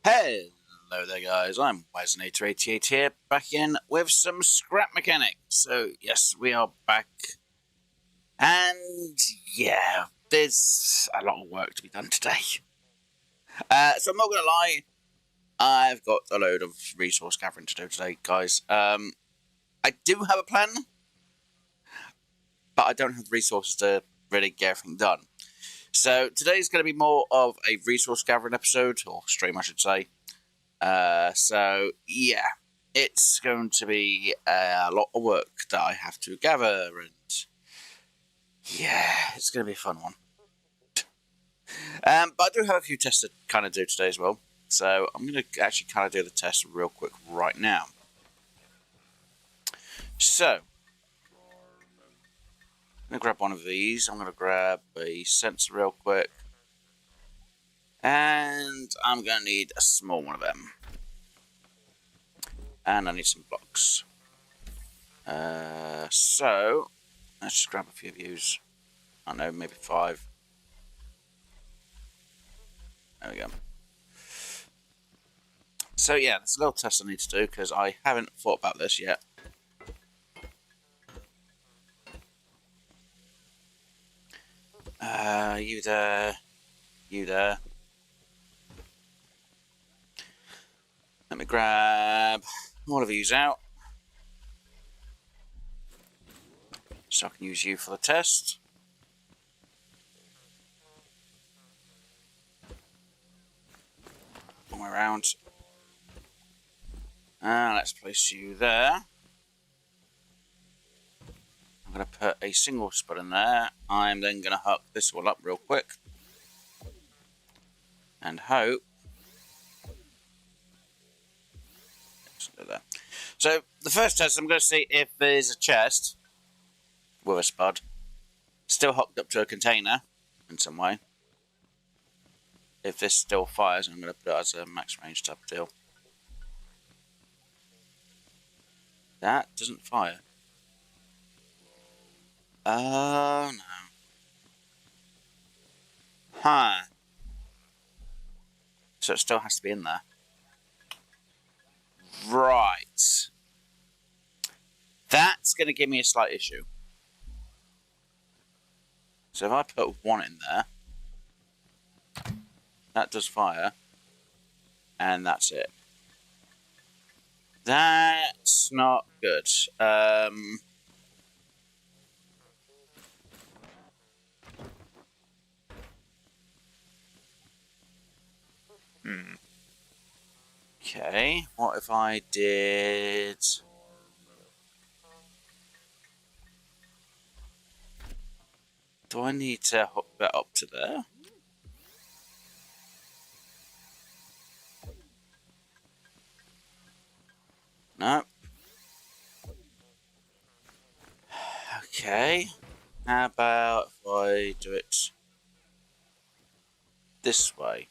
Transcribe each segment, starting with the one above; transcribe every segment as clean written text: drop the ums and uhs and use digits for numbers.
Hello there guys, I'm Weznator88 here, back in with some scrap mechanics. So yes, we are back. And yeah, there's a lot of work to be done today. So I'm not going to lie, I've got a load of resource gathering to do today, guys. I do have a plan, but I don't have the resources to really get everything done. So today's going to be more of a resource gathering episode, or stream I should say. So yeah, it's going to be a lot of work that I have to gather, and yeah, it's going to be a fun one. But I do have a few tests to kind of do today as well, so I'm going to actually kind of do the test real quick right now. So I'm going to grab one of these. I'm going to grab a sensor real quick, and I'm going to need a small one of them. And I need some blocks. So let's just grab a few of these. I don't know, maybe 5. There we go. So yeah, there's a little test I need to do because I haven't thought about this yet. You there. You there. Let me grab one of these out, so I can use you for the test. All the way around. Let's place you there. I'm going to put a single spot in there. I'm then going to hook this one up real quick. And hope. Let's do that. So, the first test, I'm going to see if there's a chest with a spud still hooked up to a container in some way. If this still fires, I'm going to put it as a max range type deal. That doesn't fire. Oh no. Huh. So it still has to be in there. Right. That's going to give me a slight issue. So if I put one in there, that does fire, and that's it. That's not good. Okay, what if I did... Do I need to hook that up to there? No. Okay. How about if I do it this way?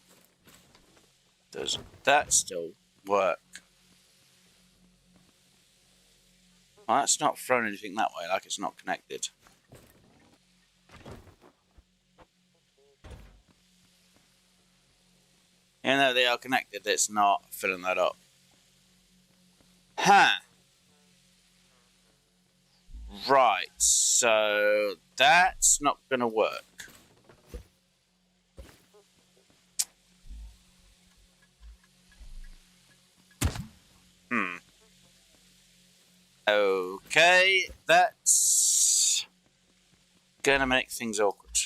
Does that still work? Well, that's not throwing anything that way, like it's not connected. Even though they are connected, it's not filling that up. Huh. Right, so that's not going to work. Okay, that's going to make things awkward.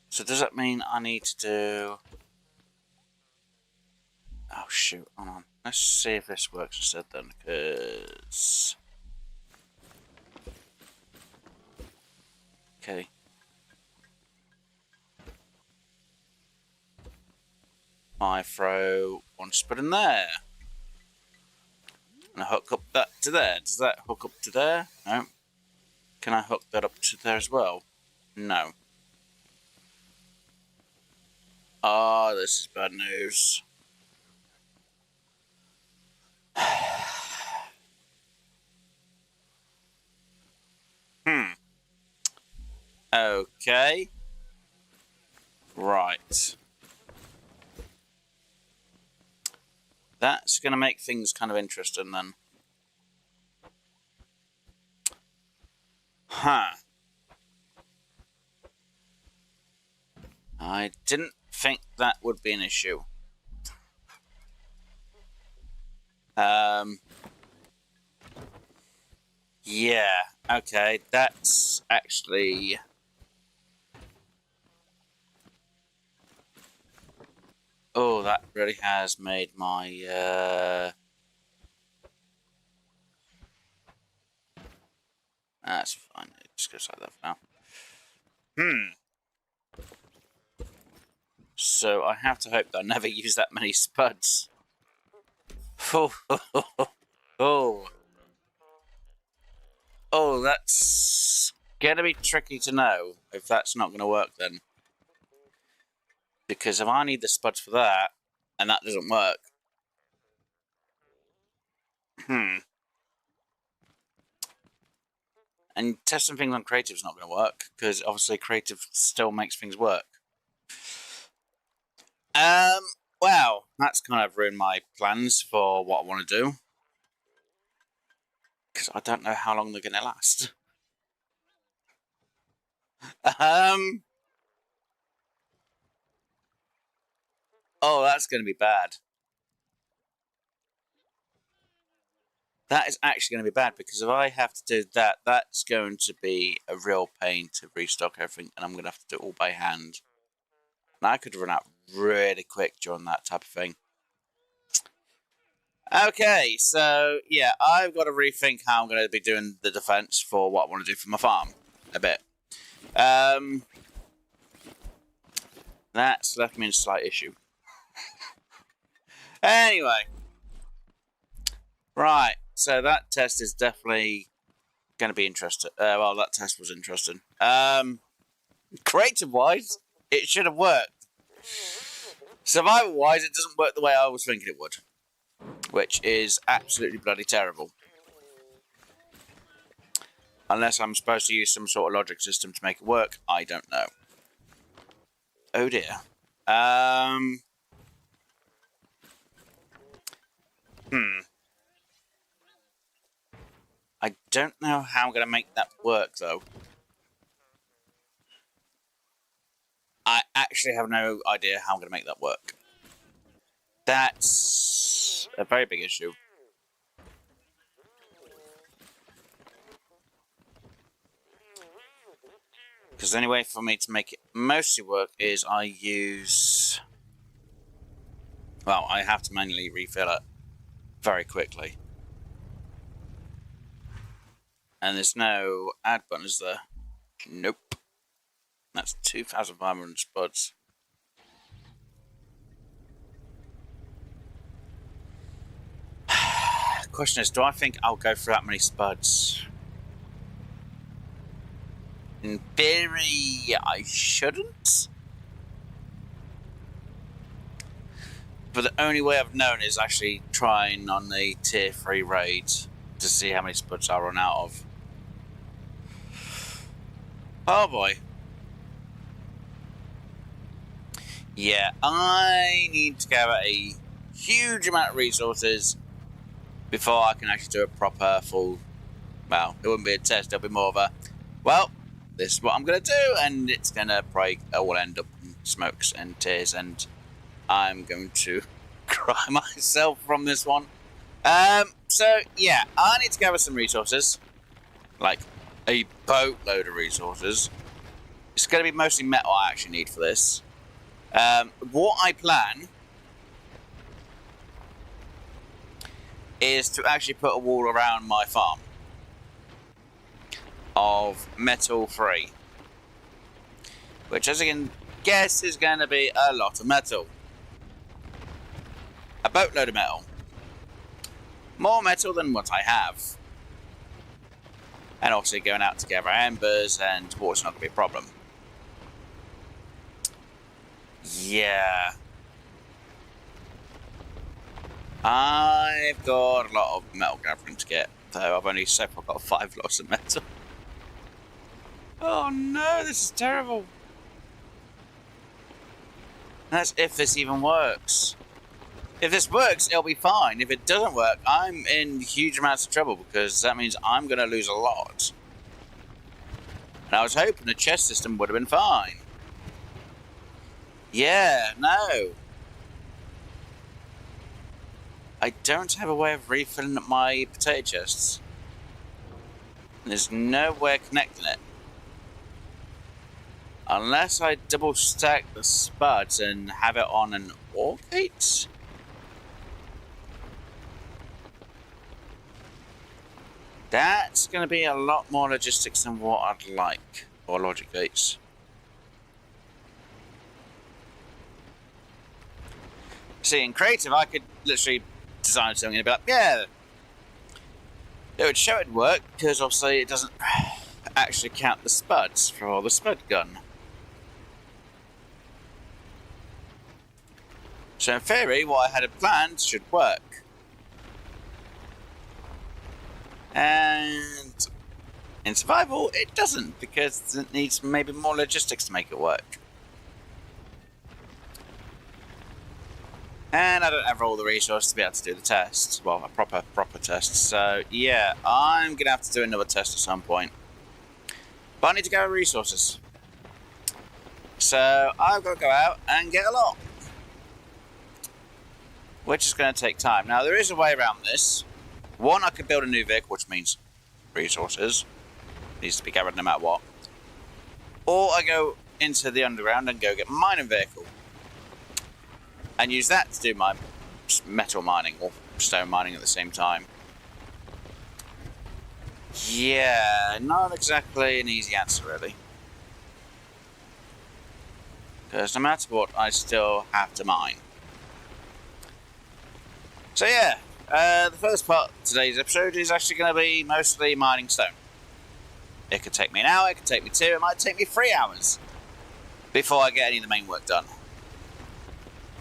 So does that mean I need to do... Oh shoot, hold on. Let's see if this works instead then, because... Okay. I throw one spud in there. And I hook up that to there. Does that hook up to there? No. Can I hook that up to there as well? No. Oh, this is bad news. Okay. Right. That's going to make things kind of interesting then. Huh. I didn't think that would be an issue. Yeah, okay, that's actually... Oh, that really has made my, That's fine, it just goes like that for now. So I have to hope that I never use that many spuds. Oh. Oh, that's gonna be tricky to know if that's not gonna work then. Because if I need the spuds for that, and that doesn't work... And testing things on creative is not going to work, because obviously creative still makes things work. Wow, that's kind of ruined my plans for what I want to do. Because I don't know how long they're going to last. Oh, that's going to be bad. That is actually going to be bad, because if I have to do that, that's going to be a real pain to restock everything, and I'm going to have to do it all by hand. And I could run out really quick during that type of thing. Okay, so, yeah, I've got to rethink how I'm going to be doing the defense for what I want to do for my farm a bit. That's left me in a slight issue. Anyway. Right, so that test is definitely going to be interesting. Well, that test was interesting. Creative-wise, it should have worked. Survival-wise, it doesn't work the way I was thinking it would. Which is absolutely bloody terrible. Unless I'm supposed to use some sort of logic system to make it work, I don't know. Oh dear. I don't know how I'm going to make that work, though. I actually have no idea how I'm going to make that work. That's a very big issue. Because the only way for me to make it mostly work is I use... Well, I have to manually refill it very quickly. And there's no add button, is there? Nope. That's 2,500 spuds. Question is, do I think I'll go for that many spuds? In theory, I shouldn't. But the only way I've known is actually trying on the tier 3 raid to see how many spuds I run out of. Oh boy. Yeah, I need to gather a huge amount of resources before I can actually do a proper full... Well, it wouldn't be a test, it'll be more of a... Well, this is what I'm going to do, and it's going to probably all end up in smokes and tears, and I'm going to cry myself from this one. So, yeah, I need to gather some resources. Like, a boatload of resources. It's going to be mostly metal I actually need for this. What I plan is to actually put a wall around my farm of metal free, which, as you can guess, is going to be a lot of metal. A boatload of metal. More metal than what I have. And also going out to gather embers, and water's not going to be a problem. Yeah. I've got a lot of metal gathering to get, though I've only so far got 5 lots of metal. Oh no, this is terrible. That's if this even works. If this works, it'll be fine. If it doesn't work, I'm in huge amounts of trouble because that means I'm going to lose a lot. And I was hoping the chest system would have been fine. Yeah, no. I don't have a way of refilling up my potato chests. There's no way of connecting it. Unless I double stack the spuds and have it on an ore gate? That's going to be a lot more logistics than what I'd like. Or logic gates. See, in creative, I could literally design something and be like, yeah, it would show it work, because obviously it doesn't actually count the spuds for the spud gun. So in theory, what I had planned should work. And in survival, it doesn't, because it needs maybe more logistics to make it work. And I don't have all the resources to be able to do the test. Well, a proper test. So, yeah, I'm going to have to do another test at some point. But I need to go with resources. So, I've got to go out and get a lot. Which is going to take time. Now, there is a way around this. One, I could build a new vehicle, which means resources. Needs to be gathered no matter what. Or I go into the underground and go get a mining vehicle. And use that to do my metal mining or stone mining at the same time. Yeah, not exactly an easy answer, really. Because no matter what, I still have to mine. So yeah, the first part of today's episode is actually going to be mostly mining stone. It could take me an hour, it could take me 2, it might take me 3 hours before I get any of the main work done.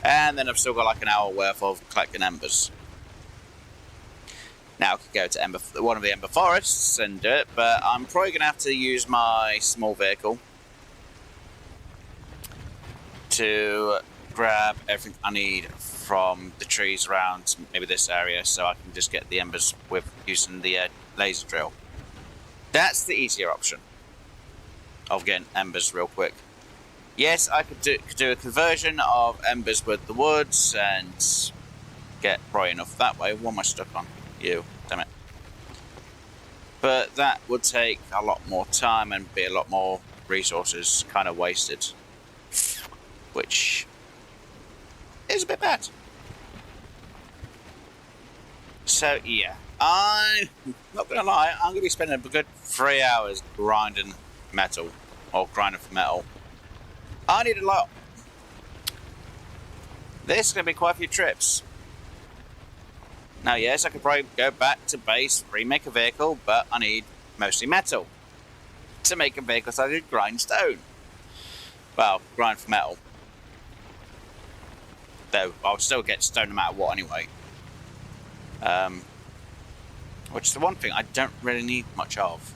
And then I've still got like an hour worth of collecting embers. Now I could go to one of the ember forests and do it, but I'm probably going to have to use my small vehicle to grab everything I need from the trees around maybe this area, so I can just get the embers with using the laser drill. That's the easier option of getting embers real quick. Yes, I could do a conversion of embers with the woods and get probably enough that way. What am I stuck on? You, damn it. But that would take a lot more time and be a lot more resources kind of wasted, which is a bit bad. So yeah, I'm not gonna lie, I'm gonna be spending a good 3 hours grinding metal, or grinding for metal. I need a lot. This is going to be quite a few trips. Now, yes, I could probably go back to base, remake a vehicle, but I need mostly metal to make a vehicle so I could grind stone. Well, grind for metal. Though, I'll still get stone no matter what anyway. Which is the one thing I don't really need much of.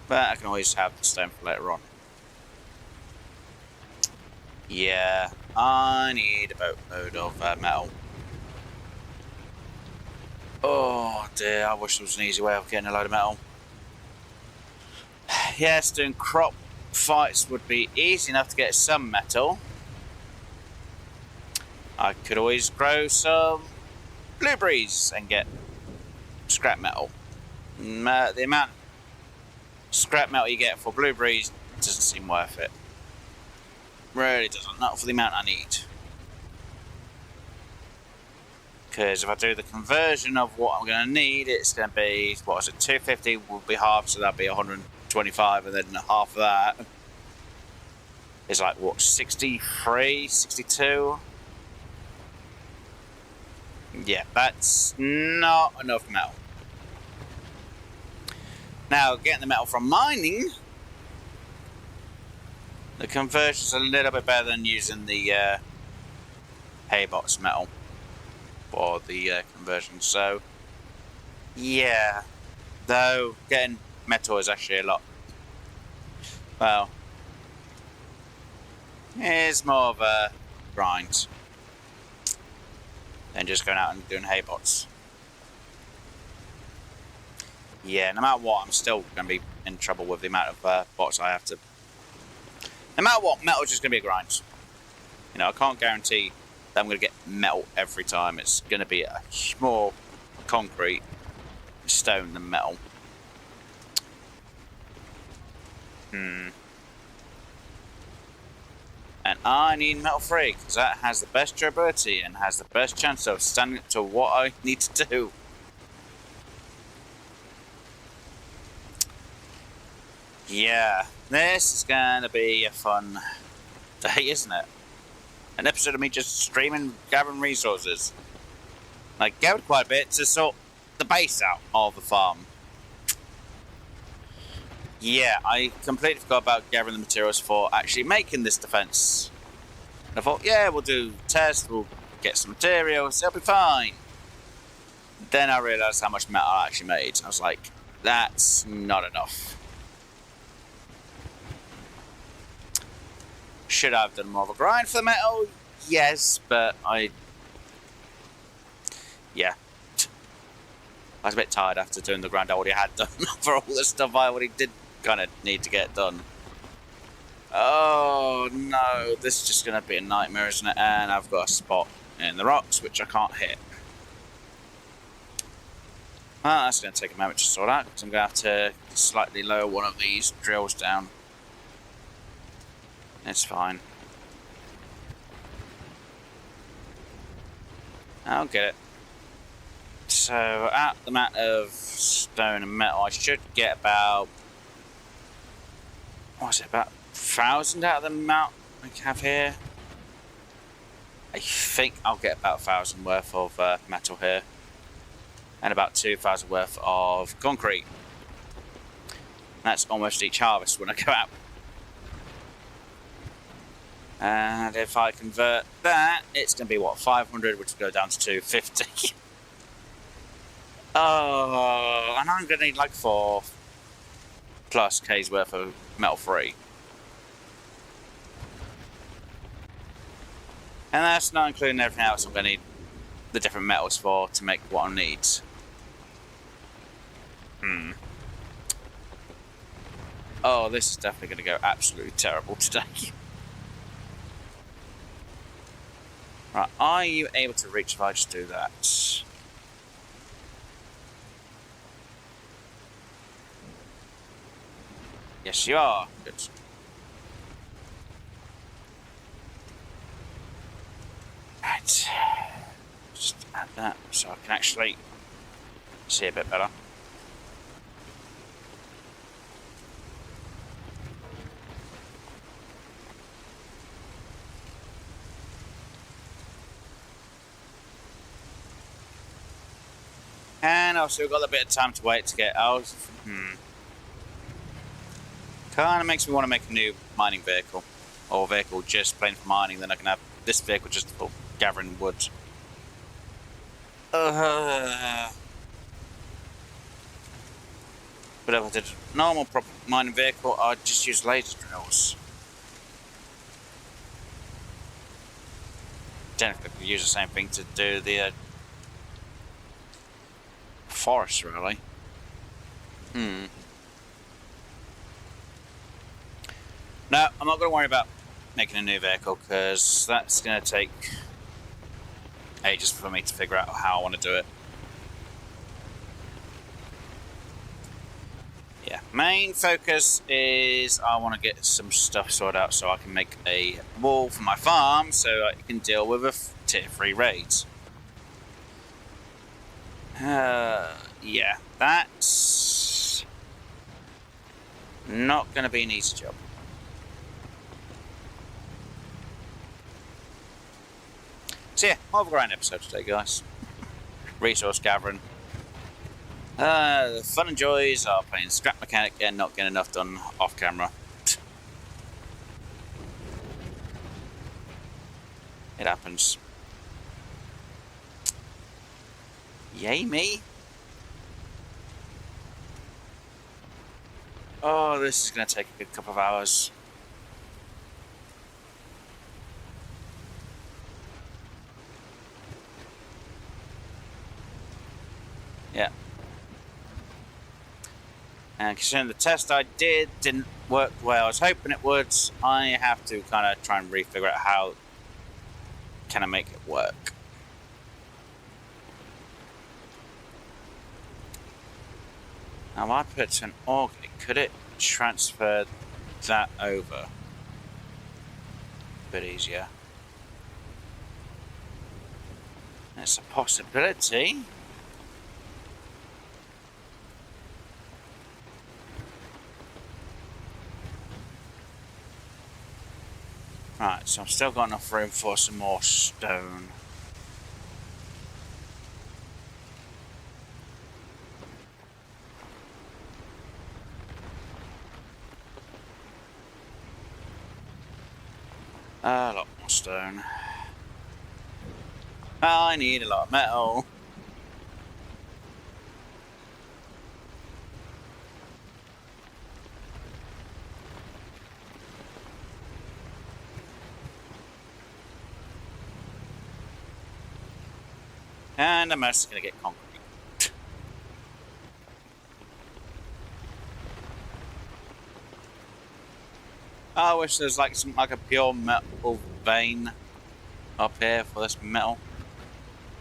But I can always have the stone for later on. Yeah, I need a boatload of metal. Oh dear, I wish there was an easy way of getting a load of metal. Yes, doing crop fights would be easy enough to get some metal. I could always grow some blueberries and get scrap metal. The amount of scrap metal you get for blueberries doesn't seem worth it. Really doesn't, not for the amount I need. Because if I do the conversion of what I'm going to need, it's going to be, what is it, 250 will be half, so that'll be 125, and then half of that is like, what, 63, 62? Yeah, that's not enough metal. Now, getting the metal from mining, the conversion's a little bit better than using the Haybots metal for the conversion. So, yeah. Though, getting metal is actually a lot. Well, is more of a grind than just going out and doing haybots. Yeah, no matter what, I'm still going to be in trouble with the amount of bots I have to... No matter what, metal's just going to be a grind. You know, I can't guarantee that I'm going to get metal every time. It's going to be more concrete, stone than metal. And I need metal free, because that has the best durability and has the best chance of standing up to what I need to do. Yeah, this is going to be a fun day, isn't it? An episode of me just streaming, gathering resources. I gathered quite a bit to sort the base out of the farm. Yeah, I completely forgot about gathering the materials for actually making this defense. And I thought, yeah, we'll do tests, we'll get some materials, it'll be fine. Then I realised how much metal I actually made. I was like, that's not enough. Should I have done more of a grind for the metal? Yes, but yeah. I was a bit tired after doing the grind I already had done for all the stuff I already did kind of need to get done. Oh no, this is just going to be a nightmare, isn't it? And I've got a spot in the rocks which I can't hit. Well, that's going to take a moment to sort out, because I'm going to have to slightly lower one of these drills down. It's fine. I'll get it. So, at the amount of stone and metal, I should get about... What is it, about 1,000 out of the amount I have here? I think I'll get about 1,000 worth of metal here. And about 2,000 worth of concrete. That's almost each harvest when I go out. And if I convert that, it's going to be, what, 500, which will go down to 250. Oh, and I'm going to need like 4+ K's worth of metal free. And that's not including everything else I'm going to need the different metals for to make what I need. Oh, this is definitely going to go absolutely terrible today. Right, are you able to reach if I just do that? Yes, you are. Good. Right. Just add that so I can actually see a bit better. And I've still got a bit of time to wait to get out. Kind of makes me want to make a new mining vehicle. Or vehicle just plain for mining, then I can have this vehicle just for gathering wood. But if I did a normal proper mining vehicle, I'd just use laser drills. Technically, I could use the same thing to do the forest, really. No, I'm not going to worry about making a new vehicle, because that's going to take ages for me to figure out how I want to do it. Yeah, main focus is I want to get some stuff sorted out so I can make a wall for my farm so I can deal with a tier 3 raids. Yeah, that's not going to be an easy job. So yeah, more of a grind episode today, guys. Resource gathering. The fun and joys are playing scrap mechanic and not getting enough done off camera. It happens. Yay me. Oh, this is going to take a good couple of hours. And considering the test I didn't work the way I was hoping it would, I have to kind of try and refigure out how can I make it work. Now, I put an auger. Could it transfer that over? A bit easier. It's a possibility. Right, so I've still got enough room for some more stone. A lot more stone. I need a lot of metal. And I'm mostly going to get concrete. I wish there's like a pure metal vein up here for this metal.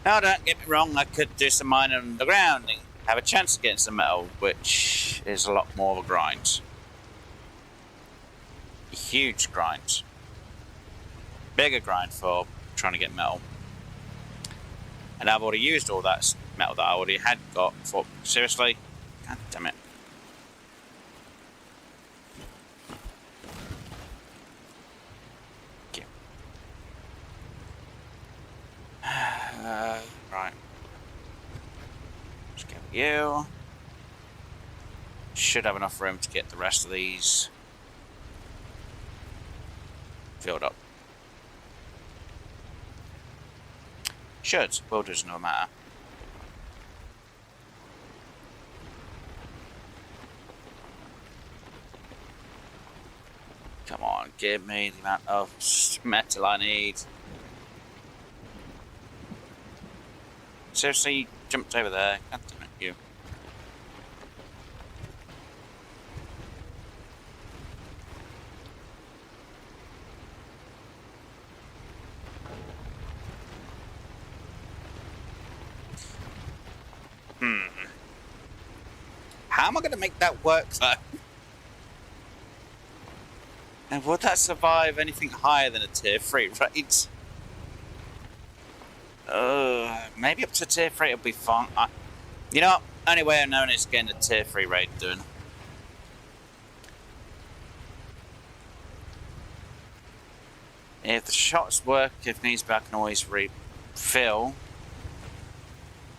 Now, don't get me wrong, I could do some mining underground and have a chance of getting some metal, which is a lot more of a grind. A huge grind. Bigger grind for trying to get metal. And I've already used all that metal that I already had got for... Seriously? God damn it. Okay. Right. Let's get you. Should have enough room to get the rest of these filled up. Should. Will does no matter. Come on, give me the amount of metal I need. Seriously, you jumped over there. God damn it, you. How am I going to make that work, though? And would that survive anything higher than a tier 3 rate? Maybe up to tier 3 it'll be fine. You know what? Only way I know is getting a tier 3 raid doing. If the shots work, if needs be, I can always refill.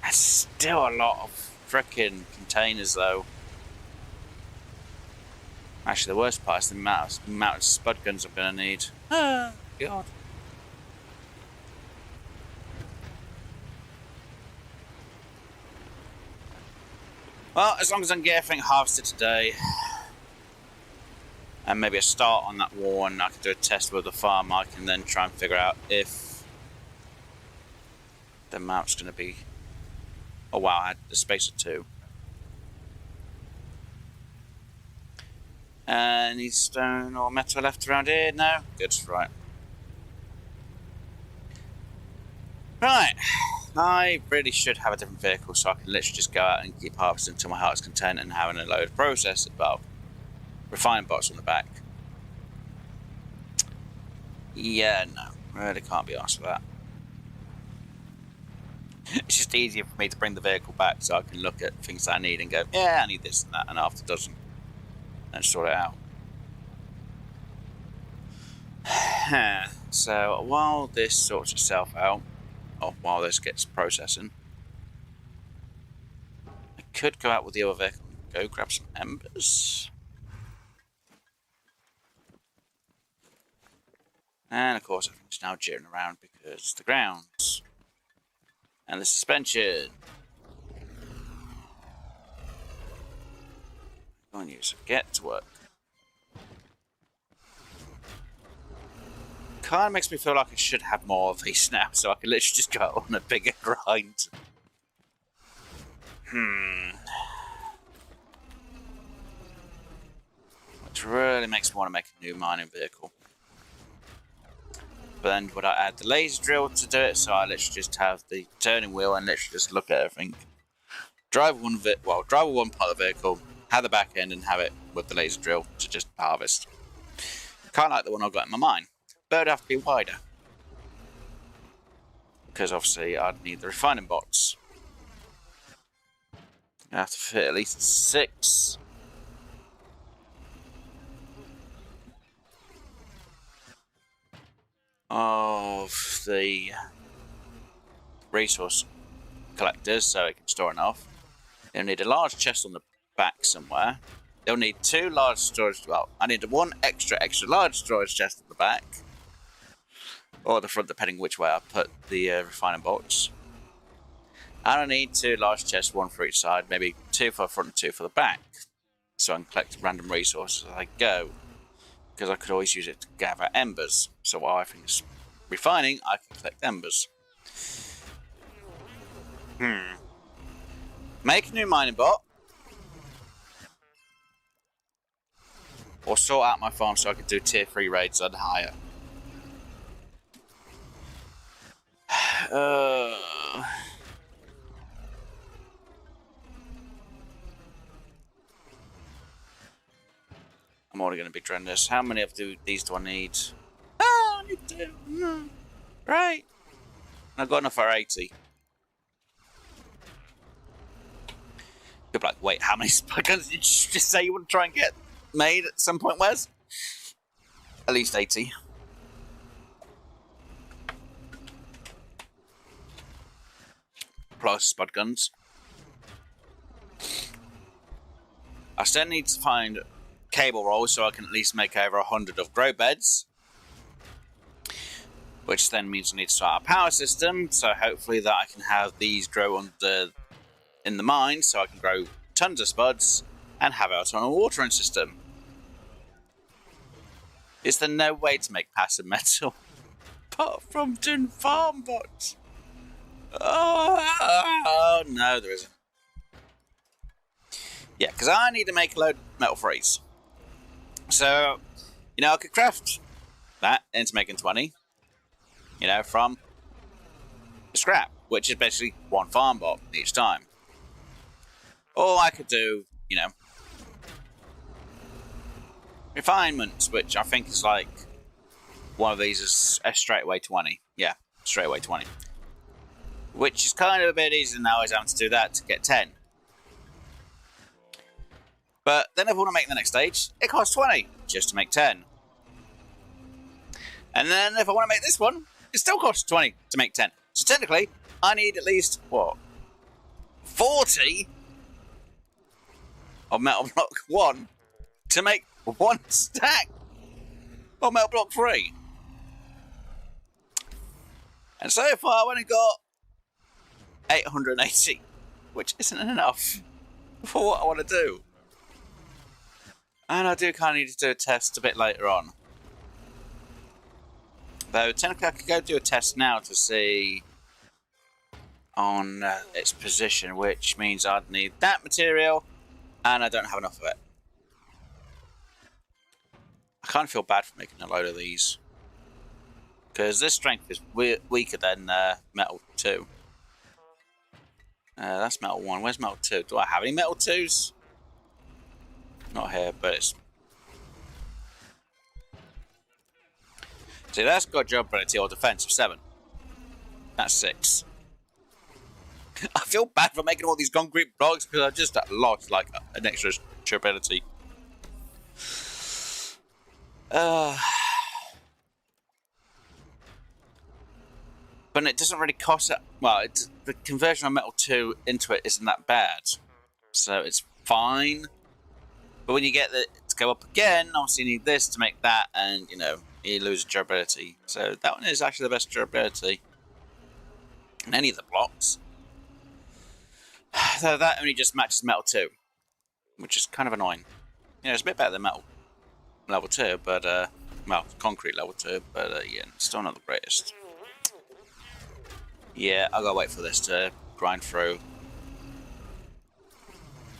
That's still a lot of frickin' containers, though. Actually, the worst part is the amount of spud guns I'm going to need. Oh, God. Well, as long as I can get everything harvested today, and maybe a start on that wall, and I can do a test with the farm, I can then try and figure out if the amount's going to be... Oh, wow, I had the space of 2. Any stone or metal left around here? No? Good, right. Right. I really should have a different vehicle so I can literally just go out and keep harvesting until my heart's content and having a load of process above. Refined bots on the back. Yeah, no. Really can't be asked for that. It's just easier for me to bring the vehicle back so I can look at things that I need and go, yeah, I need this and that, and after it doesn't. And sort it out. So while this sorts itself out, or while this gets processing, I could go out with the other vehicle and go grab some embers. And of course everything's now jittering around because the grounds and the suspension. Go on, use it. Get to work. Kind of makes me feel like I should have more of these now, so I can literally just go out on a bigger grind. slowly makes me want to make a new mining vehicle. But then would I add the laser drill to do it? So I literally just have the turning wheel and literally just look at everything. Drive one part of the vehicle, have the back end and have it with the laser drill to just harvest. Kind of like the one I've got in my mind, but it'd have to be wider. Because obviously I'd need the refining bots. I have to fit at least 6. Of the resource collectors so it can store enough. They'll need a large chest on the back somewhere. They'll need 2 large storage. Well, I need 1 extra large storage chest at the back. Or the front, depending which way I put the refining box. And I need 2 large chests, 1 for each side, maybe 2 for the front and 2 for the back. So I can collect random resources as I go. Because I could always use it to gather embers. So while I finish refining, I can collect embers. Make a new mining bot. Or sort out my farm so I can do tier 3 raids on higher. I'm only going to be trying this. How many of these do I need? I need 2. Right. I've got enough for 80. People are like, wait, how many spy guns did you just say you want to try and get made at some point, Wes? At least 80. Plus spud guns. I still need to find cable rolls so I can at least make over 100 of grow beds. Which then means I need to start a power system, so hopefully that I can have these grow in the mine, so I can grow tons of spuds and have it on a watering system. Is there no way to make passive metal apart from doing Farmbots? Oh no, there isn't. Yeah, because I need to make a load of metal freeze. So, I could craft that into making 20. From the scrap, which is basically 1 Farmbot each time. Or I could do, refinements, which I think is like one of these is a straightaway 20. Yeah, straightaway 20. Which is kind of a bit easier now, is having to do that to get 10. But then if I want to make the next stage, it costs 20 just to make 10. And then if I want to make this one, it still costs 20 to make 10. So technically, I need at least, 40 of metal block 1 to make 1 stack of metal block 3. And so far, I've only got 880, which isn't enough for what I want to do. And I do kind of need to do a test a bit later on. Though technically I could go do a test now to see on its position, which means I'd need that material, and I don't have enough of it. I kind of feel bad for making a load of these, because this strength is weaker than metal 2. That's metal 1. Where's metal 2? Do I have any metal 2s? Not here, but it's... See, that's got durability or defense of 7. That's 6. I feel bad for making all these concrete blocks because I just lost like an extra durability. But it doesn't really cost that. Well, the conversion of metal 2 into it isn't that bad, so it's fine. But when you get it to go up again, obviously you need this to make that, and you lose durability. So that one is actually the best durability in any of the blocks. So that only just matches metal 2, which is kind of annoying. It's a bit better than metal level 2, but concrete level 2, but yeah, still not the greatest. Yeah, I gotta wait for this to grind through.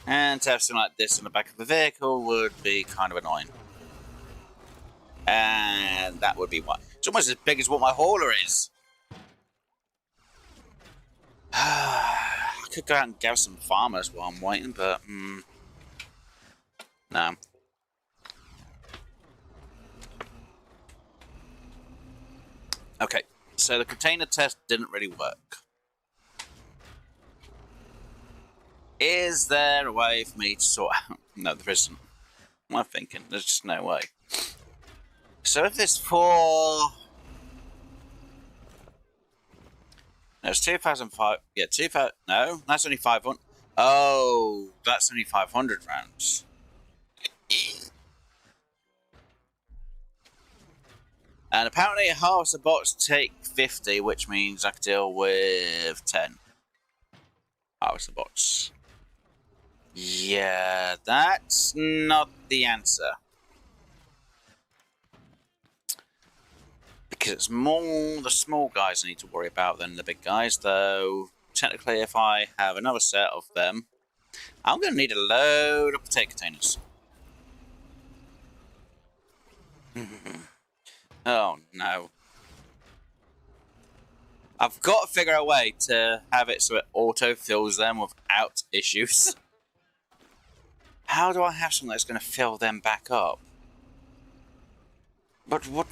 And to have something like this in the back of the vehicle would be kind of annoying. And that would be one. It's almost as big as what my hauler is. I could go out and gather some farmers while I'm waiting, but no. Okay, so the container test didn't really work. Is there a way for me to sort out? No, there isn't. What am I thinking? There's just no way. So if there's 4... No, it's 2005. Yeah, 2000. No, that's only 500. Oh, that's only 500 rounds. And apparently, half the bots take 50, which means I can deal with 10. Half the bots. Yeah, that's not the answer. Because it's more the small guys I need to worry about than the big guys, though technically if I have another set of them, I'm going to need a load of potato containers. Oh no. I've got to figure a way to have it so it auto-fills them without issues. How do I have something that's going to fill them back up? But what...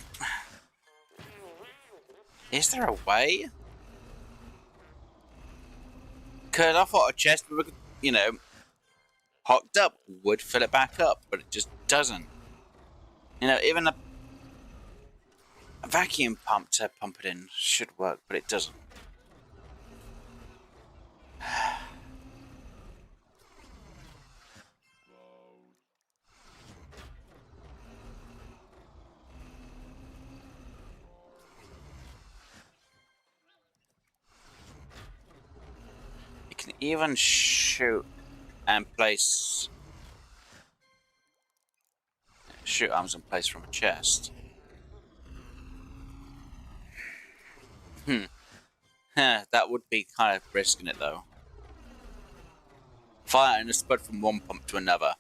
Is there a way? Because I thought a chest, you know, hooked up would fill it back up, but it just doesn't. You know, even a vacuum pump to pump it in should work, but it doesn't. You can even shoot and place... Shoot arms in place from a chest. That would be kind of risking it though. Firing a spud from one pump to another.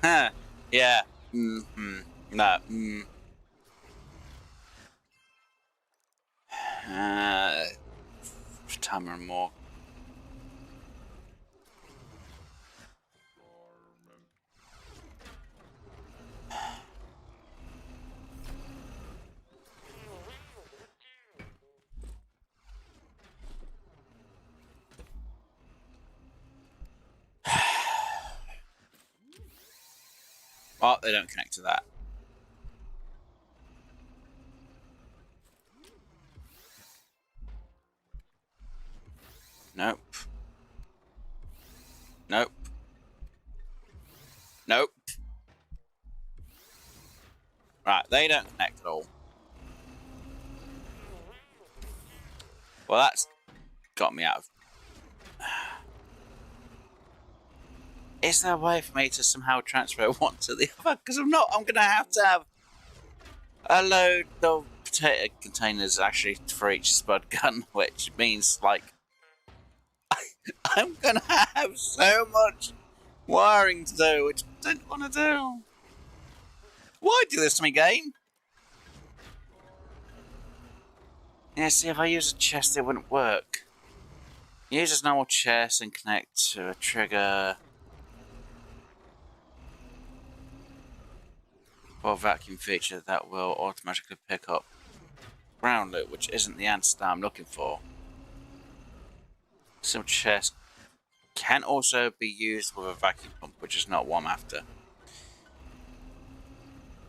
Yeah. No. Timer and more. Oh, they don't connect to that. Nope. Nope. Nope. Right, they don't connect at all. Well, that's got me out of... Is there a way for me to somehow transfer one to the other? Because I'm not, I'm going to have a load of potato containers actually for each spud gun, which means, like, I'm going to have so much wiring to do, which I don't want to do. Why do this to me, game? Yeah, see, if I use a chest, it wouldn't work. Use a normal chest and connect to a trigger. For a vacuum feature that will automatically pick up ground loot, which isn't the answer that I'm looking for. Some chest can also be used with a vacuum pump, which is not what I'm after.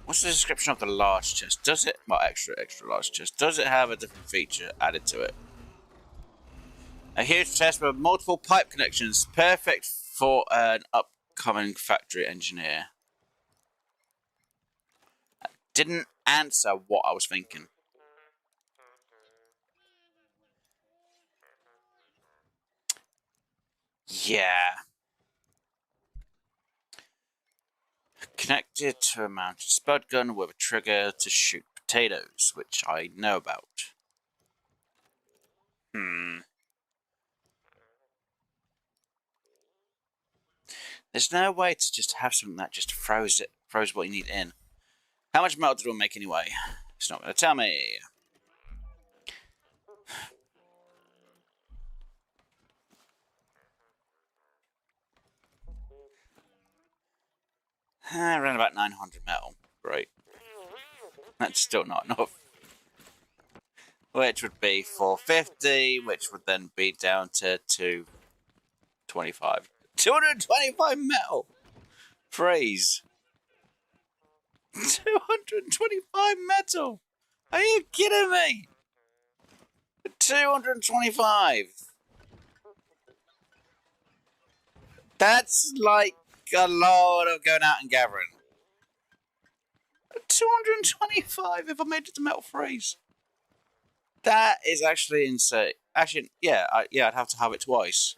What's the description of the large chest? Does it, well, extra large chest, does it have a different feature added to it? A huge chest with multiple pipe connections, perfect for an upcoming factory engineer. Didn't answer what I was thinking. Yeah. Connected to a mounted spud gun with a trigger to shoot potatoes, which I know about. There's no way to just have something that just throws what you need in. How much metal did we make anyway? It's not going to tell me. Around about 900 metal. Great. That's still not enough. Which would be 450, which would then be down to 225. 225 metal! Phrase. 225 metal! Are you kidding me? 225! That's like a lot of going out and gathering. 225 if I made it to metal phrase. That is actually insane. Actually, yeah, I'd have to have it twice.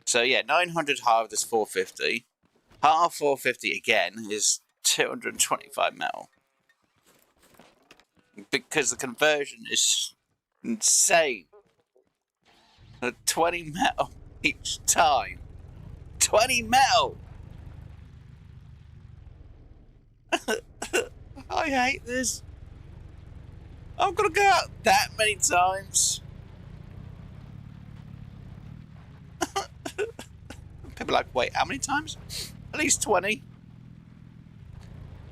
So yeah, 900 halved is 450. Half 450 again is 225 metal. Because the conversion is insane. 20 metal each time. 20 metal! I hate this. I'm gonna go out that many times. People are like, wait, how many times? At least 20.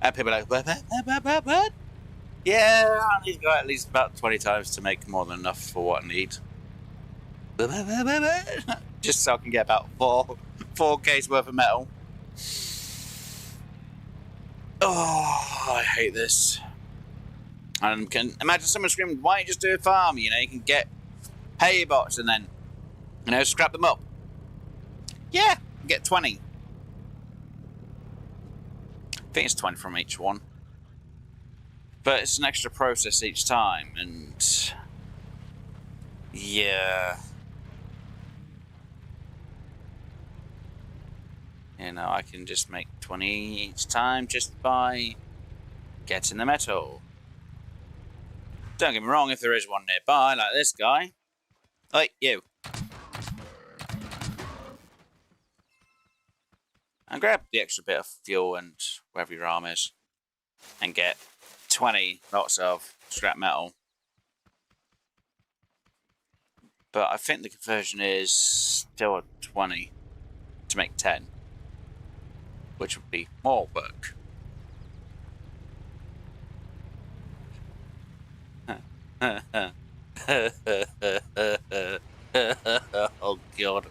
And people are like, what? Yeah, I need to go at least about 20 times to make more than enough for what I need. Just so I can get about 4K's worth of metal. Oh, I hate this. And can imagine someone screaming, why don't you just do a farm? You know, you can get haybots and then, you know, scrap them up. Yeah, get 20. I think it's 20 from each one. But it's an extra process each time, and yeah. You know, I can just make 20 each time just by getting the metal. Don't get me wrong, if there is one nearby, like this guy. Oi, you. And grab the extra bit of fuel and wherever your arm is. And get 20 lots of scrap metal. But I think the conversion is still at 20 to make 10. Which would be more work. Oh god.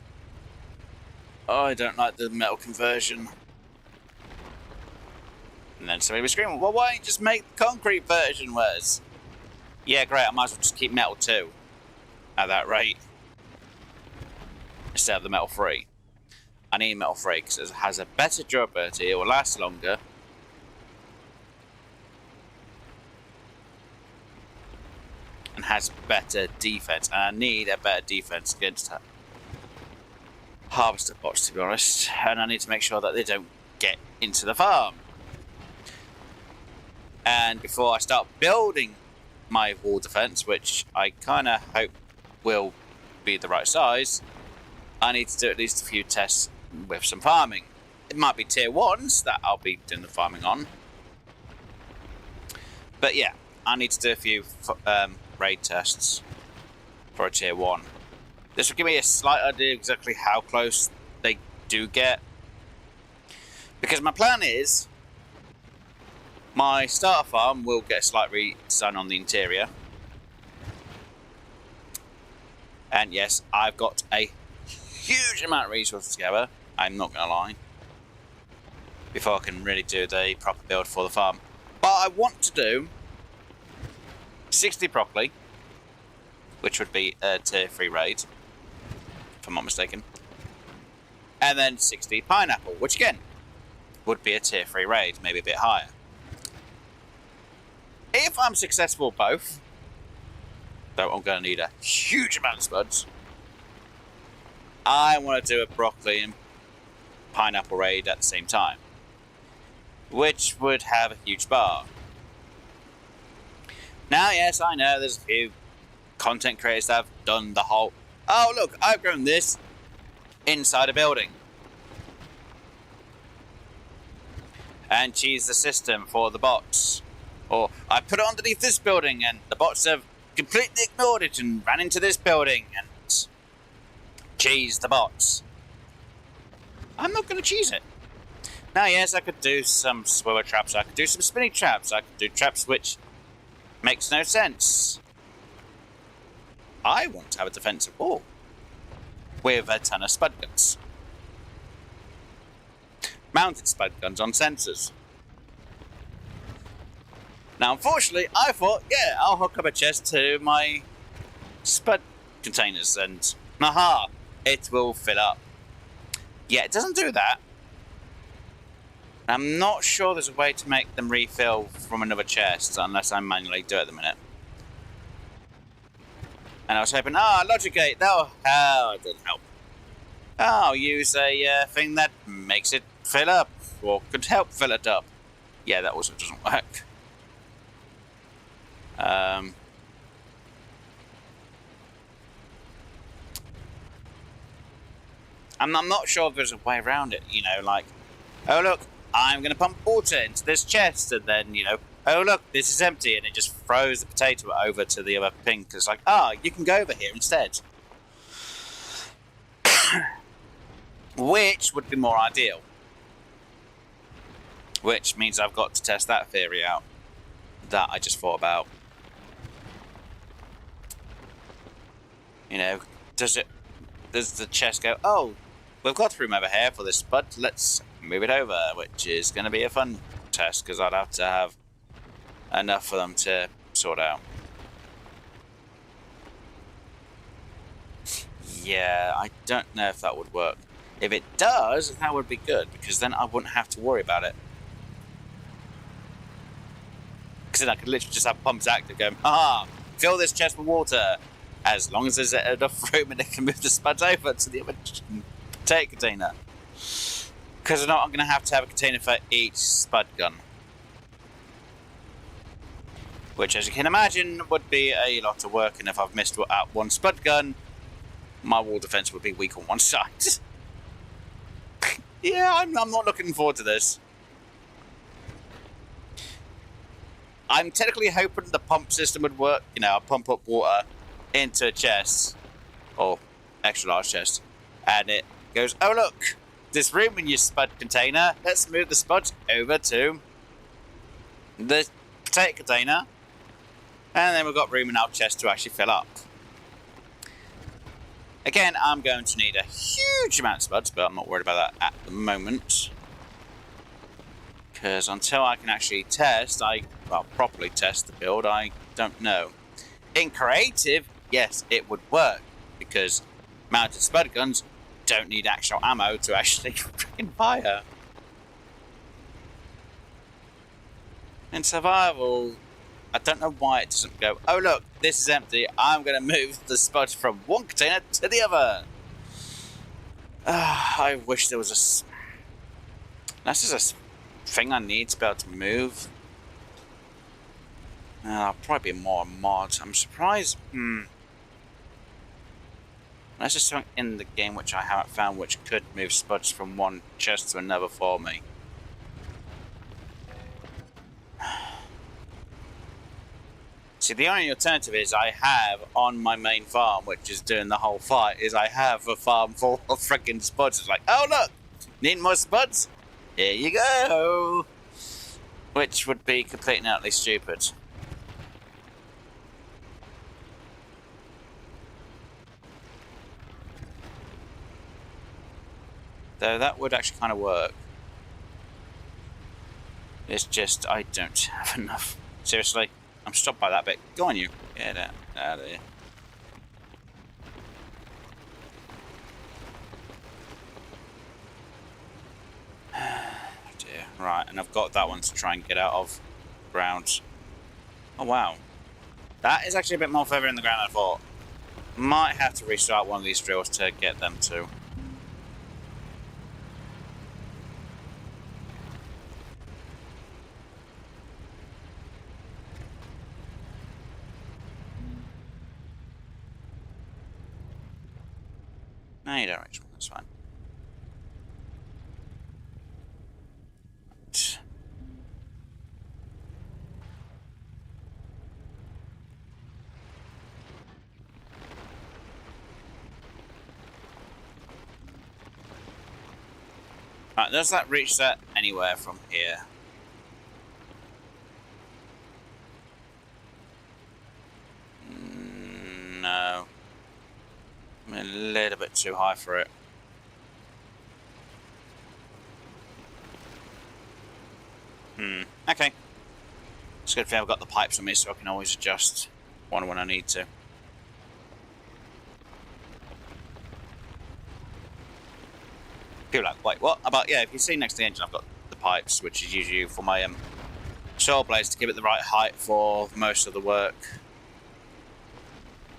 Oh, I don't like the metal conversion. And then somebody was screaming, well, why don't you just make the concrete version worse? Yeah, great, I might as well just keep metal too. At that rate. Instead of the metal free. I need metal free because it has a better durability, it will last longer. And has better defense. And I need a better defense against harvester bots, to be honest. And I need to make sure that they don't get into the farm. And before I start building my wall defense, which I kind of hope will be the right size, I need to do at least a few tests with some farming. It might be tier 1s that I'll be doing the farming on. But yeah, I need to do a few raid tests for a tier 1. This will give me a slight idea exactly how close they do get. Because my plan is, my starter farm will get a slight redesign on the interior. And yes, I've got a huge amount of resources together, I'm not going to lie, before I can really do the proper build for the farm. But I want to do 60 broccoli, which would be a tier 3 raid, if I'm not mistaken. And then 60 pineapple, which again, would be a tier 3 raid, maybe a bit higher. If I'm successful both, though I'm going to need a huge amount of spuds, I want to do a broccoli and pineapple raid at the same time, which would have a huge bar. Now, yes, I know there's a few content creators that have done the whole, oh look, I've grown this inside a building. and cheese the system for the bots. Or I put it underneath this building and the bots have completely ignored it and ran into this building and cheese the bots. I'm not going to cheese it. Now, yes, I could do some swivel traps, I could do some spinning traps, I could do traps which makes no sense. I want to have a defensive wall with a ton of spud guns. Mounted spud guns on sensors. Now, unfortunately, I thought, yeah, I'll hook up a chest to my spud containers and, aha, it will fill up. Yeah, it doesn't do that. I'm not sure there's a way to make them refill from another chest unless I manually do it at the minute. And I was hoping, logic gate, it didn't help. I'll use a thing that makes it fill up, or could help fill it up. Yeah, that also doesn't work. I'm not sure if there's a way around it, you know, like, oh look, I'm going to pump water into this chest, and then, you know, oh look, this is empty, and it just throws the potato over to the other thing, because like, you can go over here instead. Which would be more ideal. Which means I've got to test that theory out that I just thought about. You know, does the chest go, oh, we've got room over here for this, but let's move it over, which is going to be a fun test, because I'd have to have enough for them to sort out. Yeah, I don't know if that would work. If it does, that would be good, because then I wouldn't have to worry about it. Because then I could literally just have pumps active going, fill this chest with water. As long as there's enough room and it can move the spuds over to the other potato container. Because if not, I'm going to have a container for each spud gun. Which, as you can imagine, would be a lot of work. And if I've missed out one spud gun, my wall defense would be weak on one side. Yeah, I'm not looking forward to this. I'm technically hoping the pump system would work. You know, I'll pump up water into a chest, or extra large chest, and it goes, oh look, there's room in your spud container, let's move the spuds over to the potato container, and then we've got room in our chest to actually fill up. Again, I'm going to need a huge amount of spuds, but I'm not worried about that at the moment, because until I can actually properly test the build, I don't know. In creative, yes, it would work, because mounted spud guns don't need actual ammo to actually freaking fire. In survival, I don't know why it doesn't go, oh look, this is empty, I'm going to move the spuds from one container to the other. I wish there was this is a thing I need to be able to move. I'll probably be more mod. I'm surprised. Unless there's something in the game which I haven't found which could move spuds from one chest to another for me. See, the only alternative is I have on my main farm, which is doing the whole fight, is I have a farm full of freaking spuds. It's like, oh look, need more spuds? Here you go. Which would be completely and utterly stupid. Though that would actually kind of work. It's just, I don't have enough. Seriously, I'm stopped by that bit. Go on, you. Get out of here. Oh dear. Right, and I've got that one to try and get out of ground. Oh wow. That is actually a bit more further in the ground than I thought. Might have to restart one of these drills to get them to. No, you don't reach one, that's fine. Right, does that reach that anywhere from here? No. I'm a little bit too high for it. Okay. It's good thing I've got the pipes on me so I can always adjust one when I need to. People are like, wait, what? Yeah, if you see next to the engine, I've got the pipes, which is usually for my saw blades to give it the right height for most of the work.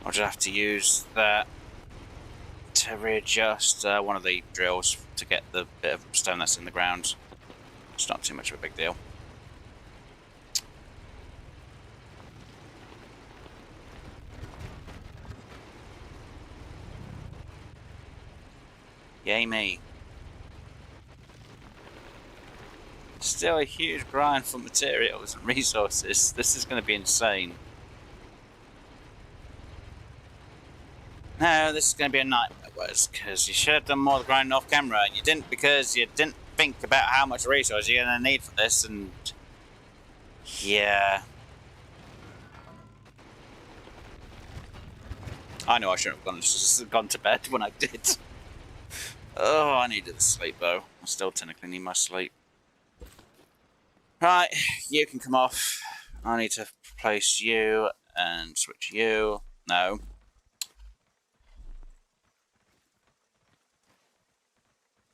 I'll just have to use that to readjust one of the drills to get the bit of stone that's in the ground. It's not too much of a big deal. Yay me. Still a huge grind for materials and resources. This is going to be insane. No, this is going to be a nightmare, Wes, because you should have done more of the grinding off camera, and you didn't because you didn't think about how much resources you're going to need for this, and yeah. I know I shouldn't have gone to bed when I did. Oh, I needed the sleep though. I still technically need my sleep. Right, you can come off. I need to place you and switch you. No.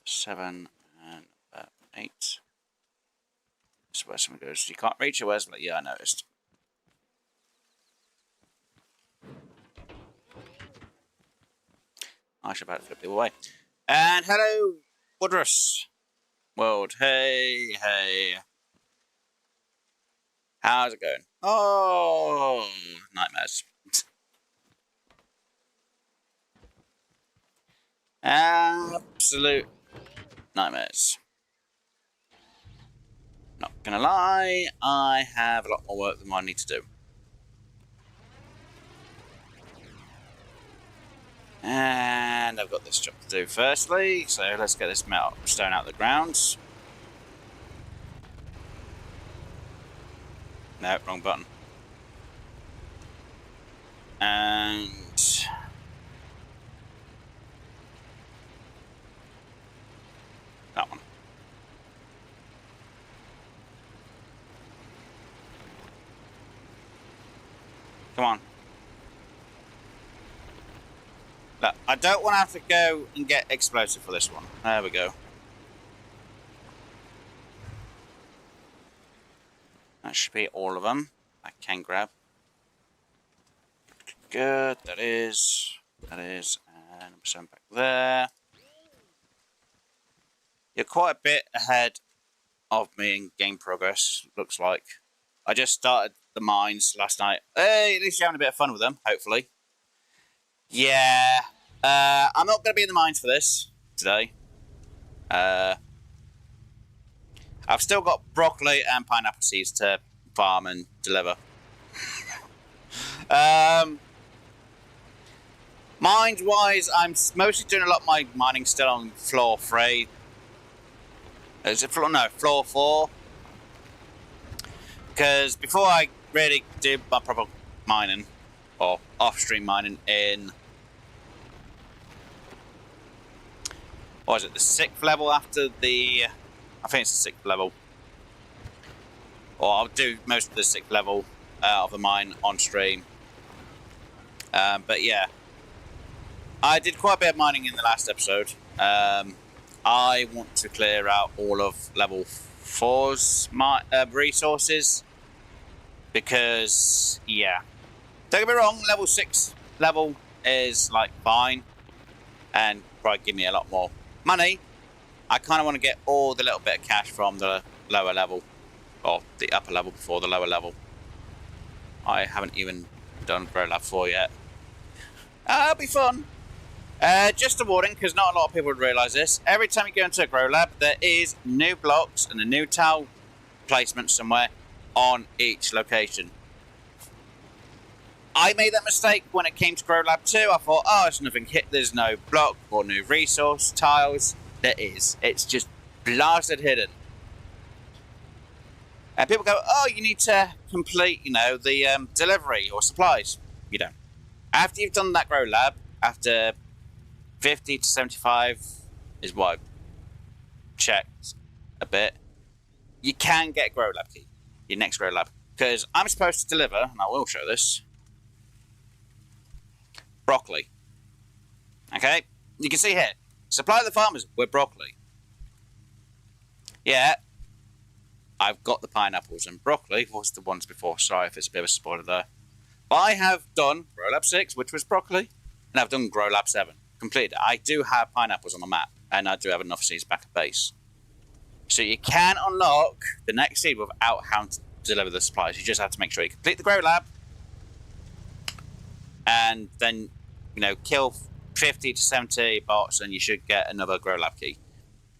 Seven and 8. That's where someone goes. You can't reach it, Wesley. Yeah, I noticed. I should about to flip the other way. And hello, Woodruss World. Hey, hey. How's it going? Oh, nightmares. Absolute nightmares. Not gonna lie, I have a lot more work than I need to do. And I've got this job to do firstly, so let's get this stone out of the ground. No, wrong button. And that one. Come on. Look, I don't want to have to go and get explosive for this one. There we go. That should be all of them. I can grab. Good, that is, and some back there. You're quite a bit ahead of me in game progress, looks like. I just started the mines last night. Hey, at least you're having a bit of fun with them, hopefully. Yeah, I'm not going to be in the mines for this today. I've still got broccoli and pineapple seeds to farm and deliver. Mines-wise, I'm mostly doing a lot of my mining still on floor 3. Is it floor? No, floor 4. Because before I really do my proper mining, or off-stream mining in, what is it, the 6th level after the, I think it's the 6th level. Or I'll do most of the 6th level of the mine on stream. But yeah, I did quite a bit of mining in the last episode. I want to clear out all of level 4's resources. Because, yeah. Don't get me wrong, level 6 level is like fine. And probably give me a lot more money. I kind of want to get all the little bit of cash from the lower level. Or the upper level before the lower level. I haven't even done Grow Lab 4 yet. It'll be fun. Just a warning, because not a lot of people would realise this. Every time you go into a Grow Lab, there is new blocks and a new tile placement somewhere on each location. I made that mistake when it came to Grow Lab 2. I thought, oh, there's nothing hit. There's no block or new resource tiles. There is. It's just blasted hidden. And people go, oh, you need to complete, the delivery or supplies. You don't. After you've done that grow lab, after 50 to 75 is what I've checked a bit, you can get a grow lab key, your next grow lab. Because I'm supposed to deliver, and I will show this, broccoli. Okay? You can see here, supply the farmers with broccoli. Yeah, I've got the pineapples and broccoli was the ones before. Sorry if it's a bit of a spoiler there. But I have done Grow Lab 6, which was broccoli, and I've done Grow Lab 7, completed. I do have pineapples on the map, and I do have enough seeds back at base. So you can unlock the next seed without having to deliver the supplies. You just have to make sure you complete the Grow Lab, and then, kill 50 to 70 bots, and you should get another Grow Lab key.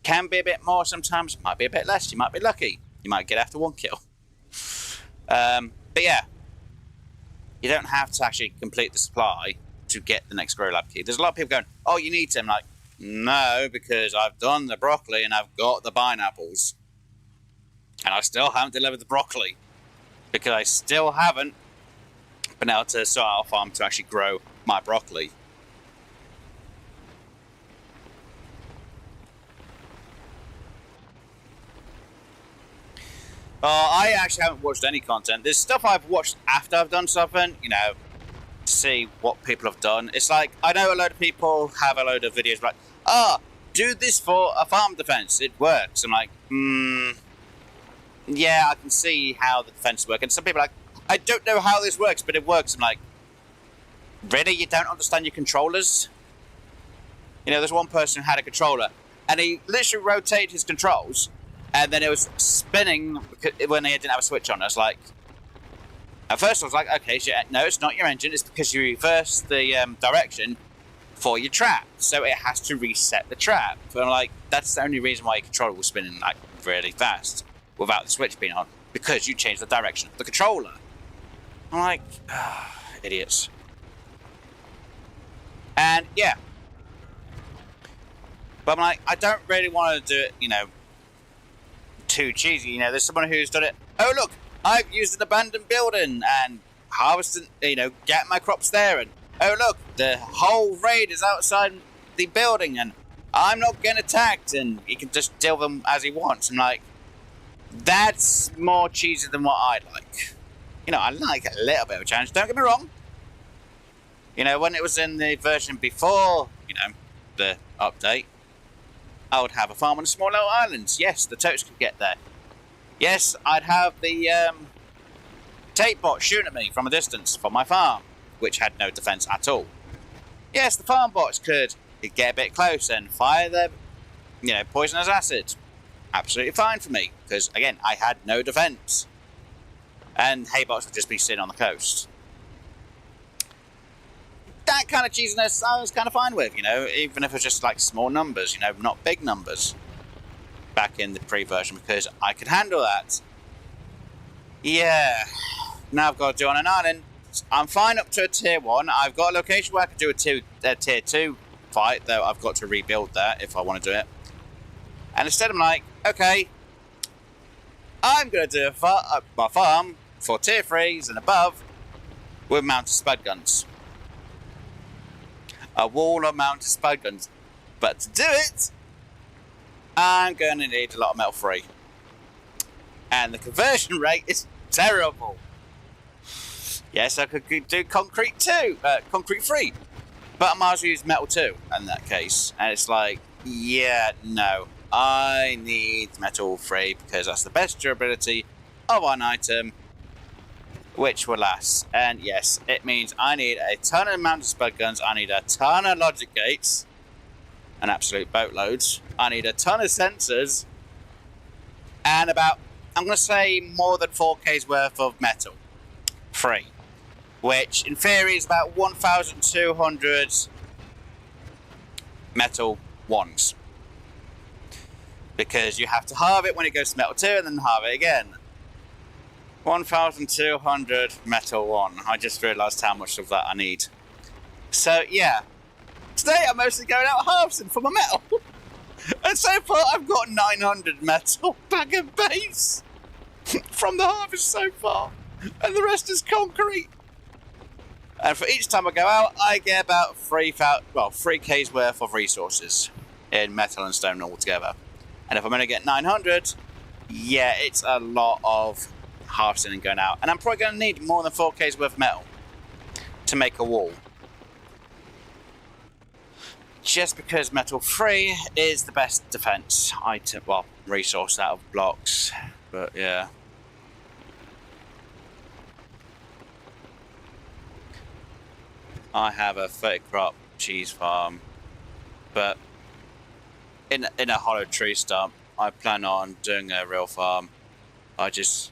Can be a bit more sometimes, might be a bit less, you might be lucky. You might get after one kill. But yeah, you don't have to actually complete the supply to get the next Grow Lab key. There's a lot of people going, oh, you need to. I'm like, no, because I've done the broccoli and I've got the pineapples. And I still haven't delivered the broccoli. Because I still haven't been able to sort out a farm to actually grow my broccoli. I actually haven't watched any content. There's stuff I've watched after I've done something, to see what people have done. It's like, I know a load of people have a load of videos like, do this for a farm defense, it works. I'm like, yeah, I can see how the defense works. And some people are like, I don't know how this works, but it works. I'm like, really? You don't understand your controllers? There's one person who had a controller, and he literally rotated his controls, and then it was spinning when he didn't have a switch on. I was like, at first I was like, okay, so no, it's not your engine. It's because you reverse the direction for your trap. So it has to reset the trap. And I'm like, that's the only reason why your controller was spinning like really fast without the switch being on. Because you changed the direction of the controller. I'm like, idiots. And yeah. But I'm like, I don't really want to do it, too cheesy. There's someone who's done it. Oh, look, I've used an abandoned building and harvested, get my crops there. And oh, look, the whole raid is outside the building and I'm not getting attacked and he can just deal them as he wants. I'm like, that's more cheesy than what I like. I like a little bit of a challenge. Don't get me wrong. When it was in the version before, the update, I would have a farm on small little islands. Yes, the totes could get there. Yes, I'd have the tape bot shooting at me from a distance from my farm, which had no defense at all. Yes, the Farmbots could get a bit close and fire their, poisonous acid. Absolutely fine for me, because again, I had no defense. And haybots would just be sitting on the coast. That kind of cheesiness I was kind of fine with, even if it was just like small numbers, not big numbers. Back in the pre-version, because I could handle that. Yeah. Now I've got to do on an island. I'm fine up to a tier 1. I've got a location where I could do a tier 2 fight, though I've got to rebuild that if I want to do it. And instead I'm like, okay, I'm going to do my farm for tier 3s and above with mounted spud guns. A wall of mounted spud guns. But to do it, I'm going to need a lot of metal free. And the conversion rate is terrible. Yes, I could do concrete too, concrete free. But I might as well use metal too in that case. And it's like, yeah, no. I need metal free because that's the best durability of an item, which will last. And yes, it means I need a ton of mounted spud guns. I need a ton of logic gates. An absolute boatloads. I need a ton of sensors. And about, I'm going to say more than 4K's worth of metal. Free. Which in theory is about 1,200 metal ones. Because you have to halve it when it goes to metal 2 and then halve it again. 1,200 metal 1. I just realised how much of that I need. So yeah. Today I'm mostly going out harvesting for my metal. And so far, I've got 900 metal bag and base from the harvest so far. And the rest is concrete. And for each time I go out, I get about 3K's worth of resources in metal and stone altogether. And if I'm only getting 900, yeah, it's a lot of harvesting and going out. And I'm probably going to need more than 4K's worth of metal to make a wall. Just because metal free is the best defense item, well, resource out of blocks. But yeah. I have a 30 crop cheese farm, but in a hollow tree stump. I plan on doing a real farm. I just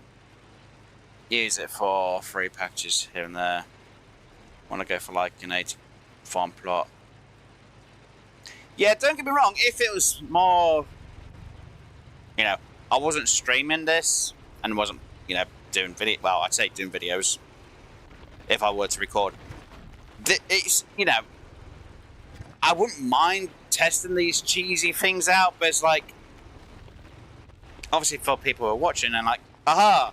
use it for free packages here and there. I want to go for like an 80 farm plot. Yeah, don't get me wrong, if it was more, I wasn't streaming this and wasn't, doing video, well, I'd say doing videos if I were to record. It's, I wouldn't mind testing these cheesy things out, but it's like, obviously for people who are watching and like, aha,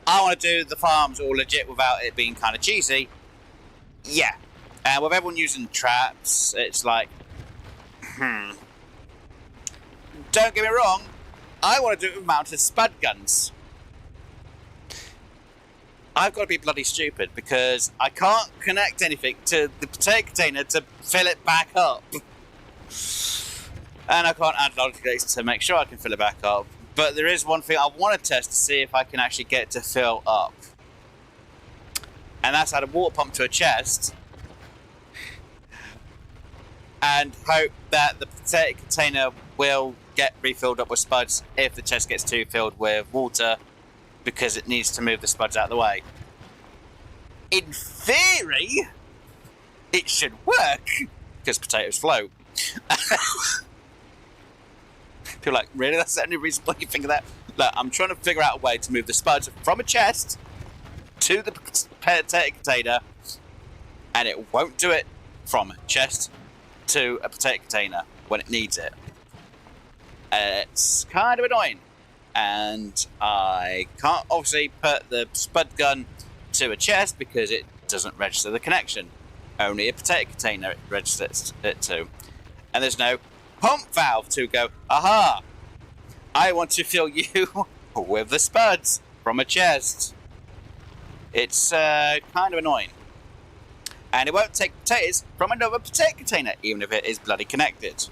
I want to do the farms all legit without it being kind of cheesy. Yeah. And with everyone using traps, it's like, Don't get me wrong, I want to do it with mounted spud guns. I've got to be bloody stupid because I can't connect anything to the potato container to fill it back up. And I can't add logic gates to make sure I can fill it back up. But there is one thing I want to test to see if I can actually get it to fill up. And that's add a water pump to a chest. And hope that the potato container will get refilled up with spuds if the chest gets too filled with water, because it needs to move the spuds out of the way. In theory, it should work, because potatoes float. People are like, really? That's the only reason why you think of that? Look, I'm trying to figure out a way to move the spuds from a chest to the potato container, and it won't do it from a chest to a potato container when it needs it. It's kind of annoying. And I can't obviously put the spud gun to a chest because it doesn't register the connection. Only a potato container it registers it to. And there's no pump valve to go, aha, I want to fill you with the spuds from a chest. It's kind of annoying. And it won't take potatoes from another potato container, even if it is bloody connected.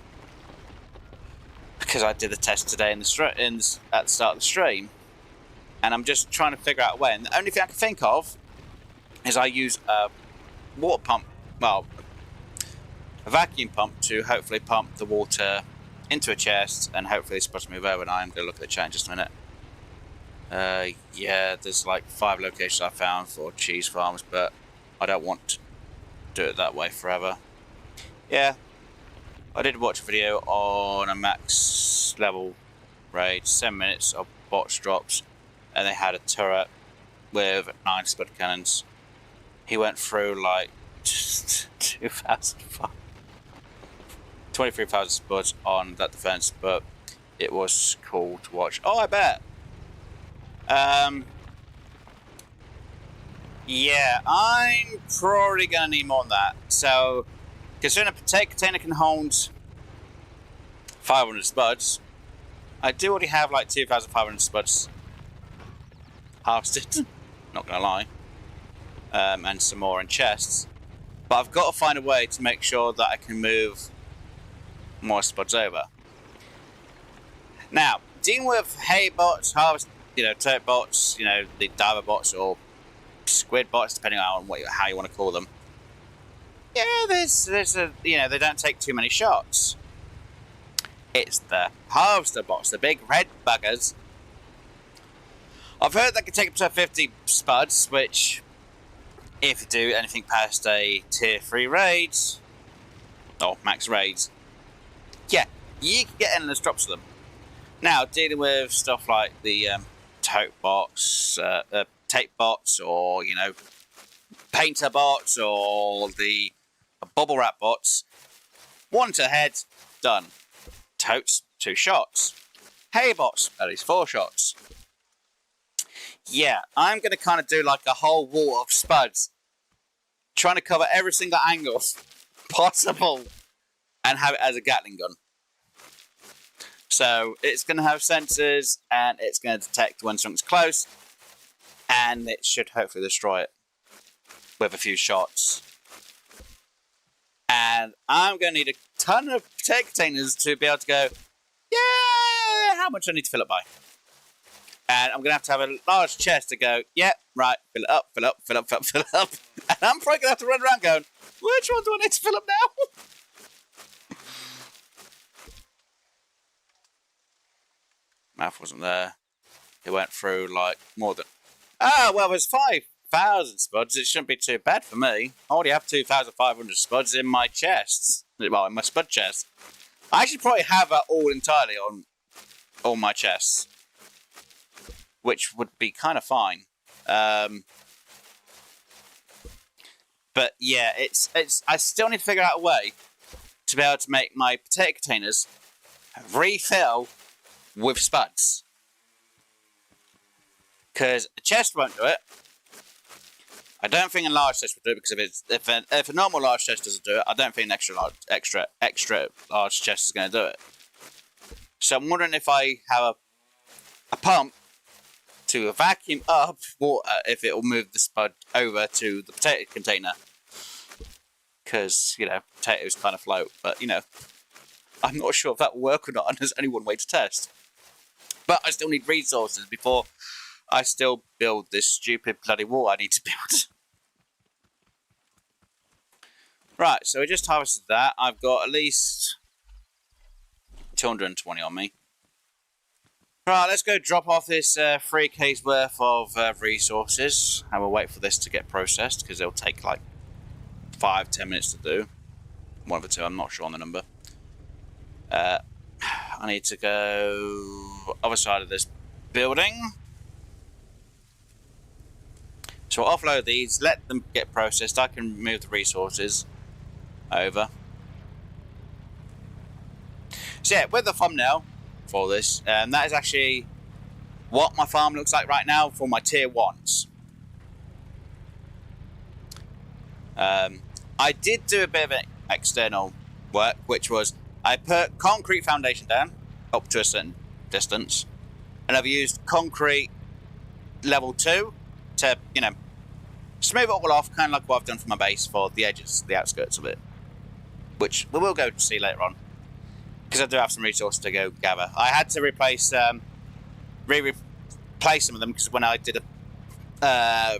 Because I did the test today at the start of the stream, and I'm just trying to figure out when. The only thing I can think of is I use a water pump, well, a vacuum pump to hopefully pump the water into a chest, and hopefully it's supposed to move over. And I'm going to look at the chat in just a minute. Yeah, there's like 5 locations I found for cheese farms, but I don't want to do it that way forever. Yeah. I did watch a video on a max level raid, 7 minutes of bots drops, and they had a turret with 9 spud cannons. He went through like 23,000 spuds on that defense, but it was cool to watch. Oh, I bet. Yeah, I'm probably gonna need more than that. So, considering a potato container can hold 500 spuds, I do already have like 2,500 spuds harvested, not gonna lie, and some more in chests. But I've got to find a way to make sure that I can move more spuds over. Now, dealing with hay bots, harvest, turret bots, the diver bots or squid bots, depending on how you want to call them. Yeah, there's a, they don't take too many shots. It's the harvester bots, the big red buggers. I've heard they can take up to 50 spuds, which, if you do anything past a tier 3 raid, or max raids, yeah, you can get endless drops of them. Now, dealing with stuff like the tote bots, tape bots, or, painter bots, or the bubble wrap bots, one to head, done. totes, 2 shots. Haybots, at least 4 shots. Yeah, I'm going to kind of do like a whole wall of spuds, trying to cover every single angle possible and have it as a Gatling gun. So it's going to have sensors and it's going to detect when something's close, and it should hopefully destroy it with a few shots. And I'm going to need a ton of potato containers to be able to go, yeah, how much I need to fill it by. And I'm going to have a large chest to go, yeah, right, fill it up, fill up, fill up, fill up, fill up. And I'm probably going to have to run around going, which one do I need to fill up now? Math wasn't there. It went through like more than... Ah, well, there's 5,000 spuds. It shouldn't be too bad for me. I already have 2,500 spuds in my chests. Well, in my spud chest. I should probably have that all entirely on all my chests, which would be kind of fine. But yeah, it's. I still need to figure out a way to be able to make my potato containers refill with spuds, because a chest won't do it. I don't think a large chest will do it, because if a normal large chest doesn't do it, I don't think an extra large chest is going to do it. So I'm wondering if I have a pump to vacuum up water, if it will move the spud over to the potato container. Because, potatoes kind of float. But, I'm not sure if that will work or not, and there's only one way to test. But I still need resources before I still build this stupid bloody wall I need to build. Right, so we just harvested that. I've got at least 220 on me. Right, let's go drop off this 3k's worth of resources, and we'll wait for this to get processed, because it'll take like 5-10 minutes to do. One of the two, I'm not sure on the number. I need to go other side of this building. So I'll offload these, let them get processed. I can move the resources over. So yeah, with the thumbnail for this, that is actually what my farm looks like right now for my tier 1s. I did do a bit of external work, which was I put concrete foundation down up to a certain distance, and I've used concrete level 2 to, smooth it all off, kind of like what I've done for my base for the edges, the outskirts of it, which we will go to see later on, because I do have some resources to go gather. I had to replace replace some of them, because when I did a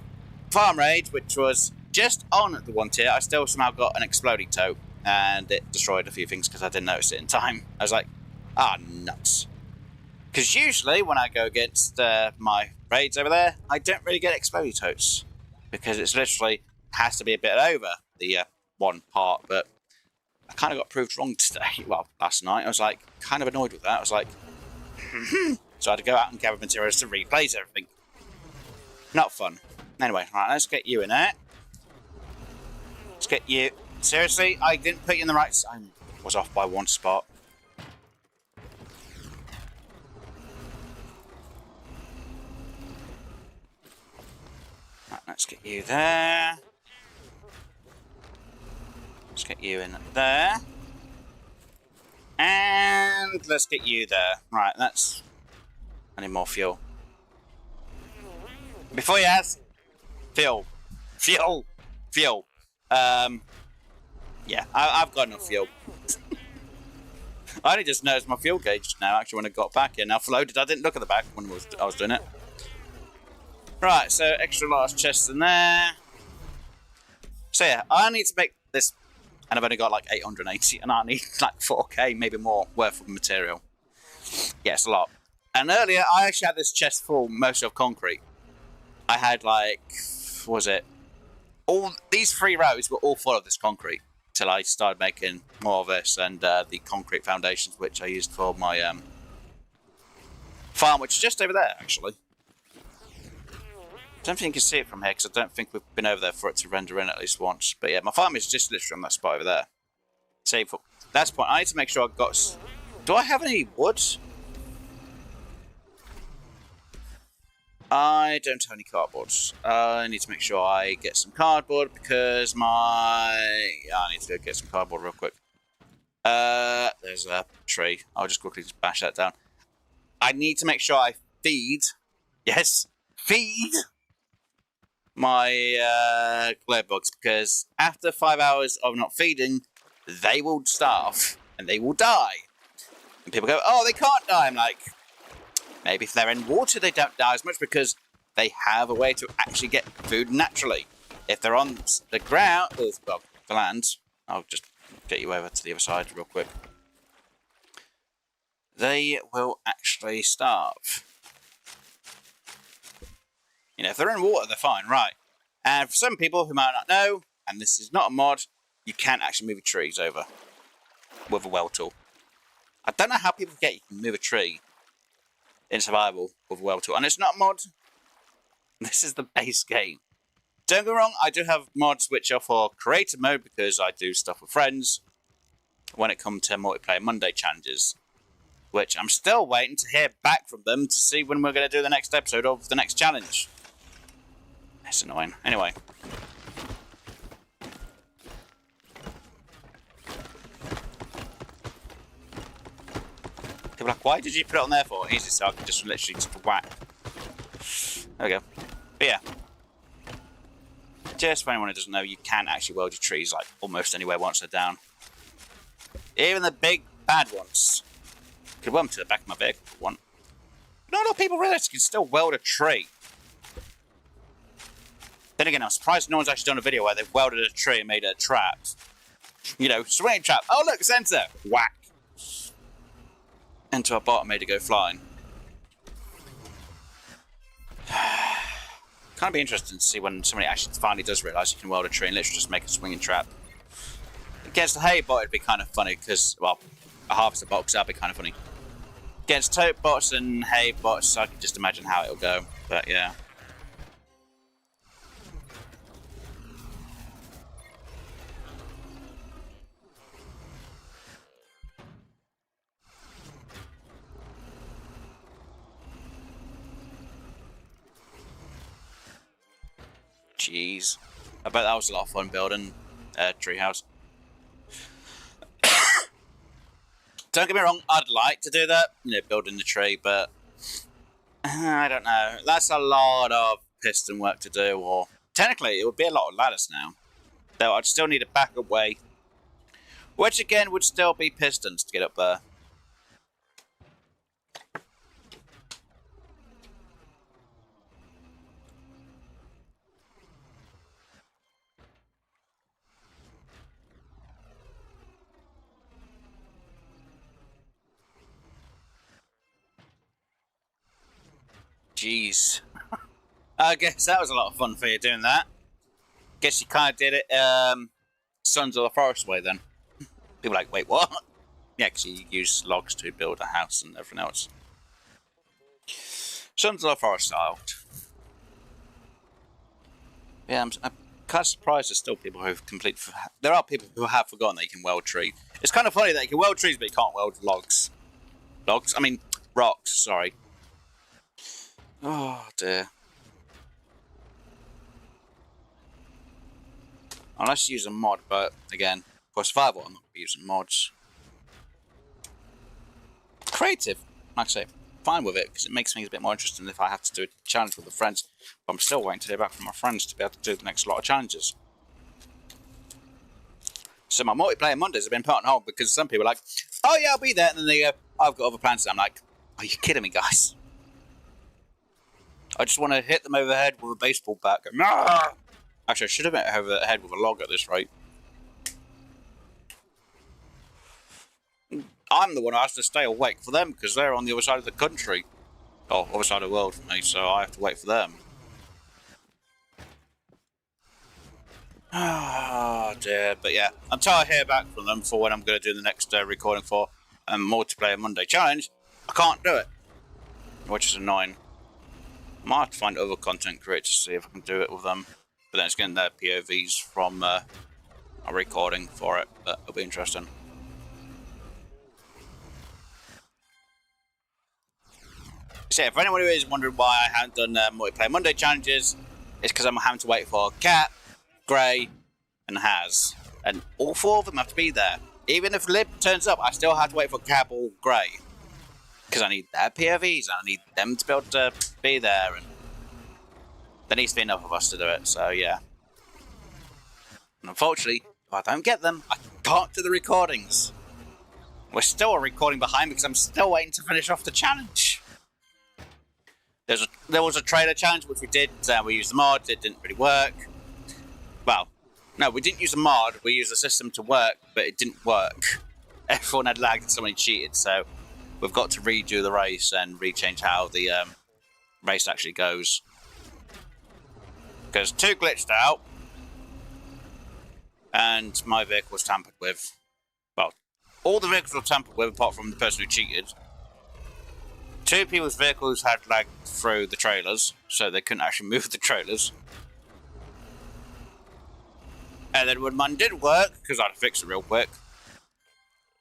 farm raid, which was just on the 1 tier, I still somehow got an exploding tote, and it destroyed a few things because I didn't notice it in time. I was like, nuts. Because usually when I go against my raids over there, I don't really get exploding totes, because it's literally has to be a bit over the 1 part. But I kind of got proved wrong today. Well, last night I was like kind of annoyed with that. I was like, so I had to go out and gather materials to replace everything. Not fun. Anyway, right, let's get you in there. Let's get you. Seriously, I didn't put you in the right. I was off by 1 spot. Right, let's get you there. Let's get you in there. And let's get you there. Right, that's... I need more fuel. Before you ask, fuel. Fuel. Fuel. Yeah, I've got enough fuel. I only just noticed my fuel gauge now, actually, when I got back in. I floated, I didn't look at the back when I was doing it. Right, so extra large chests in there. So yeah, I need to make this, and I've only got like 880, and I need like 4k, maybe more, worth of material. Yeah, it's a lot. And earlier, I actually had this chest full, mostly of concrete. I had like, what was it? All these 3 rows were all full of this concrete till I started making more of this, and the concrete foundations, which I used for my farm, which is just over there, actually. I don't think you can see it from here, because I don't think we've been over there for it to render in at least once. But yeah, my farm is just literally on that spot over there. See, for that's the point. I need to make sure I've got Do I have any wood? I don't have any cardboard. I need to make sure I get some cardboard because I need to go get some cardboard real quick. There's a tree. I'll just quickly bash that down. I need to make sure I feed. Yes, feed my glare bugs, because after 5 hours of not feeding, they will starve and they will die. And people go, "Oh, they can't die." I'm like, maybe if they're in water, they don't die as much because they have a way to actually get food naturally. If they're on the ground, well, the land, I'll just get you over to the other side real quick. They will actually starve. You know, if they're in water, they're fine, right? And for some people who might not know, and this is not a mod, you can actually move trees over with a well tool. I don't know how people get you can move a tree in survival with a well tool, and it's not a mod. This is the base game. Don't get me wrong, I do have mods which are for creative mode because I do stuff with friends when it comes to multiplayer Monday challenges, which I'm still waiting to hear back from them to see when we're going to do the next episode of the next challenge. It's annoying. Anyway. People are like, why did you put it on there for? Easy, so I can just literally just whack. There we go. But yeah. Just for anyone who doesn't know, you can actually weld your trees like almost anywhere once they're down. Even the big bad ones. Could weld them to the back of my vehicle if you want. Not a lot of people realize you can still weld a tree. Then again, I'm surprised no one's actually done a video where they've welded a tree and made it a trap. You know, swinging trap. Oh look, sensor. Whack. Into our bot and made it go flying. Kind of be interesting to see when somebody actually finally does realise you can weld a tree and literally just make a swinging trap. Against the hay bot, it'd be kind of funny because, well, a harvester box, that'd be kind of funny. Against tote bots and hay bots, I can just imagine how it'll go. But yeah. Jeez. I bet that was a lot of fun building a treehouse. Don't get me wrong, I'd like to do that, you know, building the tree, but I don't know. That's a lot of piston work to do, or technically it would be a lot of ladders now. Though I'd still need a backup way, which again would still be pistons to get up there. Jeez. I guess that was a lot of fun for you doing that. Guess you kind of did it Sons of the Forest way then. People are like, wait, what? Yeah, because you use logs to build a house and everything else. Sons of the Forest style. Yeah, I'm kind of surprised there's still people who've completely... There are people who have forgotten that you can weld trees. It's kind of funny that you can weld trees, but you can't weld logs. I mean, rocks, sorry. Oh, dear. Unless you use a mod, but again, for survival, I'm not going to be using mods. Creative, like I say, fine with it, because it makes things a bit more interesting if I have to do a challenge with the friends. But I'm still waiting to hear back from my friends to be able to do the next lot of challenges. So my multiplayer Mondays have been put on hold because some people are like, oh yeah, I'll be there, and then they go, I've got other plans. And I'm like, are you kidding me, guys? I just want to hit them over the head with a baseball bat. Go, nah! Actually, I should have hit over the head with a log at this rate. I'm the one who has to stay awake for them because they're on the other side of the country. Oh, other side of the world for me, so I have to wait for them. Oh dear, but yeah, until I hear back from them for when I'm going to do the next recording for multiplayer Monday challenge, I can't do it, which is annoying. I might have to find other content creators to see if I can do it with them, but then it's getting their POVs from a recording for it, but it'll be interesting. So yeah, for anyone who is wondering why I haven't done multiplayer Monday challenges, it's because I'm having to wait for Cat, Grey, and Haz. And all 4 of them have to be there. Even if Lib turns up, I still have to wait for Cab or Grey. Because I need their POVs, and I need them to be able to be there, and there needs to be enough of us to do it, so yeah. And unfortunately, if I don't get them, I can't do the recordings. We're still a recording behind because I'm still waiting to finish off the challenge. There was a trailer challenge which we did, we used the mod, it didn't really work. Well, no, we didn't use a mod, we used the system to work, but it didn't work. Everyone had lagged and somebody cheated, so we've got to redo the race and rechange how the race actually goes. Because 2 glitched out, and my vehicle was tampered with. Well, all the vehicles were tampered with apart from the person who cheated. 2 people's vehicles had lagged through the trailers, so they couldn't actually move the trailers. And then when mine did work, because I'd fixed it real quick,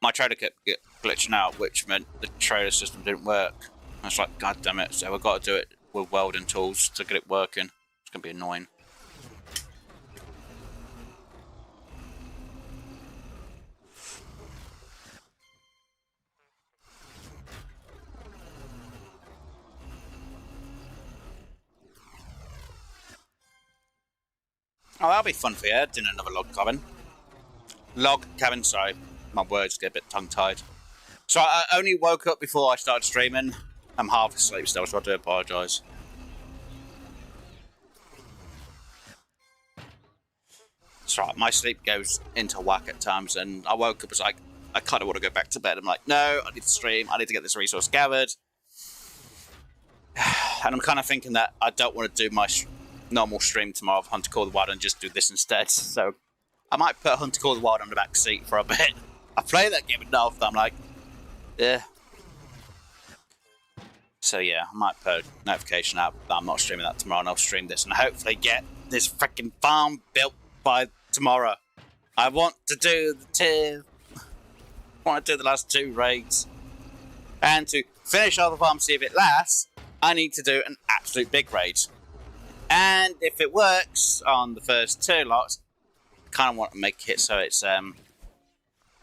my trailer kept glitching out, which meant the trailer system didn't work. I was like, God damn it, so we've got to do it with welding tools to get it working. It's going to be annoying. Oh, that'll be fun for you, doing another log cabin. Log cabin, sorry. My words get a bit tongue-tied. So I only woke up before I started streaming. I'm half asleep still, so I do apologise. It's right, my sleep goes into whack at times, and I woke up, was like, I kind of want to go back to bed. I'm like, no, I need to stream, I need to get this resource gathered. And I'm kind of thinking that I don't want to do my normal stream tomorrow of Hunter Call the Wild and just do this instead. So I might put Hunter Call the Wild on the back seat for a bit. I play that game enough that I'm like, yeah. So yeah, I might put a notification out that I'm not streaming that tomorrow, and I'll stream this and hopefully get this freaking farm built by tomorrow. I want to do the tier. I want to do the last 2 raids. And to finish off the farm, see if it lasts, I need to do an absolute big raid. And if it works on the first 2 lots, I kind of want to make it so it's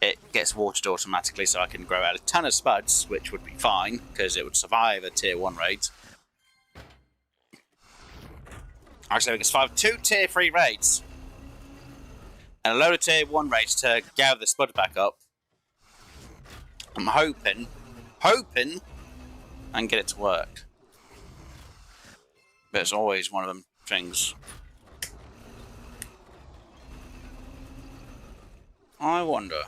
it gets watered automatically, so I can grow out a ton of spuds, which would be fine because it would survive a tier 1 raid. Actually, we can survive 2 tier 3 raids and a load of tier 1 raids to gather the spud back up. I'm hoping, and get it to work. But it's always one of them things. I wonder.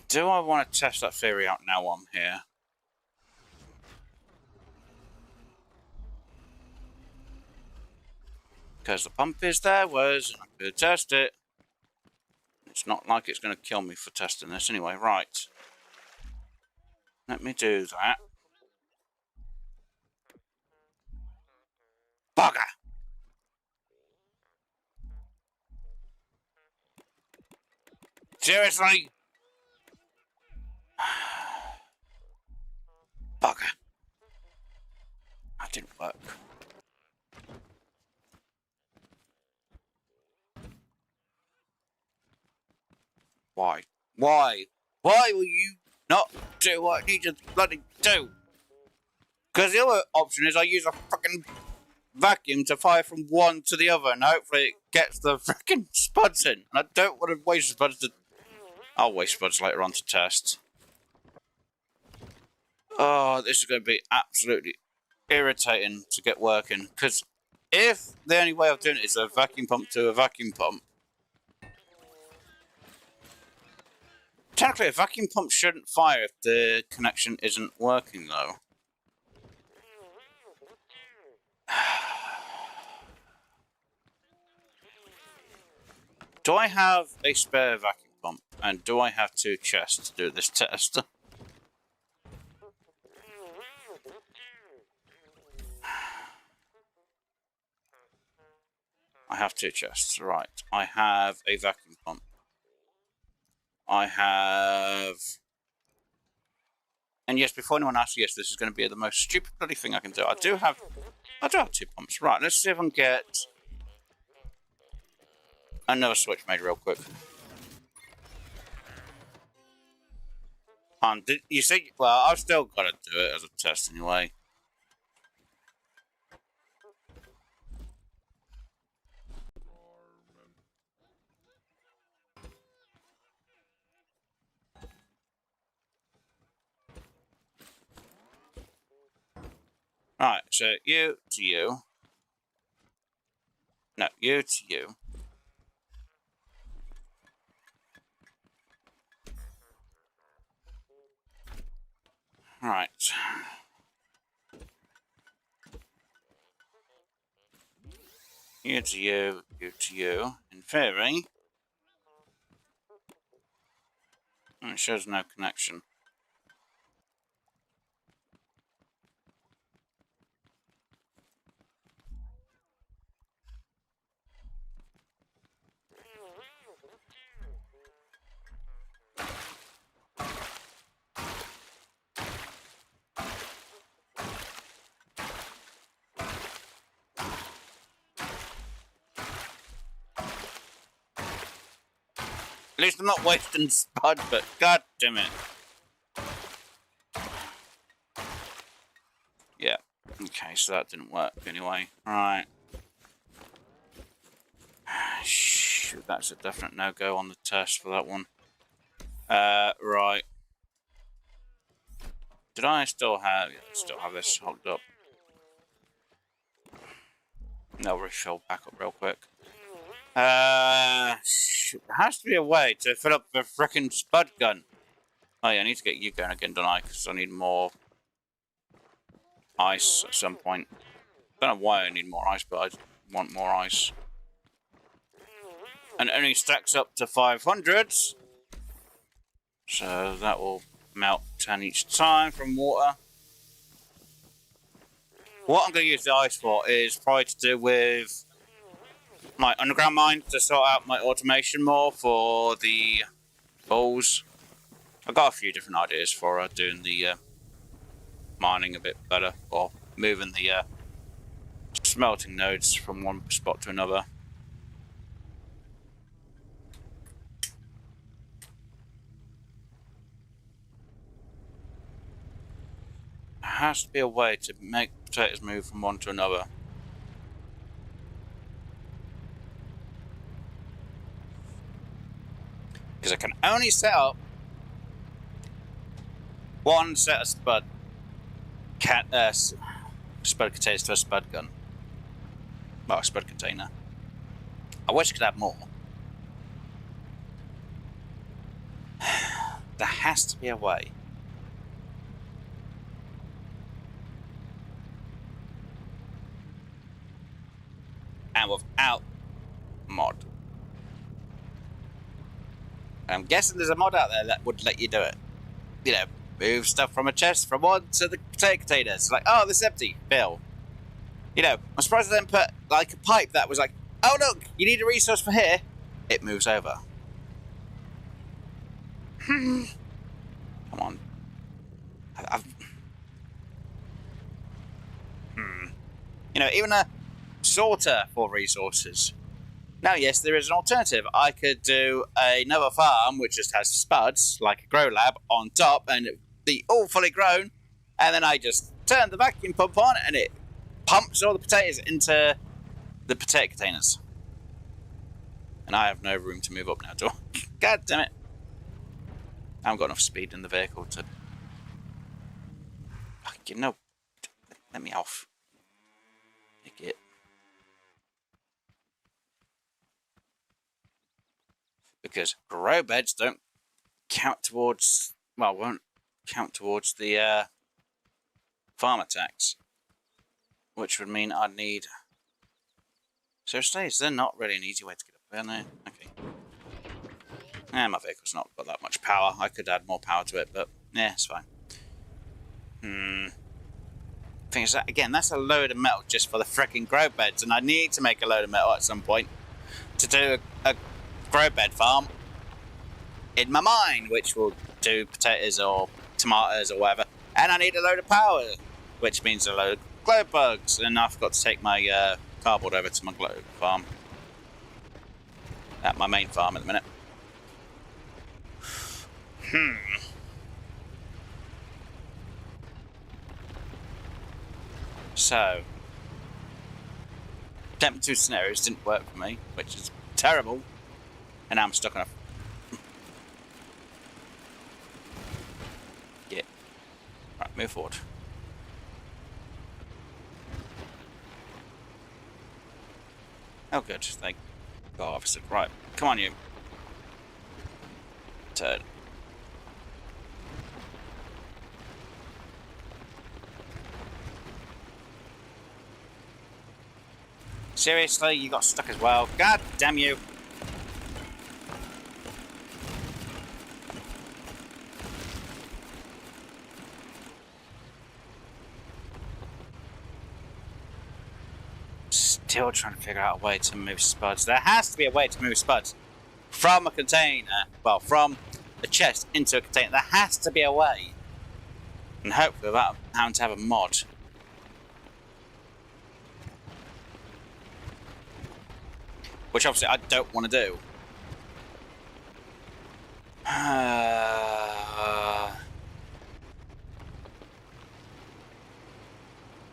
Do I want to test that theory out now I'm here? Because the pump is there, whereas I could test it. It's not like it's going to kill me for testing this anyway. Right. Let me do that. Bugger! Seriously? Bugger. That didn't work. Why? Why? Why will you not do what I need to bloody do? Because the other option is I use a fucking vacuum to fire from one to the other, and hopefully it gets the freaking spuds in. And I don't want to waste spuds to... I'll waste spuds later on to test. Oh, this is going to be absolutely irritating to get working. Because if the only way of doing it is a vacuum pump to a vacuum pump, technically a vacuum pump shouldn't fire if the connection isn't working, though. Do I have a spare vacuum pump? And do I have 2 chests to do this test? I have 2 chests, right. I have a vacuum pump. I have... And yes, before anyone asks, yes, this is going to be the most stupid bloody thing I can do. I do have 2 pumps. Right, let's see if I can get another switch made real quick. Did you see? Well, I've still got to do it as a test anyway. Right, so you to you. No, you to you. Right. You to you, you to you. In theory, it shows no connection. At least I'm not wasting spud, but god damn it. Yeah. Okay, so that didn't work anyway. Right. Shoot, that's a definite no-go on the test for that one. Right. Did I still have... Yeah, still have this hooked up. No, refill back up real quick. There has to be a way to fill up the frickin' spud gun. Oh yeah, I need to get you going again, don't I? Because I need more ice at some point. Don't know why I need more ice, but I want more ice. And it only stacks up to 500. So that will melt 10 each time from water. What I'm going to use the ice for is probably to do with my underground mine to sort out my automation more for the balls. I've got a few different ideas for doing the mining a bit better, or moving the smelting nodes from one spot to another. There has to be a way to make potatoes move from one to another. Because I can only set up one set of spud containers to a spud gun. Well, a spud container. I wish I could have more. There has to be a way. And without mod. I'm guessing there's a mod out there that would let you do it. You know, move stuff from a chest from one to the potato containers. Like, oh, this is empty. Fill. You know, I'm surprised they didn't put like a pipe that was like, oh look, you need a resource for here. It moves over. Come on. You know, even a sorter for resources. Now, yes, there is an alternative. I could do another farm which just has spuds, like a grow lab, on top, and it'd be all fully grown, and then I just turn the vacuum pump on, and it pumps all the potatoes into the potato containers. And I have no room to move up now, do I? God damn it. I haven't got enough speed in the vehicle to... You know, let me off. Idiot. Because grow beds don't count towards, well, won't count towards the farmer tax, which would mean I'd need. Seriously, is there not really an easy way to get up there now? Okay. My vehicle's not got that much power. I could add more power to it, but yeah, it's fine. Thing is that again, that's a load of metal just for the freaking grow beds, and I need to make a load of metal at some point to do a grow bed farm. in my mine, which will do potatoes or tomatoes or whatever. And I need a load of power, which means a load of glow bugs. And I forgot to take my cardboard over to my glow farm. At my main farm at the minute. So, attempt 2 scenarios didn't work for me, which is terrible. And now I'm stuck on a... Yeah. Right, move forward. Oh good, they got harvested. Right, come on you. Turn. Seriously, you got stuck as well. God damn you. Still trying to figure out a way to move spuds. There has to be a way to move spuds from a container, well, from a chest into a container. There has to be a way. And hopefully without having to have a mod. Which obviously I don't want to do.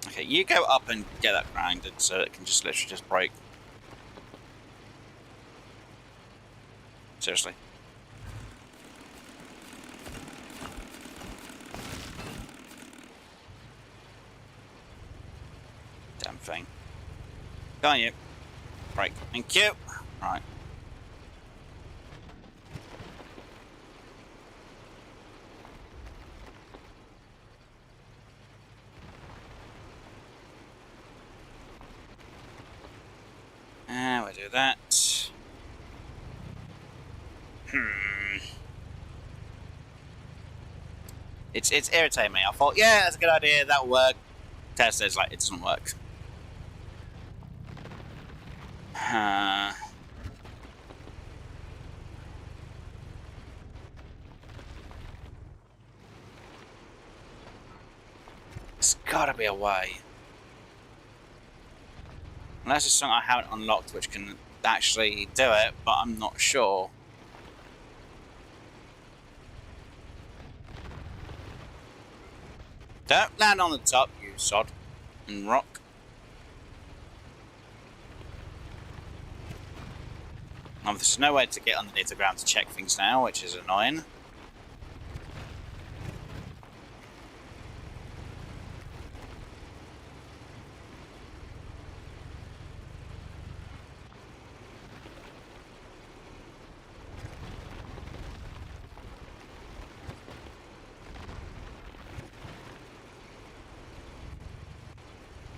Okay, you go up and get that grounded so it can just literally just break. Seriously. Damn thing. Go on you. Break. Thank you. Right. And we'll do that. It's irritating me. I thought, yeah, that's a good idea, that'll work. Test says like it doesn't work. There's gotta be a way. Unless it's something I haven't unlocked which can actually do it, but I'm not sure. Don't land on the top, you sod and rock. There's no way to get underneath the ground to check things now, which is annoying.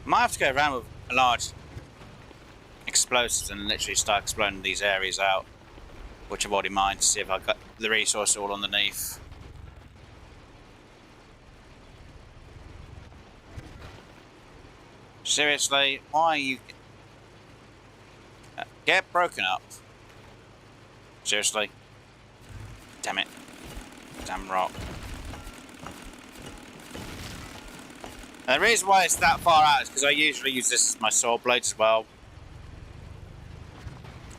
Might have to go around with a large explosives and literally start exploding these areas out, which I've already mined to see if I've got the resource all underneath. Seriously, why are you... Get broken up. Seriously. Damn it. Damn rock. And the reason why it's that far out is because I usually use this as my saw blades as well.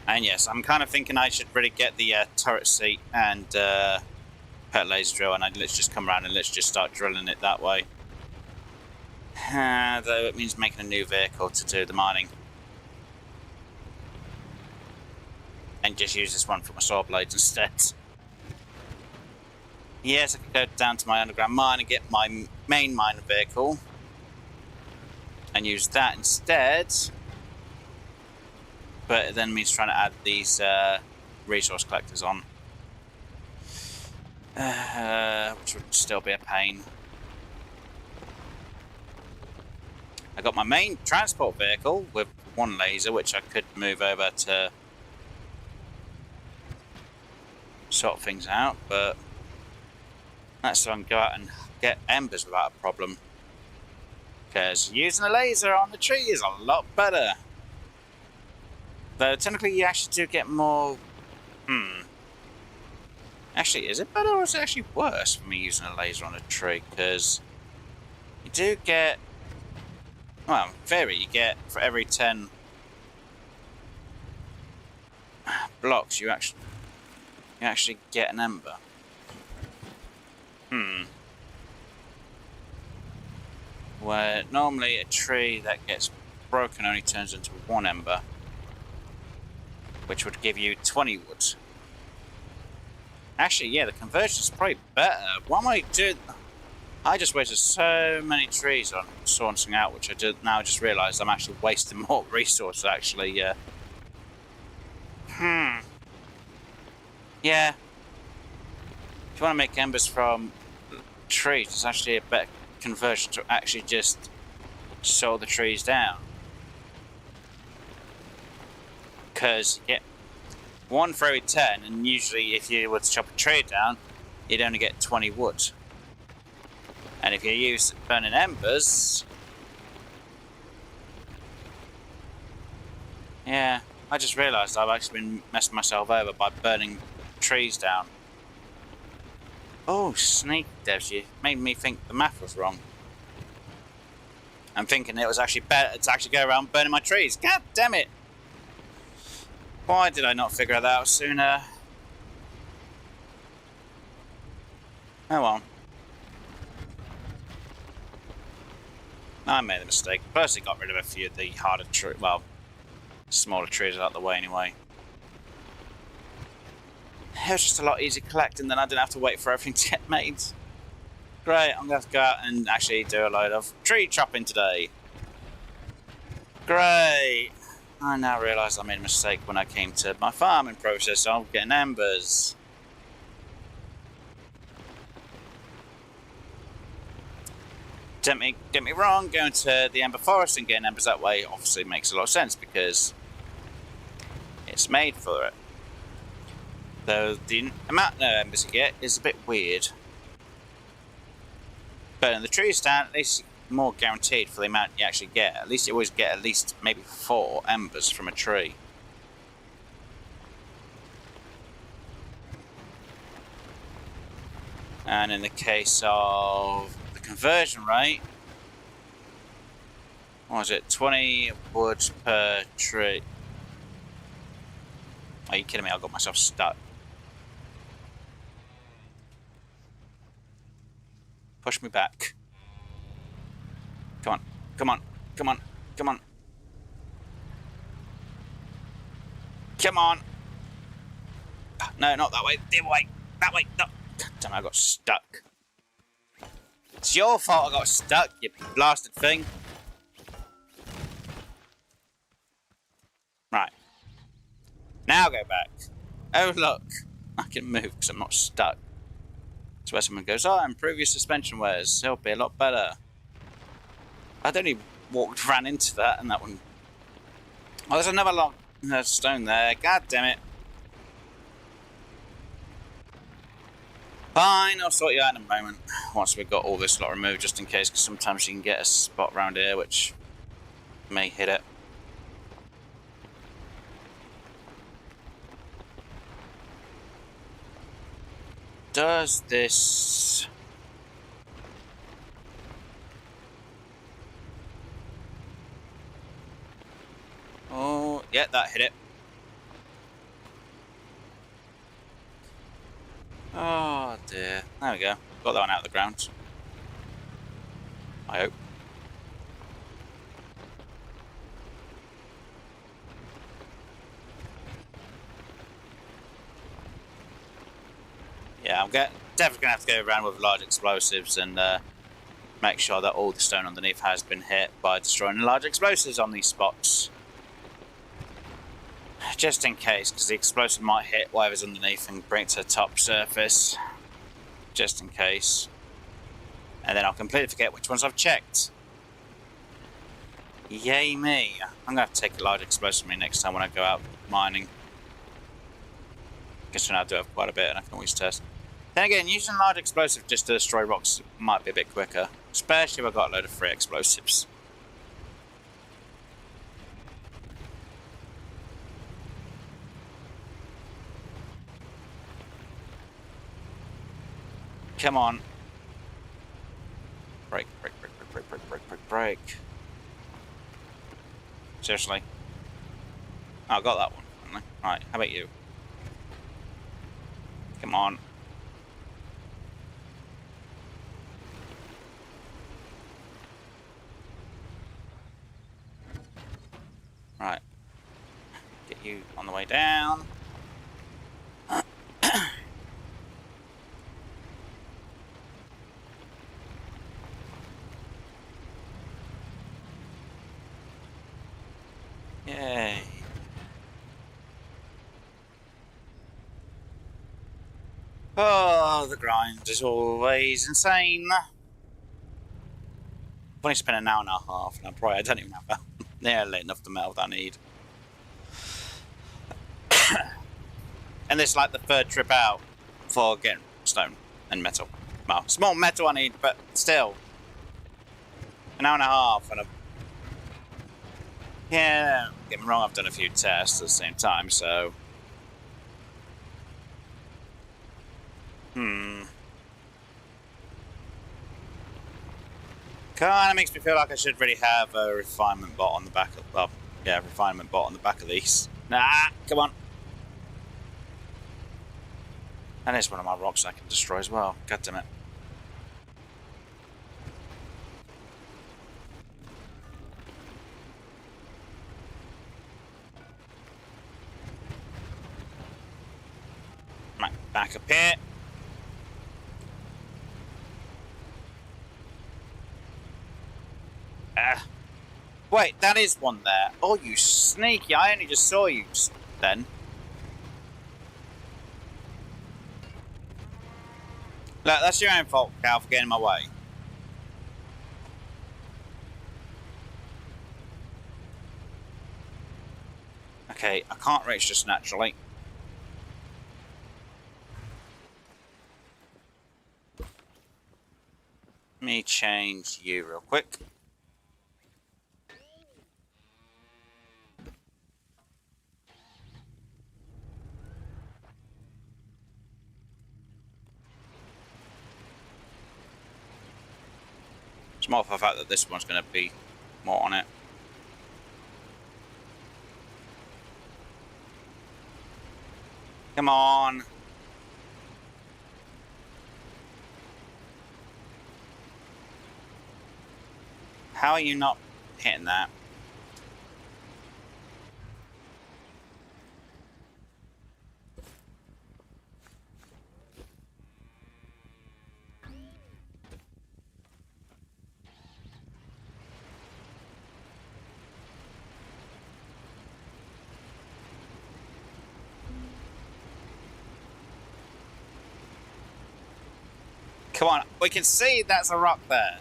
And yes, I'm kind of thinking I should really get the turret seat and pet laser drill, and I'd let's just come around and let's just start drilling it that way. Though it means making a new vehicle to do the mining. And just use this one for my saw blades instead. Yes, I could go down to my underground mine and get my main miner vehicle. And use that instead. But it then means trying to add these resource collectors on. Which would still be a pain. I got my main transport vehicle with one laser, which I could move over to sort things out, but that's so I can go out and get embers without a problem. Because using a laser on the tree is a lot better. Though technically you actually do get more... Actually, is it better or is it actually worse for me using a laser on a tree? Because you do get... Well, in theory, you get for every 10 blocks, you actually get an ember. Where normally a tree that gets broken only turns into 1 ember, which would give you 20 wood. Actually, yeah, the conversion is probably better. What am I doing? I just wasted so many trees on sorting out, which I now just realised I'm actually wasting more resources, actually. Yeah. Yeah. If you want to make embers from trees, it's actually a better conversion to actually just saw the trees down. Because you get 1 for every 10, and usually if you were to chop a tree down, you'd only get 20 wood. And if you use burning embers... Yeah, I just realised I've actually been messing myself over by burning trees down. Oh, sneak devs, you made me think the math was wrong. I'm thinking it was actually better to actually go around burning my trees. God damn it! Why did I not figure that out sooner? Oh well. I made a mistake. First, I got rid of a few of the harder trees, well, smaller trees out of the way anyway. It was just a lot easier collecting, then I didn't have to wait for everything to get made. Great, I'm going to have to go out and actually do a load of tree chopping today. Great. I now realise I made a mistake when I came to my farming process of getting embers. Don't get me wrong, going to the Ember Forest and getting embers that way obviously makes a lot of sense because it's made for it. Though the amount of embers you get is a bit weird. But in the trees down, at least more guaranteed for the amount you actually get. At least you always get at least maybe 4 embers from a tree. And in the case of the conversion rate, what was it? 20 wood per tree. Are you kidding me? I got myself stuck. Push me back. Come on, come on, come on, come on. Come on. No, not that way. The other way. That way. No. God damn, I got stuck. It's your fault I got stuck, you blasted thing. Right. Now go back. Oh, look. I can move because I'm not stuck. That's where someone goes, oh, improve your suspension wears. It'll be a lot better. I'd only ran into that and that one. Oh, there's another long stone there. God damn it. Fine, I'll sort you out in a moment. Once we've got all this lot removed, just in case, because sometimes you can get a spot around here which may hit it. Does this... Oh, yeah, that hit it. Oh dear. There we go. Got that one out of the ground. I hope. Yeah, I'm definitely going to have to go around with large explosives and make sure that all the stone underneath has been hit by destroying the large explosives on these spots. Just in case, because the explosive might hit whatever's underneath and bring it to the top surface. Just in case. And then I'll completely forget which ones I've checked. Yay me. I'm going to have to take a large explosive with me next time when I go out mining. Guess I do have quite a bit and I can always test. Then again, using large explosive just to destroy rocks might be a bit quicker. Especially if I've got a load of free explosives. Come on. Break, break, break, break, break, break, break, break, break. Seriously? Oh, I got that one, haven't I? Right, how about you? Come on. Right. Get you on the way down. Yay. Oh, the grind is always insane. I've only spent an hour and a half, and I don't even have nearly enough the metal that I need. And this is like the third trip out for getting stone and metal. Well, it's more metal I need, but still. An hour and a half, and yeah, don't get me wrong, I've done a few tests at the same time, so. Kinda makes me feel like I should really have a refinement bot on the back of, well, yeah, refinement bot on the back of these. Nah, come on. And there's one of my rocks I can destroy as well. God damn it. Right, back up here. Wait, that is one there. Oh, you sneaky. I only just saw you then. Look, that's your own fault, Cal, for getting in my way. Okay, I can't reach this naturally. Let me change you real quick. It's more for the fact that this one's going to be more on it. Come on. How are you not hitting that? Come on, we can see that's a rock there.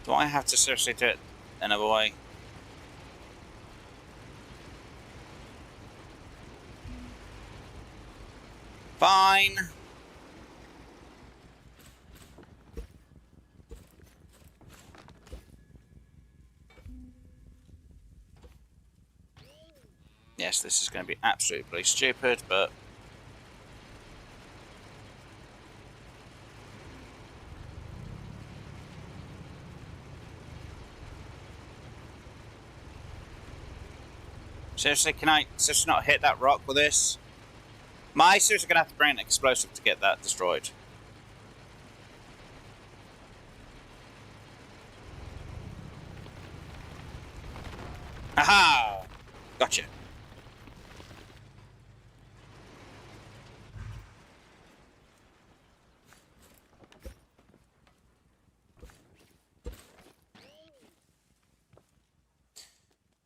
Do I have to seriously do it another way? Fine. Yes, this is going to be absolutely stupid, but... Seriously, can I just not hit that rock with this? Am I seriously going to have to bring an explosive to get that destroyed? Aha! Gotcha.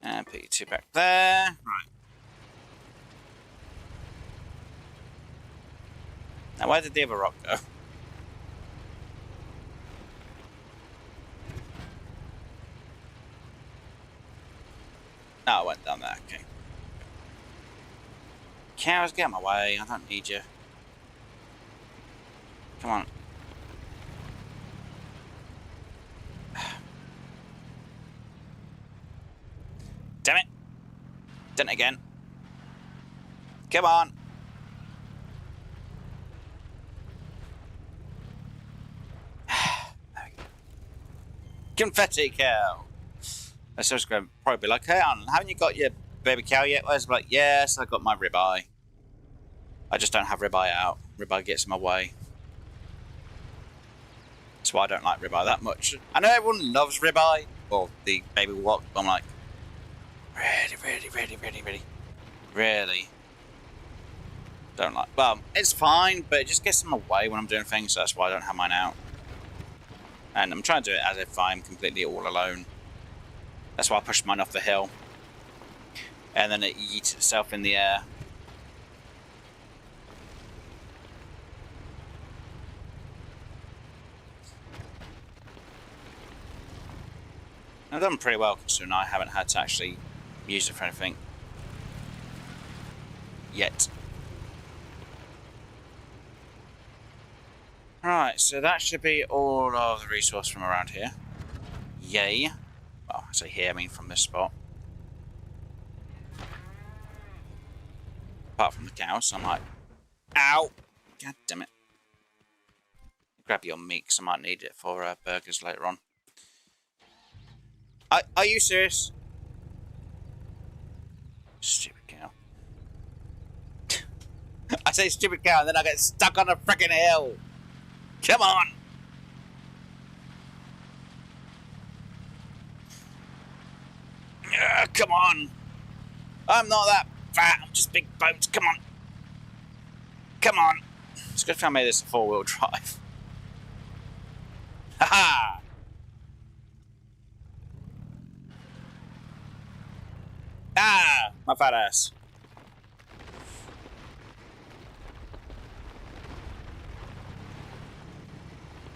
And put you two back there. Right. Now, where did the other rock go? No, it went down there. Okay. Cows, get out of my way. I don't need you. Come on. Done it again. Come on. Confetti cow. I was going to probably be like, hey, haven't you got your baby cow yet? I was like, yes, I got my ribeye. I just don't have ribeye out. Ribeye gets in my way. That's why I don't like ribeye that much. I know everyone loves ribeye, or the baby wok, but I'm like, really don't like. Well, it's fine, but it just gets in my way when I'm doing things, so that's why I don't have mine out. And I'm trying to do it as if I'm completely all alone. That's why I pushed mine off the hill. And then it yeets itself in the air. I've done pretty well considering I haven't had to actually use it for anything yet. Right, so that should be all of the resource from around here. Yay. Well, I say here, I mean from this spot. Apart from the cows, so I'm like, ow! God damn it. Grab your meat, because I might need it for burgers later on. Are you serious? Stupid cow. I say stupid cow, and then I get stuck on a freaking hill. Come on! Come on! I'm not that fat, I'm just big bones. Come on! Come on! It's good if I made this a 4-wheel drive. Haha! Ah! My fat ass.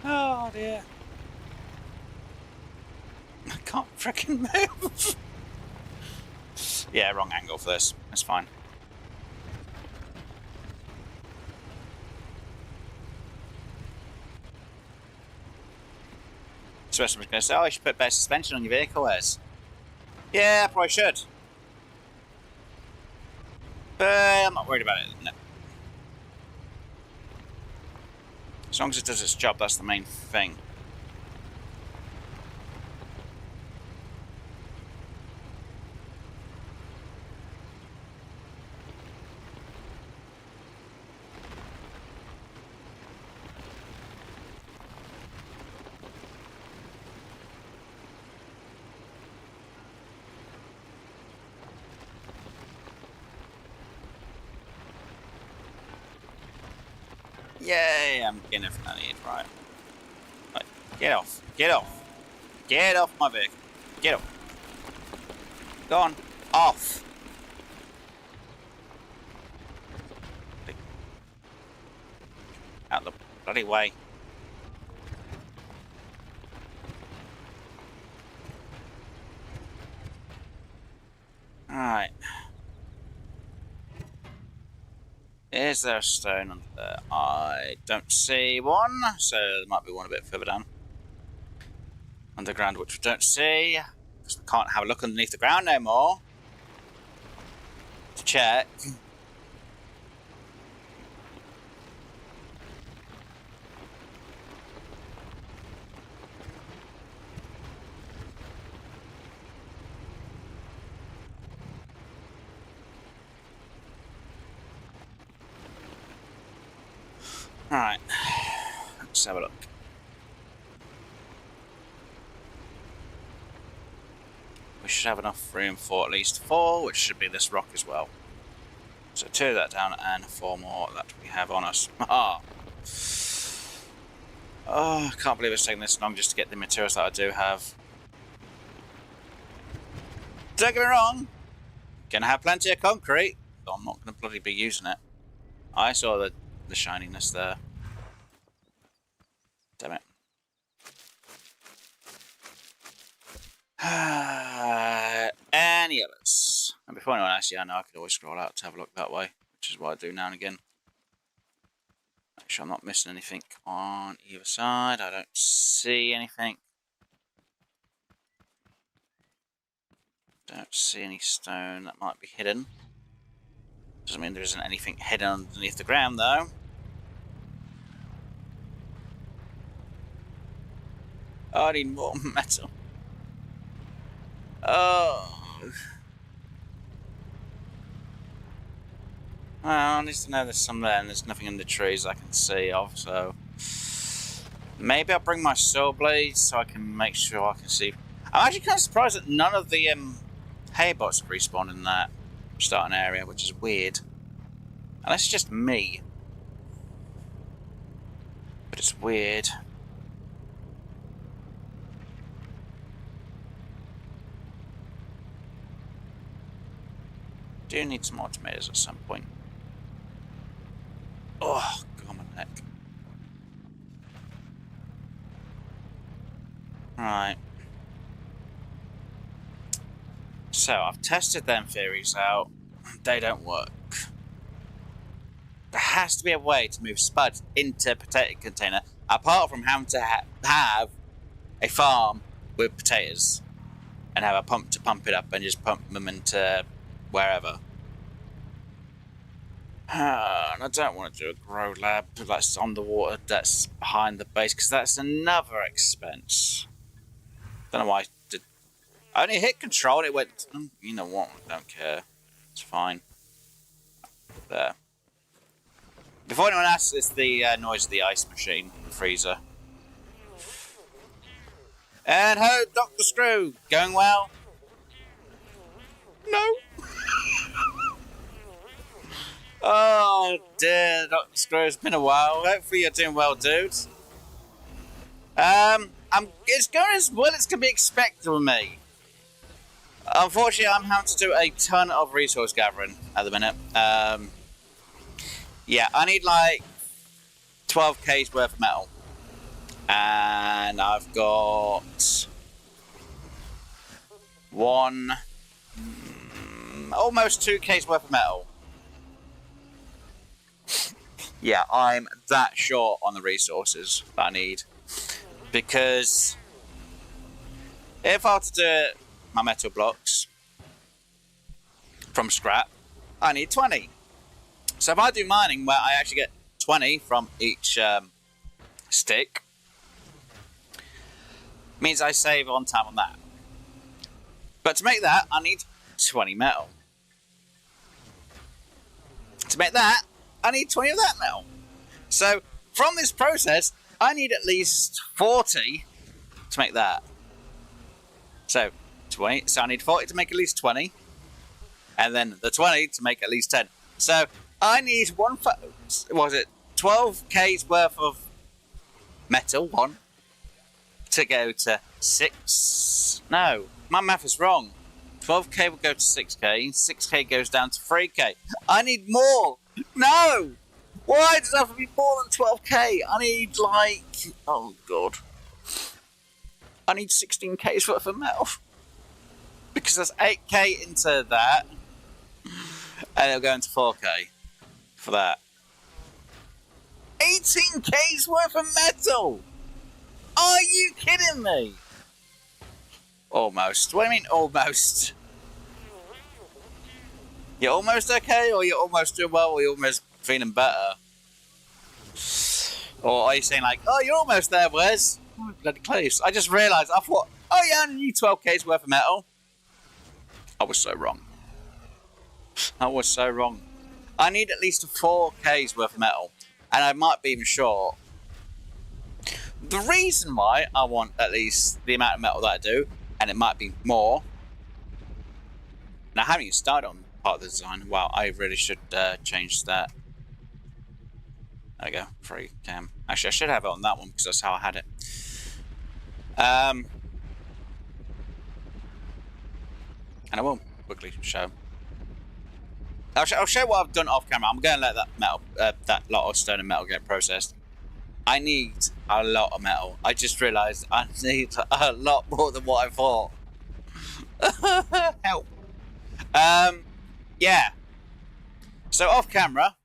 Oh dear. I can't freaking move. Yeah, wrong angle for this. That's fine. So I'm going to say, oh, you should put better suspension on your vehicle, Ez. Yeah, I probably should. But I'm not worried about it. No. As long as it does its job, that's the main thing. Yay, I'm getting everything I need, right. Get off. Get off. Get off my vehicle. Get off. Go on. Off. Out the bloody way. Alright. Is there a stone under there? I don't see one, so there might be one a bit further down. Underground, which we don't see. Because we can't have a look underneath the ground no more. To check. Alright. Let's have a look. We should have enough room for at least 4, which should be this rock as well. So 2 of that down and 4 more that we have on us. Ah. Oh, I can't believe it's taking this long just to get the materials that I do have. Don't get me wrong. Gonna have plenty of concrete, but I'm not gonna bloody be using it. I saw the shininess there. Damn it. Any others? And before anyone asks, yeah, I know I could always scroll out to have a look that way, which is what I do now and again. Make sure I'm not missing anything on either side. I don't see anything. Don't see any stone that might be hidden. Doesn't mean there isn't anything hidden underneath the ground, though. Oh, I need more metal. Oh. Well, at least I know there's some there, and there's nothing in the trees I can see of, so... Maybe I'll bring my saw blades so I can make sure I can see. I'm actually kind of surprised that none of the haybots have respawned in that starting area, which is weird. Unless it's just me. But it's weird. Do need some more tomatoes at some point. Oh, God, my neck. Right. So, I've tested them theories out. They don't work. There has to be a way to move spuds into a potato container, apart from having to have a farm with potatoes and have a pump to pump it up and just pump them into wherever. And I don't want to do a grow lab that's on the water, that's behind the base, because that's another expense. Don't know why I did. I only hit control and it went. You know what? I don't care. It's fine. There. Before anyone asks, it's the noise of the ice machine, the freezer. And ho, Dr. Screw, going well? No. Oh dear, Dr. Screw, it's been a while. Hopefully you're doing well, dude. It's going as well as can be expected with me. Unfortunately, I'm having to do a ton of resource gathering at the minute. Yeah, I need like 12k's worth of metal. And I've got almost 2k's worth of metal. Yeah, I'm that short on the resources that I need. Because if I were to do my metal blocks from scrap, I need 20. So if I do mining where I actually get 20 from each stick, means I save on time on that. But to make that, I need 20 metal. To make that, I need 20 of that metal. So from this process, I need at least 40 to make that. So 20. So I need 40 to make at least 20, and then the 20 to make at least 10. So I need 12k's worth of metal. To go to 6. No, my math is wrong. 12k will go to 6k. 6k goes down to 3k. I need more. No. Why does it have to be more than 12k? I need like... Oh, God. I need 16k's worth of metal. Because there's 8k into that. And it'll go into 4k for that. 18k's worth of metal! Are you kidding me? Almost. What do you mean, almost? You're almost okay, or you're almost doing well, or you're almost feeling better? Or are you saying like, oh, you're almost there, Wes? Oh, bloody close. I just realised, I thought, oh yeah, I need 12k's worth of metal. I was so wrong. I was so wrong. I need at least 4k's worth of metal. And I might be even short. The reason why I want at least the amount of metal that I do, and it might be more. Now, I haven't even started on part of the design. Wow, I really should change that. There we go, free cam. Actually, I should have it on that one because that's how I had it. And I will quickly show. I'll show what I've done off camera. I'm going to let that metal, that lot of stone and metal get processed. I need a lot of metal. I just realised I need a lot more than what I thought. Help. Yeah. So off camera,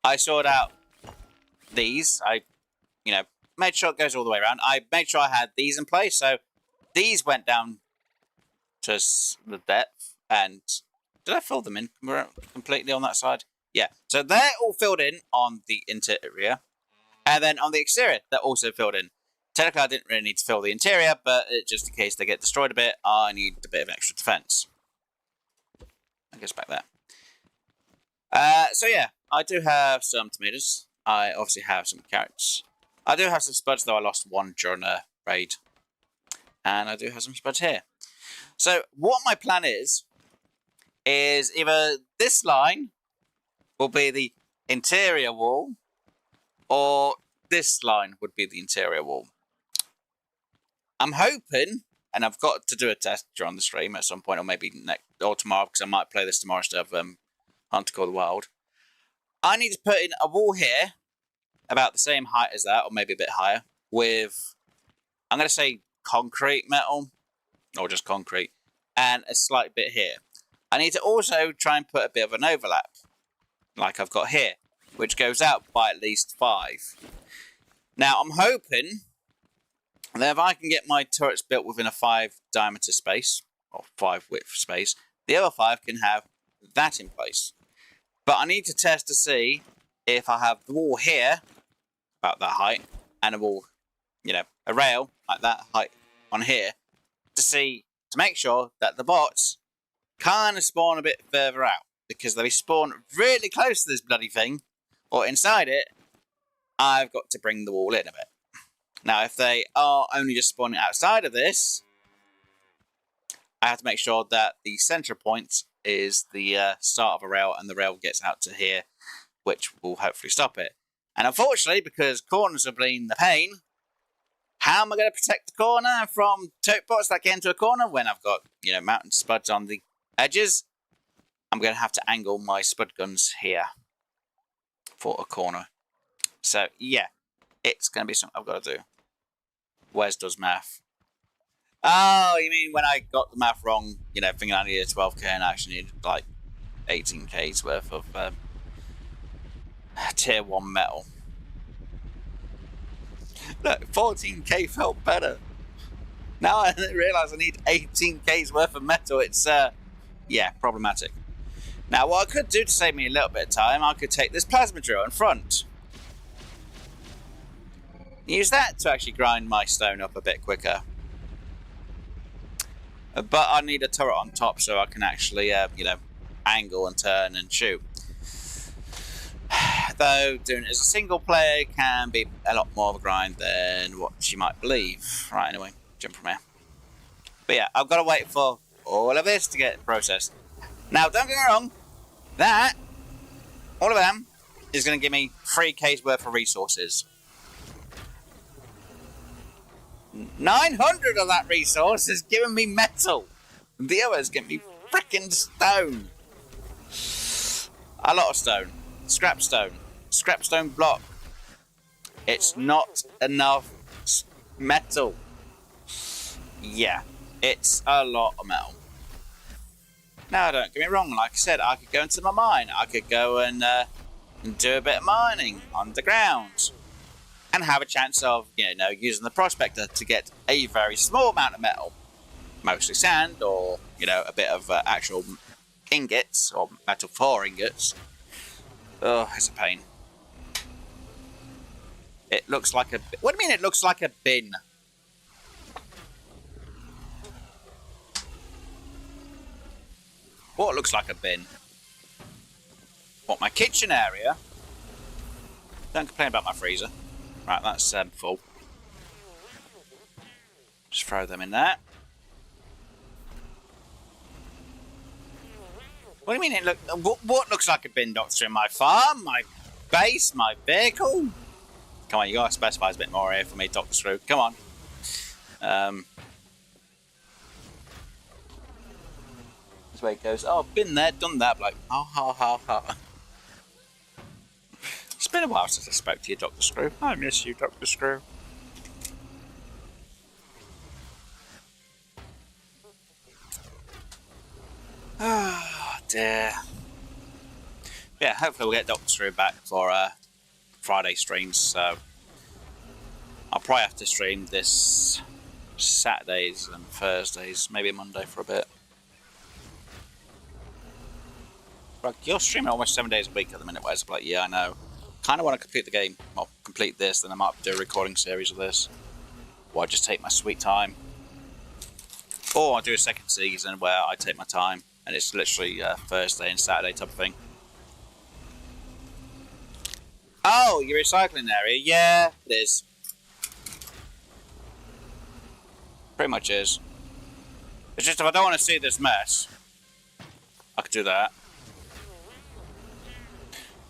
I sorted out these. I, made sure it goes all the way around. I made sure I had these in place. So these went down just the depth. And did I fill them in completely on that side? Yeah. So they're all filled in on the interior. And then on the exterior, they're also filled in. Technically, I didn't really need to fill the interior, but just in case they get destroyed a bit, I need a bit of extra defense. I guess back there. So yeah, I do have some tomatoes. I obviously have some carrots. I do have some spuds, though I lost one during a raid. And I do have some spuds here. So what my plan is either this line will be the interior wall, or this line would be the interior wall. I'm hoping, and I've got to do a test during the stream at some point, or maybe next or tomorrow, because I might play this tomorrow instead of Hunt Call the Wild. I need to put in a wall here, about the same height as that, or maybe a bit higher, with, I'm going to say concrete metal, or just concrete, and a slight bit here. I need to also try and put a bit of an overlap, like I've got here, which goes out by at least 5. Now, I'm hoping that if I can get my turrets built within a 5 diameter space, or 5 width space, the other 5 can have that in place. But I need to test to see if I have the wall here, about that height, and a wall, a rail like that height on here, to make sure that the bots kind of spawn a bit further out, because they spawn really close to this bloody thing, or inside it, I've got to bring the wall in a bit. Now, if they are only just spawning outside of this, I have to make sure that the center point is the start of a rail, and the rail gets out to here, which will hopefully stop it. And unfortunately, because corners have been the pain, how am I going to protect the corner from tote bots that get into a corner when I've got, mountain spuds on the edges? I'm going to have to angle my spud guns here for a corner. So, yeah, it's going to be something I've got to do. Where's does math? Oh, you mean when I got the math wrong, thinking I needed 12k and I actually needed like 18k's worth of tier 1 metal. Look, 14k felt better. Now I realise I need 18k's worth of metal. It's, yeah, problematic. Now, what I could do to save me a little bit of time, I could take this plasma drill in front. Use that to actually grind my stone up a bit quicker. But I need a turret on top so I can actually, angle and turn and shoot. Though doing it as a single player can be a lot more of a grind than what you might believe. Right, anyway, jump from here. But yeah, I've got to wait for all of this to get processed. Now, don't get me wrong, all of them, is going to give me 3k's worth of resources. 900 of that resource is giving me metal. The others give me frickin' stone. A lot of stone. Scrap stone block. It's not enough metal. Yeah, it's a lot of metal. Now, don't get me wrong, like I said, I could go into my mine. I could go and do a bit of mining underground. And have a chance of, using the prospector to get a very small amount of metal. Mostly sand, or, a bit of actual ingots, or metal for ingots. Oh, it's a pain. It looks like a... What do you mean it looks like a bin? What looks like a bin? What, my kitchen area? Don't complain about my freezer. Right, that's full. Just throw them in there. What do you mean it look? What looks like a bin, Doctor? My farm, my base, my vehicle. Come on, you gotta specify a bit more here for me, Doctor Screw. Come on. This way it goes. Oh, been there, done that. Like, ha ha ha ha. It's been a while since I spoke to you, Dr. Screw. I miss you, Dr. Screw. Oh, dear. Yeah, hopefully we'll get Dr. Screw back for Friday streams, so I'll probably have to stream this Saturdays and Thursdays, maybe Monday for a bit. Like, you're streaming almost 7 days a week at the minute, Wes. I'm like, yeah, I know. Kind of want to complete the game. Well, complete this, then I might do a recording series of this. Or I just take my sweet time. Or I'll do a second season where I take my time, and it's literally Thursday and Saturday type of thing. Oh, your recycling area? Yeah, it is. Pretty much is. It's just if I don't want to see this mess, I could do that.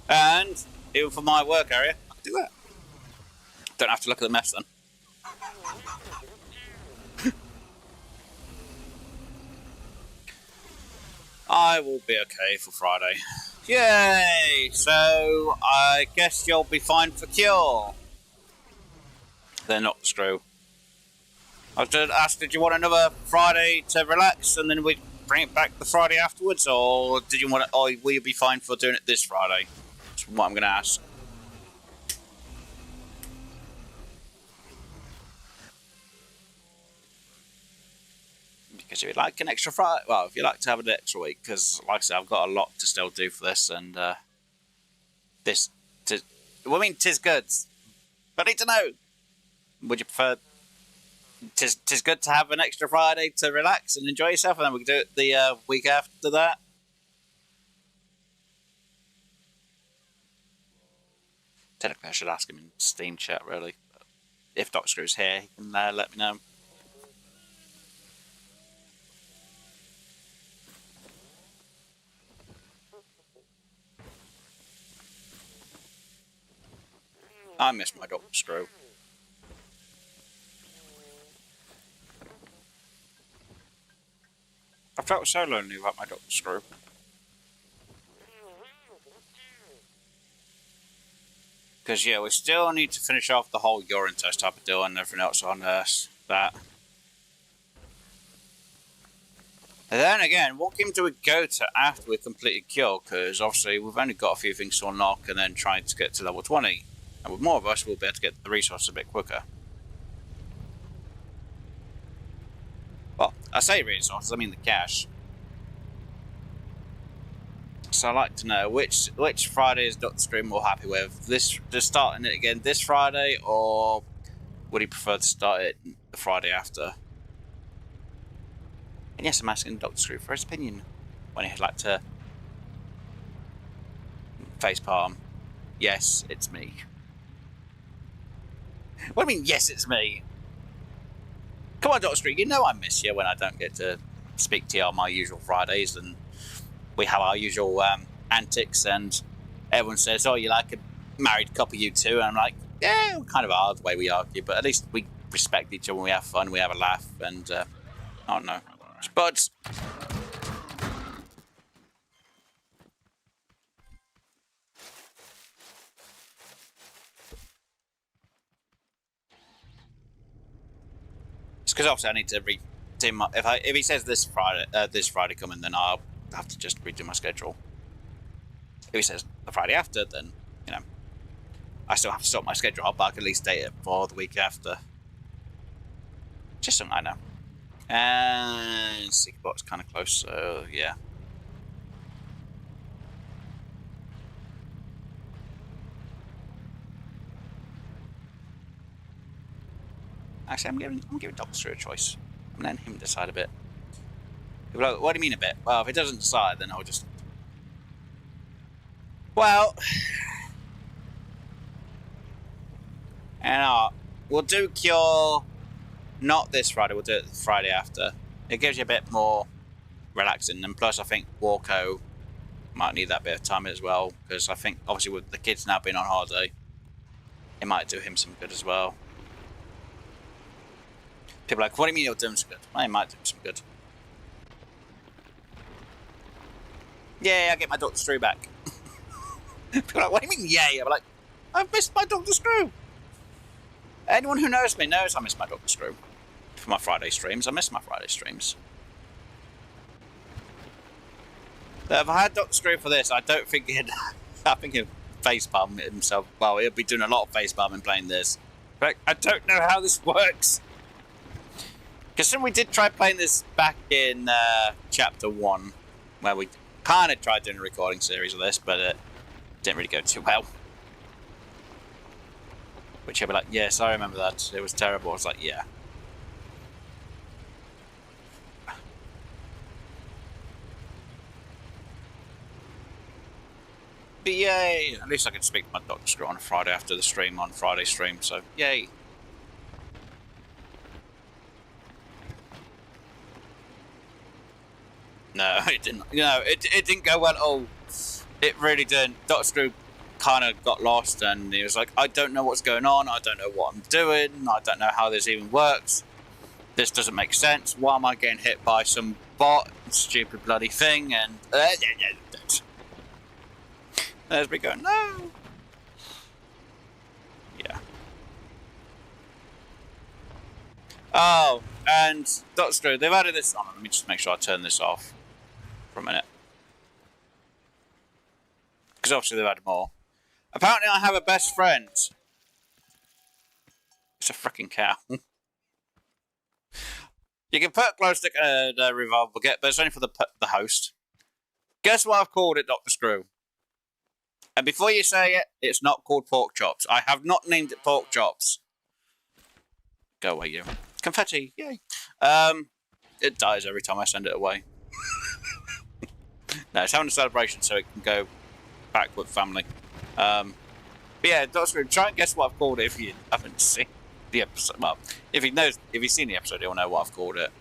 And even for my work area, I could do that. Don't have to look at the mess then. I will be okay for Friday. Yay! So, I guess you'll be fine for cure. They're not the screw. I was going to ask, did you want another Friday to relax and then we'd bring it back the Friday afterwards? Or did you want to, or will you be fine for doing it this Friday? That's what I'm going to ask. Because if you'd like an extra Friday, well, if you'd like to have an extra week, because like I said, I've got a lot to still do for this, and tis good. But I need to know, would you prefer, tis good to have an extra Friday to relax and enjoy yourself, and then we can do it the week after that? Technically, I should ask him in Steam chat, really. But if Dr. Screw's here, he can let me know. I miss my Dr. Screw. I felt so lonely without my Dr. Screw. Because, yeah, we still need to finish off the whole urine test type of deal and everything else on that. And then again, what game do we go to after we've completed Cure? Because obviously we've only got a few things to unlock and then trying to get to level 20. And with more of us, we'll be able to get the resources a bit quicker. Well, I say resources, I mean the cash. So I'd like to know which Friday is Dr. Screw more happy with. This, just starting it again this Friday, or would he prefer to start it the Friday after? And yes, I'm asking Dr. Screw for his opinion when he'd like to facepalm. Yes, it's me. What do you mean, yes, it's me? Come on, Dr. Screw, you know I miss you when I don't get to speak to you on my usual Fridays, and we have our usual antics, and everyone says, oh, you like a married couple, you two? And I'm like, yeah, kind of are the way we argue, but at least we respect each other, we have fun, we have a laugh, and I don't know. But because obviously I need to redo my, if he says this Friday coming, then I'll have to just redo my schedule. If he says the Friday after, then you know I still have to sort my schedule out, but I can at least date it for the week after. Just something I know. And Seekbot's kind of close, so yeah. Actually, I'm giving Dr. Screw a choice. I'm letting him decide a bit. People are like, what do you mean a bit? Well, if he doesn't decide, then I'll just... Well... And we'll do Cure not this Friday, we'll do it the Friday after. It gives you a bit more relaxing, and plus I think Walko might need that bit of time as well, because I think obviously with the kids now being on holiday, it might do him some good as well. People are like, what do you mean it'll do him some good? Well, it might do him some good. Yay, I get my Dr. Screw back. People are like, what do you mean yay? I'm like, I've missed my Dr. Screw. Anyone who knows me knows I miss my Dr. Screw. For my Friday streams, I miss my Friday streams. But if I had Dr. Screw for this, I don't think he'd... I think he'd facepalm himself. Well, he'll be doing a lot of facepalming playing this. But I don't know how this works. Because we did try playing this back in Chapter 1, where we Kind of tried doing a recording series of this, but it didn't really go too well. Which I'll be like, yes, I remember that. It was terrible. I was like, yeah. But yay! At least I can speak to my Dr. Screw on a Friday after the stream, on Friday stream, so yay! No, it didn't. No, it didn't go well at all. It really didn't. Dr. Screw kind of got lost, and he was like, I don't know what's going on. I don't know what I'm doing. I don't know how this even works. This doesn't make sense. Why am I getting hit by some bot? Stupid bloody thing. And there's me going, no. Yeah. Oh, and Dr. Screw, they've added this on. Let me just make sure I turn this off for a minute. Because obviously they've added more. Apparently I have a best friend. It's a freaking cow. You can put a glow stick in a revolver bucket, but it's only for the host. Guess what I've called it, Dr. Screw? And before you say it, it's not called pork chops. I have not named it pork chops. Go away, you. Confetti, yay. It dies every time I send it away. No, it's having a celebration so it can go back with family. But yeah, Dr. Screw, try and guess what I've called it if you haven't seen the episode. Well, if you've seen the episode, you'll know what I've called it.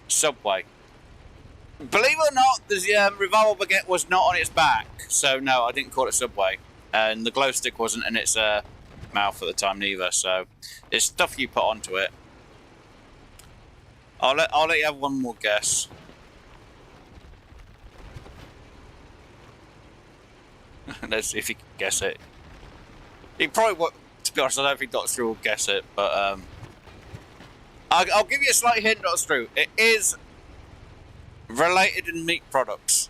Subway. Believe it or not, the revolver baguette was not on its back, so no, I didn't call it Subway, and the glow stick wasn't in its mouth at the time neither. So it's stuff you put onto it. I'll let you have one more guess. Let's see if you can guess it. He probably won't. To be honest, I don't think Dr. Screw will guess it, but I'll give you a slight hint, Dr. Screw. It is related in meat products.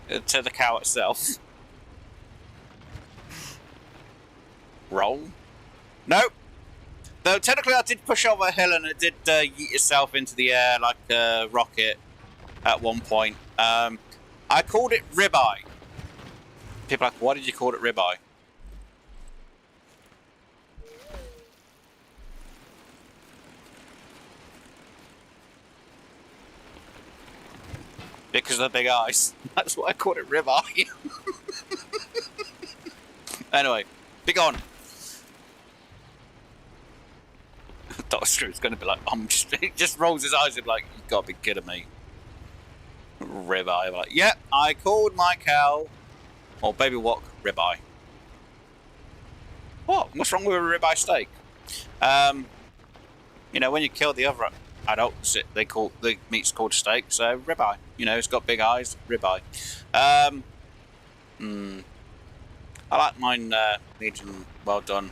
To the cow itself. Roll? Nope. Though technically I did push over a hill and it did yeet itself into the air like a rocket at one point. I called it ribeye. People are like, why did you call it ribeye? Because of the big eyes. That's why I called it ribeye. Anyway, be gone. Dr. Screw's going to be like, he just rolls his eyes and be like, you've got to be kidding me. Ribeye. I'm like, yep, I called my cow, or baby wok, ribeye. What? What's wrong with a ribeye steak? You know, when you kill the other adults, the meat's called steak, so ribeye. You know, it's got big eyes, ribeye. I like mine medium well done.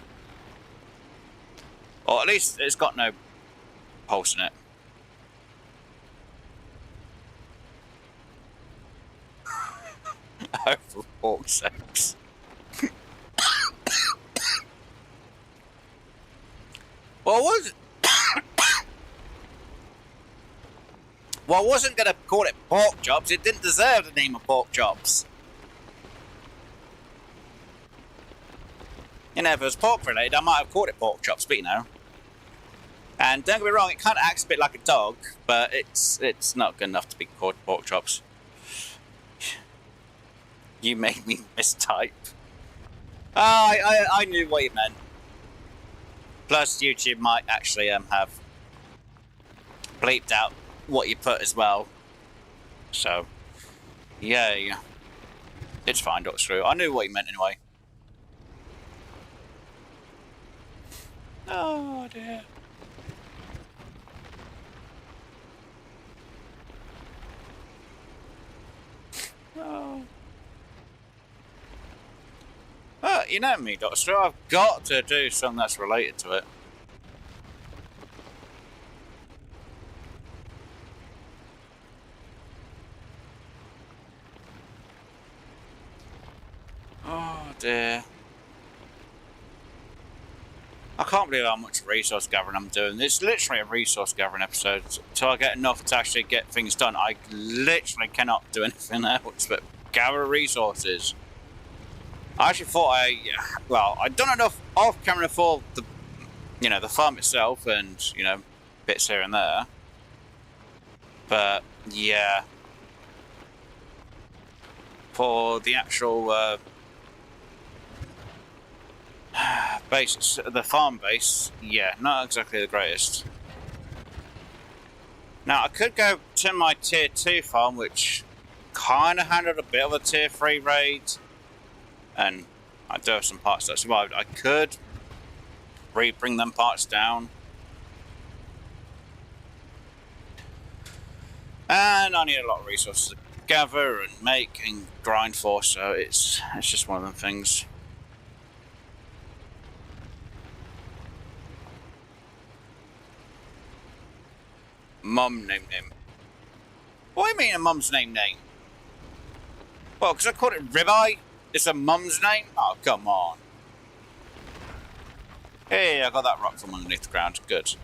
Or at least it's got no pulse in it. Oh, for pork's sakes. Well, I wasn't going to call it pork chops. It didn't deserve the name of pork chops. You know, if it was pork related, I might have called it pork chops, but you know. And don't get me wrong, it kind of acts a bit like a dog, but it's not good enough to be called pork chops. You made me mistype. I knew what you meant. Plus, YouTube might actually have bleeped out what you put as well. So, yay. It's fine, Dr. Screw. I knew what you meant anyway. Oh, dear. Oh. Well, you know me, Dr. Screw. I've got to do something that's related to it. Oh dear. I can't believe how much resource gathering I'm doing. It's literally a resource gathering episode. Until I get enough to actually get things done, I literally cannot do anything else but gather resources. I actually thought I'd done enough off camera for the, the farm itself and, bits here and there. But, yeah. For the actual, base, the farm base, yeah, not exactly the greatest. Now, I could go to my tier 2 farm, which kind of handled a bit of a tier 3 raid, and I do have some parts that survived. I could bring them parts down, and I need a lot of resources to gather and make and grind for, so it's just one of them things. Mum name. What do you mean a mum's name? Well, because I called it ribeye, it's a mum's name? Oh, come on. Hey, I got that rock from underneath the ground. Good.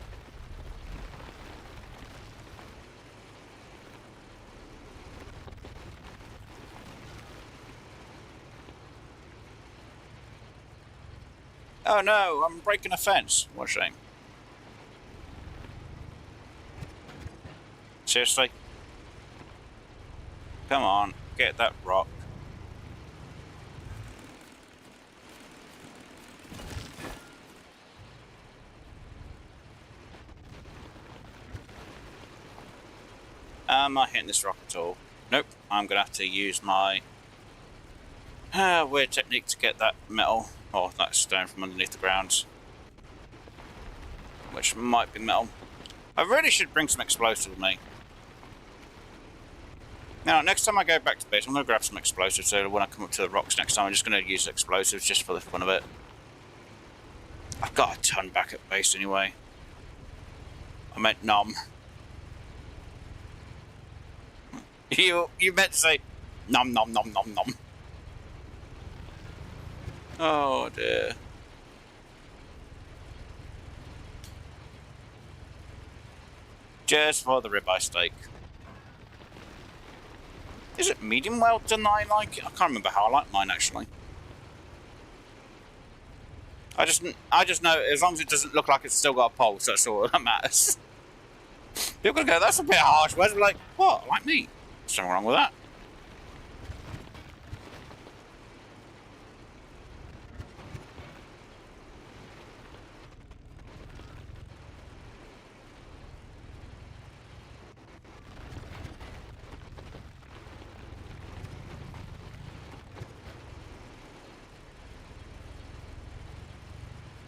Oh no, I'm breaking a fence. What a shame. Seriously? Come on, get that rock. Am I hitting this rock at all? Nope, I'm going to have to use my weird technique to get that metal, or that stone from underneath the ground. Which might be metal. I really should bring some explosives with me. Now, next time I go back to base, I'm going to grab some explosives, so when I come up to the rocks next time, I'm just going to use explosives just for the fun of it. I've got a ton back at base anyway. I meant nom. You meant to say nom nom nom nom nom. Oh dear. Just for the ribeye steak. Is it medium well done that I like it? I can't remember how I like mine actually. I just know as long as it doesn't look like it's still got a pulse, that's all that matters. People go, that's a bit harsh. Whereas we're like, what? Like meat? There's nothing wrong with that.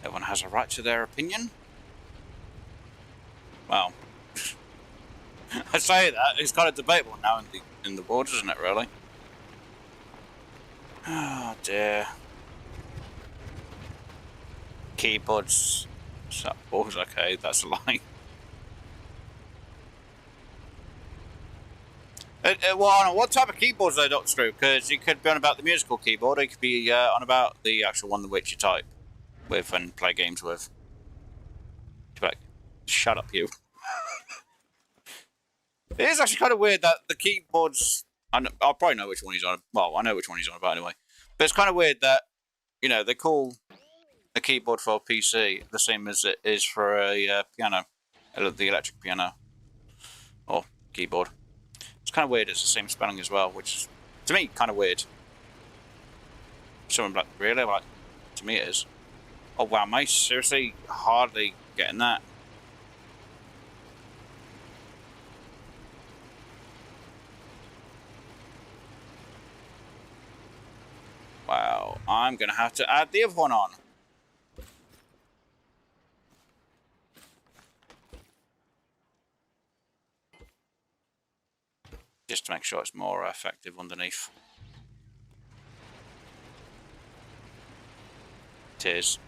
Everyone has a right to their opinion. Well, I say that, it's kind of debatable now in the world, isn't it, really? Oh dear. Keyboards. Balls, okay, that's a lie. Well, what type of keyboards though, Dr. Screw? Because you could be on about the musical keyboard, or you could be on about the actual one which you type with and play games with. Like, shut up, you. It is actually kind of weird that the keyboards. I'll probably know which one he's on. Well, I know which one he's on about anyway. But it's kind of weird that, they call a keyboard for a PC the same as it is for a piano, the electric piano or keyboard. It's kind of weird. It's the same spelling as well, which is, to me, kind of weird. Someone like, really? Like, to me it is. Oh wow, am I seriously hardly getting that? Wow, I'm going to have to add the other one on. Just to make sure it's more effective underneath. It is.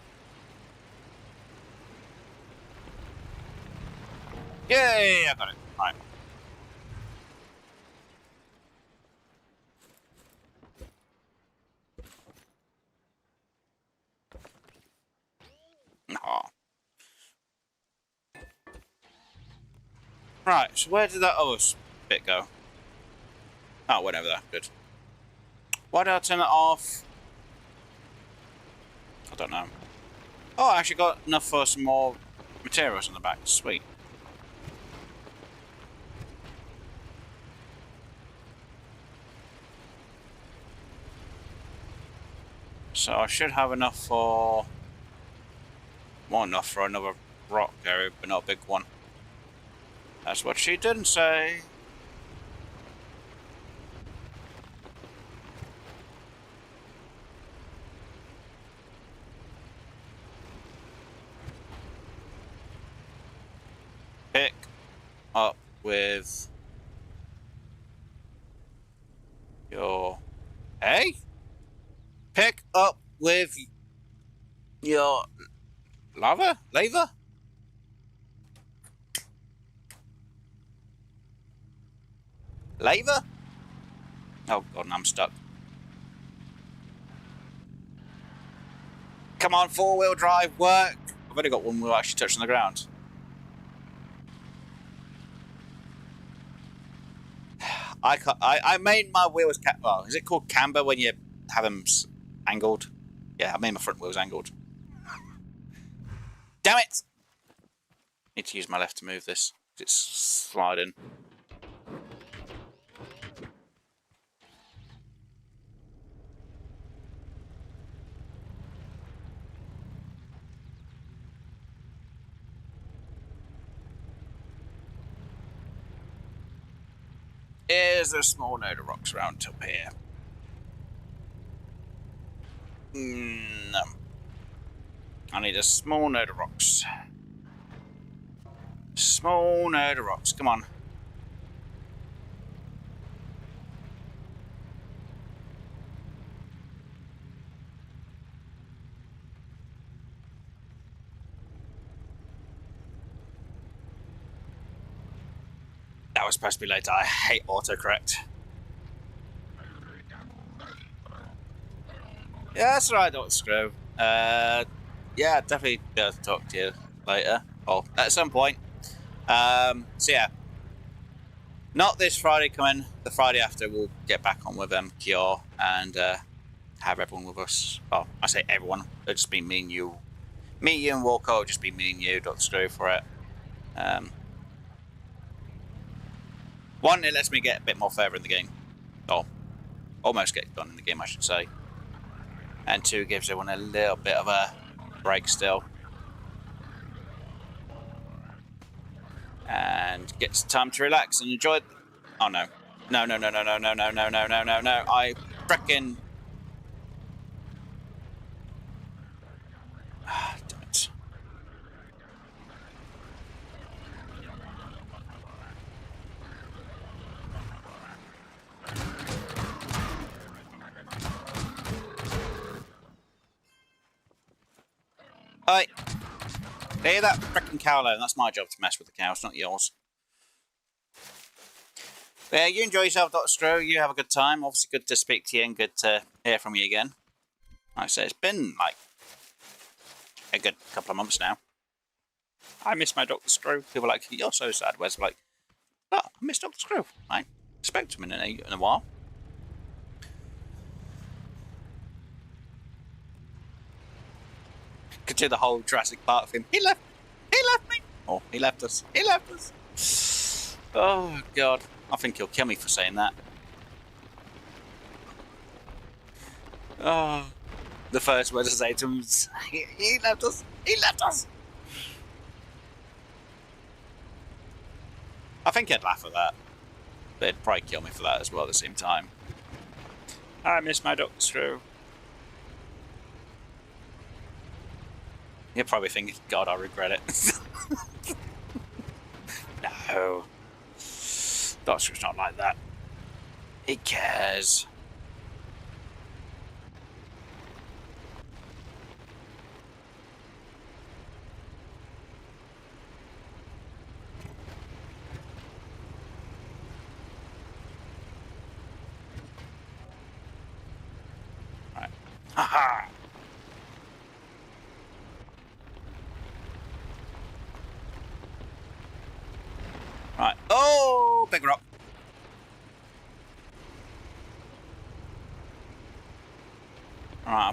Yay, I got it. Right. Aw. Right, so where did that other bit go? Oh, went over there. Good. Why did I turn it off? I don't know. Oh, I actually got enough for some more materials on the back. Sweet. So I should have enough for... more enough for another rock area, but not a big one. That's what she didn't say. Pick up with your... Hey? Pick up with your lava? Laver? Laver? Oh god, I'm stuck. Come on, four-wheel drive, work! I've only got one wheel actually touching the ground. I made my wheels... well, is it called camber when you have them angled? Yeah, I made my front wheels angled. Damn it! Need to use my left to move this. It's sliding. Here's a small node of rocks around up here. No. I need a small node of rocks. Small node of rocks, come on. That was supposed to be later. I hate autocorrect. Yeah, that's right, Dr. Screw. Yeah, definitely be able to talk to you later. Or at some point. So yeah. Not this Friday coming. The Friday after we'll get back on with Cure and have everyone with us. Well, I say everyone. It'll just be me and you. Me, you and Walker will just be me and you, Dr. Screw, for it. One, it lets me get a bit more further in the game. Or almost get done in the game, I should say. And two, gives everyone a little bit of a break still. And gets time to relax and enjoy it. Oh no. No. I frickin'. Damn it. Hi. Leave that frickin' cow alone. That's my job to mess with the cows, not yours. But yeah, you enjoy yourself, Dr. Screw. You have a good time. Obviously, good to speak to you and good to hear from you again. Like I say, it's been like a good couple of months now. I miss my Dr. Screw. People are like, you're so sad. Where's like, oh, I miss Dr. Screw. I spoke to him in a while. Could do the whole Jurassic Park thing. He left me. Oh, he left us. Oh, God. I think he'll kill me for saying that. Oh, the first word to say to him is, he left us. I think he'd laugh at that. But he'd probably kill me for that as well at the same time. I miss my Dr. Screw. You're probably thinking, God, I regret it. No. Dr. Screw's not like that. He cares. Right. Haha!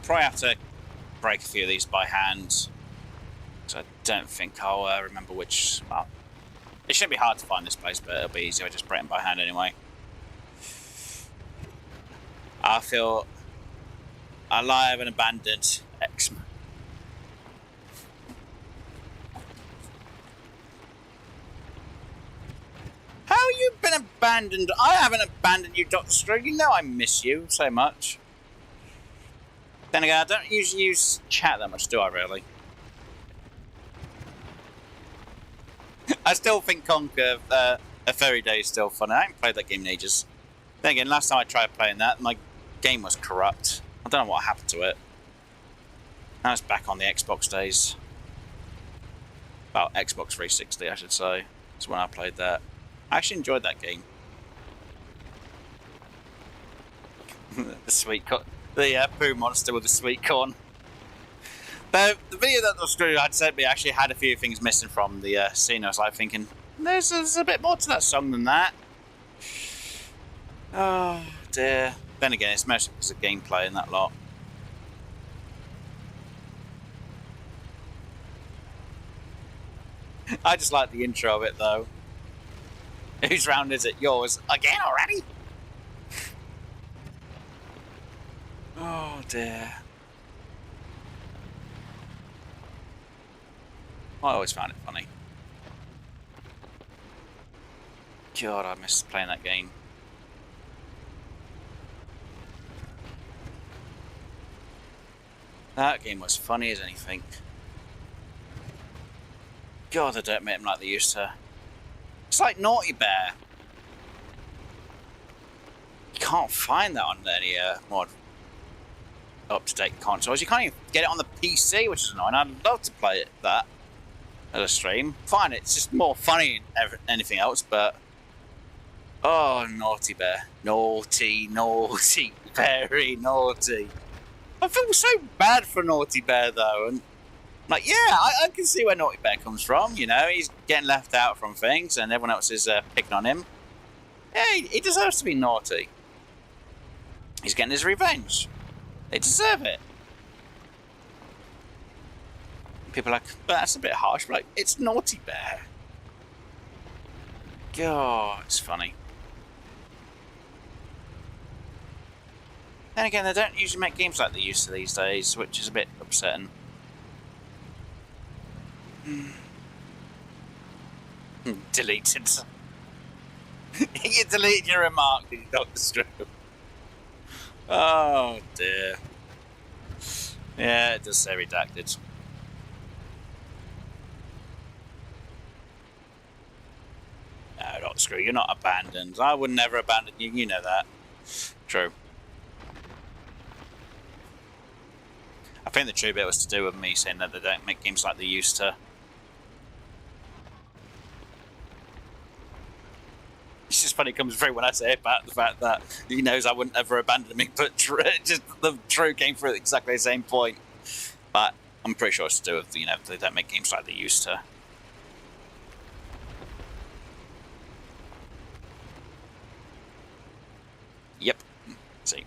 probably have to break a few of these by hand. So I don't think I'll remember which... Well, it shouldn't be hard to find this place, but it'll be easy if I just break them by hand anyway. I feel alive and abandoned. Excellent. How you been abandoned? I haven't abandoned you, Dr. Stroke. You know I miss you so much. Then again, I don't usually use chat that much, do I, really? I still think Conquer a Fairy Day is still fun. I haven't played that game in ages. Then again, last time I tried playing that, my game was corrupt. I don't know what happened to it. Now it's back on the Xbox days. Well, Xbox 360, I should say. That's when I played that. I actually enjoyed that game. The sweet corn. The poo monster with the sweet corn. The video that the Screw had sent me actually had a few things missing from the scene. I was like thinking, there's a bit more to that song than that. Oh dear. Then again, it's mostly because of gameplay and that lot. I just like the intro of it though. Whose round is it? Yours again already? Oh dear. I always found it funny. God, I miss playing that game. That game was funny as anything. God, they don't make them like they used to. It's like Naughty Bear. You can't find that on any more up-to-date consoles. You can't even get it on the PC, which is annoying. I'd love to play it that as a stream. Fine, it's just more funny than anything else, but... Oh, Naughty Bear. Naughty, naughty, very naughty. I feel so bad for Naughty Bear, though, and... Like, yeah, I can see where Naughty Bear comes from, you know, he's getting left out from things and everyone else is picking on him. Yeah, he deserves to be naughty. He's getting his revenge. They deserve it. People are like, but that's a bit harsh, but like, it's Naughty Bear. God, it's funny. Then again, they don't usually make games like they used to these days, which is a bit upsetting. Deleted. You deleted your remark, did you, Dr. Stroke? Oh dear. Yeah, it does say redacted. No, Dr. Screw, you're not abandoned. I would never abandon you, you know that. True. I think the true bit was to do with me saying that they don't make games like they used to. It's just funny, it comes through when I say about the fact that he knows I wouldn't ever abandon me, but just the true came through at exactly the same point. But I'm pretty sure it's to do with, you know, they don't make games like they used to. Yep. See.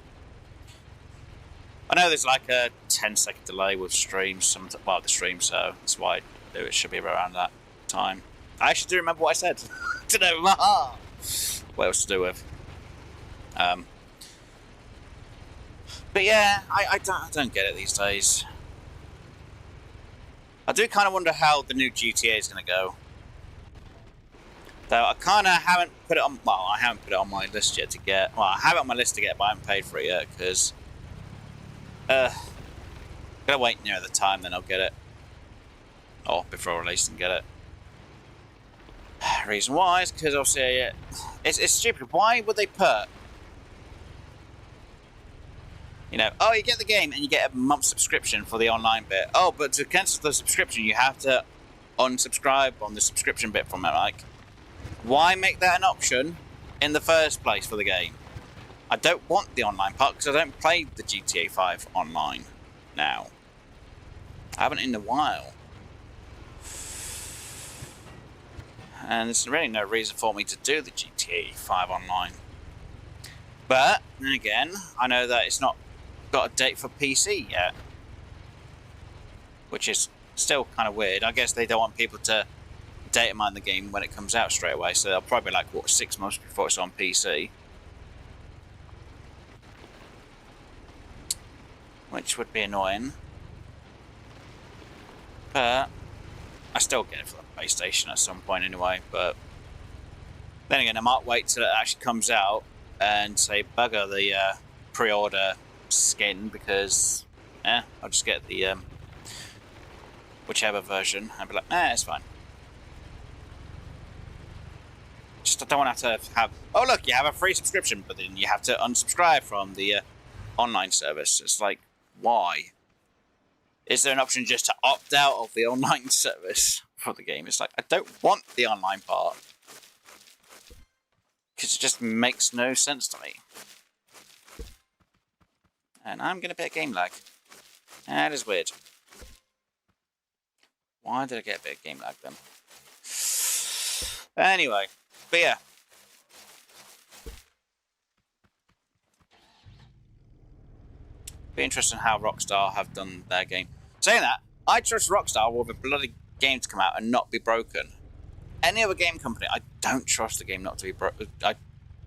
I know there's like a 10-second delay with streams, well, the stream, so that's why it should be around that time. I actually do remember what I said. To know what else to do with. But yeah, I don't get it these days. I do kind of wonder how the new GTA is going to go. Though I kind of haven't put it on. Well, I haven't put it on my list yet to get. Well, I have it on my list to get, but I haven't paid for it yet because. Gotta wait near the time, then I'll get it. Or before release and get it. Reason why is because obviously it's stupid. Why would they put, you know, oh, you get the game and you get a month subscription for the online bit. Oh, but to cancel the subscription, you have to unsubscribe on the subscription bit from it. Like, why make that an option in the first place for the game? I don't want the online part because I don't play the GTA 5 online now. I haven't in a while. And there's really no reason for me to do the GTA 5 online. But, then again, I know that it's not got a date for PC yet, which is still kind of weird. I guess they don't want people to data mine the game when it comes out straight away, so they'll probably like, what, 6 months before it's on PC. Which would be annoying. But I still get it for the PlayStation at some point anyway, but then again, I might wait till it actually comes out and say bugger the pre-order skin, because I'll just get the whichever version and be like, it's fine. Just I don't want to have, oh look, you have a free subscription, but then you have to unsubscribe from the online service. It's like, why? Is there an option just to opt out of the online service for the game? It's like, I don't want the online part, because it just makes no sense to me. And I'm going to get game lag. That is weird. Why did I get a bit of game lag then? Anyway, but yeah. Be interesting how Rockstar have done their game. Saying that, I trust Rockstar with a bloody game to come out and not be broken. Any other game company, I don't trust the game not to be broken. I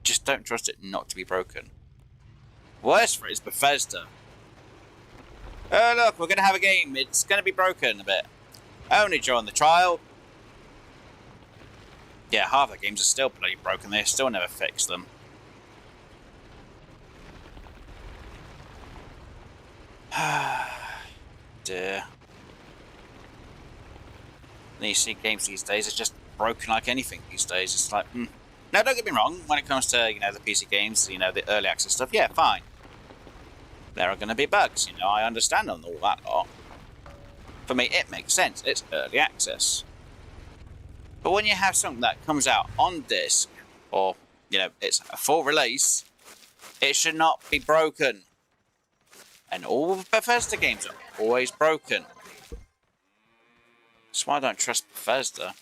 just don't trust it not to be broken. Worst for it is Bethesda. Oh look, we're going to have a game. It's going to be broken a bit. Only during the trial. Yeah, half the games are still bloody broken. They still never fix them. Dear. And you see games these days are just broken like anything these days. It's like, Now, don't get me wrong. When it comes to, the PC games, the early access stuff, yeah, fine. There are going to be bugs, I understand on all that lot. For me, it makes sense. It's early access. But when you have something that comes out on disc, or, it's a full release, it should not be broken. And all the Bethesda games are always broken. That's why I don't trust Bethesda.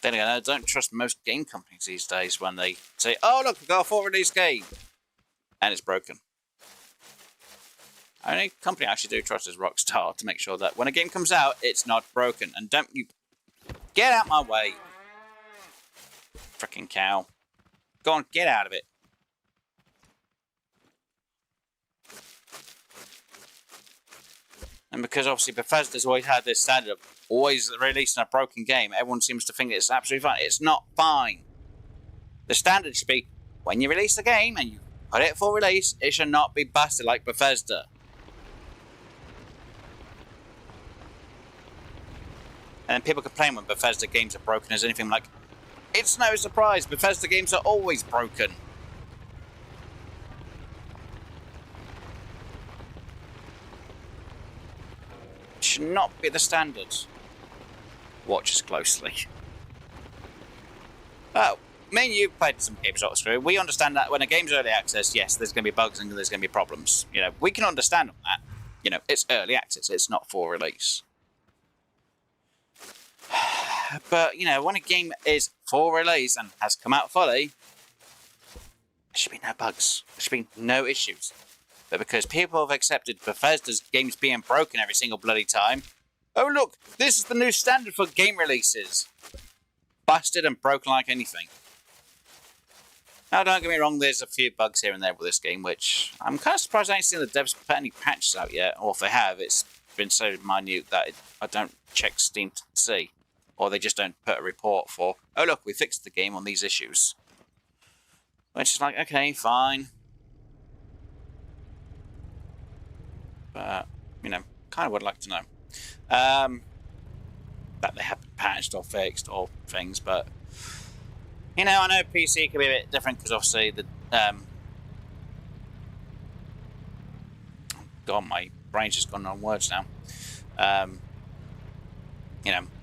Then again, I don't trust most game companies these days when they say, oh look, we've got a full release game. And it's broken. The only company I actually do trust is Rockstar, to make sure that when a game comes out, it's not broken. And don't you get out my way. Frickin' cow. Go on, get out of it. And because obviously Bethesda's always had this standard of always releasing a broken game, everyone seems to think it's absolutely fine. It's not fine. The standard should be, when you release the game and you put it for release, it should not be busted like Bethesda. And then people complain when Bethesda games are broken as anything like, it's no surprise, Bethesda games are always broken. It should not be the standard. Watch us closely. Oh, me and you played some games all through. We understand that when a game's early access, yes, there's going to be bugs and there's going to be problems. We can understand on that. It's early access. It's not for release. But, when a game is for release and has come out fully, there should be no bugs. There should be no issues. But because people have accepted Bethesda's games being broken every single bloody time, oh look, this is the new standard for game releases. Busted and broken like anything. Now, don't get me wrong, there's a few bugs here and there with this game, which I'm kind of surprised I ain't seen the devs put any patches out yet. Or if they have, it's been so minute that I don't check Steam to see. Or they just don't put a report for, oh look, we fixed the game on these issues. Which is like, okay, fine. But, kind of would like to know. That they have been patched or fixed or things, but I know PC can be a bit different because obviously the God, my brain's just gone on words now.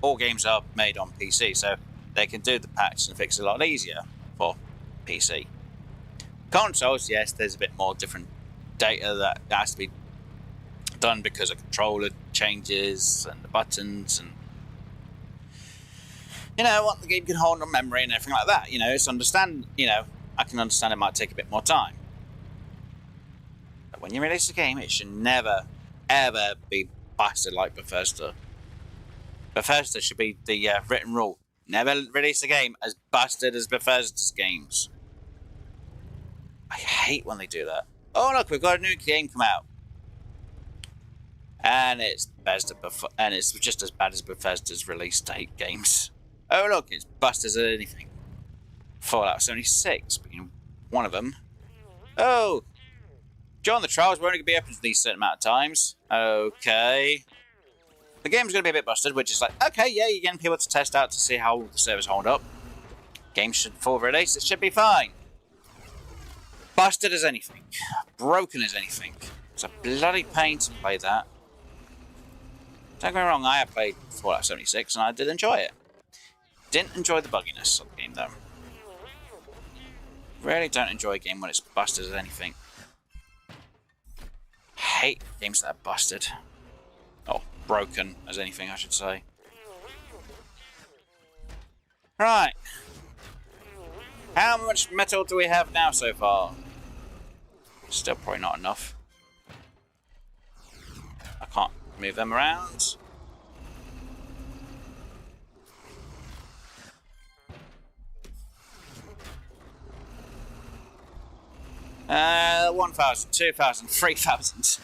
All games are made on PC, so they can do the patch and fix it a lot easier for PC. Consoles, yes, there's a bit more different data that has to be done because of controller changes and the buttons and what the game can hold on memory and everything like that. It's I can understand it might take a bit more time. But when you release a game, it should never, ever be busted like Bethesda. Bethesda should be the written rule. Never release a game as busted as Bethesda's games. I hate when they do that. Oh look, we've got a new game come out. And it's just as bad as Bethesda's release date games. Oh look, it's busted as anything. Fallout 76 being one of them. Oh, John, the trials were only going to be open for these certain amount of times. Okay. The game's going to be a bit busted, which is like, okay, yeah, you're getting people to test out to see how the servers hold up. Game should full release, it should be fine. Busted as anything. Broken as anything. It's a bloody pain to play that. Don't get me wrong, I have played Fallout 76 and I did enjoy it. Didn't enjoy the bugginess of the game though. Really don't enjoy a game when it's busted as anything. Hate games that are busted. Or broken as anything, I should say. Right. How much metal do we have now so far? Still probably not enough. I can't move them around. Uh, 1,000, 2,000, 3,000.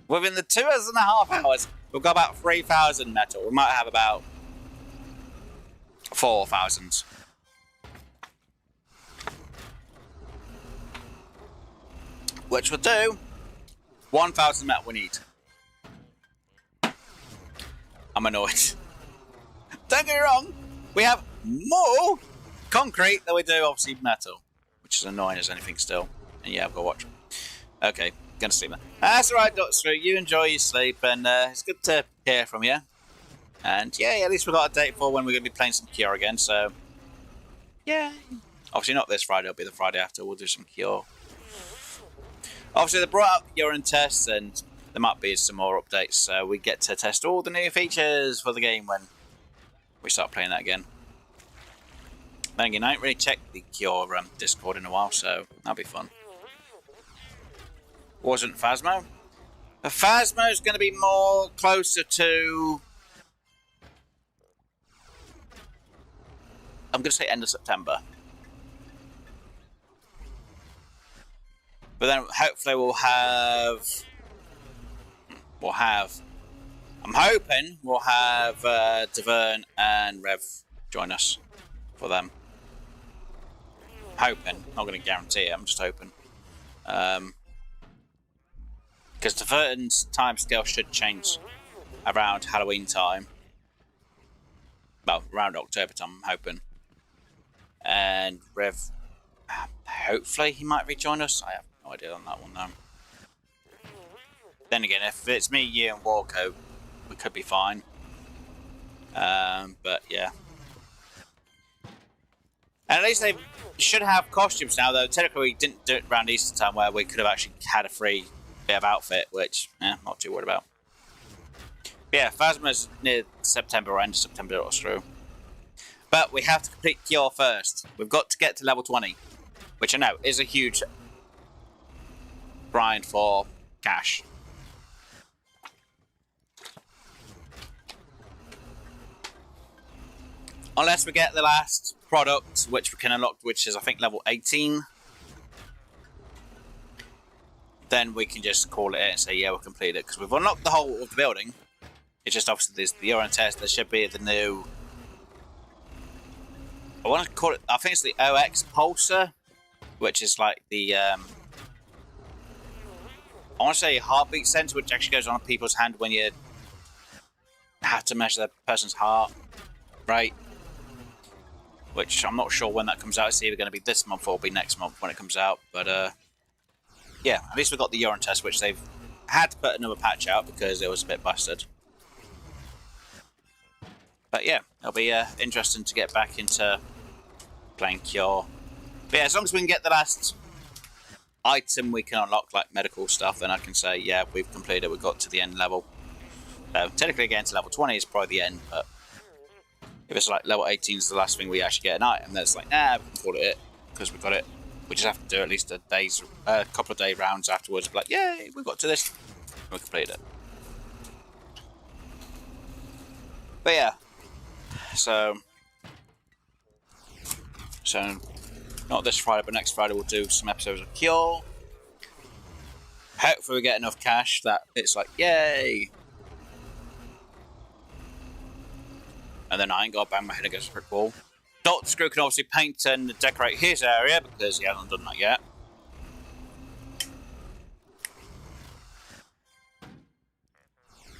Within the 2.5 hours, we've got about 3,000 metal. We might have about 4,000. Which will do 1,000 metal we need. I'm annoyed. Don't get me wrong, we have more concrete than we do obviously metal, which is annoying as anything still. And yeah, I've got to watch. Okay, gonna sleep now. That's alright, Doctor. You enjoy your sleep, and it's good to hear from you. And yeah, at least we've got a date for when we're going to be playing some Cure again, so yeah. Obviously not this Friday, it'll be the Friday after, we'll do some Cure. Obviously they brought out the urine tests, and there might be some more updates, so we get to test all the new features for the game when we start playing that again. Then again, I ain't really checked the Cure Discord in a while, so that'll be fun. Wasn't Phasmo? Phasmo's going to be more closer to... I'm going to say end of September. But then hopefully we'll have... I'm hoping we'll have Devern and Rev join us for them. Hoping. Not going to guarantee it, I'm just hoping. Because Devern's timescale should change around Halloween time. Well, around October time, I'm hoping. And Rev, hopefully he might rejoin us. I have no idea on that one though. Then again, if it's me, you, and Walco, we could be fine. But yeah. And at least they should have costumes now, though. Technically, we didn't do it around Easter time where we could have actually had a free bit of outfit, which, not too worried about. But yeah, Phasma's near September or end of September it'll through. But we have to complete Cure first. We've got to get to level 20, which I know is a huge grind for cash. Unless we get the last product, which we can unlock, which is, I think, level 18. Then we can just call it and say, yeah, we'll complete it. Because we've unlocked the whole of the building. It's just, obviously, there's the urine test. There should be the new... I want to call it... I think it's the OX Pulsar. Which is like the... I want to say heartbeat sensor, which actually goes on people's hand when you have to measure the person's heart. Right? Which I'm not sure when that comes out. It's either going to be this month or it'll be next month when it comes out. But, yeah, at least we've got the urine test, which they've had to put another patch out because it was a bit busted. But, yeah, it'll be interesting to get back into playing Cure. But, yeah, as long as we can get the last item we can unlock, like medical stuff, then I can say, yeah, we've completed it. We've got to the end level. So, technically, getting to level 20 is probably the end, but... If it's like level 18 is the last thing we actually get an item, then it's like, nah, we can call it because we got it. We just have to do at least a couple of day rounds afterwards. Be like, yay, we got to this. We completed it. But yeah, so not this Friday, but next Friday we'll do some episodes of Cure. Hopefully we get enough cash that it's like, yay. And then I ain't got to bang my head against a brick wall. Dr. Screw can obviously paint and decorate his area because he hasn't done that yet.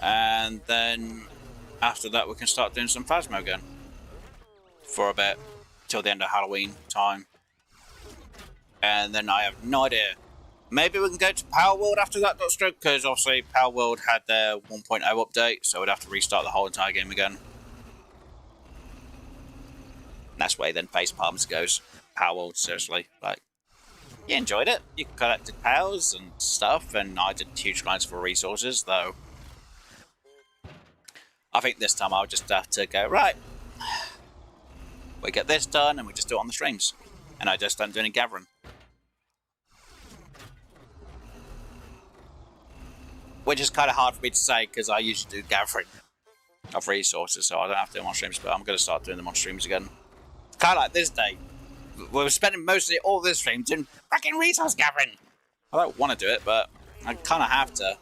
And then after that we can start doing some Phasmo again. For a bit. Till the end of Halloween time. And then I have no idea. Maybe we can go to Power World after that, Dr. Screw, because obviously Power World had their 1.0 update, so we'd have to restart the whole entire game again. That's where then Face Palms goes. Power World, seriously. Like, you enjoyed it. You collected powers and stuff, and I did huge clients for resources, though. I think this time I'll just have to go, right. We get this done, and we just do it on the streams. And I just don't do any gathering. Which is kind of hard for me to say, because I usually do gathering of resources, so I don't have to do them on streams, but I'm going to start doing them on streams again. Kind of like this day. We're spending mostly all this stream doing fucking resource gathering. I don't want to do it, but I kind of have to.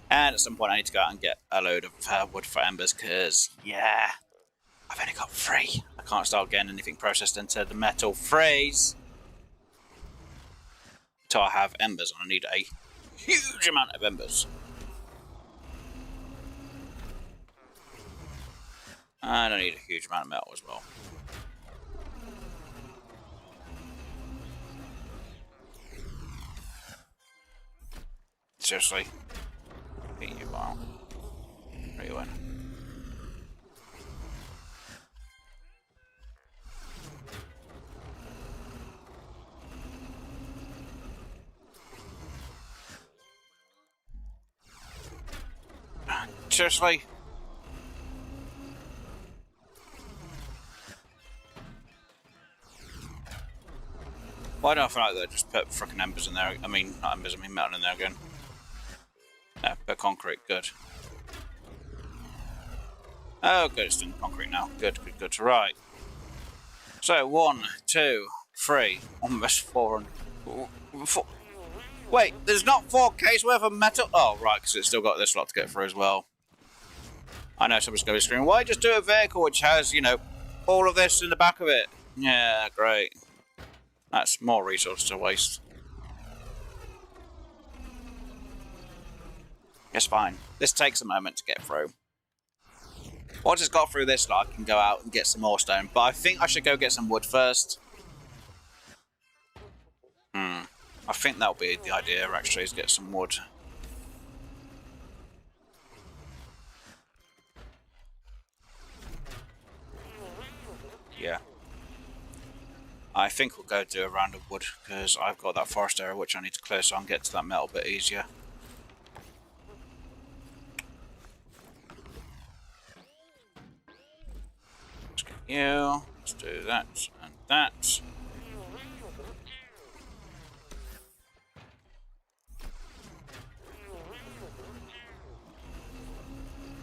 And at some point I need to go out and get a load of wood for embers, because, yeah, I've only got 3. I can't start getting anything processed into the metal freeze until I have embers, and I need a huge amount of embers. And I need a huge amount of metal as well. Seriously. Beat you well. There you win. Seriously? Why don't I feel like they just put frickin' embers in there? I mean, not embers, I mean metal in there again. No, put concrete, good. Oh, good, it's doing concrete now. Good, good, good. Right. So, 1, 2, 3, almost 400. 4. Wait, there's not 4K's worth of metal? Oh, right, because it's still got this lot to get through as well. I know someone's going to be screaming, why just do a vehicle which has, you know, all of this in the back of it? Yeah, great. That's more resources to waste. It's fine. This takes a moment to get through. Once it's got through this lot, I can go out and get some more stone. But I think I should go get some wood first. I think that'll be the idea, actually, is get some wood. Yeah. I think we'll go do a round of wood, because I've got that forest area which I need to clear, so I can get to that metal a bit easier. Let's get you. Let's do that and that.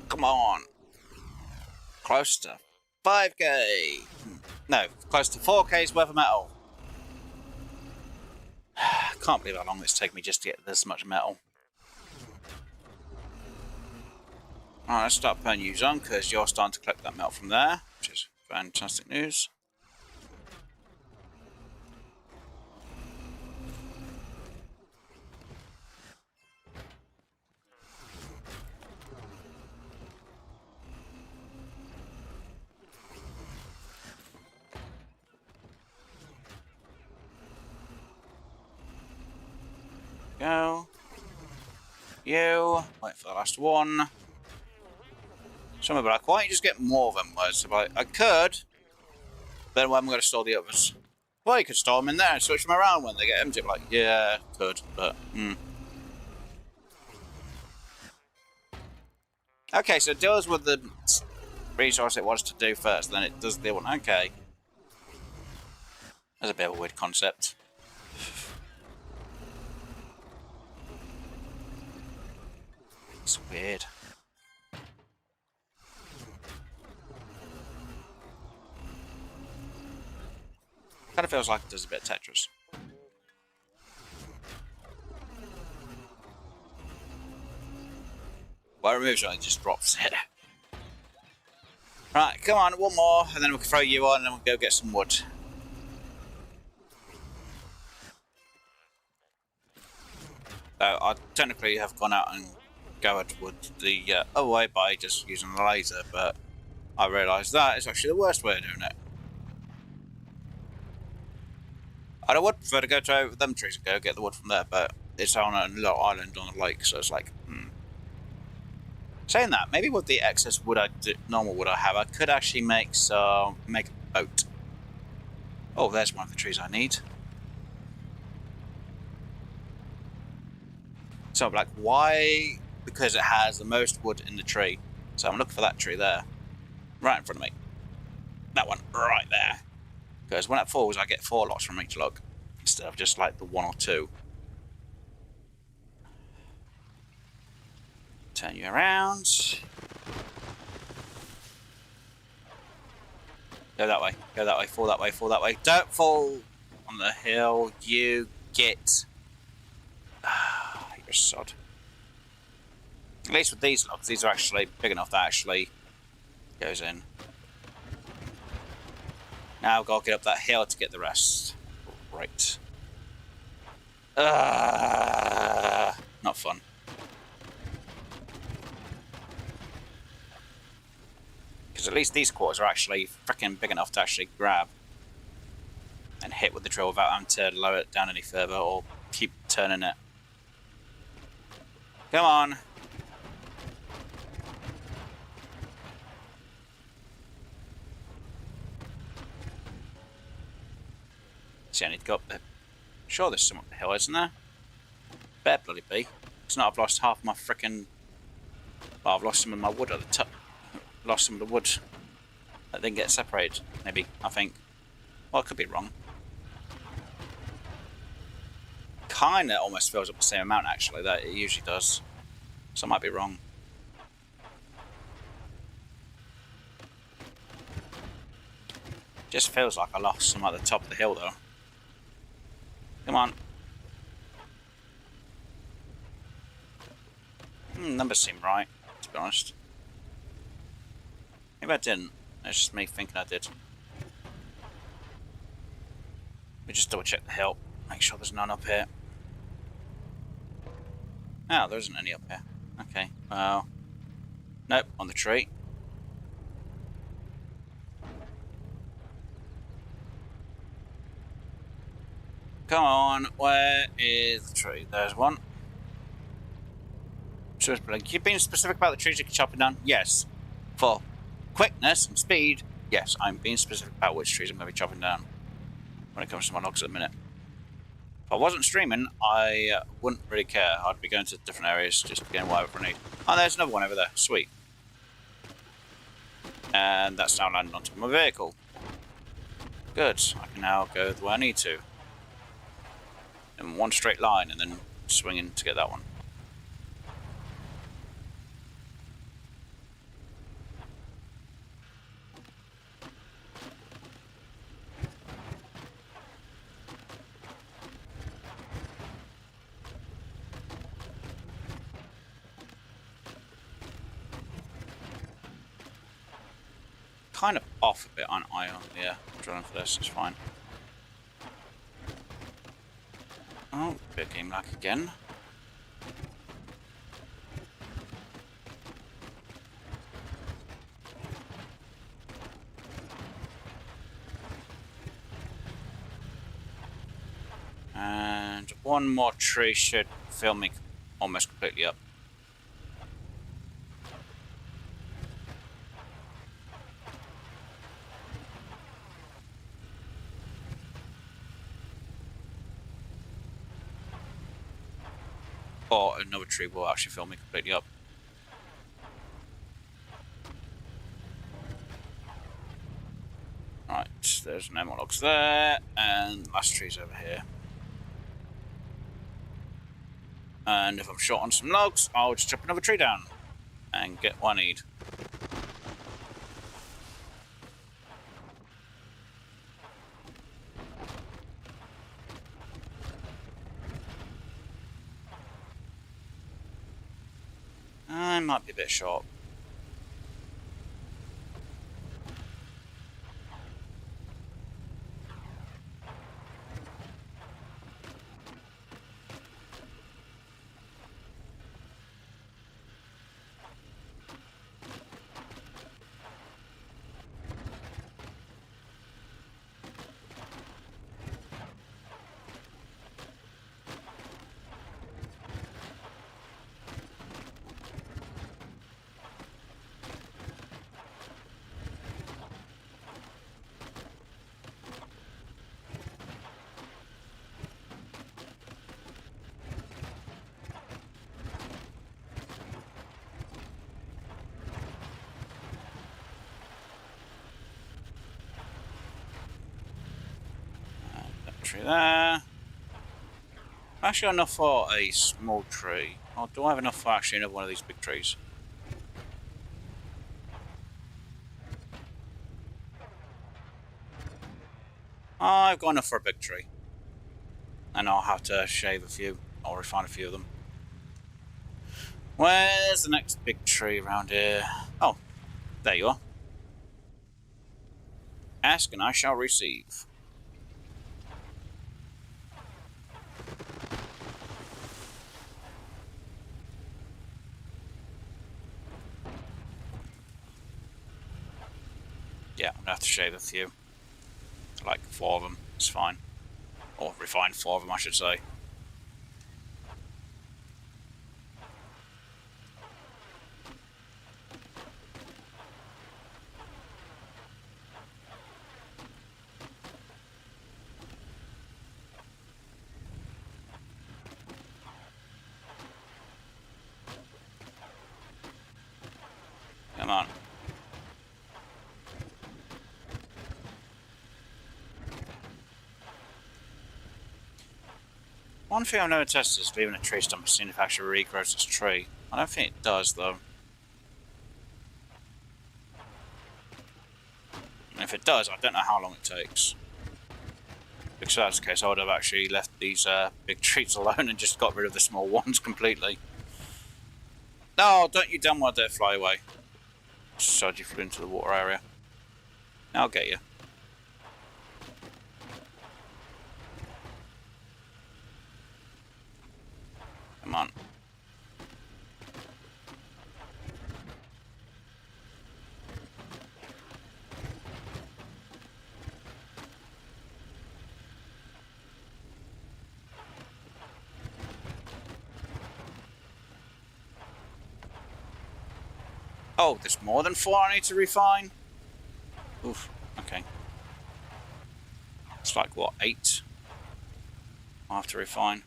Come on. Close to 5k. No, close to 4k's worth of metal. Can't believe how long it's taken me just to get this much metal. Alright, let's start putting you on, because you're starting to collect that metal from there, which is fantastic news. Go. You. Wait for the last one. Someone will be like, why don't you just get more of them? So like, I could. Then where am I going to store the others? Well, you could store them in there and switch them around when they get empty. Like, yeah, could, but, Okay, so it deals with the resource it wants to do first, then it does the one. Okay. That's a bit of a weird concept. It's weird. Kind of feels like it does a bit of Tetris. Well, it removes it and just drops it. Right, come on, one more, and then we can throw you on and then we'll go get some wood. So I technically have gone out and gathered wood the other way by just using the laser, but I realised that is actually the worst way of doing it. I would prefer to go to over them trees and go get the wood from there, but it's on a little island on a lake, so it's like, Saying that, maybe with the excess wood normal wood I have, I could actually make a boat. Oh, there's one of the trees I need. So I'm like, why? Because it has the most wood in the tree. So I'm looking for that tree there, right in front of me. That one right there. Because when it falls, I get 4 lots from each log instead of just like the 1 or 2. Turn you around. Go that way. Go that way. Fall that way. Fall that way. Don't fall on the hill. You get. You're a sod. At least with these logs, these are actually big enough that actually goes in. Now I've got to get up that hill to get the rest. Right. Not fun. Because at least these quarters are actually freaking big enough to actually grab and hit with the drill without having to lower it down any further or keep turning it. Come on. See, I need to go up there. Sure, there's some up the hill, isn't there? Better bloody be. It's not I've lost half my frickin'. Well, I've lost some of my wood at the top. Lost some of the wood that didn't get separated, maybe, I think. Well, I could be wrong. Kinda almost fills up the same amount, actually, that it usually does. So I might be wrong. Just feels like I lost some at the top of the hill, though. Come on. Numbers seem right, to be honest. Maybe I didn't. It's just me thinking I did. Let me just double check the hill. Make sure there's none up here. Oh, there isn't any up here. Okay, well... Nope, on the tree. Come on, where is the tree? There's one. You've been specific about the trees you can chop down? Yes. For quickness and speed, yes, I'm being specific about which trees I'm going to be chopping down when it comes to my logs at the minute. If I wasn't streaming, I wouldn't really care. I'd be going to different areas, just getting whatever I need. Oh, there's another one over there. Sweet. And that's now landing on top of my vehicle. Good. I can now go where I need to. In one straight line and then swing in to get that one. Kind of off a bit on iron. Yeah, drilling for this, it's fine. Oh, bit game lag again. And one more tree should fill me almost completely up. Or another tree will actually fill me completely up. Right, there's no more logs there, and last tree's over here. And if I'm short on some logs, I'll just chop another tree down and get what I need. I might be a bit short. Tree there. Actually got enough for a small tree. Or do I have enough for actually another one of these big trees? I've got enough for a big tree. And I'll have to shave a few, or refine a few of them. Where's the next big tree around here? Oh, there you are. Ask and I shall receive. Yeah, I'm gonna have to shave a few. Like 4 of them, it's fine. Or refine 4 of them, I should say. Come on. One thing I've noticed is leaving a tree stump to see if it actually regrows this tree. I don't think it does, though. And if it does, I don't know how long it takes. Because if that's the case, I would have actually left these big trees alone and just got rid of the small ones completely. No, don't you damn well dare fly away. So you flew into the water area. I'll get you. Come on. Oh, there's more than 4 I need to refine? Oof, okay. It's like, what, 8? I'll have to refine.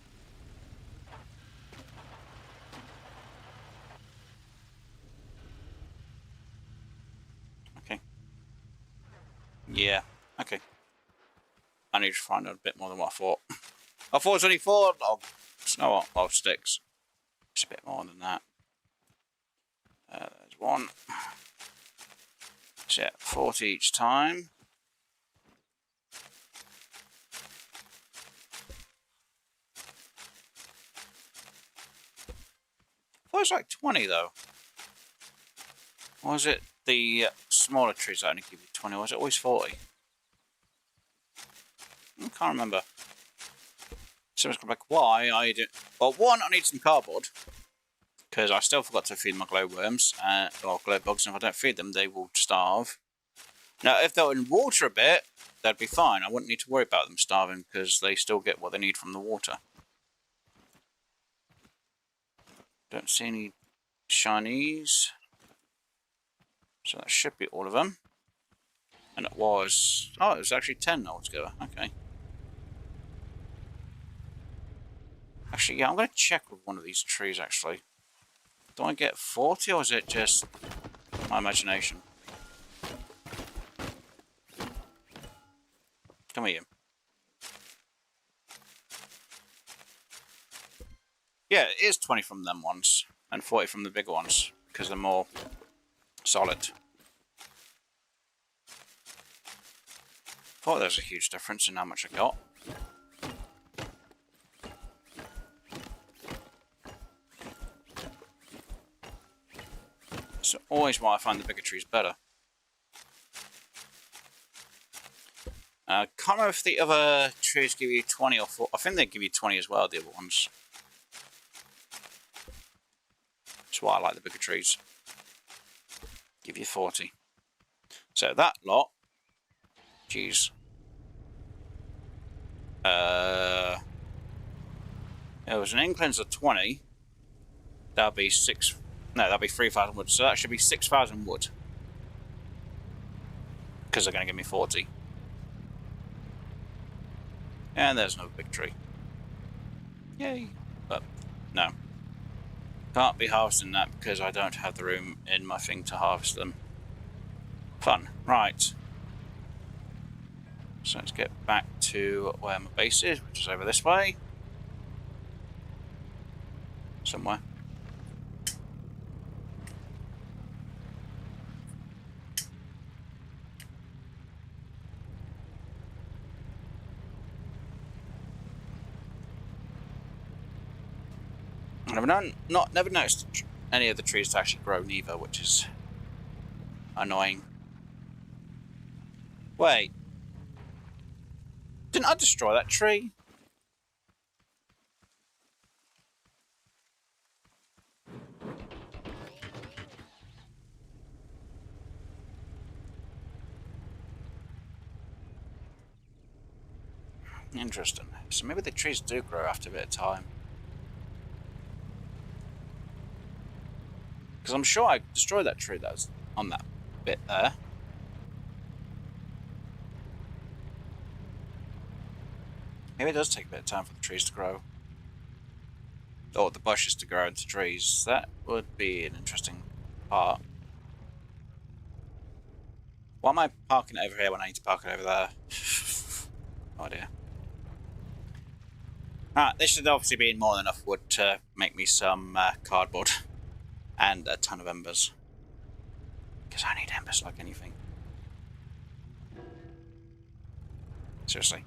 Okay. Yeah, okay. I need to find out a bit more than what I thought. I thought it was only 4 logs. You know what? Oh, sticks. It's a bit more than that. There's 1. So yeah, 40 each time. I thought it was like 20 though. Or was it the smaller trees that only give you 20? Or was it always 40? I can't remember. Someone's come back, why I didn't. Well, 1, I need some cardboard. Because I still forgot to feed my glowworms, or glow bugs, and if I don't feed them, they will starve. Now, if they were in water a bit, they'd be fine. I wouldn't need to worry about them starving, because they still get what they need from the water. Don't see any shinies. So that should be all of them. And it was... oh, it was actually 10 altogether. Okay. Actually, yeah, I'm going to check with one of these trees, actually. Do I get 40, or is it just my imagination? Come here. Yeah, it is 20 from them ones and 40 from the bigger ones because they're more solid. Thought there was a huge difference in how much I got. So always why I find the bigger trees better. I can't remember if the other trees give you 20 or 40. I think they give you 20 as well, the other ones. That's why I like the bigger trees. Give you 40. So that lot, jeez. It was an inclines of 20. That'll be 6. No, that'll be 3,000 wood. So that should be 6,000 wood. Because they're going to give me 40. And there's another big tree. Yay. But, no. Can't be harvesting that because I don't have the room in my thing to harvest them. Fun. Right. So let's get back to where my base is, which is over this way. Somewhere. I've never noticed any of the trees to actually grow neither, which is annoying. Wait. Didn't I destroy that tree? Interesting. So maybe the trees do grow after a bit of time. Because I'm sure I destroyed that tree that was on that bit there. Maybe it does take a bit of time for the trees to grow. Or the bushes to grow into trees. That would be an interesting part. Why am I parking it over here when I need to park it over there? Oh dear. Alright, this should obviously be more than enough wood to make me some cardboard. And a ton of embers. Because I need embers like anything. Seriously.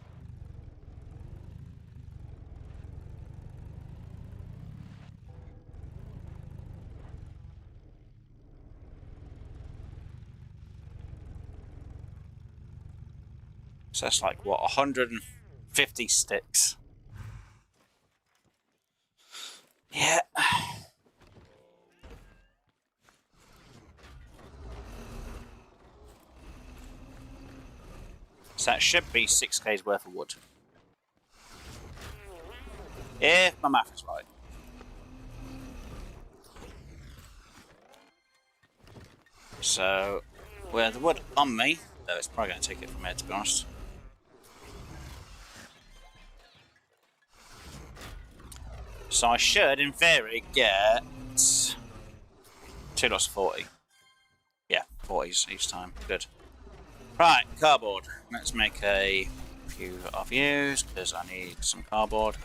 So that's like, what, 150 sticks? Yeah. So that should be 6k's worth of wood. If my math is right. So, with the wood on me, though it's probably going to take it from here to be honest. So I should, in theory, get 2 lots of 40. Yeah, 40s each time. Good. Right, cardboard. Let's make a few of these because I need some cardboard.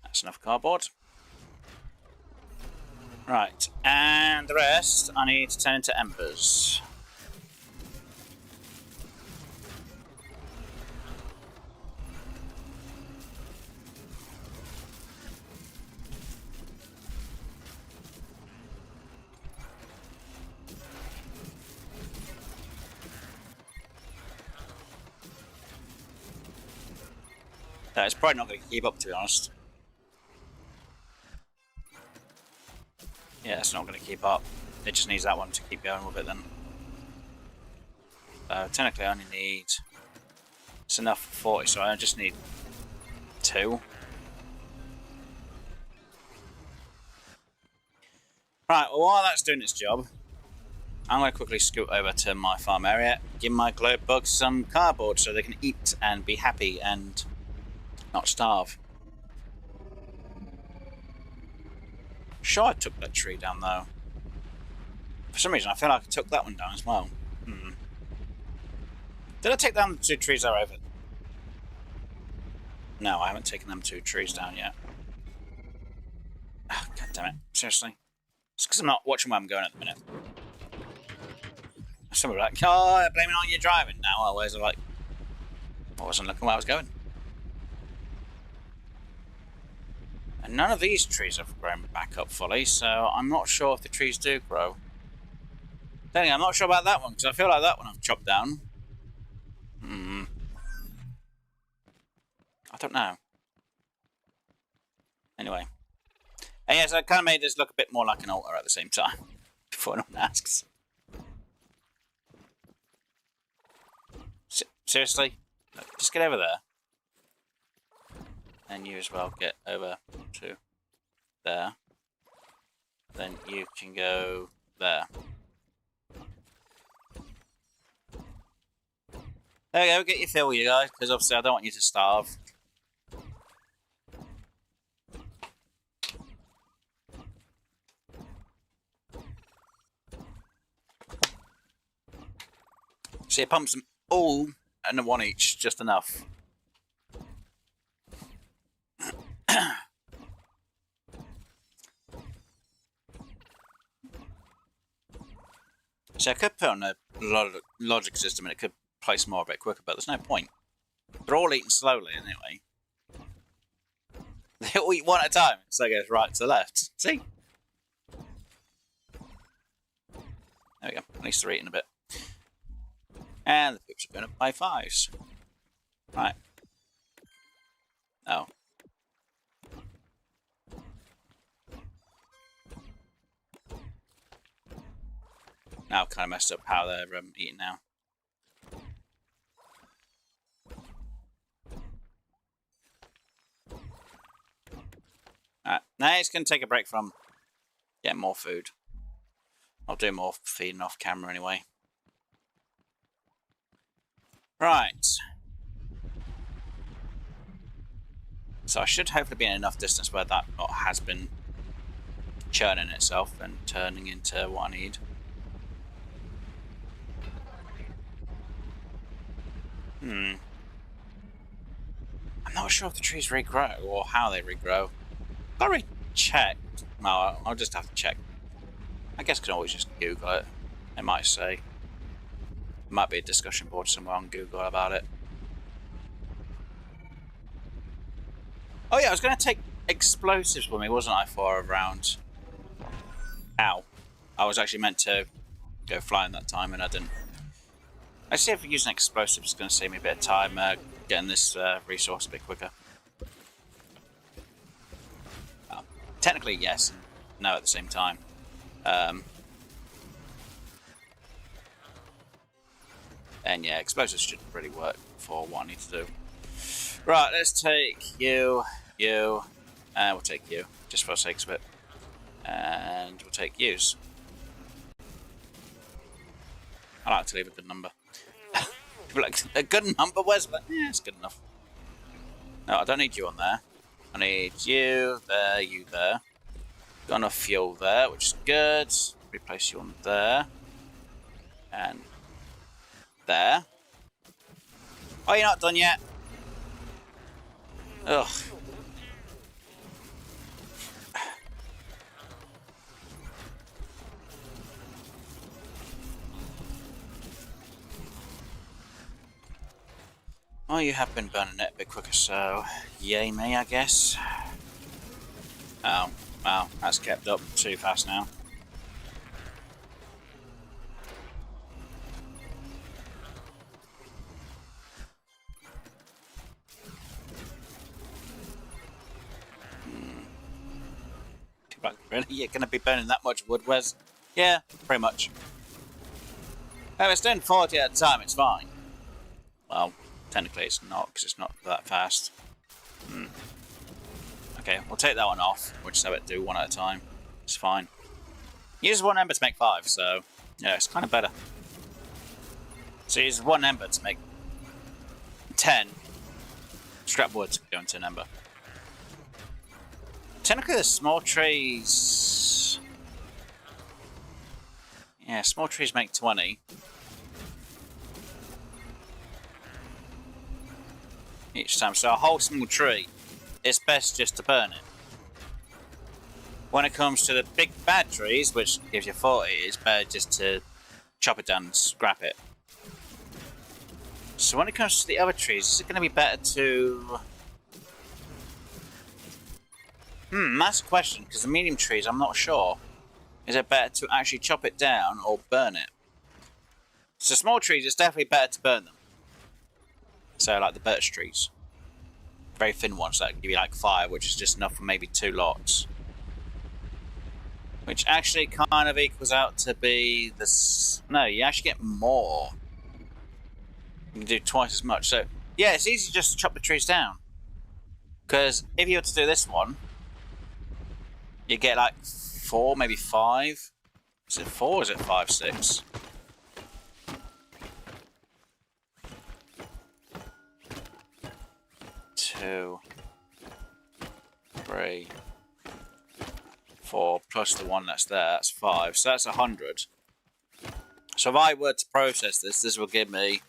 That's enough cardboard. Right, and the rest I need to turn into embers. It's probably not going to keep up, to be honest. Yeah, it's not going to keep up. It just needs that one to keep going with it then. Technically I only need... It's enough for 40, so I just need 2. Right, well while that's doing its job, I'm going to quickly scoot over to my farm area, give my glow bugs some cardboard so they can eat and be happy and not starve. Sure, I took that tree down though. For some reason, I feel like I took that one down as well. Did I take down the 2 trees that are over? No, I haven't taken them 2 trees down yet. Oh, God damn it. Seriously? It's because I'm not watching where I'm going at the minute. Some are like, oh, I'm blaming on you driving now. Always like, I wasn't looking where I was going. And none of these trees have grown back up fully, so I'm not sure if the trees do grow. Then again, I'm not sure about that one, because I feel like that one I've chopped down. I don't know. Anyway. And yes, I kind of made this look a bit more like an altar at the same time, before anyone asks. Seriously? Look, just get over there. And you as well get over to there. Then you can go there. There we go, get your fill, you guys, because obviously I don't want you to starve. See, it pumps them all and then 1 each, just enough. So I could put on a logic system and it could place more a bit quicker, but there's no point. They're all eating slowly anyway. They all eat one at a time, so it goes right to left. See? There we go. At least they're eating a bit. And the poops are going up by 5s. Right. Oh. Now I've kind of messed up how they're eating now. Alright, now it's going to take a break from getting more food. I'll do more feeding off camera anyway. Right. So I should hopefully be in enough distance where that lot has been churning itself and turning into what I need. I'm not sure if the trees regrow or how they regrow. I've already checked. No, I'll just have to check. I guess I can always just Google it. It might say. Might be a discussion board somewhere on Google about it. Oh yeah, I was going to take explosives with me, wasn't I, for a round? Ow. I was actually meant to go flying that time and I didn't. Let's see if using explosives is going to save me a bit of time getting this resource a bit quicker. Technically yes, and no at the same time. And yeah, explosives should really work for what I need to do. Right, let's take you, and we'll take you, just for the sake of it. And we'll take yous. I like to leave a good number. People like, a good number? Where's that? Yeah, it's good enough. No, I don't need you on there. I need you there, you there. Got enough fuel there, which is good. Replace you on there. And there. Oh, you're not done yet? Ugh. Well, you have been burning it a bit quicker, so yay me, I guess. Oh, wow, that's kept up too fast now. Really? You're going to be burning that much wood, Wes? Yeah, pretty much. If it's doing 40 at a time, it's fine. Well, technically it's not, because it's not that fast. Okay, we'll take that one off. We'll just have it do one at a time. It's fine. Use 1 ember to make 5, so yeah, it's kind of better. So use 1 ember to make 10 scrap wood to go into an ember. Technically, the small trees. Yeah, small trees make 20. each time. So a whole small tree, it's best just to burn it. When it comes to the big bad trees, which gives you 40, it's better just to chop it down and scrap it. So when it comes to the other trees, is it going to be better to... that's a question, because the medium trees, I'm not sure. Is it better to actually chop it down or burn it? So small trees, it's definitely better to burn them. So like the birch trees. Very thin ones that give you like fire, which is just enough for maybe 2 lots. Which actually kind of equals out to be this... No, you actually get more. You can do twice as much. So yeah, it's easy just to chop the trees down. Because if you were to do this one, you get like 4, maybe 5. Is it 4 or is it 5, 6? Two, 3, 4 plus the one that's there, that's 5. So that's 100. So if I were to process this, this will give me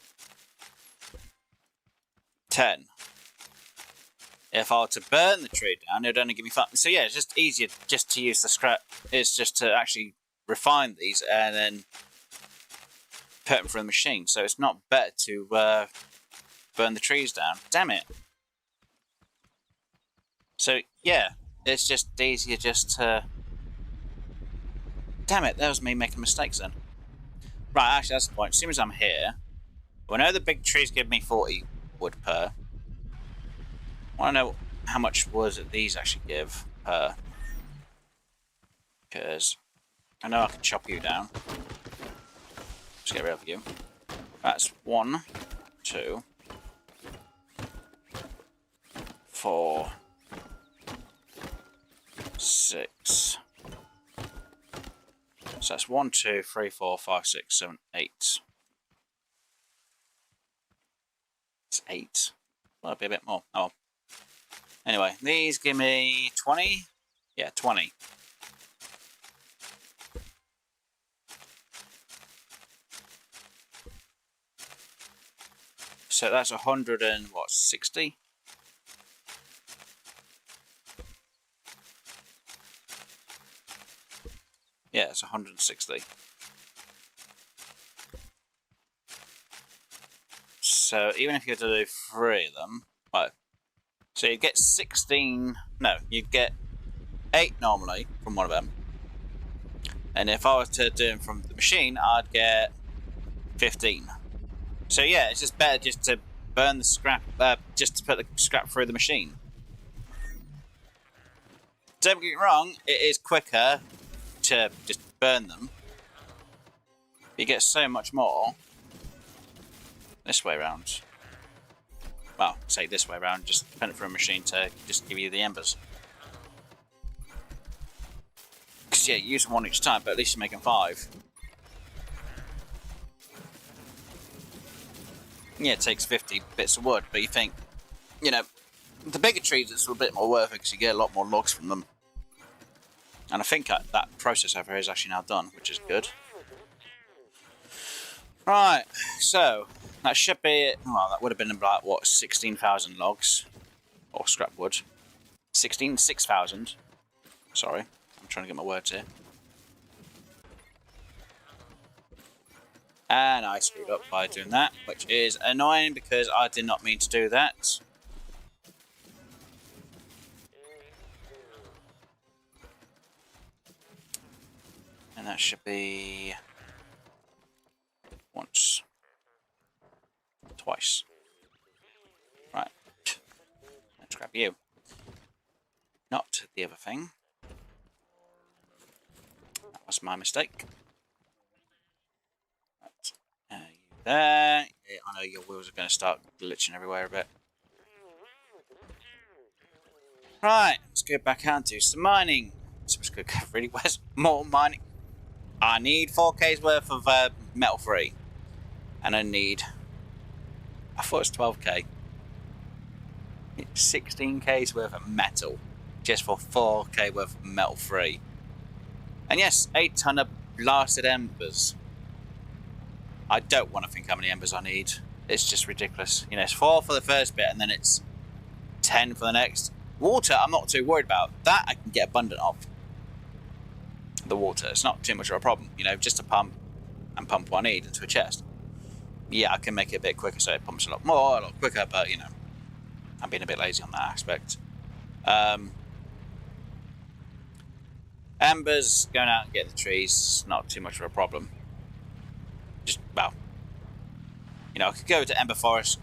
10. If I were to burn the tree down, it would only give me 5. So yeah, it's just easier just to use the scrap. It's just to actually refine these and then put them through the machine. So it's not better to burn the trees down. Damn it. So yeah, it's just easier just to... Damn it, that was me making mistakes then. Right, actually that's the point. As soon as I'm here, I know the big trees give me 40 wood per. I want to know how much wood these actually give per. Because I know I can chop you down. Just get rid of you. That's 1, 2, 4, 6. So that's 1, 2, 3, 4, 5, 6, 7, 8. It's 8. Well, it'll be a bit more. Oh. Anyway, these give me 20. Yeah, 20. So that's 100 and what, 60? Yeah, it's 160. So even if you had to do 3 of them, well, so you get 16. No, you get 8 normally from one of them. And if I was to do them from the machine, I'd get 15. So yeah, it's just better just to burn the scrap, just to put the scrap through the machine. Don't get me wrong, it is quicker to just burn them. You get so much more this way around. Well, say this way around, just put it through a machine to just give you the embers. Because yeah, you use them 1 each time, but at least you're making 5. Yeah, it takes 50 bits of wood, but you think, you know, the bigger trees it's a bit more worth it because you get a lot more logs from them. And I think that process over here is actually now done, which is good. Right, so that should be it. Well, that would have been about, what, 16,000 logs? Or scrap wood. 6,000. Sorry, I'm trying to get my words here. And I screwed up by doing that, which is annoying because I did not mean to do that. And that should be once, twice. Right. Let's grab you. Not the other thing. That was my mistake. Right. You there. Yeah, I know your wheels are going to start glitching everywhere a bit. Right, let's go back out and do some mining. So let's go really where's more mining? I need 4K's worth of metal free. And I need... I thought it was 12K. 16K's worth of metal. Just for 4K worth of metal free. And yes, 8 ton of blasted embers. I don't want to think how many embers I need. It's just ridiculous. You know, it's 4 for the first bit, and then it's 10 for the next. Water, I'm not too worried about. That I can get abundant of. The water, it's not too much of a problem. You know, just a pump and pump what I need into a chest. Yeah, I can make it a bit quicker so it pumps a lot more, a lot quicker, but you know, I'm being a bit lazy on that aspect. Embers, going out and getting the trees, not too much of a problem. Just, well, you know, I could go to Ember Forest,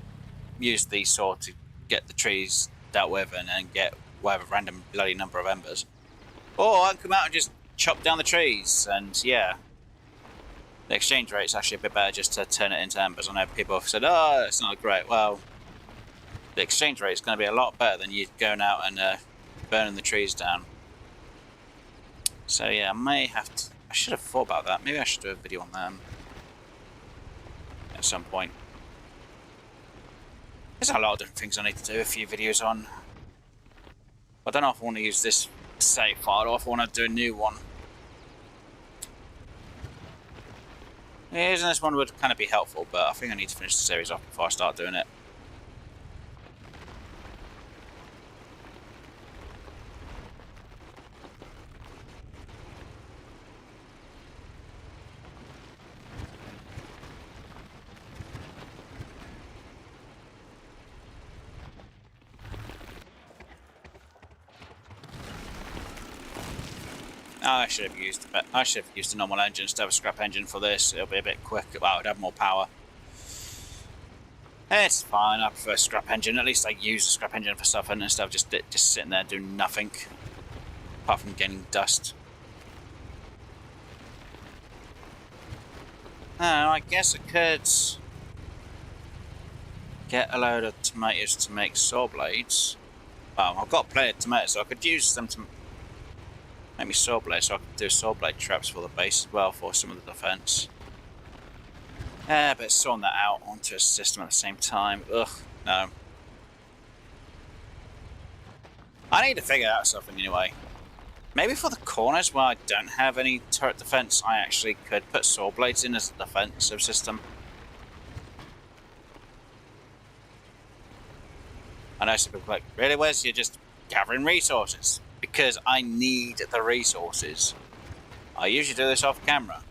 use the sword to get the trees dealt with, and then get whatever random bloody number of embers. Or I can come out and just chop down the trees, and yeah. The exchange rate's actually a bit better just to turn it into embers. I know people have said, oh, it's not great. Well, the exchange rate's going to be a lot better than you going out and burning the trees down. So yeah, I may have to... I should have thought about that. Maybe I should do a video on them at some point. There's a lot of different things I need to do a few videos on. I don't know if I want to use this save file or if I want to do a new one. Yeah, using this one would kind of be helpful, but I think I need to finish the series off before I start doing it. I should have used a normal engine instead of a scrap engine for this. It'll be a bit quicker. Well, it'd have more power. It's fine. I prefer scrap engine. At least I use the scrap engine for stuff instead of just sitting there doing nothing apart from getting dust. I guess I could get a load of tomatoes to make saw blades. Well, I've got plenty of tomatoes, so I could use them to make me saw blades, so I could do saw blade traps for the base as well for some of the defense. But sawing that out onto a system at the same time, ugh, no. I need to figure out something anyway. Maybe for the corners where I don't have any turret defense, I actually could put saw blades in as a defensive system. I know some people are like, really, Wes? You're just gathering resources. Because I need the resources. I usually do this off camera.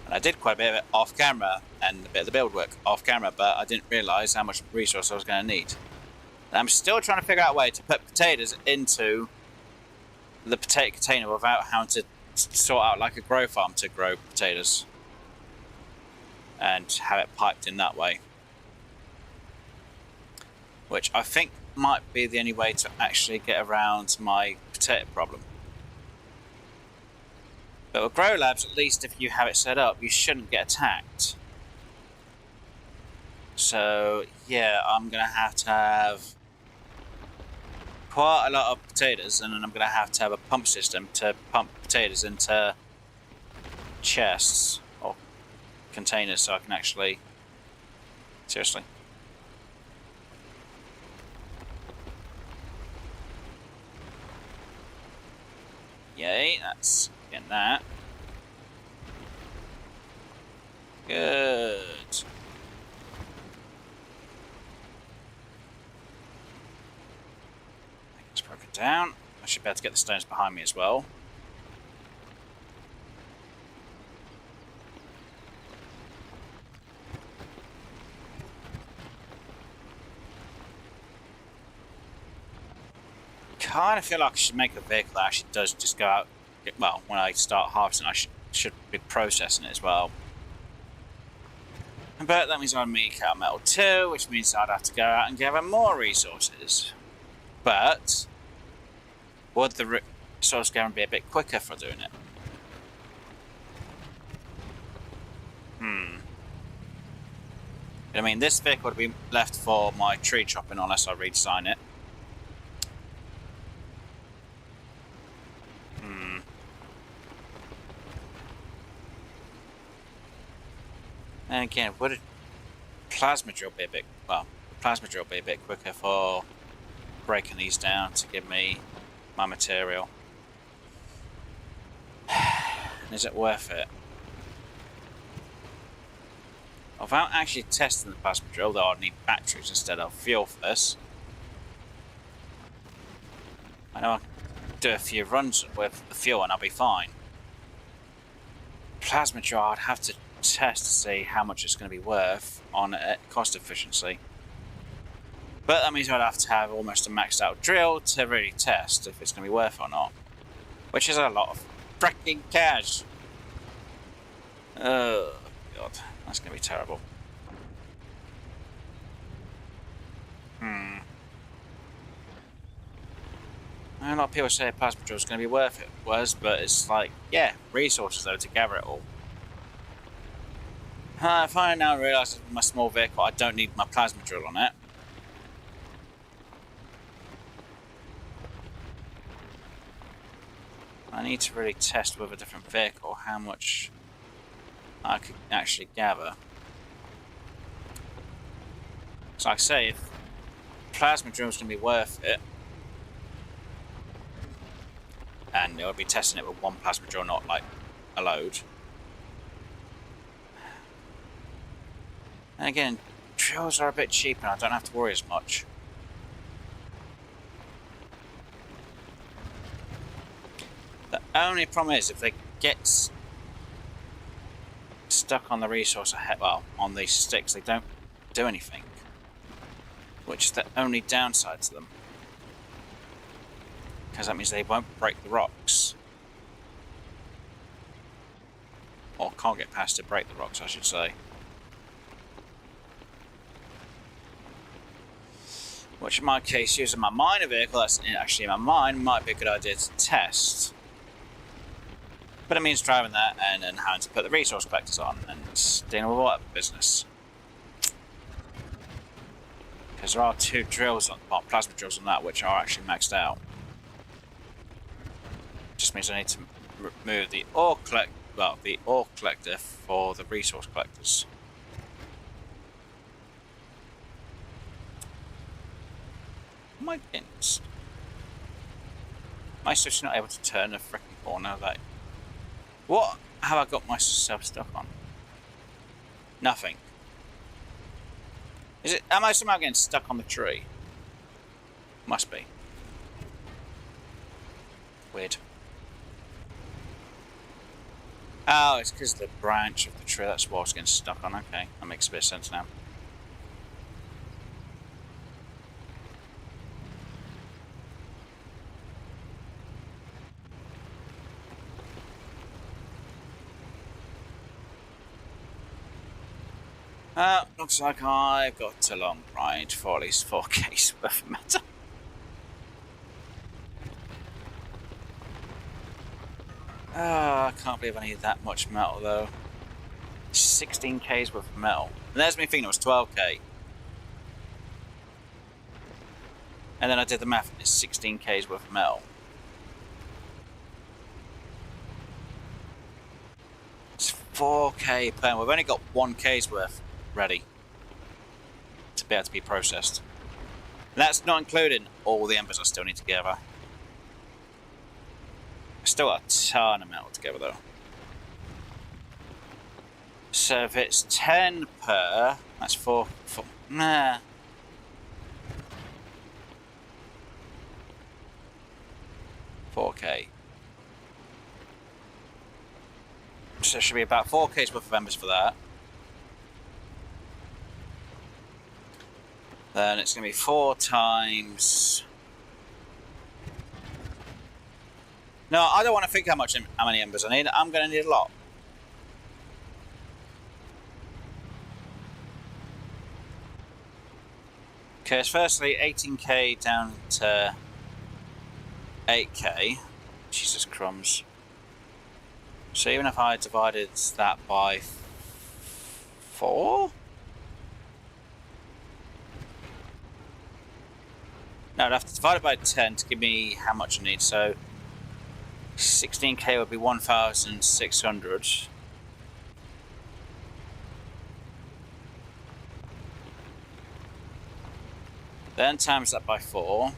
And I did quite a bit of it off camera and a bit of the build work off camera, but I didn't realise how much resource I was going to need. And I'm still trying to figure out a way to put potatoes into the potato container without having to sort out like a grow farm to grow potatoes. And have it piped in that way. Which I think might be the only way to actually get around my potato problem. But with Grow Labs, at least if you have it set up, you shouldn't get attacked. So yeah, I'm going to have quite a lot of potatoes, and then I'm going to have a pump system to pump potatoes into chests or containers so I can actually... Seriously. Yay, that's getting that. Good. It's broken down. I should be able to get the stones behind me as well. Kind of feel like I should make a vehicle that actually does just go out. Well, when I start harvesting, I should be processing it as well. But that means I'd make out metal too, which means I'd have to go out and gather more resources. But would the resource gathering be a bit quicker for doing it? I mean, this vehicle would be left for my tree chopping unless I redesign it. And again, would a plasma drill be a bit... Well, the plasma drill be a bit quicker for breaking these down to give me my material. Is it worth it? Without actually testing the plasma drill, though, I'd need batteries instead of fuel for this. I know I can do a few runs with the fuel and I'll be fine. Plasma drill, I'd have to test to see how much it's going to be worth on cost efficiency. But that means I'd have to have almost a maxed out drill to really test if it's going to be worth it or not. Which is a lot of freaking cash. Oh, God. That's going to be terrible. A lot of people say a plasma drill is going to be worth it. But it's like, yeah, resources though to gather it all. If I now realise with my small vehicle I don't need my plasma drill on it. I need to really test with a different vehicle how much I could actually gather. So like I say, if plasma drill is going to be worth it, and I'll be testing it with one plasma drill, not like a load. And again, drills are a bit cheap and I don't have to worry as much. The only problem is if they get stuck on the resource ahead, well, on these sticks, they don't do anything. Which is the only downside to them. Because that means they won't break the rocks. Or can't get past to break the rocks, I should say. Which in my case, using my miner vehicle, that's actually in my mine, might be a good idea to test. But it means driving that and then having to put the resource collectors on and dealing with water business. Because there are two drills on, well, plasma drills on that, which are actually maxed out. Just means I need to remove the ore collector for the resource collectors. Am I getting? Am I still not able to turn a freaking corner? Like, what have I got myself stuck on? Nothing. Is it? Am I somehow getting stuck on the tree? Must be. Weird. Oh, it's because of the branch of the tree. That's what I was getting stuck on. Okay, that makes a bit of sense now. Looks like I've got a long ride for at least 4K's worth of metal. I can't believe I need that much metal though. 16K's worth of metal. And there's me thinking it was 12K. And then I did the math and it's 16K's worth of metal. It's 4K per. We've only got 1K's worth ready to be able to be processed. And that's not including all the embers I still need to gather. I still got a ton of metal together though. So if it's 10 per, that's 4 nah. $4K. So there should be about 4K's worth of embers for that. Then it's going to be 4 times. No, I don't want to think how many embers I need. I'm going to need a lot. Okay, so firstly, 18K down to 8K. Jesus crumbs. So even if I divided that by 4? No, I'd have to divide it by 10 to give me how much I need. So 16K would be 1,600. Then times that by 4.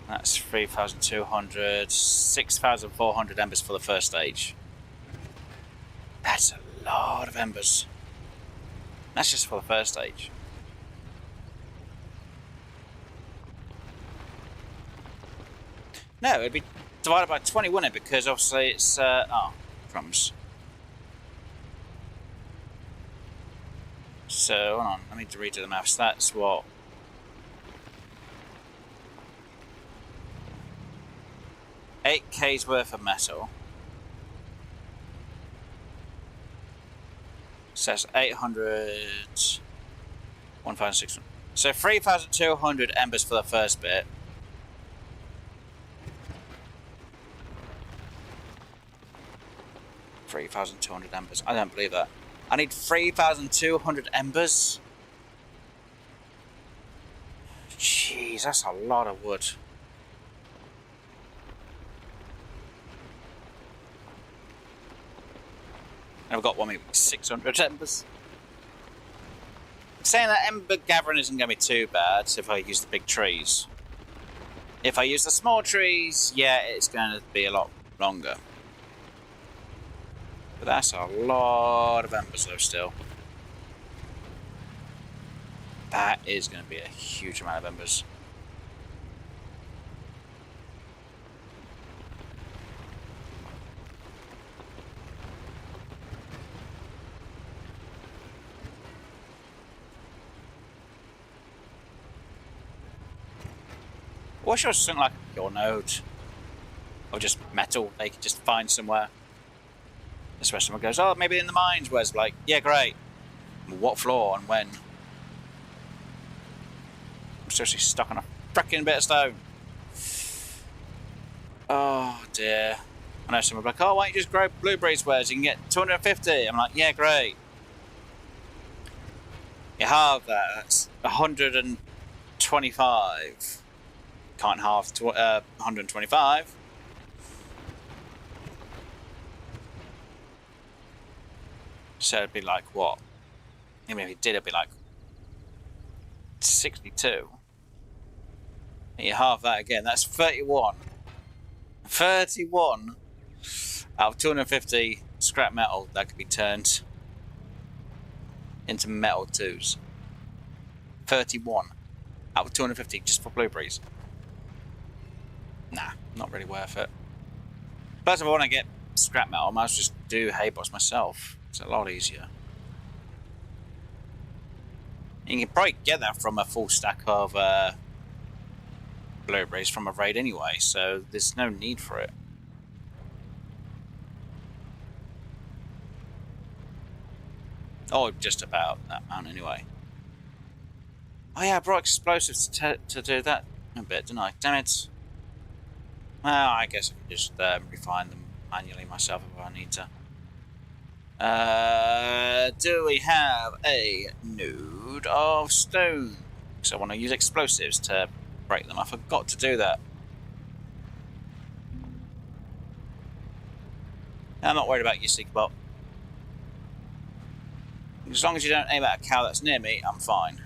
That's 3,200, 6,400 embers for the first stage. That lot of embers. That's just for the first stage. No, it'd be divided by 20, wouldn't it? Because obviously it's... oh, crumbs. So, hold on, I need to redo the maths. That's what... 8k's worth of metal. Says 800... 1,600. So 3,200 embers for the first bit. $3,200 embers. I don't believe that. I need 3,200 embers. Jeez, that's a lot of wood. And I've got one maybe 600 embers. I'm saying that ember gathering isn't going to be too bad if I use the big trees. If I use the small trees, yeah, it's going to be a lot longer. But that's a lot of embers though still. That is going to be a huge amount of embers. I wish it was something like your node. Or just metal they could just find somewhere. This where someone goes, oh, maybe in the mines. Whereas, like, yeah, great. What floor and when? I'm seriously stuck on a freaking bit of stone. Oh, dear. I know someone will be like, oh, why don't you just grow blueberries where you can get 250? I'm like, yeah, great. You halve that. That's 125. Can't halve 125. So it'd be like what? Even if it did, it'd be like 62. And you halve that again, that's 31. 31 out of 250 scrap metal that could be turned into metal twos. 31 out of 250 just for blueberries. Nah, not really worth it. Plus, if I want to get scrap metal, I might as well just do haybots myself. It's a lot easier. You can probably get that from a full stack of blueberries from a raid anyway, so there's no need for it. Oh, just about that amount anyway. Oh yeah, I brought explosives to do that a bit, didn't I? Damn it. Well, I guess I could just refine them manually myself if I need to. Do we have a node of stone? So I want to use explosives to break them. I forgot to do that. I'm not worried about you, Seekbot. As long as you don't aim at a cow that's near me, I'm fine.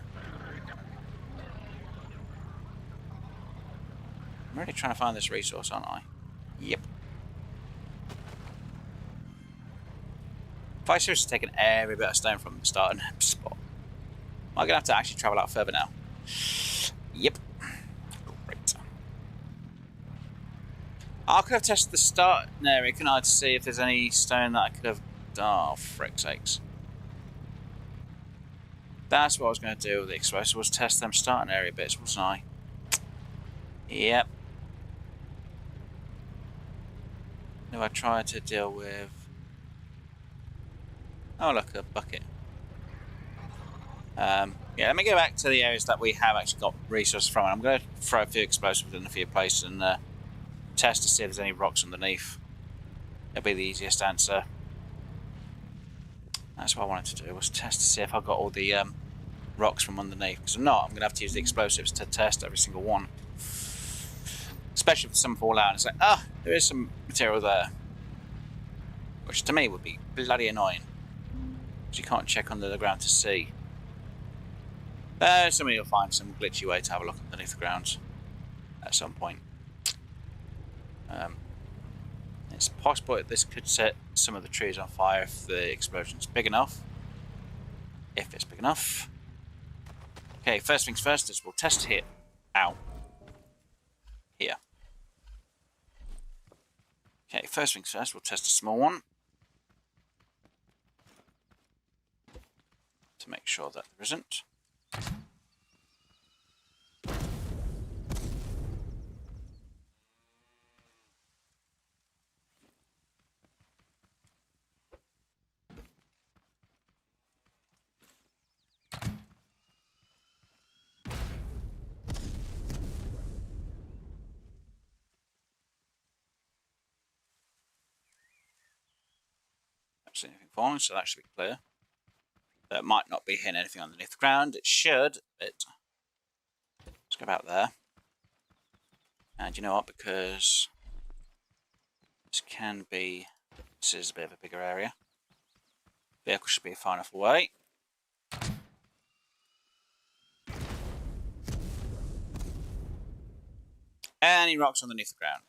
I'm really trying to find this resource, aren't I? Yep. If I seriously taken every bit of stone from the starting spot, I'm going to have to actually travel out further now. Yep. Great. I could have tested the starting area, couldn't I, to see if there's any stone that I could have... Oh, frick's sakes. That's what I was going to do with the explosive, was test them starting area bits, wasn't I? Yep. No, I tried to deal with... Oh, look, a bucket. Yeah, let me go back to the areas that we have actually got resources from. I'm going to throw a few explosives in a few places and test to see if there's any rocks underneath. It'll be the easiest answer. That's what I wanted to do, was test to see if I got all the rocks from underneath. Because if not, I'm going to have to use the explosives to test every single one. Especially if some fall out and it's like, ah, there is some material there. Which to me would be bloody annoying. Because you can't check under the ground to see. Somebody will find some glitchy way to have a look underneath the ground at some point. It's possible that this could set some of the trees on fire if the explosion's big enough. If it's big enough. Okay, first things first is we'll test here. Ow. Here. Okay, first things first, we'll test a small one. To make sure that there isn't. Don't see anything falling, so that should be clear. That might not be hitting anything underneath the ground. It should, but let's go about there. And you know what? Because this can be, this is a bit of a bigger area. Vehicle should be far enough away. Any rocks underneath the ground?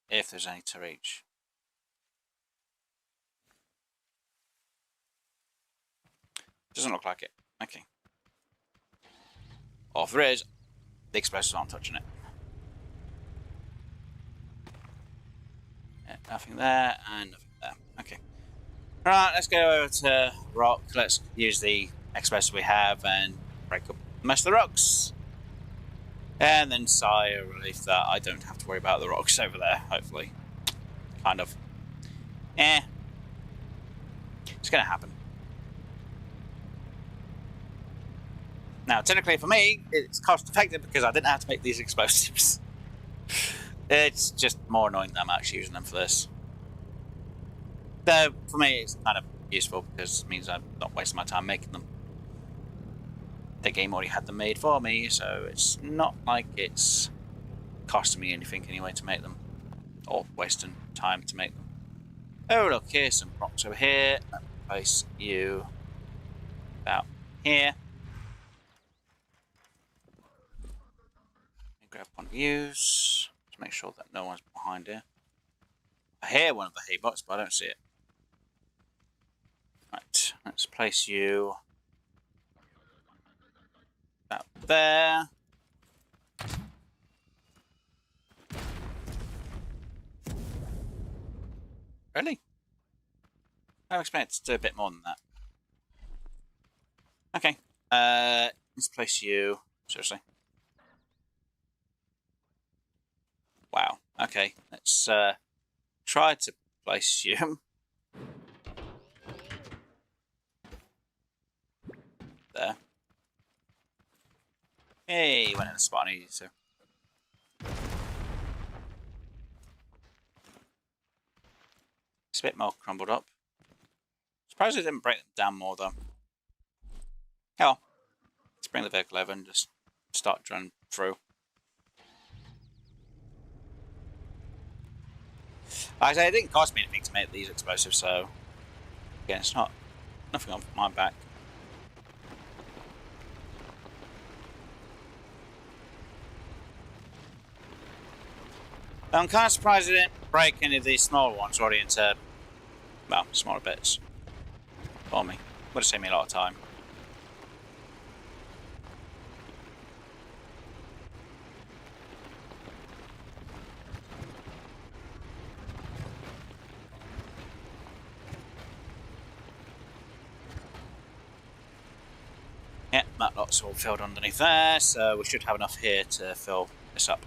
If there's any to reach. Doesn't look like it. Okay. Or if there is, the explosives aren't touching it. Yeah, nothing there and nothing there. Okay. Right, let's go over to rock. Let's use the explosive we have and break up most of the rocks. And then sigh a relief that I don't have to worry about the rocks over there, hopefully. Kind of. It's gonna happen. Now, technically for me, it's cost effective because I didn't have to make these explosives. It's just more annoying that I'm actually using them for this. Though, for me, it's kind of useful because it means I'm not wasting my time making them. The game already had them made for me, so it's not like it's costing me anything anyway to make them. Or wasting time to make them. Oh, look, here's some rocks over here. Let me place you about here. Grab one of these to make sure that no one's behind here. I hear one of the haybots, but I don't see it. Right, let's place you about there. Really? I expect to do a bit more than that. Okay, let's place you. Seriously. Wow. Okay, let's try to place you there. Hey, went in the spot I needed to. It's a bit more crumbled up. Surprised it didn't break them down more though. Hell, let's bring the vehicle over and just start driving through. Like I say, it didn't cost me anything to make these explosives, so again, it's not nothing on my back. I'm kind of surprised it didn't break any of these smaller ones already into, well, smaller bits for me. Would have saved me a lot of time. Yeah, that lot's all filled underneath there, so we should have enough here to fill this up.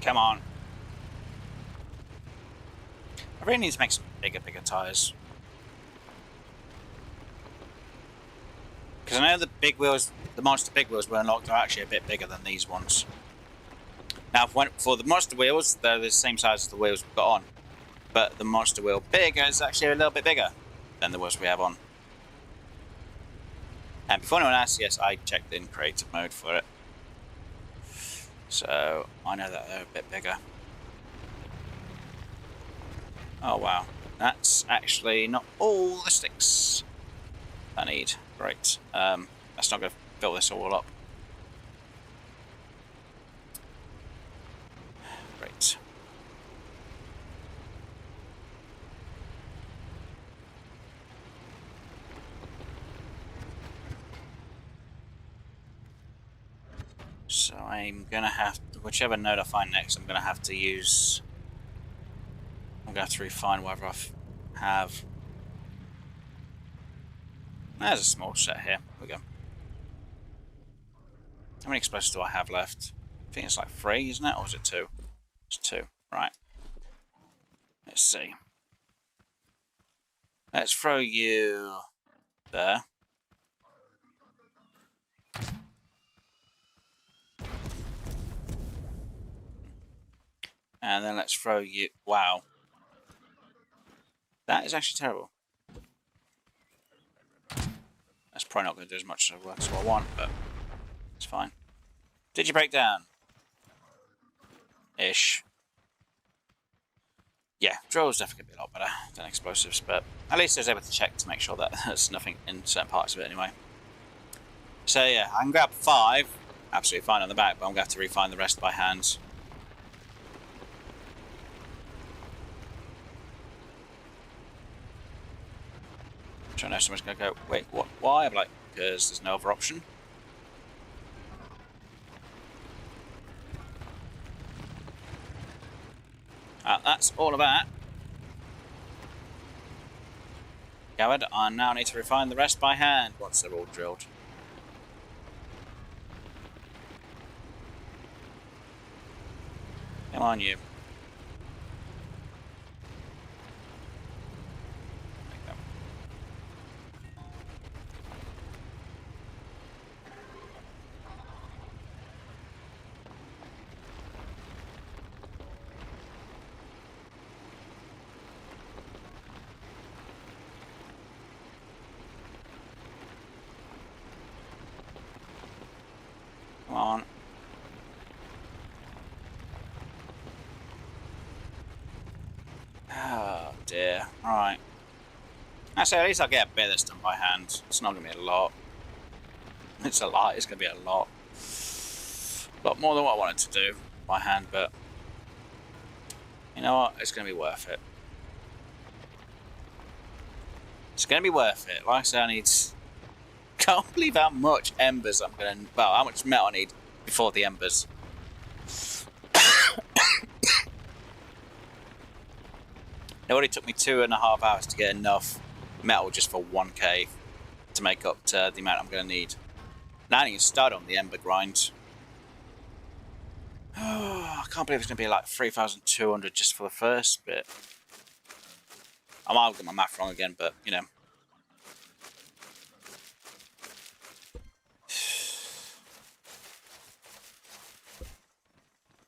Come on. I really need to make some bigger tyres. Because I know the big wheels, the monster big wheels were unlocked are actually a bit bigger than these ones. Now, for the monster wheels, they're the same size as the wheels we've got on. But the monster wheel bigger is actually a little bit bigger than the wheels we have on. And before anyone asks, yes, I checked in creative mode for it. So, I know that they're a bit bigger. Oh, wow. that's actually not all the sticks I need. Great. That's not going to fill this all up. Great. So I'm going to have to, whichever node I find next, I'm going to have to use, I'm going to have to refine whatever I have. There's a small set here. Here we go. How many explosives do I have left? I think it's like 3, isn't it? Or is it 2? It's 2. Right. Let's see. Let's throw you there. And then let's throw you... Wow. That is actually terrible. That's probably not going to do as much work as I want, but it's fine. Did you break down? Ish. Yeah, drills definitely going to be a lot better than explosives, but at least I was able to check to make sure that there's nothing in certain parts of it anyway. So yeah, I can grab 5, absolutely fine on the back, but I'm going to have to refine the rest by hand. I know someone's going to go, wait, what? Why? I'm like, because there's no other option. That's all of that. Gathered, I now need to refine the rest by hand once they're all drilled. Come on, you. Come on. Oh dear. Right. Actually, at least I'll get a bit of this done by hand. It's not going to be a lot. It's a lot. It's going to be a lot. A lot more than what I wanted to do by hand, but you know what? It's going to be worth it. It's going to be worth it. Like I said, I need... Can't believe how much embers I'm going to... Well, how much metal I need before the embers. It already took me 2.5 hours to get enough metal just for 1k to make up to the amount I'm going to need. Now I need to start on the ember grind. Oh, I can't believe it's going to be like 3,200 just for the first bit. I might get my math wrong again, but you know.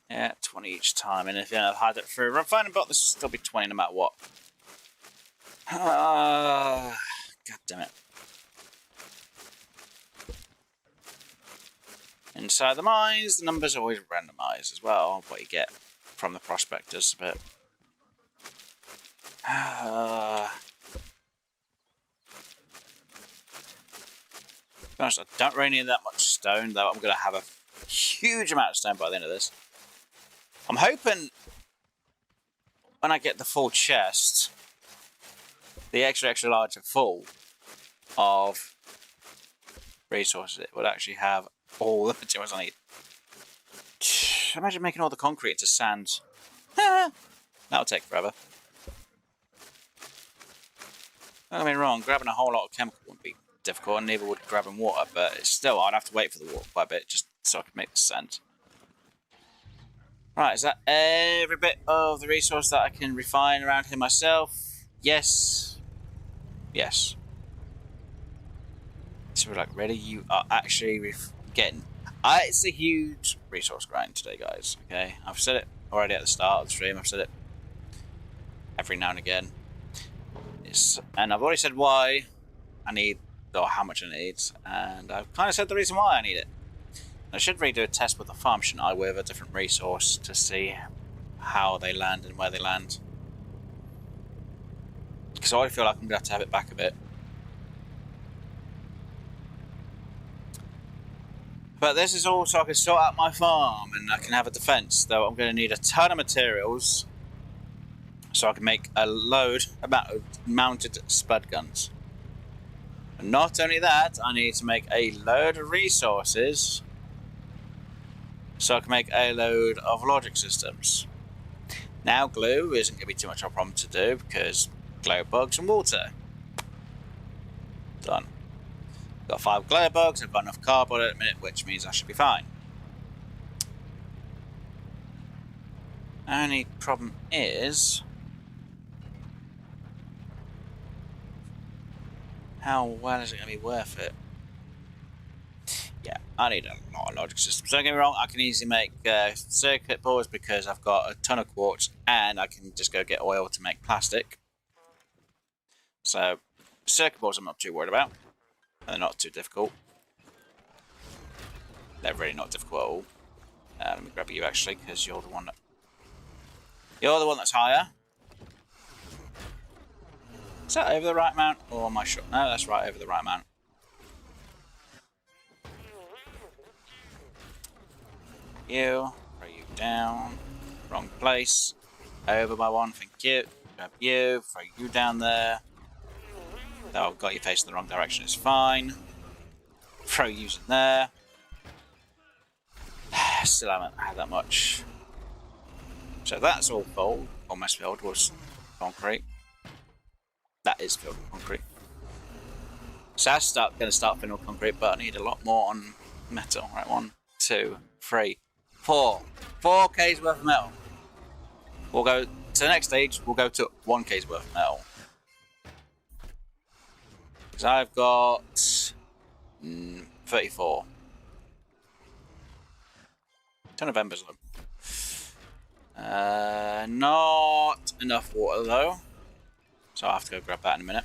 Yeah, 20 each time, and if you know, I've had it through refining, but this will still be 20 no matter what. God damn it. Inside the mines, the numbers are always randomised as well, what you get from the prospectors, but... to be honest, I don't really need that much stone, though I'm going to have a huge amount of stone by the end of this. I'm hoping when I get the full chest, the extra large and full of resources, it would actually have all the materials I need. Imagine making all the concrete into sand. That'll take forever. Don't get me wrong, grabbing a whole lot of chemical wouldn't be difficult, and neither would grabbing water, but it's still, I'd have to wait for the water quite a bit just so I can make the sand. Right, is that every bit of the resource that I can refine around here myself? Yes. Yes. So we're like, ready? You are actually getting... it's a huge resource grind today, guys. Okay, I've said it already at the start of the stream. I've said it every now and again. And I've already said why I need, or how much I need, and I've kind of said the reason why I need it. I should really do a test with the farm, shouldn't I, with a different resource to see how they land and where they land. Because I feel like I'm going to have it back a bit. But this is all so I can sort out my farm and I can have a defence, though I'm going to need a ton of materials so I can make a load of mounted spud guns. And not only that, I need to make a load of resources so I can make a load of logic systems. Now glue isn't going to be too much of a problem to do because glow bugs and water. Done. Got 5 glow bugs, I've got enough cardboard at the minute, which means I should be fine. Only problem is how well is it going to be worth it? Yeah, I need a lot of logic systems. Don't get me wrong, I can easily make circuit boards because I've got a ton of quartz and I can just go get oil to make plastic. So, circuit boards I'm not too worried about. They're not too difficult. They're really not difficult at all. Let me grab you actually, because you're the one that's higher. Is that over the right amount, or am I sure? No, that's right over the right amount. You, throw you down, wrong place. Over by 1, thank you. Grab you, throw you down there. Oh, I've got you facing the wrong direction, it's fine. Throw you in there. Still haven't had that much. So that's all filled, almost filled with concrete. That is filled with concrete. So that's going to start filling with concrete, but I need a lot more on metal. Right, 1, 2, 3, 4. 4K's worth of metal. We'll go to the next stage, we'll go to 1K's worth of metal. Because I've got 34. Ton of embers though. Not enough water though. So I'll have to go grab that in a minute.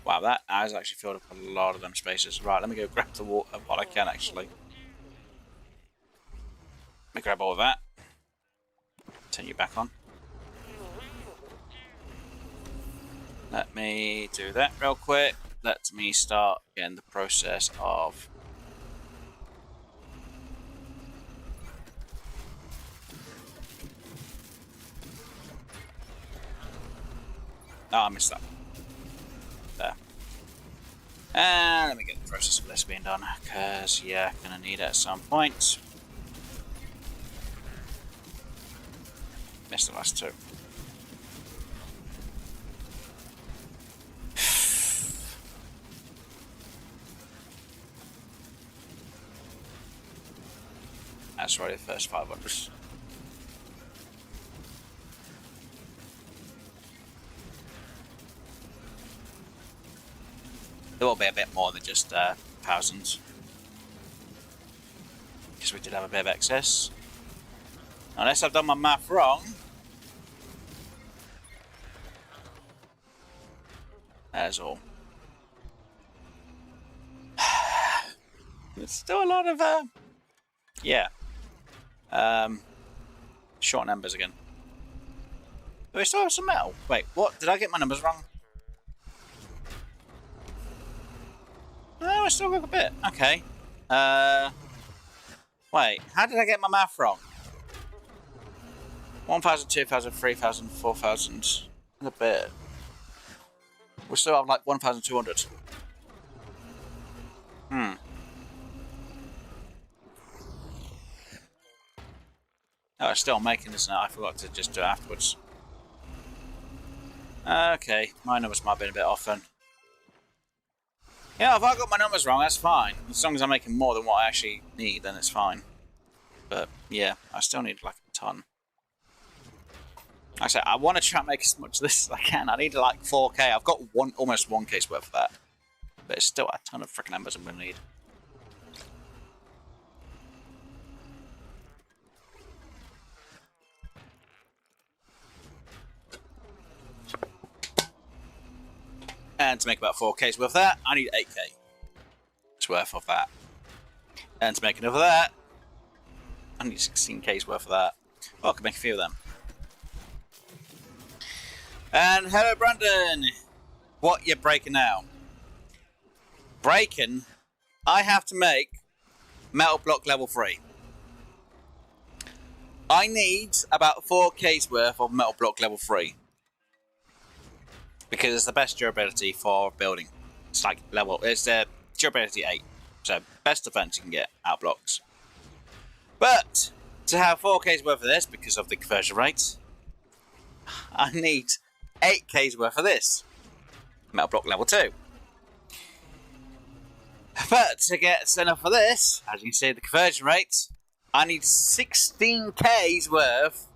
Wow, that has actually filled up a lot of them spaces. Right, let me go grab the water while I can actually. Let me grab all of that. Turn you back on. Let me do that real quick. Let me start getting the process of oh, I missed that. There. And let me get the process of this being done, because, yeah, gonna need it at some point. Missed the last 2. That's right, the first 500. There will be a bit more than just thousands. Because we did have a bit of excess. Unless I've done my math wrong. That's all. There's still a lot of yeah. Short numbers again. Do we still have some metal? Wait, what? Did I get my numbers wrong? No, I still got a bit. Okay. Wait, how did I get my math wrong? 1,000, 2,000, 3,000, 4,000, and a bit. We still have like 1,200. Oh, it's still making, isn't it? I forgot to just do it afterwards. Okay, my numbers might have been a bit off then. Yeah, if I got my numbers wrong, that's fine. As long as I'm making more than what I actually need, then it's fine. But, yeah, I still need like a ton. Like I said, I want to try and make as much of this as I can. I need like 4K. I've got almost 1K's worth of that. But it's still a ton of freaking embers I'm going to need. And to make about 4K's worth of that, I need 8K's worth of that. And to make enough of that, I need 16K's worth of that. Well, I can make a few of them. And hello, Brandon. what you're breaking now. Breaking, I have to make metal block level 3. I need about 4K's worth of metal block level 3. Because it's the best durability for building. It's like it's durability 8. So best defense you can get out blocks. But to have 4K's worth of this, because of the conversion rate, I need 8K's worth of this. Metal block level 2. But to get enough of this, as you can see the conversion rate, I need 16K's worth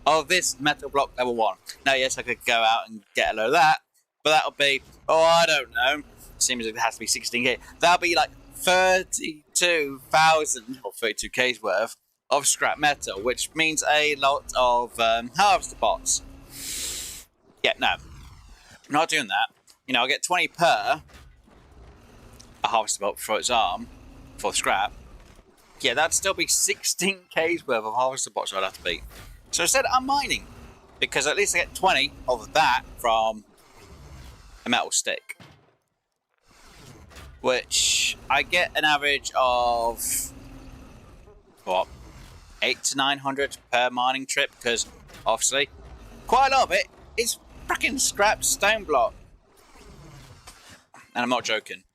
of this metal block level 1. Now yes, I could go out and get a load of that, but that'll be, I don't know, seems like it has to be 16K. That'll be like 32,000 or 32K's worth of scrap metal, which means a lot of harvester bots. Yeah, no, I'm not doing that. You know, I'll get 20 per a harvester bot for its arm for scrap. Yeah, that'd still be 16K's worth of harvester bots I'd have to beat. So instead, I'm mining, because at least I get 20 of that from a metal stick, which I get an average of what, 800 to 900 per mining trip, because obviously quite a lot of it is freaking scrap stone block, and I'm not joking.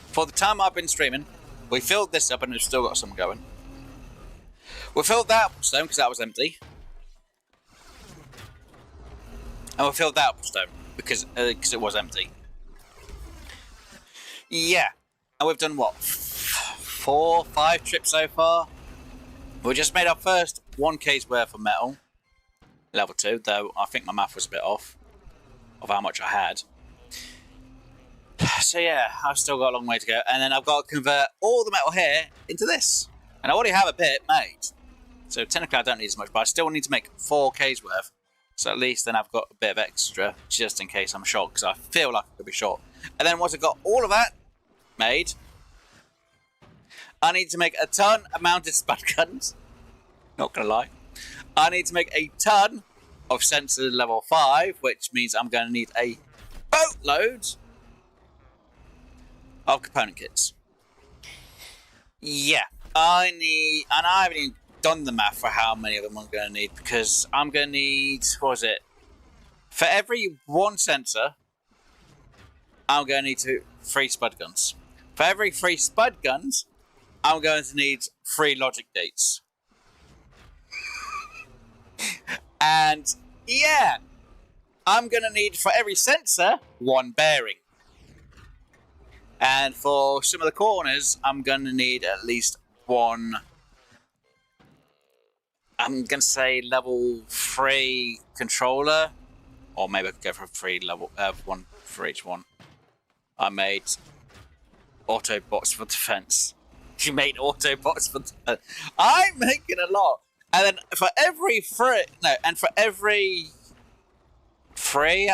For the time I've been streaming, we filled this up and we've still got some going. We filled that up with stone because that was empty. And we filled that up with stone because it was empty. Yeah. And we've done what? 4, 5 trips so far. We just made our first 1K's worth of metal. Level 2, though I think my math was a bit off of how much I had. So yeah, I've still got a long way to go. And then I've got to convert all the metal here into this. And I already have a bit made. So technically I don't need as much, but I still need to make 4K's worth. So at least then I've got a bit of extra, just in case I'm short, because I feel like I could be short. And then once I've got all of that made, I need to make a ton of mounted spud guns. Not gonna lie. I need to make a ton of sensor level 5, which means I'm going to need a boatload of component kits. Yeah, I haven't even done the math for how many of them I'm going to need, because I'm going to need, what was it? For every 1 sensor, I'm going to need 3 spud guns. For every 3 spud guns, I'm going to need 3 logic gates. And yeah, I'm going to need for every sensor 1 bearing. And for some of the corners, I'm going to need at least 1, I'm going to say level 3 controller. Or maybe I could go for 3 level, 1 for each one. I made Autobots for defense. You made Autobots for defense. I'm making a lot. And then for every 3,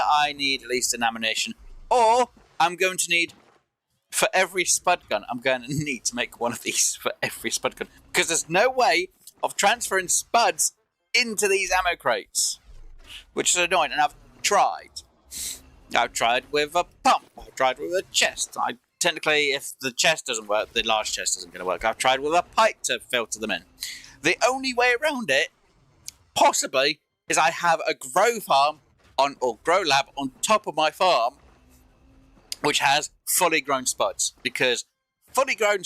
I need at least an ammunition. Or I'm going to need, for every spud gun, I'm going to need to make 1 of these for every spud gun. Because there's no way of transferring spuds into these ammo crates. Which is annoying, and I've tried. I've tried with a pump. I've tried with a chest. Technically, if the chest doesn't work, the large chest isn't going to work. I've tried with a pipe to filter them in. The only way around it, possibly, is I have a grow farm or grow lab on top of my farm, which has fully grown spuds, because fully grown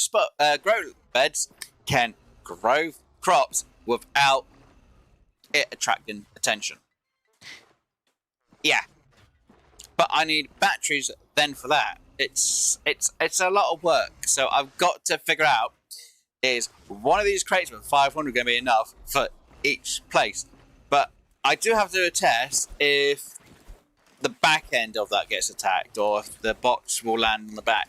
grow beds can grow crops without it attracting attention. Yeah, but I need batteries then for that. It's a lot of work, so I've got to figure out, is one of these crates with 500 going to be enough for each place? But I do have to do a test if the back end of that gets attacked, or if the bots will land on the back.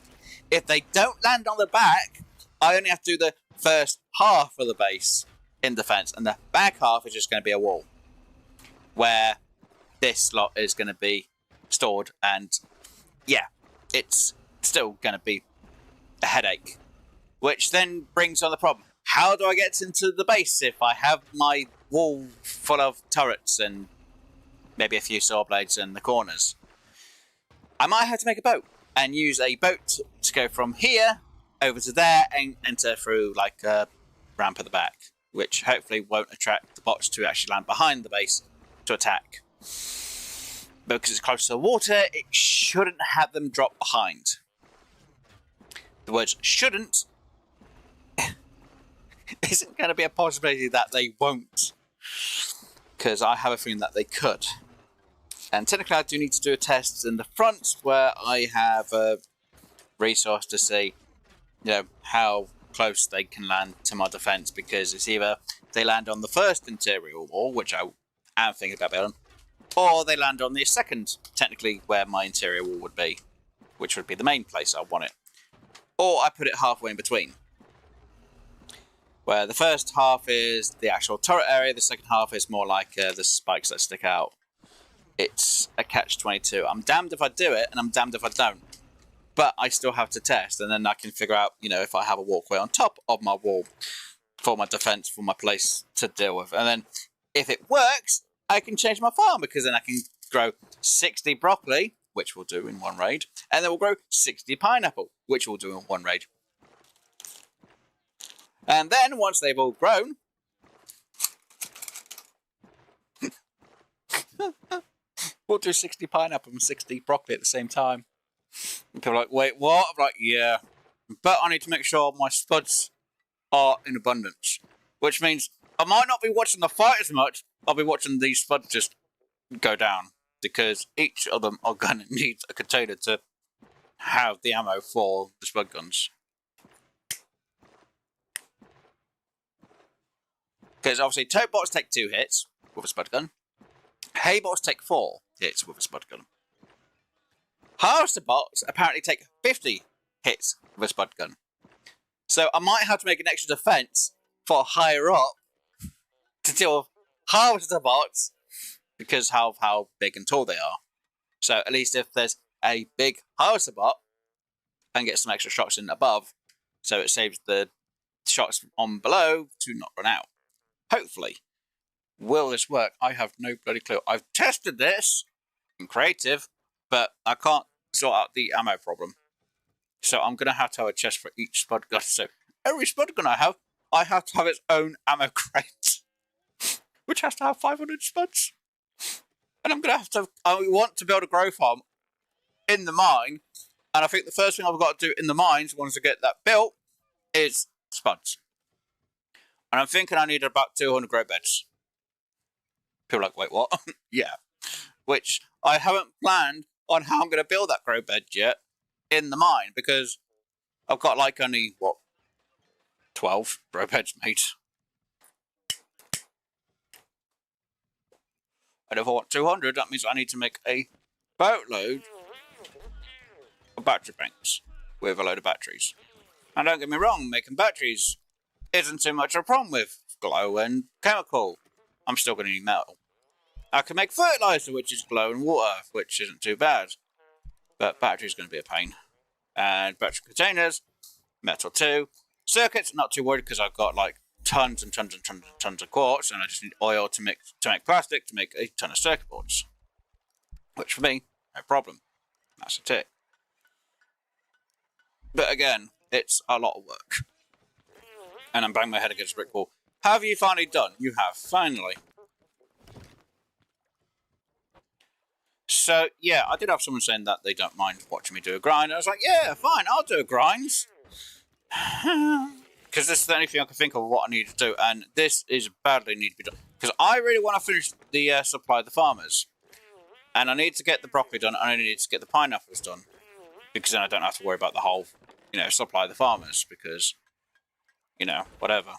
If they don't land on the back, I only have to do the first half of the base in defense, and the back half is just going to be a wall where this lot is going to be stored. And yeah, it's still going to be a headache, which then brings on the problem. How do I get into the base if I have my wall full of turrets and maybe a few saw blades in the corners? I might have to make a boat and use a boat to go from here over to there and enter through like a ramp at the back, which hopefully won't attract the bots to actually land behind the base to attack. But because it's close to the water, it shouldn't have them drop behind. The words shouldn't isn't going to be a possibility that they won't, because I have a feeling that they could. And technically I do need to do a test in the front where I have a resource to see, you know, how close they can land to my defense, because it's either they land on the first interior wall, which I am thinking about building, or they land on the second, technically where my interior wall would be, which would be the main place I want it. Or I put it halfway in between, where the first half is the actual turret area, the second half is more like the spikes that stick out. It's a catch-22. I'm damned if I do it, and I'm damned if I don't. But I still have to test, and then I can figure out, you know, if I have a walkway on top of my wall for my defense, for my place to deal with. And then, if it works, I can change my farm, because then I can grow 60 broccoli, which we'll do in one raid, and then we'll grow 60 pineapple, which we'll do in one raid. And then, once they've all grown, we'll do 60 pineapple and 60 broccoli at the same time. And people are like, wait, what? I'm like, yeah. But I need to make sure my spuds are in abundance. Which means I might not be watching the fight as much, I'll be watching these spuds just go down. Because each of them are going to need a container to have the ammo for the spud guns. Because obviously tote bots take 2 hits with a spud gun. Hay bots take 4 hits with a spud gun. Harvester bots apparently take 50 hits with a spud gun. So I might have to make an extra defense for higher up to deal with harvester bots, because of how big and tall they are. So at least if there's a big harvester bot, I can get some extra shots in above, so it saves the shots on below to not run out. Hopefully. Will this work? I have no bloody clue. I've tested this in creative, but I can't sort out the ammo problem. So I'm going to have a chest for each spud gun. So every spud gun I have to have its own ammo crate, which has to have 500 spuds. And I'm going to I want to build a grow farm in the mine, and I think the first thing I've got to do in the mines, once I get that built, is spuds. And I'm thinking I need about 200 grow beds. People are like, wait, what? Yeah. Which I haven't planned on how I'm going to build that grow bed yet in the mine, because I've got like only, 12 grow beds made. And if I want 200, that means I need to make a boatload of battery banks with a load of batteries. And don't get me wrong, making batteries isn't too much of a problem with glow and chemical. I'm still going to need metal. I can make fertilizer, which is glow and water, which isn't too bad. But battery is going to be a pain. And battery containers, metal too. Circuits, not too worried, because I've got like tons and tons and tons and tons of quartz, and I just need oil to make plastic to make a ton of circuit boards. Which for me, no problem. That's a tick. But again, it's a lot of work. And I'm banging my head against a brick wall. Have you finally done? You have, finally. So, yeah, I did have someone saying that they don't mind watching me do a grind. I was like, yeah, fine, I'll do a grind. Because this is the only thing I can think of what I need to do. And this is badly need to be done. Because I really want to finish the supply of the farmers. And I need to get the broccoli done. I only need to get the pineapples done. Because then I don't have to worry about the whole, supply of the farmers. Because, whatever.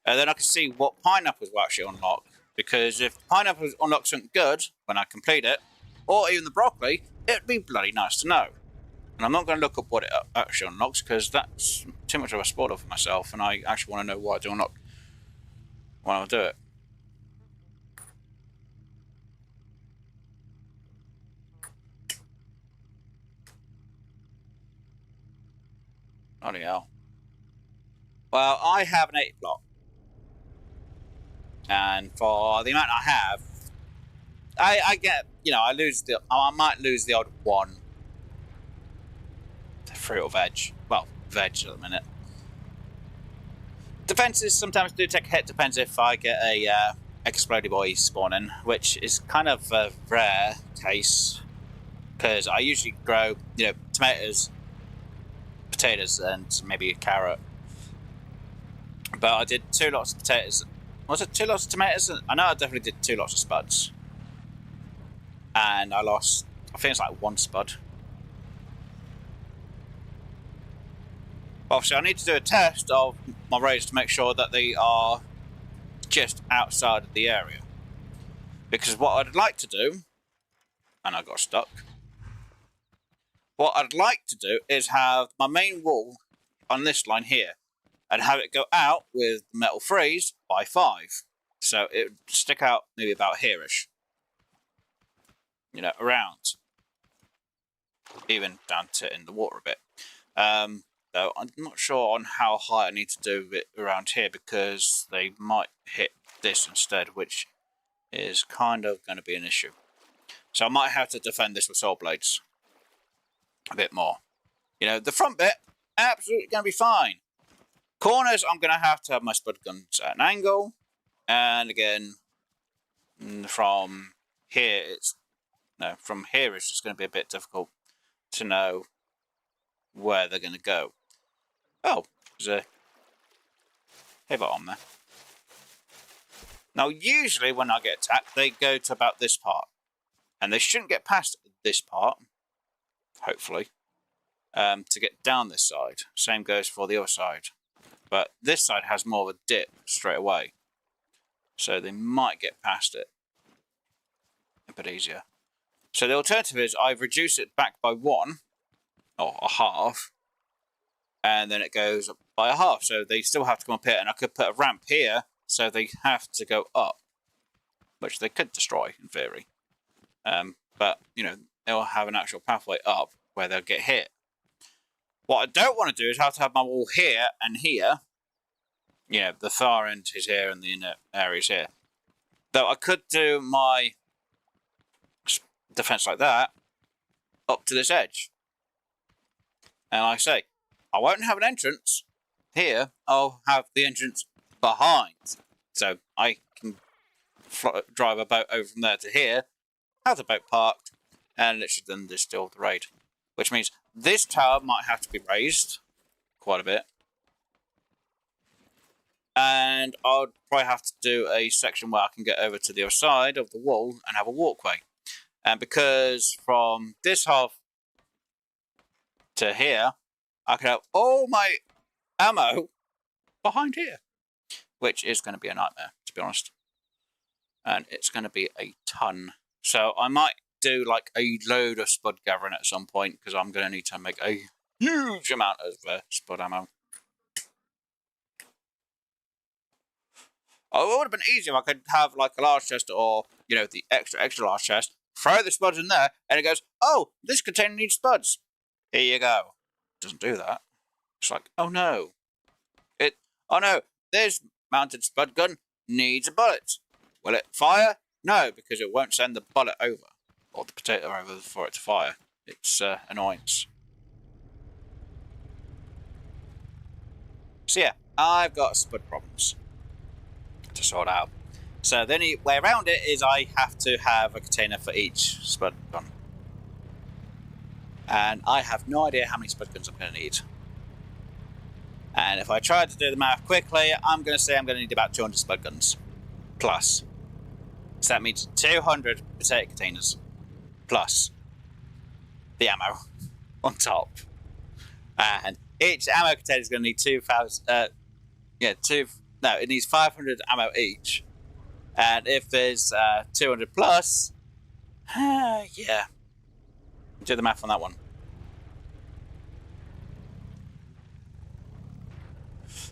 And then I can see what pineapples will actually unlock. Because if pineapples unlock something good when I complete it, or even the broccoli, it'd be bloody nice to know. And I'm not going to look up what it actually unlocks, because that's too much of a spoiler for myself, and I actually want to know what I do unlock when I do it. Bloody hell. Well, I have an 8 block. And for the amount I have, I get, I might lose the odd one fruit or veg. Well, veg at the minute. Defenses sometimes do take a hit, depends if I get a explodey boy spawning, which is kind of a rare case, because I usually grow, tomatoes, potatoes, and maybe a carrot. But I did 2 lots of potatoes. Was it 2 lots of tomatoes? I know I definitely did 2 lots of spuds. And I lost, I think it's like 1 spud. Obviously, I need to do a test of my rows to make sure that they are just outside of the area. Because what I'd like to do, and I got stuck, what I'd like to do is have my main wall on this line here and have it go out with metal freeze by 5. So it would stick out maybe about here-ish. Around. Even down to in the water a bit. Though I'm not sure on how high I need to do it around here, because they might hit this instead, which is kind of going to be an issue. So I might have to defend this with saw blades a bit more. The front bit, absolutely going to be fine. Corners, I'm going to have my spud guns at an angle. And again, from here, it's just going to be a bit difficult to know where they're going to go. Oh, there's a haywire on there. Now, usually when I get attacked, they go to about this part. And they shouldn't get past this part, hopefully, to get down this side. Same goes for the other side. But this side has more of a dip straight away. So they might get past it a bit easier. So the alternative is I reduce it back by 1, or a half, and then it goes up by a half. So they still have to come up here, and I could put a ramp here, so they have to go up, which they could destroy in theory. But, they'll have an actual pathway up where they'll get hit. What I don't want to do is have to have my wall here and here. The far end is here and the inner area is here. Though I could do my defense like that up to this edge. And like I say, I won't have an entrance here. I'll have the entrance behind. So I can drive a boat over from there to here, have the boat parked, and literally then there's still the raid. Which means this tower might have to be raised quite a bit. And I'll probably have to do a section where I can get over to the other side of the wall and have a walkway. And because from this half to here, I can have all my ammo behind here. Which is going to be a nightmare, to be honest. And it's going to be a ton. So I might do like a load of spud gathering at some point, because I'm going to need to make a huge amount of spud ammo. Oh, it would have been easier if I could have like a large chest, or, the extra large chest, throw the spuds in there, and it goes, oh, this container needs spuds. Here you go. It doesn't do that. It's like, oh no. Oh no, this mounted spud gun needs a bullet. Will it fire? No, because it won't send the bullet over, or the potato over for it to fire. It's annoyance. So yeah, I've got spud problems to sort out. So the only way around it is I have to have a container for each spud gun. And I have no idea how many spud guns I'm going to need. And if I try to do the math quickly, I'm going to say I'm going to need about 200 spud guns. Plus. So that means 200 potato containers. Plus the ammo on top. And each ammo container is going to need 2,000... it needs 500 ammo each. And if there's 200 plus... yeah. Do the math on that one.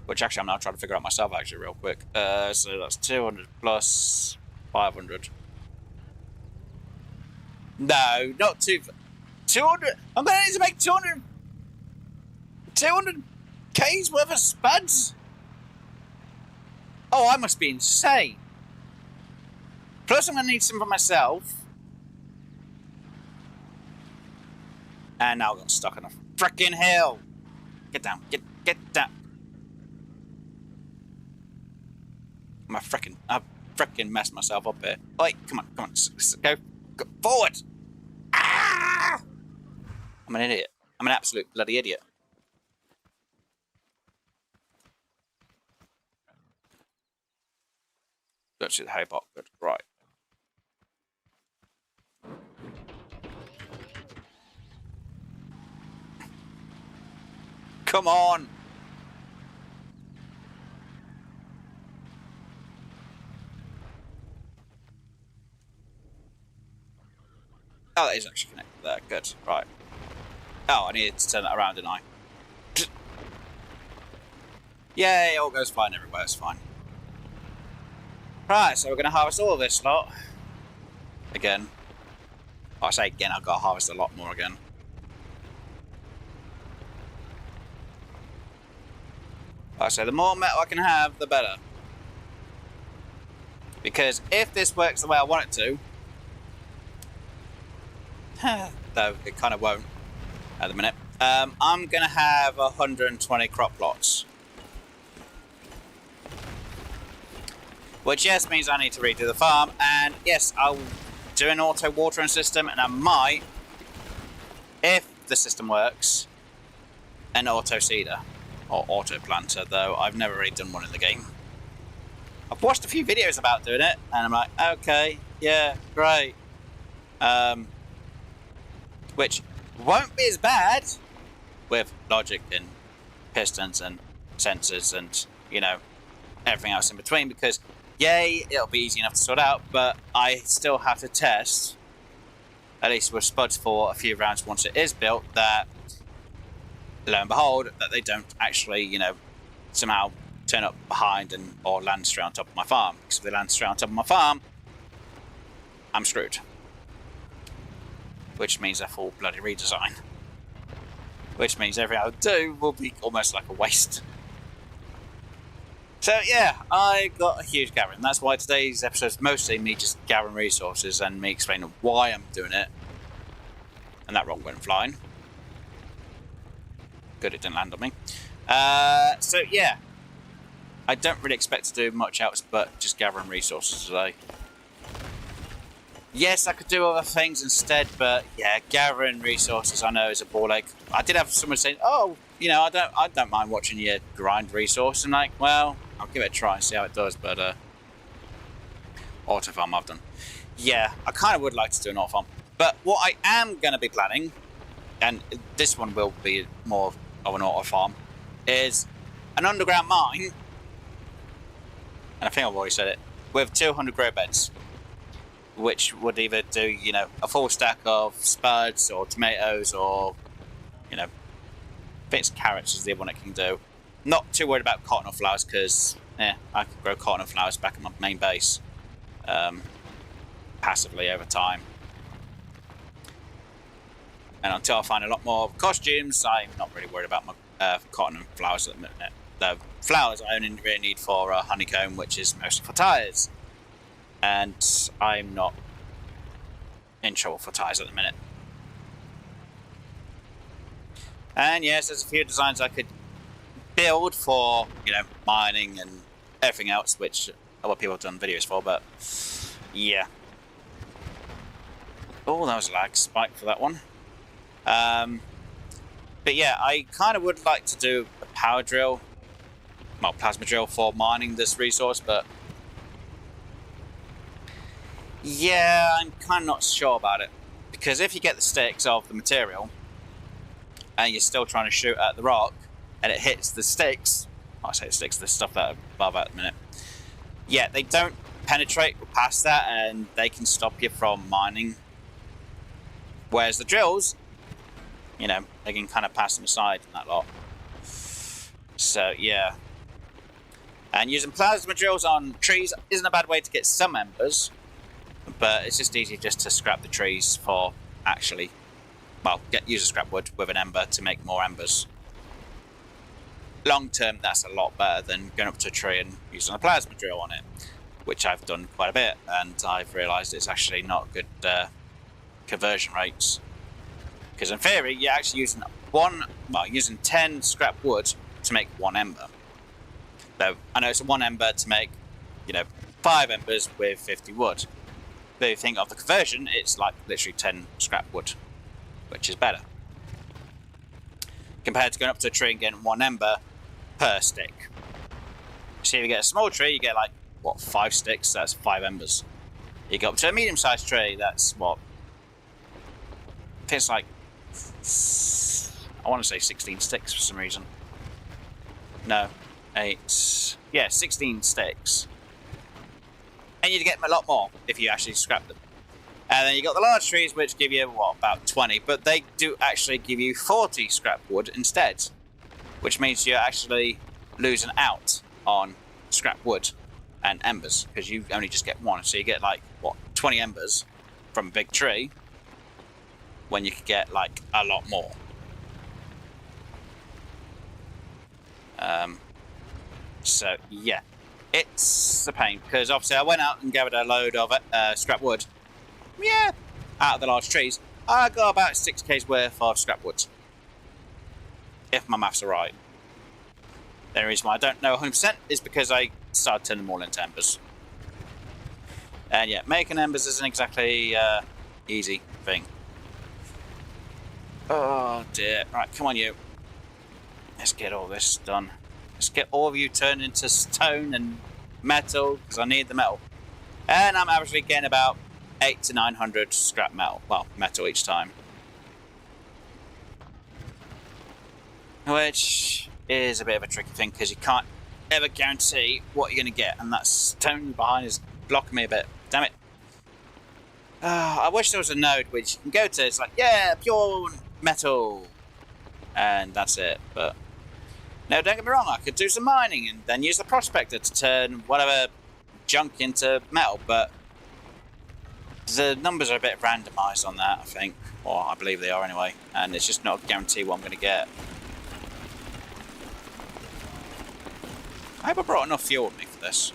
Which actually I'm now trying to figure out myself actually real quick. So that's 200 plus 500. No, not 200. I'm going to need to make 200 K's worth of spuds? Oh, I must be insane. Plus I'm going to need some for myself. And now I got stuck on a frickin' hell! Get down, get down. I've frickin' messed myself up here. Wait, come on, go forward! Ah! I'm an idiot. I'm an absolute bloody idiot. Don't see the haybot, good, right. Come on! Oh, that is actually connected there. Good. Right. Oh, I needed to turn that around, didn't I? Yay, it all goes fine everywhere. It's fine. Right, so we're going to harvest all of this lot. Again. I say again, I've got to harvest a lot more again. Right, so the more metal I can have, the better. Because if this works the way I want it to, though it kind of won't at the minute, I'm going to have 120 crop plots. Which, yes, means I need to redo the farm, and yes, I'll do an auto watering system, and I might, if the system works, an auto seeder, or auto planter, though I've never really done one in the game. I've watched a few videos about doing it, and I'm like, okay, yeah, great. Which won't be as bad with logic and pistons and sensors and, you know, everything else in between, because yay, it'll be easy enough to sort out, but I still have to test, at least with spuds for a few rounds once it is built, that lo and behold, that they don't actually, you know, somehow turn up behind and or land straight on top of my farm. Because if they land straight on top of my farm, I'm screwed. Which means a full bloody redesign. Which means everything I do will be almost like a waste. So yeah, I got a huge gathering. That's why today's episode is mostly me just gathering resources and me explaining why I'm doing it. And that rock went flying. Good, it didn't land on me. So yeah, I don't really expect to do much else but just gathering resources today. Yes, I could do other things instead, but yeah, gathering resources I know is a ball ache. I did have someone saying, "Oh, you know, I don't mind watching you grind resource." And like, well, I'll give it a try and see how it does. But auto farm I've done. Yeah, I kind of would like to do an auto farm, but what I am going to be planning, and this one will be more of an auto farm, is an underground mine. And I think I've already said it, with 200 grow beds. Which would either do, you know, a full stack of spuds or tomatoes or, you know, I think it's carrots is the one it can do. Not too worried about cotton or flowers because, I could grow cotton and flowers back at my main base passively over time. And until I find a lot more costumes, I'm not really worried about my cotton and flowers at the minute. The flowers I only really need for honeycomb, which is mostly for tyres. And I'm not in trouble for tyres at the minute. And yes, there's a few designs I could build for, you know, mining and everything else, which a lot of people have done videos for, but yeah. Oh, that was a lag spike for that one. But yeah, I kind of would like to do a power drill, well, plasma drill for mining this resource, but yeah, I'm kind of not sure about it. Because if you get the sticks of the material and you're still trying to shoot at the rock and it hits the sticks, I say sticks, the stuff that are above at the minute, yeah, they don't penetrate past that and they can stop you from mining. Whereas the drills, you know, they can kind of pass them aside and that lot. So, yeah. And using plasma drills on trees isn't a bad way to get some embers. But it's just easy just to scrap the trees for actually, well, use a scrap wood with an ember to make more embers. Long term, that's a lot better than going up to a tree and using a plasma drill on it, which I've done quite a bit, and I've realised it's actually not good conversion rates. Because in theory, you're actually using using 10 scrap wood to make 1 ember. So I know it's 1 ember to make, 5 embers with 50 wood. But if you think of the conversion, it's like literally 10 scrap wood, which is better. Compared to going up to a tree and getting 1 ember per stick. So if you get a small tree, you get 5 sticks, so that's 5 embers. You go up to a medium-sized tree, that's what? I think it's I want to say 16 sticks for some reason. No, 8. Yeah, 16 sticks. And you'd get a lot more if you actually scrap them. And then you got the large trees, which give you, about 20, but they do actually give you 40 scrap wood instead, which means you're actually losing out on scrap wood and embers, because you only just get 1, so you get 20 embers from a big tree, when you could get a lot more. So yeah, it's a pain, because obviously I went out and gathered a load of scrap wood. Yeah, out of the large trees, I got about 6k's worth of scrap wood, if my maths are right. The reason why I don't know 100% is because I started turning them all into embers. And yeah, making embers isn't exactly easy thing. Oh dear. Right, come on you. Let's get all this done. Let's get all of you turned into stone and metal, because I need the metal. And I'm averagely getting about 800 to 900 scrap metal. Well, metal each time. Which is a bit of a tricky thing, because you can't ever guarantee what you're going to get. And that stone behind is blocking me a bit. Damn it. I wish there was a node which you can go to. It's yeah, pure metal. And that's it. But no, don't get me wrong. I could do some mining and then use the prospector to turn whatever junk into metal. But the numbers are a bit randomised on that, I think. Or I believe they are anyway. And it's just not a guarantee what I'm going to get. I hope I brought enough fuel with me for this.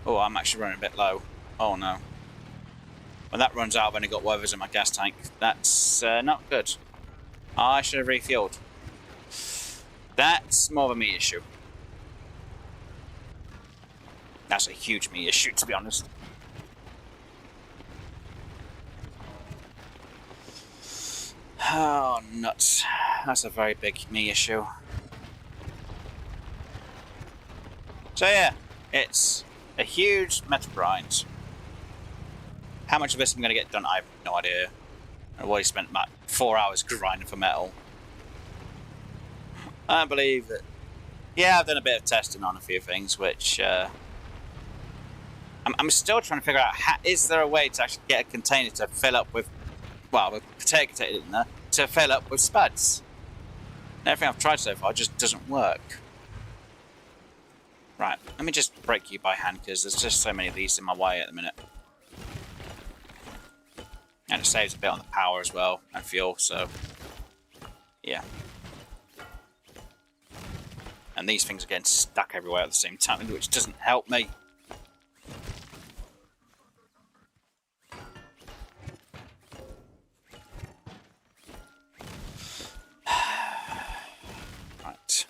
Oh, I'm actually running a bit low. Oh no. When that runs out, I've only got whatever's in my gas tank. That's not good. I should have refueled. That's more of a me issue. That's a huge me issue, to be honest. Oh, nuts. That's a very big me issue. So yeah, it's a huge metal grind. How much of this I'm going to get done, I have no idea. I've already spent about 4 hours grinding for metal. I believe that... Yeah, I've done a bit of testing on a few things, which... I'm still trying to figure out, is there a way to actually get a container to fill up with... Well, a potato container in there, to fill up with spuds. And everything I've tried so far just doesn't work. Right, let me just break you by hand, because there's just so many of these in my way at the minute. And it saves a bit on the power as well, and fuel, so... Yeah. And these things are getting stuck everywhere at the same time, which doesn't help me. Right.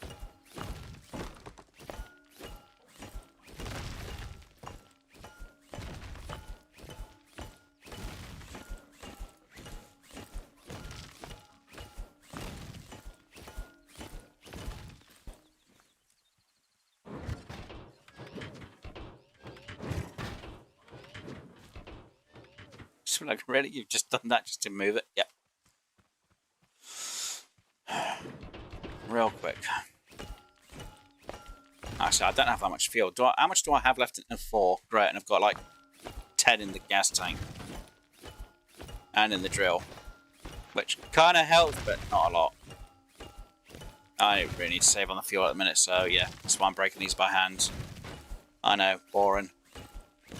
So like, really? You've just done that just to move it? Yep. Real quick. Actually, I don't have that much fuel. How much do I have left in 4? Great, and I've got like 10 in the gas tank. And in the drill. Which kind of helps, but not a lot. I really need to save on the fuel at the minute, so yeah. That's why I'm breaking these by hand. I know, boring.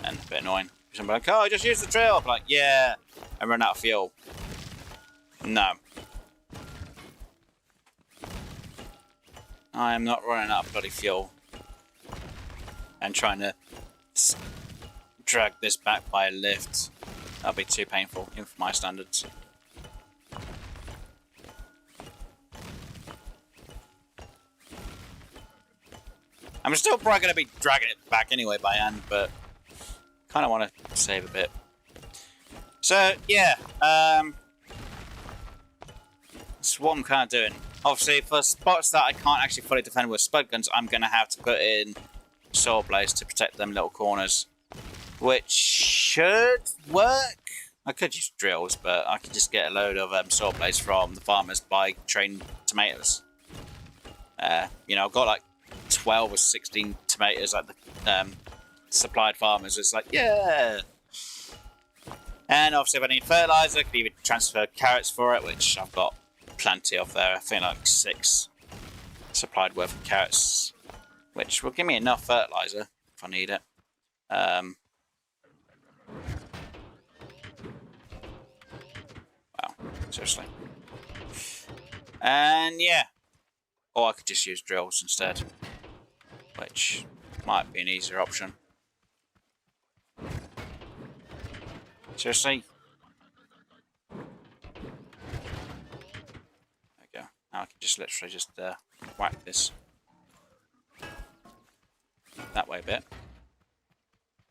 And a bit annoying. I'm like, oh, just use the drill. I'm like, yeah. I run out of fuel. No. I am not running out of bloody fuel. And trying to drag this back by a lift. That'll be too painful, even for my standards. I'm still probably going to be dragging it back anyway by hand, but kind of want to save a bit. So, yeah, that's what I'm kind of doing. Obviously, for spots that I can't actually fully defend with spud guns, I'm going to have to put in saw blades to protect them little corners, which should work. I could use drills, but I could just get a load of saw blades from the farmers by trading tomatoes. You know, I've got like 12 or 16 tomatoes at the supplied farmers. It's like, yeah. And obviously, if I need fertilizer, I could even transfer carrots for it, which I've got plenty of there. I think like 6 supplied worth of carrots, which will give me enough fertilizer if I need it. Wow, seriously. And yeah. Or I could just use drills instead, which might be an easier option. Seriously? There we go. Now I can just literally just whack this that way a bit.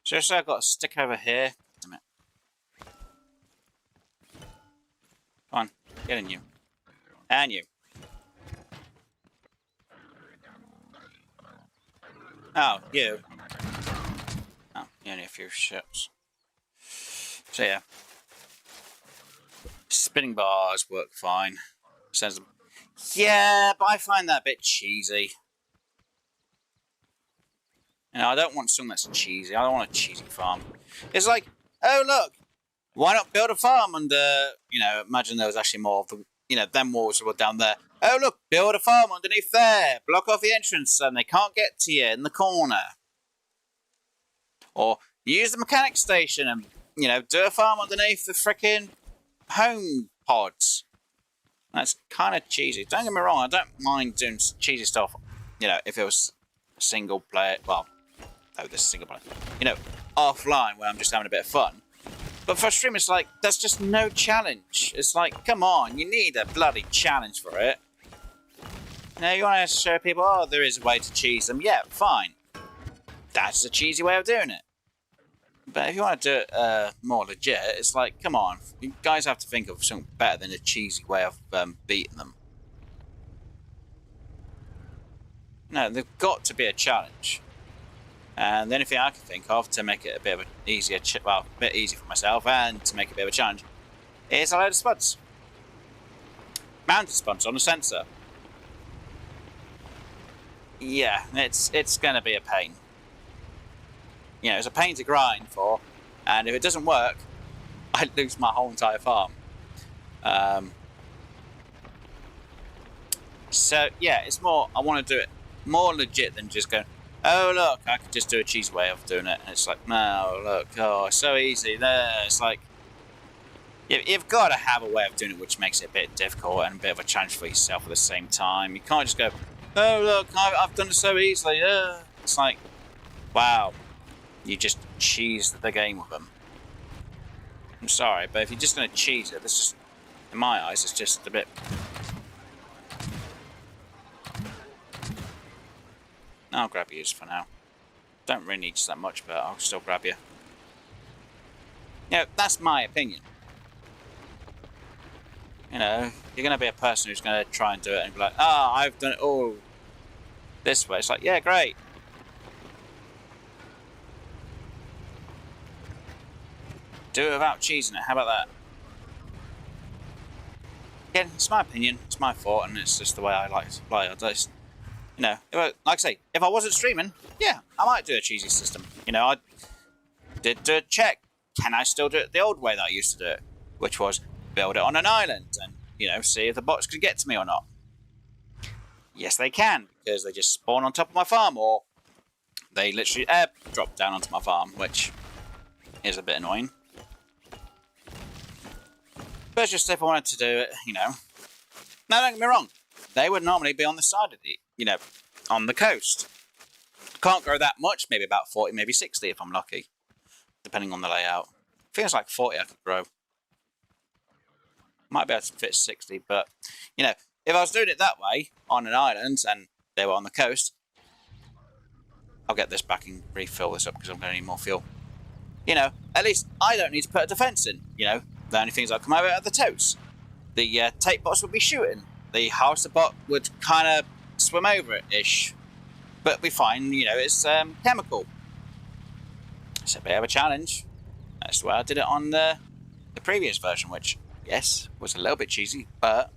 Seriously, I've got a stick over here. Damn it. Come on, get in you. And you. Oh, you. Oh, only a few ships. So yeah. Spinning bars work fine. Says, yeah, but I find that a bit cheesy. You know, I don't want something that's cheesy. I don't want a cheesy farm. It's like, oh look, why not build a farm under, you know, imagine there was actually more of the, you know, them walls were down there. Oh look, build a farm underneath there. Block off the entrance and they can't get to you in the corner. Or use the mechanic station and, you know, do a farm underneath the frickin' home pods. That's kind of cheesy. Don't get me wrong, I don't mind doing cheesy stuff, you know, if it was a single player, well, oh, this is single player, you know, offline where I'm just having a bit of fun. But for stream, it's like, there's just no challenge. It's like, come on, you need a bloody challenge for it. You know, you want to show people, oh, there is a way to cheese them. Yeah, fine. That's the cheesy way of doing it. But if you want to do it more legit, it's like, come on, you guys have to think of something better than a cheesy way of beating them. No, there's got to be a challenge. And the only thing I can think of to make it a bit of an easier, well, a bit easier for myself and to make it a bit of a challenge is a load of spuds. Mounted spuds on a sensor. Yeah, it's going to be a pain. You know, it's a pain to grind for, and if it doesn't work, I lose my whole entire farm. So yeah, it's more, I want to do it more legit than just going, oh look, I could just do a cheesy way of doing it, and it's like, no, look, oh, it's so easy there. It's like, you've got to have a way of doing it which makes it a bit difficult and a bit of a challenge for yourself at the same time. You can't just go, oh look, I've done it so easily. It's like, wow, you just cheesed the game with them. I'm sorry, but if you're just going to cheese it, this is, in my eyes, it's just a bit. I'll grab you for now. Don't really need you that much, but I'll still grab you. You know, that's my opinion. You know, you're going to be a person who's going to try and do it and be like, oh, I've done it all this way. It's like, yeah, great. Do it without cheesing it. How about that? Again, it's my opinion. It's my thought, and it's just the way I like to play. I just, you know, like I say, if I wasn't streaming, yeah, I might do a cheesy system. You know, I did do a check. Can I still do it the old way that I used to do it? Which was build it on an island and, you know, see if the bots could get to me or not. Yes, they can, because they just spawn on top of my farm, or they literally drop down onto my farm, which is a bit annoying. But it's just if I wanted to do it, you know. Now, don't get me wrong. They would normally be on the side of the, you know, on the coast. Can't grow that much, maybe about 40, maybe 60 if I'm lucky, depending on the layout. think it's like 40 I could grow. Might be able to fit 60, but, you know, if I was doing it that way, on an island, and they were on the coast, I'll get this back and refill this up because I'm going to need more fuel. You know, at least I don't need to put a defence in, you know. The only things that come over are the totes. The tape bots would be shooting. The harvester bot would kind of swim over it-ish. But we find, you know, it's chemical. It's a bit of a challenge. That's the way I did it on the previous version, which, yes, was a little bit cheesy, but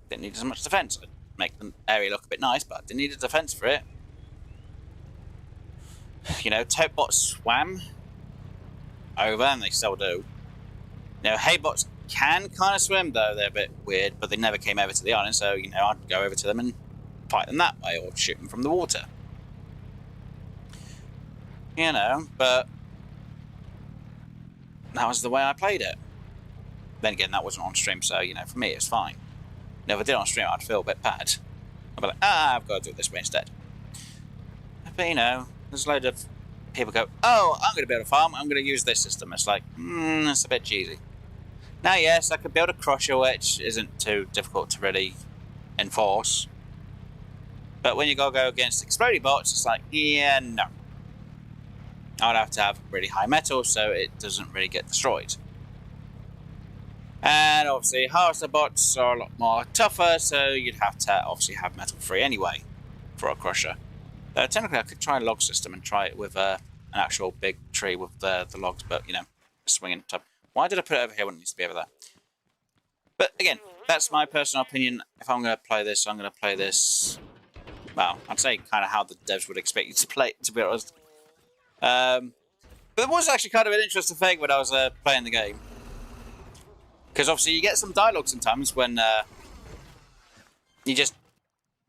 didn't need as much defence. It'd make the area look a bit nice, but I didn't need a defence for it. You know, tote bots swam over, and they still do. You know, hay bots can kind of swim, though. They're a bit weird, but they never came over to the island, so, you know, I'd go over to them and fight them that way, or shoot them from the water. You know, but that was the way I played it. Then again, that wasn't on stream, so, you know, for me, it's fine. If I did it on stream, I'd feel a bit bad. I'd be like, I've got to do it this way instead. But, you know, there's a load of people go, oh, I'm going to build a farm, I'm going to use this system. It's like, that's a bit cheesy. Now, yes, I could build a crusher, which isn't too difficult to really enforce. But when you go against exploding bots, it's like, yeah, no. I'd have to have really high metal so it doesn't really get destroyed. And obviously, harvester bots are a lot more tougher, so you'd have to obviously have metal free anyway for a crusher. Though technically, I could try a log system and try it with an actual big tree with the logs, but you know, swinging top. Why did I put it over here when it needs to be over there? But again, that's my personal opinion. If I'm going to play this, I'm going to play this. Well, I'd say kind of how the devs would expect you to play it, to be honest. But it was actually kind of an interesting thing when I was playing the game. Because obviously you get some dialogue sometimes when you just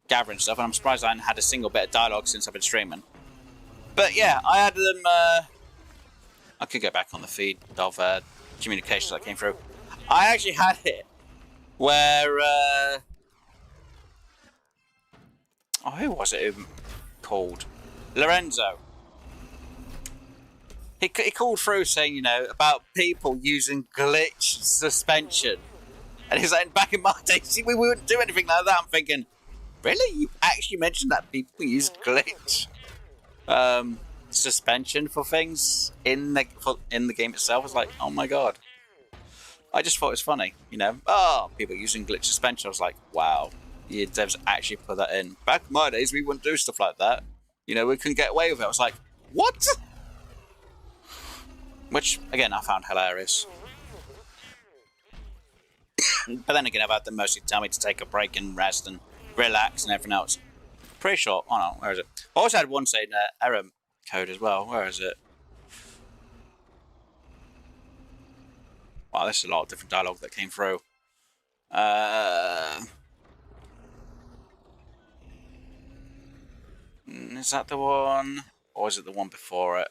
gathering stuff, and I'm surprised I haven't had a single bit of dialogue since I've been streaming. But yeah, I had them. I could go back on the feed of communications that came through. I actually had it where who was it called? Lorenzo. He called through saying, you know, about people using glitch suspension. And he's like, back in my days, we wouldn't do anything like that. I'm thinking, really? You actually mentioned that people use glitch suspension for things in the game itself? I was like, oh my god. I just thought it was funny, you know. Oh, people using glitch suspension. I was like, wow, you devs actually put that in. Back in my days, we wouldn't do stuff like that. You know, we couldn't get away with it. I was like, what? Which, again, I found hilarious. But then again, I've had them mostly tell me to take a break and rest and relax and everything else. Pretty sure. Oh no, where is it? I also had one saying error code as well. Where is it? Wow, there's a lot of different dialogue that came through. Is that the one? Or is it the one before it?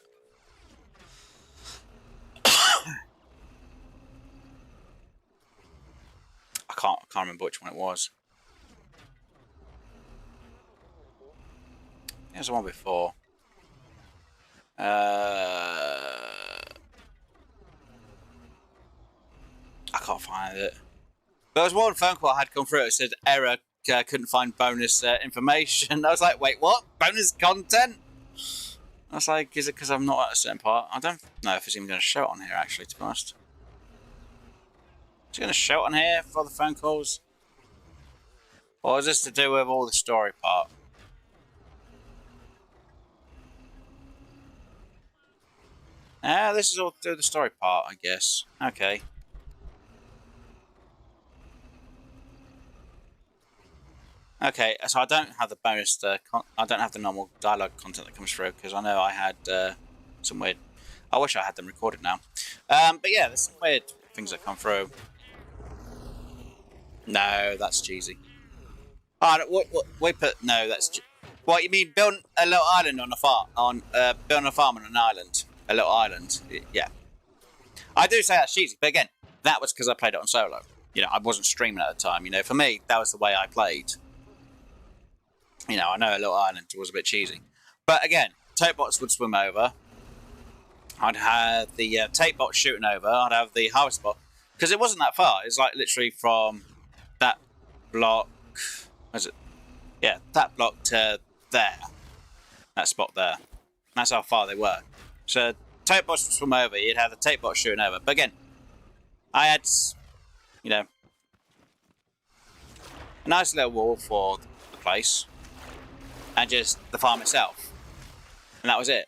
I can't remember which one it was. There's the one before. I can't find it. There was one phone call I had come through. It said error, couldn't find bonus information. I was like, wait, what? Bonus content? I was like, is it because I'm not at a certain part? I don't know if it's even going to show it on here, actually, to be honest. Is it going to show it on here for the phone calls? Or is this to do with all the story part? This is all to do with the story part, I guess. Okay. Okay, so I don't have the bonus. I don't have the normal dialogue content that comes through because I know I had some weird. I wish I had them recorded now. But yeah, there's some weird things that come through. No, that's cheesy. Oh, we put no. That's what you mean. Building a little island on a farm building a farm on an island. A little island. Yeah, I do say that's cheesy, but again, that was because I played it on solo. You know, I wasn't streaming at the time. You know, for me, that was the way I played. You know, I know a little island was a bit cheesy. But again, tote bots would swim over. I'd have the tape bot shooting over. I'd have the harvest bot, because it wasn't that far. It's like literally from that block. Was it? Yeah, that block to there. That spot there. That's how far they were. So tape bots would swim over. You'd have the tape bot shooting over. But again, I had, you know, a nice little wall for the place, and just the farm itself, and that was it.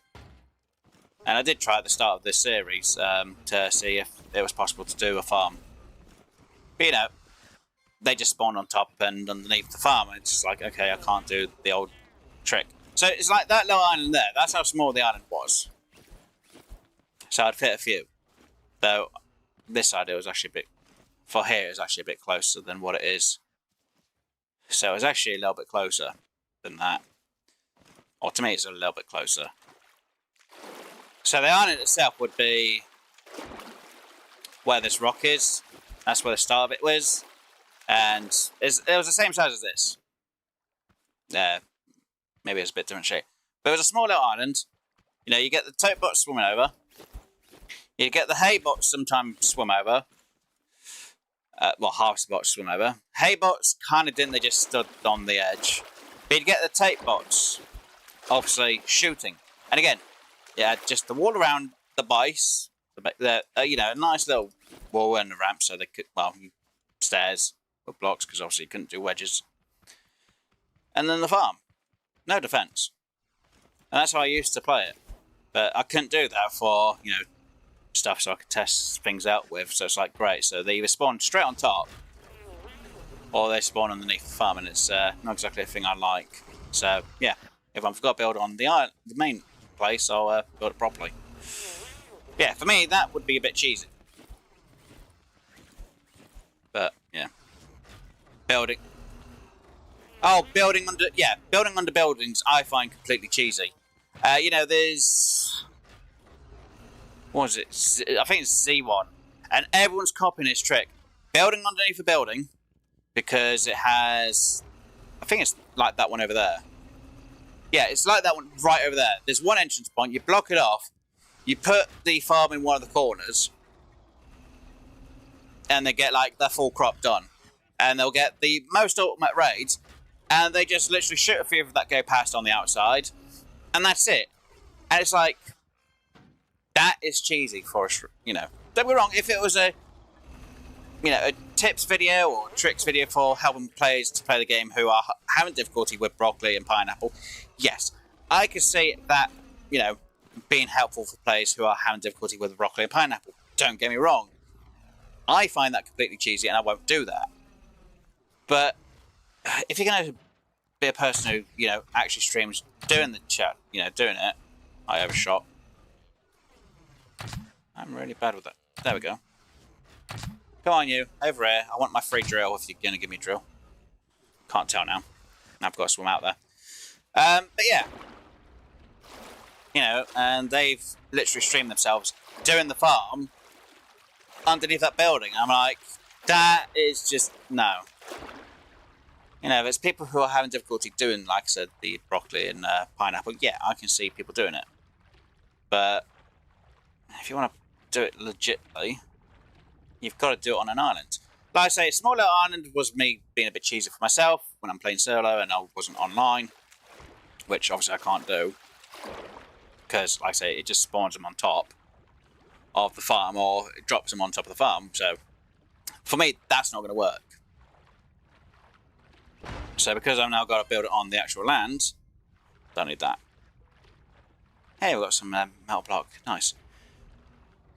And I did try at the start of this series to see if it was possible to do a farm. But, you know, they just spawn on top and underneath the farm, and it's just like, okay, I can't do the old trick. So it's like that little island there. That's how small the island was. So I'd fit a few. Though this side, it was actually a bit, for here, it's actually a bit closer than what it is. So it's actually a little bit closer than that. Or to me, it's a little bit closer. So the island itself would be where this rock is. That's where the start of it was. And it was the same size as this. Maybe it's a bit different shape. But it was a small little island. You know, you get the tote bots swimming over. You get the hay bots sometimes swim over. Well, harvest bots swim over. Hay bots kind of didn't, they just stood on the edge. But you'd get the tape bots, obviously, shooting. And again, yeah, just the wall around the base, you know, a nice little wall and a ramp so they could, well, stairs with blocks, because obviously you couldn't do wedges. And then the farm. No defence. And that's how I used to play it. But I couldn't do that for, you know, stuff so I could test things out with. So it's like, great. So they either spawn straight on top, or they spawn underneath the farm, and it's not exactly a thing I like. So, yeah, if I've got to build on the main place, I'll build it properly. Yeah, for me, that would be a bit cheesy. But, yeah. Building. Oh, building under buildings I find completely cheesy. You know, there's... What was it? I think it's Z1. And everyone's copying this trick. Building underneath a building, because it has... I think it's like that one over there. Yeah, it's like that one right over there. There's one entrance point, you block it off, you put the farm in one of the corners, and they get like their full crop done. And they'll get the most ultimate raids, and they just literally shoot a few that go past on the outside, and that's it. And it's like, that is cheesy for us, you know. Don't be wrong, if it was a, you know, a tips video or tricks video for helping players to play the game who are having difficulty with broccoli and pineapple, yes, I could see that, you know, being helpful for players who are having difficulty with broccoli and pineapple. Don't get me wrong. I find that completely cheesy, and I won't do that. But if you're going to be a person who, you know, actually streams doing the chat, you know, doing it, I overshot. I'm really bad with that. There we go. Come on, you. Over here. I want my free drill if you're going to give me a drill. Can't tell now. I've got to swim out there. But yeah. You know, and they've literally streamed themselves doing the farm underneath that building. I'm like, that is just, no. You know, there's people who are having difficulty doing, like I said, the broccoli and pineapple. Yeah, I can see people doing it. But if you want to do it legitly, you've got to do it on an island. Like I say, a small little island was me being a bit cheesy for myself when I'm playing solo and I wasn't online, which obviously I can't do, because, like I say, it just spawns them on top of the farm, or it drops them on top of the farm. So, for me, that's not going to work. So, because I've now got to build it on the actual land, don't need that. Hey, we've got some metal block. Nice.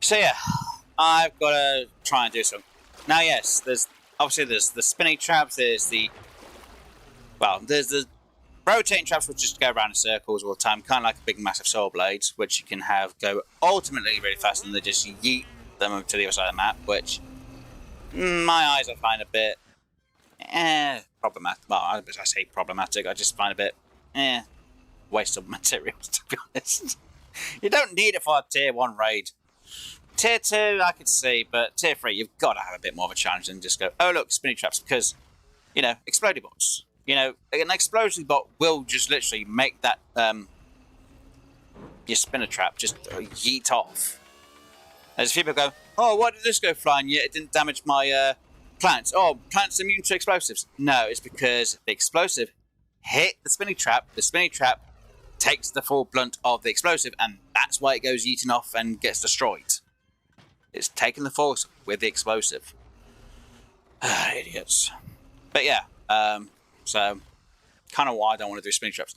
So, yeah, I've got to try and do something. Now, yes, there's the spinning traps, there's the rotating traps which just go around in circles all the time, kind of like a big massive saw blade, which you can have go ultimately really fast, and they just yeet them to the other side of the map, which my eyes I find a bit problematic. Well, I say problematic, I just find a bit waste of materials, to be honest. You don't need it for a tier 1 raid. Tier 2 I could see, but tier 3 you've got to have a bit more of a challenge than just go, oh look, spinning traps, because, you know, explodey bots. You know, an explosive bot will just literally make that your spinner trap just yeet off. There's people go, oh, why did this go flying yet it didn't damage my plants? Oh, plants immune to explosives. No, it's because the explosive hit the spinning trap takes the full blunt of the explosive, and that's why it goes yeeting off and gets destroyed. It's taking the force with the explosive. Idiots. But yeah, so kind of why I don't want to do spinning traps.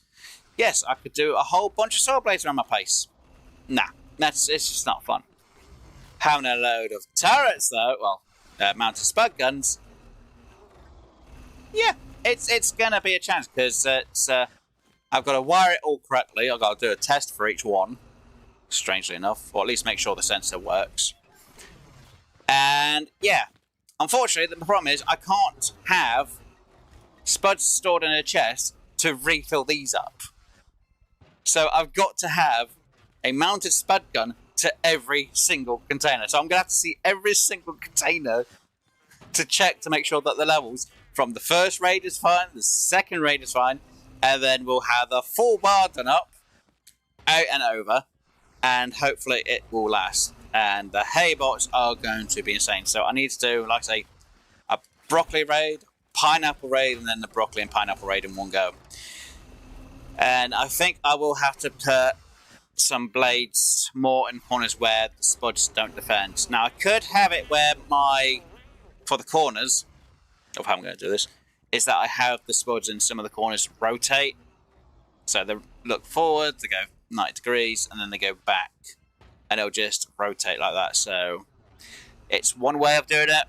Yes, I could do a whole bunch of saw blades around my place. Nah, it's just not fun. Having a load of turrets though, well, mounted spud guns. Yeah, it's gonna be a chance because I've got to wire it all correctly. I've got to do a test for each one, strangely enough, or at least make sure the sensor works. And yeah, unfortunately, the problem is I can't have spuds stored in a chest to refill these up. So I've got to have a mounted spud gun to every single container. So I'm going to have to see every single container to check to make sure that the levels from the first raid is fine, the second raid is fine, and then we'll have the full bar done up, out and over, and hopefully it will last. And the haybots are going to be insane. So I need to do, like I say, a broccoli raid, pineapple raid, and then the broccoli and pineapple raid in one go. And I think I will have to put some blades more in corners where the spuds don't defend. Now I could have it where for the corners of how I'm going to do this, is that I have the spuds in some of the corners rotate. So they look forward, they go 90 degrees, and then they go back. And it'll just rotate like that. So it's one way of doing it.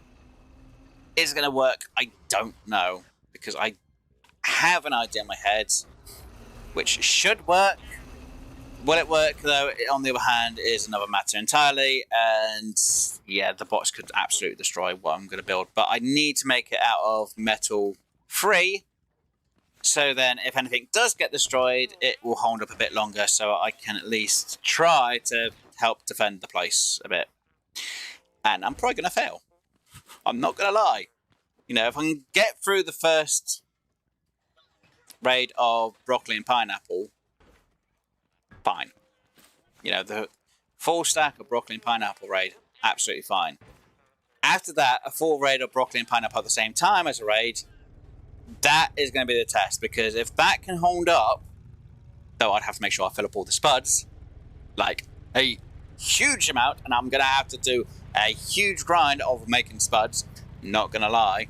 Is it going to work? I don't know. Because I have an idea in my head, which should work. Will it work, though, on the other hand, is another matter entirely. And yeah, the bots could absolutely destroy what I'm going to build. But I need to make it out of metal free. So then if anything does get destroyed, it will hold up a bit longer. So I can at least try to help defend the place a bit. And I'm probably going to fail. I'm not going to lie. You know, if I can get through the first raid of broccoli and pineapple, fine. You know, the full stack of broccoli and pineapple raid, absolutely fine. After that, a full raid of broccoli and pineapple at the same time as a raid, that is going to be the test. Because if that can hold up, though I'd have to make sure I fill up all the spuds, like a huge amount, and I'm going to have to do a huge grind of making spuds, not going to lie.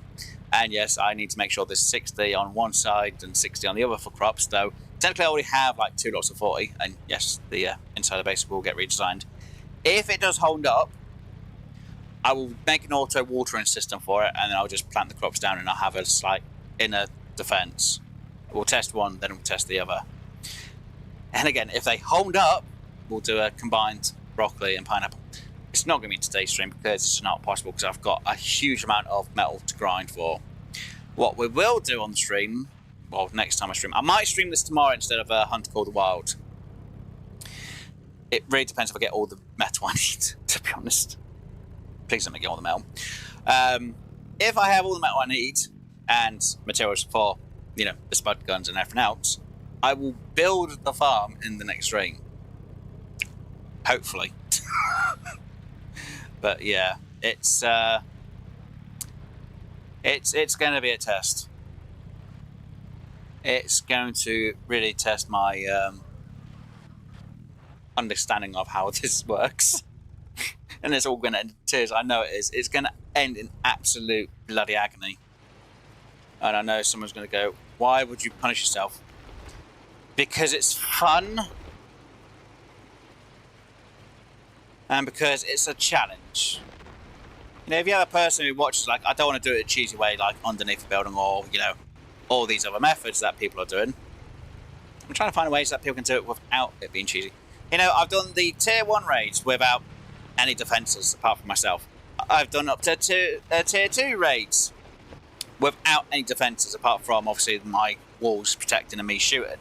And yes, I need to make sure there's 60 on one side and 60 on the other for crops, though technically I already have like 2 lots of 40, and yes, the inside of the base will get redesigned. If it does hold up, I will make an auto watering system for it, and then I'll just plant the crops down and I'll have a slight inner defense. We'll test one, then we'll test the other. And again, if they hold up, we'll do a combined broccoli and pineapple. It's not going to be in today's stream because it's not possible, because I've got a huge amount of metal to grind for. What we will do on the stream, well, next time I stream, I might stream this tomorrow instead of a Hunt Called the Wild. It really depends if I get all the metal I need, to be honest. Please let me get all the metal. If I have all the metal I need and materials for, you know, the spud guns and everything else, I will build the farm in the next stream. Hopefully. But yeah, it's going to be a test. It's going to really test my understanding of how this works. And it's all going to end in tears. I know it is. It's going to end in absolute bloody agony. And I know someone's going to go, why would you punish yourself? Because it's fun. And because it's a challenge. You know, if you have a person who watches, like, I don't want to do it a cheesy way, like underneath the building, or, you know, all these other methods that people are doing. I'm trying to find ways that people can do it without it being cheesy. You know, I've done the tier 1 raids without any defences apart from myself. I've done up to tier 2 raids without any defences apart from, obviously, my walls protecting and me shooting.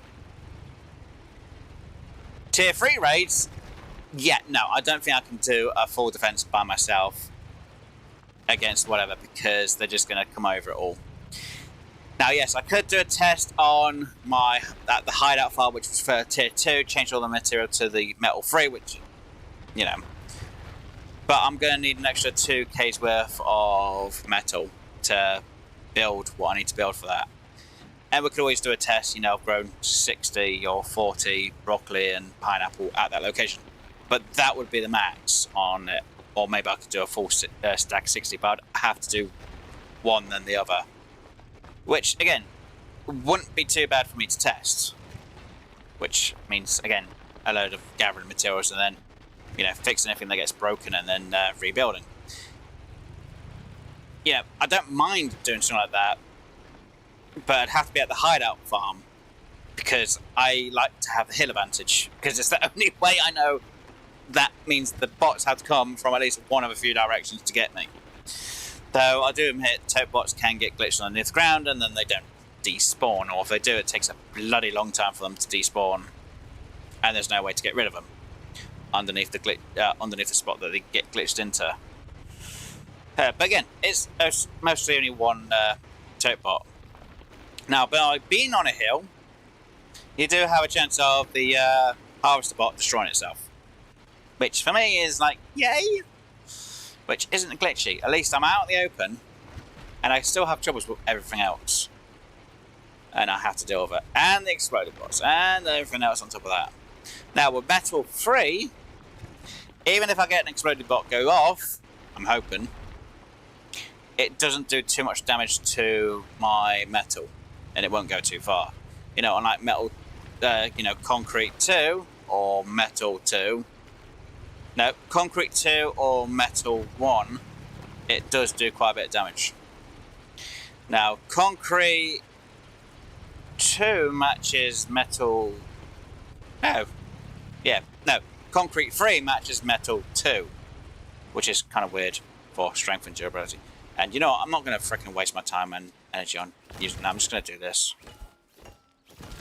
Tier 3 raids, yeah, no, I don't think I can do a full defense by myself against whatever, because they're just going to come over it all. Now, yes, I could do a test on the hideout farm, which was for tier 2, change all the material to the metal 3, which, you know. But I'm going to need an extra 2k's worth of metal to build what I need to build for that. And we could always do a test, you know, I've grown 60 or 40 broccoli and pineapple at that location. But that would be the max on it. Or maybe I could do a full stack 60, but I'd have to do one then the other. Which, again, wouldn't be too bad for me to test. Which means, again, a load of gathering materials and then, you know, fixing everything that gets broken and then rebuilding. Yeah, I don't mind doing something like that, but I'd have to be at the hideout farm because I like to have the hill advantage, because it's the only way I know that means the bots have to come from at least one of a few directions to get me. Though I do admit tote bots can get glitched underneath the ground and then they don't despawn, or if they do, it takes a bloody long time for them to despawn, and there's no way to get rid of them underneath the spot that they get glitched into. But again, it's mostly only one tote bot. Now, by being on a hill, you do have a chance of the harvester bot destroying itself, which for me is like, yay! Which isn't glitchy. At least I'm out in the open, and I still have troubles with everything else. And I have to deal with it. And the exploded bots, and everything else on top of that. Now, with metal 3, even if I get an exploded bot go off, I'm hoping, it doesn't do too much damage to my metal, and it won't go too far. You know, unlike metal, concrete 2 or metal 2. No, concrete 2 or metal 1, it does do quite a bit of damage. Now, concrete 2 matches metal... concrete 3 matches metal 2, which is kind of weird for strength and durability. And you know what, I'm not going to freaking waste my time and energy on using that. I'm just going to do this.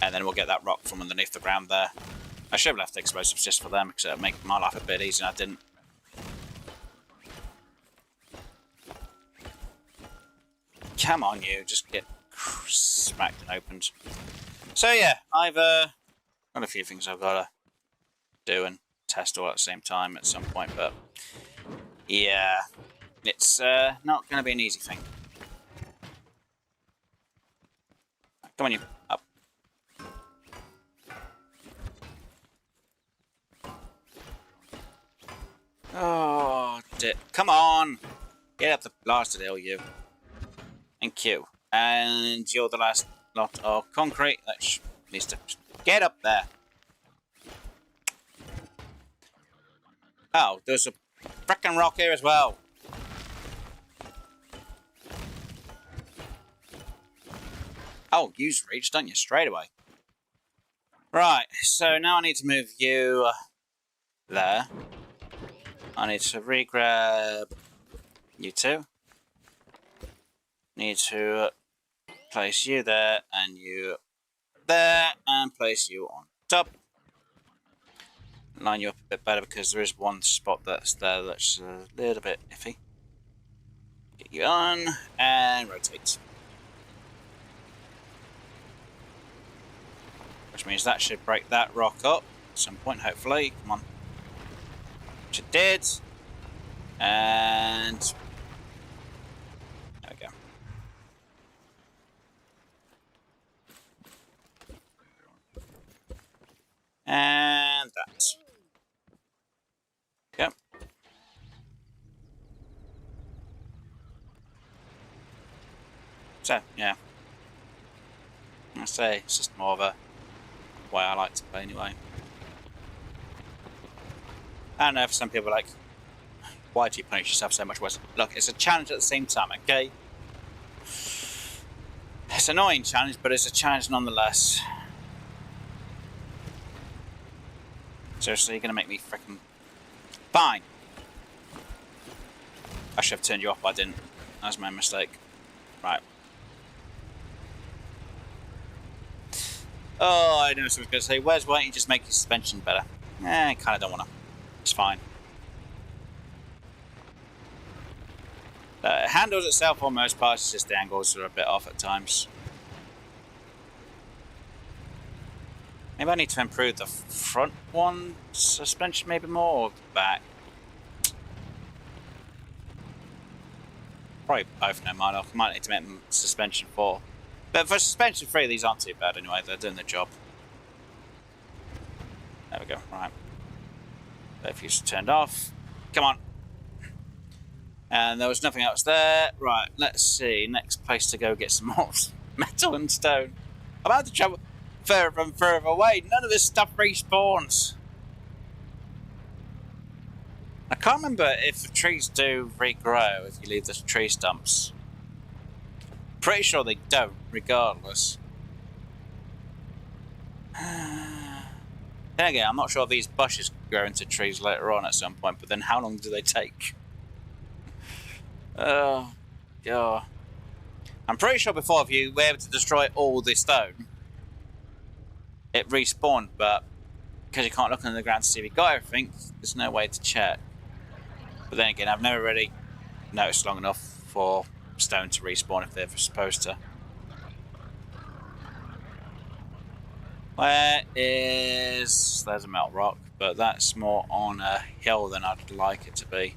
And then we'll get that rock from underneath the ground there. I should have left the explosives just for them, because it would make my life a bit easier, and I didn't. Come on, you. Just get smacked and opened. So, yeah, I've got a few things I've got to do and test all at the same time at some point, but yeah, it's not going to be an easy thing. Come on, you. Up. Oh, come on! Get up the blasted hill, you. Thank you. And you're the last lot of concrete that needs to get up there. Oh, there's a frickin' rock here as well. Oh, use reach, don't you? Straight away. Right, so now I need to move you there. I need to re-grab you two. Need to place you there and you there, and place you on top. Line you up a bit better because there is one spot that's there that's a little bit iffy. Get you on and rotate. Which means that should break that rock up at some point, hopefully. Come on. Which it did. And there we go. And that. Yep. So, yeah. I say it's just more of a way I like to play anyway. I don't know, for some people like, why do you punish yourself so much worse? Look, it's a challenge at the same time, okay? It's an annoying challenge, but it's a challenge nonetheless. Seriously, you're going to make me frickin' fine. I should have turned you off, but I didn't. That was my mistake. Right. Oh, I know someone's going to say, why don't you just make your suspension better? I kind of don't want to. It's fine. It handles itself on most parts, it's just the angles are a bit off at times. Maybe I need to improve the front one suspension maybe more, or the back. Probably both, no mind. I might need to make them suspension 4. But for suspension 3, these aren't too bad anyway. They're doing the job. There we go. Right. Both fuses turned off. Come on. And there was nothing else there. Right, let's see. Next place to go get some more metal and stone. I'm about to travel further and further away. None of this stuff respawns. I can't remember if the trees do regrow if you leave the tree stumps. Pretty sure they don't, regardless. Then again, I'm not sure if these bushes grow into trees later on at some point, but then how long do they take? Oh, God. I'm pretty sure before, if you were able to destroy all the stone, it respawned, but because you can't look under the ground to see if you got everything, there's no way to check. But then again, I've never really noticed long enough for stone to respawn if they're supposed to. Where is... There's a melt rock, but that's more on a hill than I'd like it to be.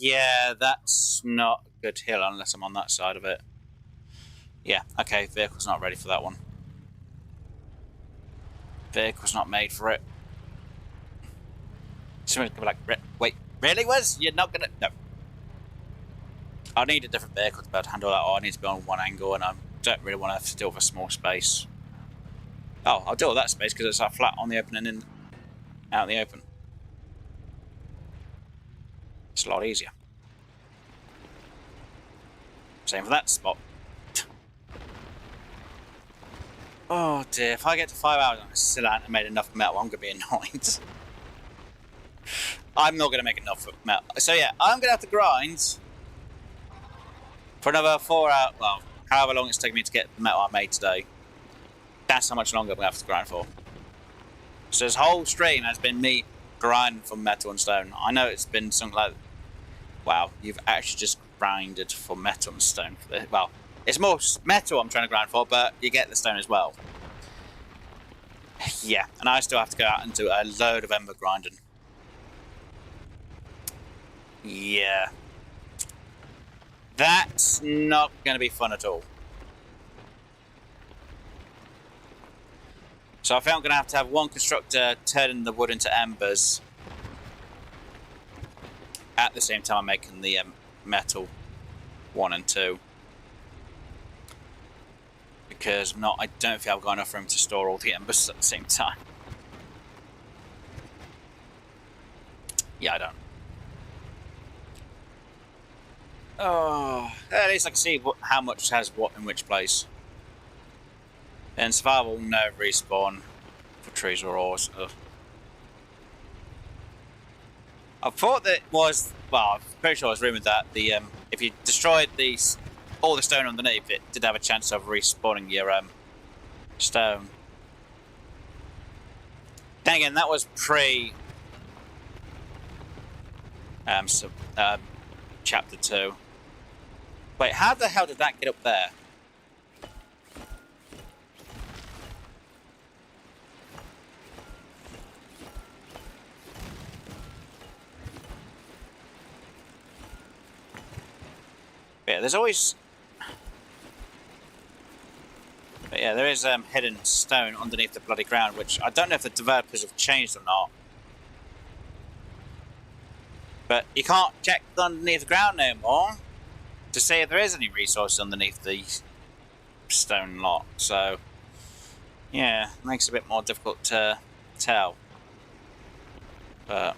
Yeah, that's not a good hill unless I'm on that side of it. Yeah, okay, vehicle's not ready for that one. Vehicle's not made for it. Someone's gonna be like, wait, really, Wes? You're not gonna... No. I need a different vehicle to be able to handle that, or I need to be on one angle, and I don't really want to have to deal with a small space. Oh, I'll deal with that space because it's like flat on the open and in, out in the open. It's a lot easier. Same for that spot. Oh dear, if I get to 5 hours and I still haven't made enough metal, I'm going to be annoyed. I'm not going to make enough metal. So yeah, I'm going to have to grind for another 4 hours, well, however long it's taken me to get the metal I made today. That's how much longer I'm going to have to grind for. So this whole stream has been me grinding for metal and stone. I know it's been something like, wow, you've actually just grinded for metal and stone. Well, it's more metal I'm trying to grind for, but you get the stone as well. Yeah, and I still have to go out and do a load of ember grinding. Yeah. That's not going to be fun at all. So I think I'm going to have one constructor turning the wood into embers at the same time I'm making the metal 1 and 2. Because I don't think I've got enough room to store all the embers at the same time. Yeah, I don't. Oh, at least I can see how much has what in which place. And survival, no respawn for trees or ores. Ugh. I thought that was, well, I'm pretty sure I was rumoured that the if you destroyed all the stone underneath, it did have a chance of respawning your stone. Then again, that was pre chapter 2. Wait, how the hell did that get up there? Yeah, there's always... But yeah, there is hidden stone underneath the bloody ground, which I don't know if the developers have changed or not. But you can't check underneath the ground no more to see if there is any resources underneath the stone lot. So, yeah, it makes it a bit more difficult to tell. But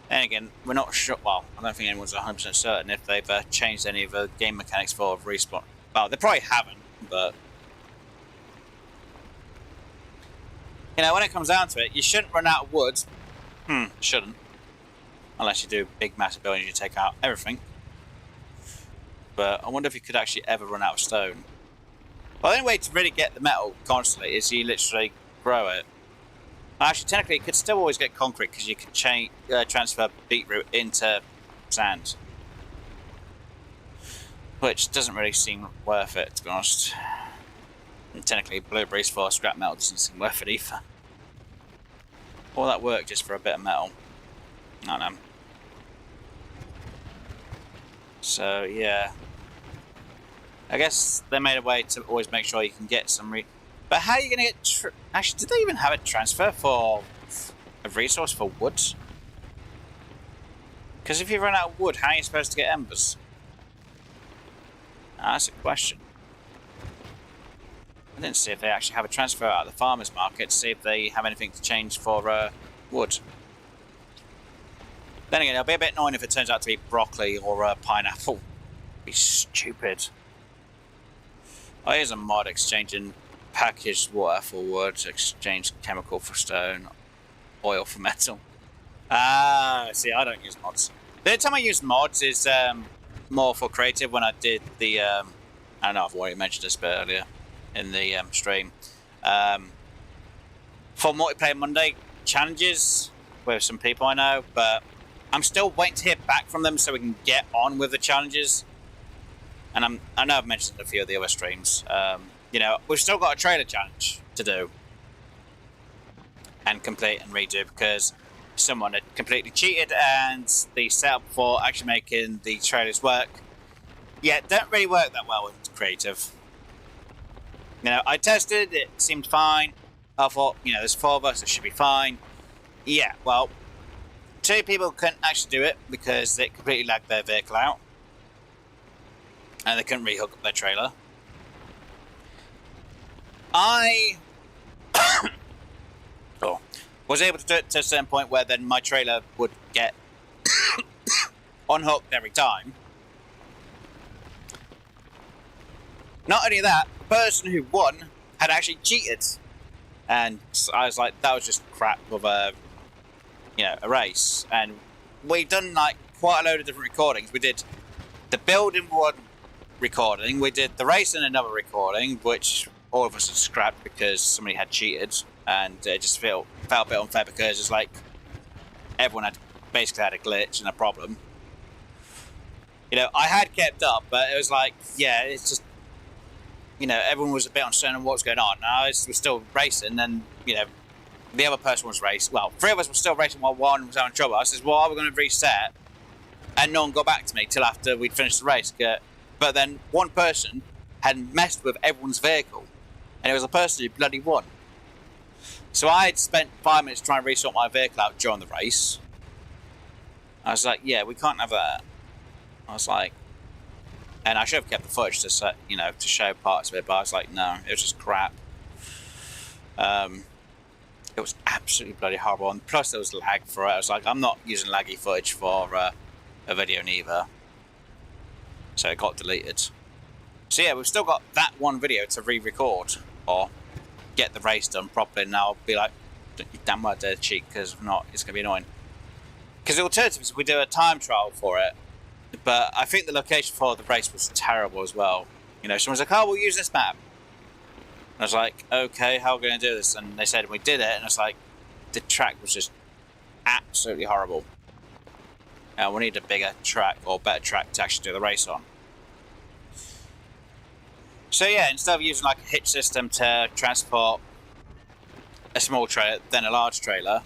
then again, we're not sure. Well, I don't think anyone's 100% certain if they've changed any of the game mechanics for respawn. Well, they probably haven't, but you know, when it comes down to it, you shouldn't run out of wood. Shouldn't. Unless you do big, massive buildings, you take out everything. But I wonder if you could actually ever run out of stone. Well, the only way to really get the metal constantly is you literally grow it. Actually, technically, it could still always get concrete because you could transfer beetroot into sand. Which doesn't really seem worth it, to be honest. And technically, blueberries for scrap metal doesn't seem worth it either. All that work just for a bit of metal. I don't know. So, yeah. I guess they made a way to always make sure you can get some But how are you going to get... Actually, did they even have a transfer for a resource for wood? Because if you run out of wood, how are you supposed to get embers? That's a question. I didn't see if they actually have a transfer out of the farmer's market to see if they have anything to change for wood. Then again, it'll be a bit annoying if it turns out to be broccoli or pineapple. It'd be stupid. Oh, here's a mod exchanging packaged water for wood, exchange chemical for stone, oil for metal. Ah, see, I don't use mods. The only time I use mods is more for creative when I did the, I don't know, I've already mentioned this bit earlier in the stream. For Multiplayer Monday challenges with some people I know, but I'm still waiting to hear back from them so we can get on with the challenges. And I know I've mentioned a few of the other streams. You know, we've still got a trailer challenge to do and complete and redo because someone had completely cheated and the setup for actually making the trailers work, yeah, don't really work that well with creative. You know, I tested, it seemed fine. I thought, you know, there's 4 of us, it should be fine. Yeah, well, 2 people couldn't actually do it because it completely lagged their vehicle out. And they couldn't rehook up their trailer. I was able to do it to a certain point where then my trailer would get unhooked every time. Not only that, the person who won had actually cheated. And I was like, that was just crap with a race. And we've done like quite a load of different recordings. We did the build in one recording, we did the race in another recording, which all of us had scrapped because somebody had cheated, and it just felt a bit unfair because it's like everyone had basically had a glitch and a problem. You know, I had kept up, but it was like, yeah, it's just, you know, everyone was a bit uncertain of what's going on. I was still racing, and you know, the other person was racing. Well, 3 of us were still racing while one was having trouble. I says, well, are we going to reset? And no one got back to me till after we'd finished the race. But then one person had messed with everyone's vehicle, and it was the person who bloody won. So I had spent 5 minutes trying to resort my vehicle out during the race. I was like, yeah, we can't have that. I was like, and I should have kept the footage to, you know, to show parts of it, but I was like, no, it was just crap. It was absolutely bloody horrible, and plus there was lag for it. I was like, I'm not using laggy footage for a video neither. So it got deleted. So yeah, we've still got that one video to re-record or get the race done properly. And I'll be like, you damn well dare cheat, because if not, it's going to be annoying. Because the alternative is we do a time trial for it. But I think the location for the race was terrible as well. You know, someone's like, oh, we'll use this map. And I was like, okay, how are we going to do this? And they said we did it, and it's like, the track was just absolutely horrible. We need a bigger track or better track to actually do the race on. So yeah, instead of using like a hitch system to transport a small trailer, then a large trailer,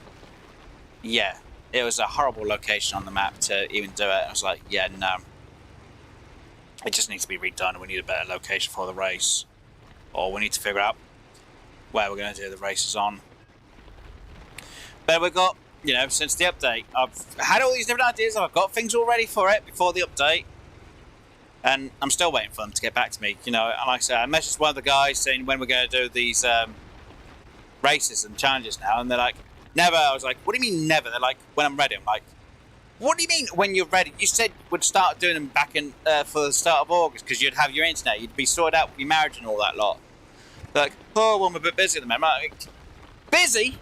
yeah, it was a horrible location on the map to even do it. I was like, yeah, no. It just needs to be redone, and we need a better location for the race. Or we need to figure out where we're going to do the races on. But we've got, you know, since the update, I've had all these different ideas. I've got things all ready for it before the update. And I'm still waiting for them to get back to me. You know, like I said, I messaged one of the guys saying when we're going to do these races and challenges now. And they're like, never. I was like, what do you mean never? They're like, when I'm ready. I'm like, what do you mean when you're ready? You said you would start doing them back in for the start of August because you'd have your internet. You'd be sorted out with your marriage and all that lot. They're like, oh, well, I'm a bit busy at the moment. I'm like, busy?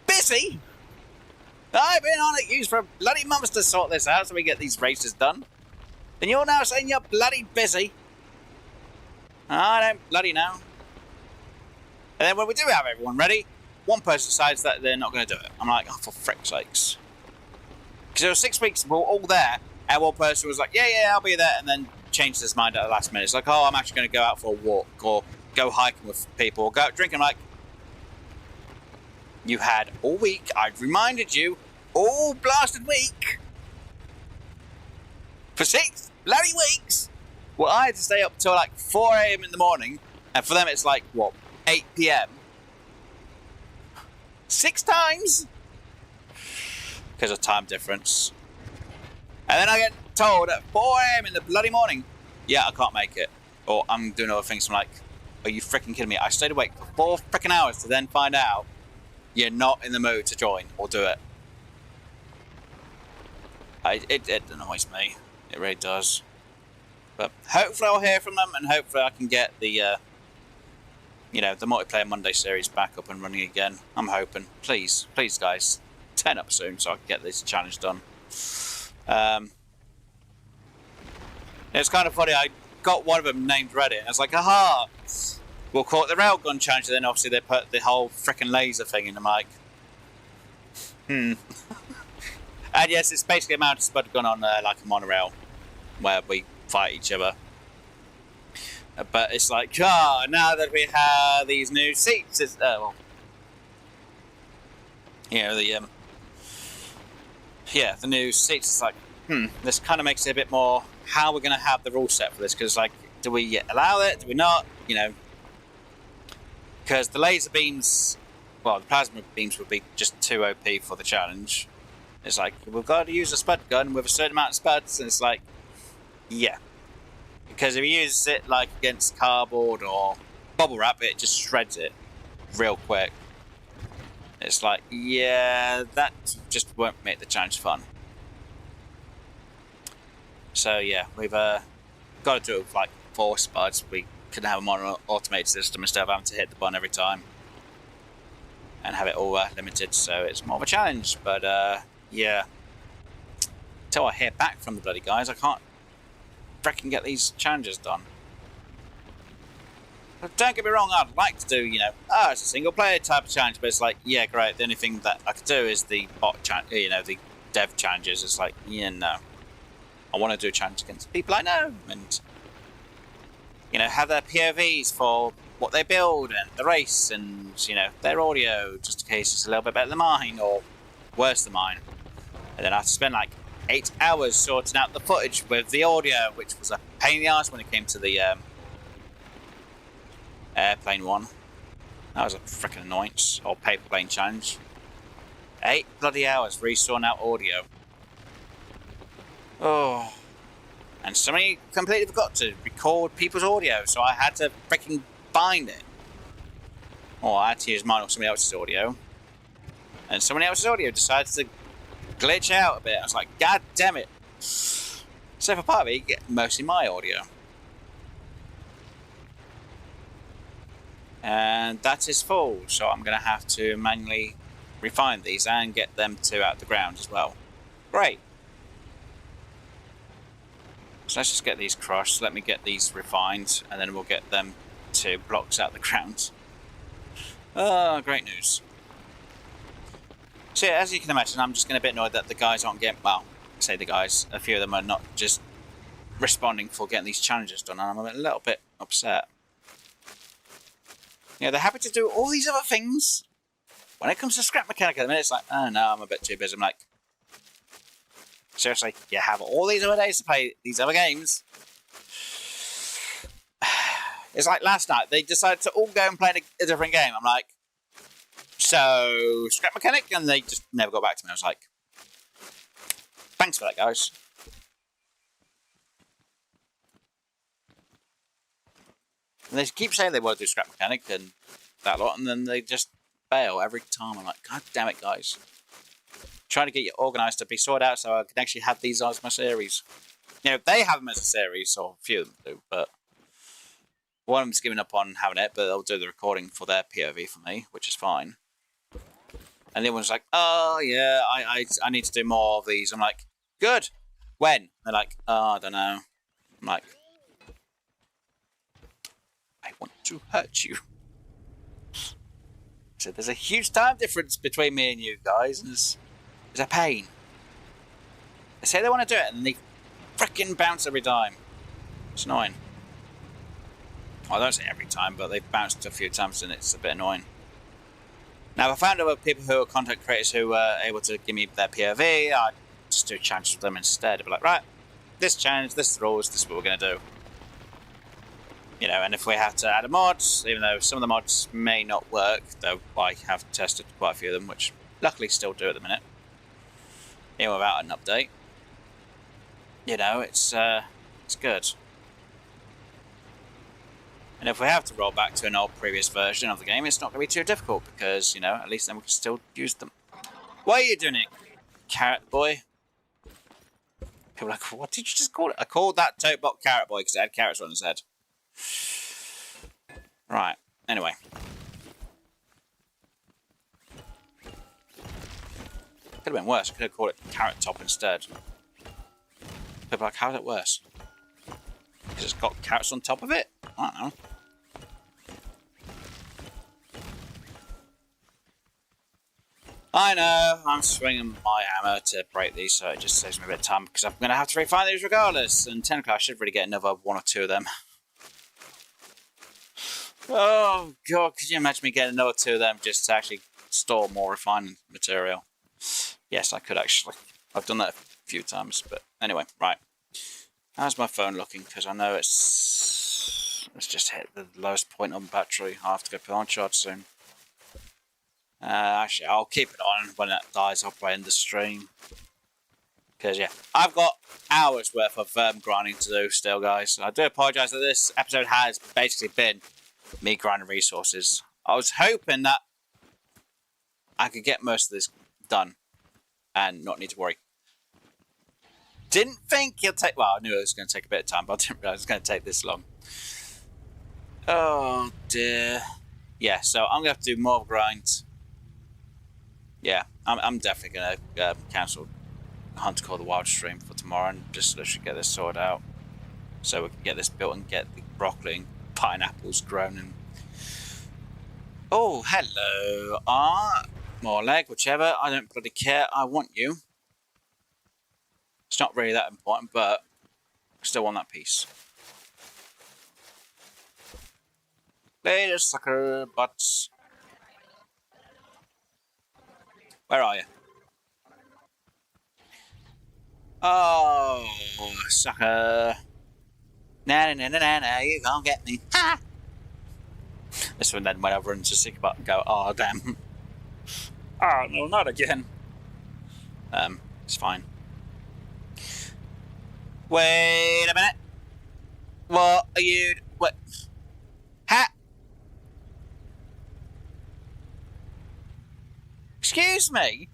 Busy? I've been on it for bloody months to sort this out so we get these races done. And you're now saying you're bloody busy? I don't bloody know. And then when we do have everyone ready, one person decides that they're not going to do it. I'm like, oh, for frick's sakes. Because there were 6 weeks, we were all there, and one person was like, yeah, I'll be there, and then changed his mind at the last minute. It's like, oh, I'm actually going to go out for a walk, or go hiking with people, or go out drinking. I'm like, you had all week, I've reminded you, all blasted week, for 6 bloody weeks. Well, I had to stay up till like 4 a.m. in the morning, and for them it's like, what, 8 p.m? 6 times? Because of time difference. And then I get told at 4 a.m. in the bloody morning, yeah, I can't make it. Or I'm doing other things. I'm like, are you freaking kidding me? I stayed awake for 4 freaking hours to then find out you're not in the mood to join or do it. It annoys me. It really does. But hopefully I'll hear from them, and hopefully I can get the, the multiplayer Monday series back up and running again. I'm hoping. Please, guys, turn up soon so I can get this challenge done. It's kind of funny. I got one of them named Reddit, and I was like, aha! We'll call it the railgun challenge. And then obviously they put the whole freaking laser thing in. I'm like, And yes, it's basically a mounted spud gun on like a monorail where we fight each other. But it's like, now that we have these new seats, it's, the new seats. It's like, this kind of makes it a bit more. How we're going to have the rule set for this? Because like, do we allow it? Do we not? Because the laser beams, the plasma beams would be just too OP for the challenge. It's like, we've got to use a spud gun with a certain amount of spuds, and it's like, yeah. Because if you use it like against cardboard or bubble wrap, it just shreds it real quick. It's like, yeah, that just won't make the challenge fun. So yeah, we've got to do it with like 4 spuds. We can have a more automated system instead of having to hit the button every time. And have it all limited, so it's more of a challenge. But yeah, until I hear back from the bloody guys, I can't freaking get these challenges done. But don't get me wrong, I'd like to do, it's a single player type of challenge, but it's like, yeah, great, the only thing that I could do is the bot challenge, the dev challenges. It's like, yeah, no. I want to do a challenge against people I know, and, have their POVs for what they build and the race and, their audio, just in case it's a little bit better than mine or worse than mine. And then I have to spend like 8 hours sorting out the footage with the audio, which was a pain in the arse when it came to the airplane one. That was a freaking annoyance. Or paper plane challenge. 8 bloody hours restoring out audio. Oh. And somebody completely forgot to record people's audio, so I had to freaking find it. Or I had to use mine or somebody else's audio. And somebody else's audio decided to glitch out a bit. I was like, God damn it. So for part of it, you get mostly my audio. And that is full, so I'm going to have to manually refine these and get them 2 out the ground as well. Great. So let's just get these crushed. Let me get these refined, and then we'll get them 2 blocks out the ground. Great news. So yeah, as you can imagine, I'm just getting a bit annoyed that the guys aren't getting, I say the guys, a few of them are not just responding for getting these challenges done, and I'm a little bit upset. They're happy to do all these other things. When it comes to scrap mechanic at the minute, it's like, oh no, I'm a bit too busy. I'm like, seriously, you have all these other days to play these other games. It's like last night, they decided to all go and play a different game. I'm like, so, scrap mechanic? And they just never got back to me. I was like, thanks for that, guys. And they keep saying they want to do scrap mechanic and that lot, and then they just bail every time. I'm like, God damn it, guys. Trying to get you organised to be sorted out so I can actually have these as my series. They have them as a series, or a few of them do, but one of them's giving up on having it, but they'll do the recording for their POV for me, which is fine. And the other one's like, oh yeah, I need to do more of these. I'm like, good. When? They're like, oh, I don't know. I'm like, I want to hurt you. So there's a huge time difference between me and you guys, and it's a pain. They say they want to do it, and they frickin' bounce every time. It's annoying. Well, I don't say every time, but they've bounced a few times, and it's a bit annoying. Now, if I found other people who are content creators who were able to give me their POV, I'd just do challenges with them instead. I'd be like, right, this challenge, this is the rules, this is what we're going to do. You know, and if we have to add a mod, even though some of the mods may not work, though I have tested quite a few of them, which luckily still do at the minute, even without an update. You know, it's good. And if we have to roll back to an old previous version of the game, it's not going to be too difficult because, you know, at least then we can still use them. Why are you doing it, carrot boy? People are like, what did you just call it? I called that tote box carrot boy because it had carrots on his head. Right, anyway. Could have been worse. I could have called it carrot top instead. People are like, how's it worse? Because it's got carrots on top of it? I don't know. I know, I'm swinging my hammer to break these, so it just saves me a bit of time because I'm going to have to refine these regardless. And technically, I should really get another one or two of them. Oh, God, could you imagine me getting another two of them just to actually store more refined material? Yes, I could actually. I've done that a few times, but anyway, right. How's my phone looking? Because I know it's just hit the lowest point on battery. I'll have to go put on charge soon. Actually, I'll keep it on when it dies. I'll end the stream. Because, yeah, I've got hours worth of grinding to do still, guys. I do apologise that this episode has basically been me grinding resources. I was hoping that I could get most of this done and not need to worry. Didn't think it'll take... Well, I knew it was going to take a bit of time, but I didn't realise it was going to take this long. Oh, dear. Yeah, so I'm going to have to do more grinds. Yeah, I'm definitely going to cancel Hunt to Call the Wild stream for tomorrow and just literally get this sorted out. So we can get this built and get the broccoli and pineapples grown. And oh, hello. More leg, whichever. I don't bloody care. I want you. It's not really that important, but I still want that piece. Later, sucker butts. Where are you? Oh, sucker. Na na na na na, you can't get me. Ha! This one then went over into stick button and go, oh, damn. Oh, no, not again. It's fine. Wait a minute. What are you... What? Ha! Excuse me?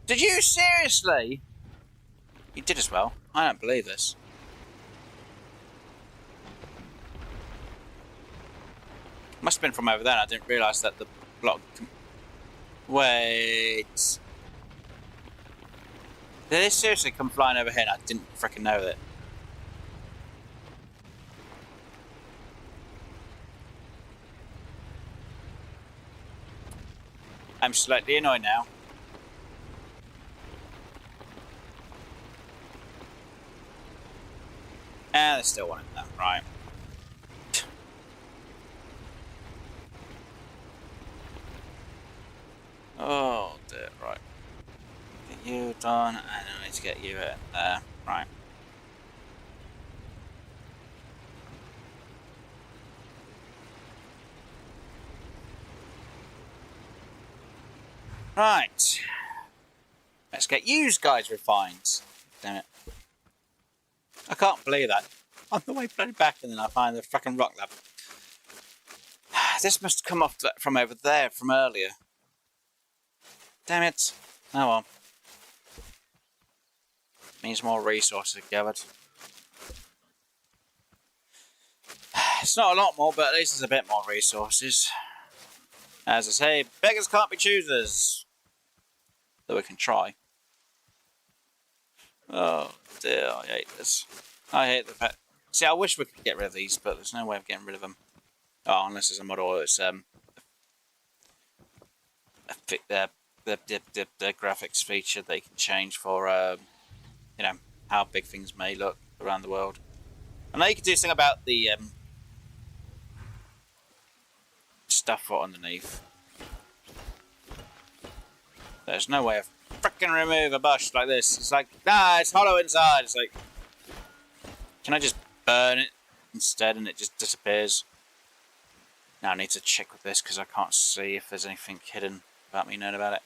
Did you seriously? You did as well. I don't believe this. Must have been from over there. I didn't realise that the block... Wait... Did they seriously come flying over here and I didn't freaking know that? I'm slightly annoyed now. And they still wanted that, right. Oh dear, right. Get you done, and I need to get you in there, right. Right. Let's get you guys refined. Damn it. I can't believe that. On the way bloody back and then I find the fucking rock lab. This must have come off from over there, from earlier. Damn it. Oh well. Means more resources gathered. It's not a lot more, but at least there's a bit more resources. As I say, beggars can't be choosers. Though we can try. Oh dear, I hate this. I hate the fact... See, I wish we could get rid of these, but there's no way of getting rid of them. Oh, unless it's a mod or it's the graphics feature they can change for you know, how big things may look around the world. I know you can do something about the stuff for underneath. There's no way of frickin' remove a bush like this. It's like, nah, it's hollow inside. It's like, can I just burn it instead and it just disappears? Now I need to check with this because I can't see if there's anything hidden about me knowing about it.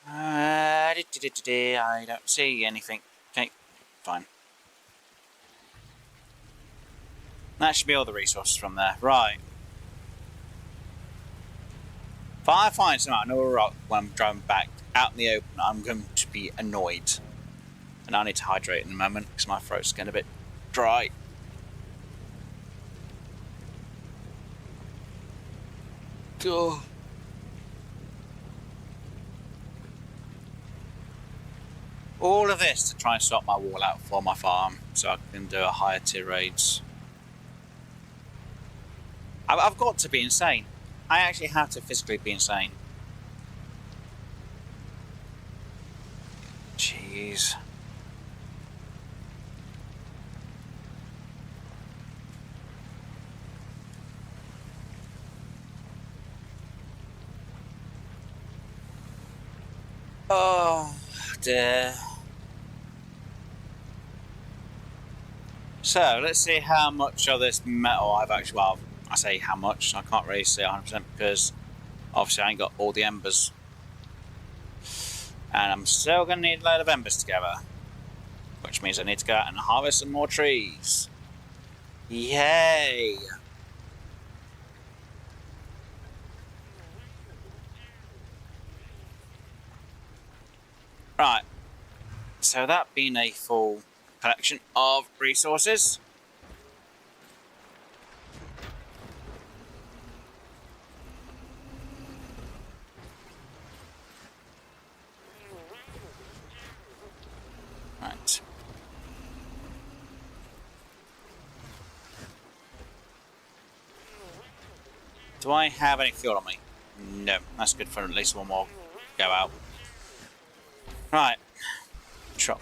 I don't see anything. Okay, fine. That should be all the resources from there. Right. If I find some another rock when I'm driving back out in the open, I'm going to be annoyed. And I need to hydrate in a moment because my throat's getting a bit dry. Oh. All of this to try and sort my wall out for my farm so I can do a higher tier raids. I've got to be insane. I actually have to physically be insane. Jeez. Oh dear. So let's see how much of this metal I've actually, well, I say how much, I can't really say 100% because obviously I ain't got all the embers. And I'm still going to need a load of embers together. Which means I need to go out and harvest some more trees. Yay! Right. So that being a full collection of resources. Right. Do I have any fuel on me? No. That's good for at least one more go out. Right. Chop.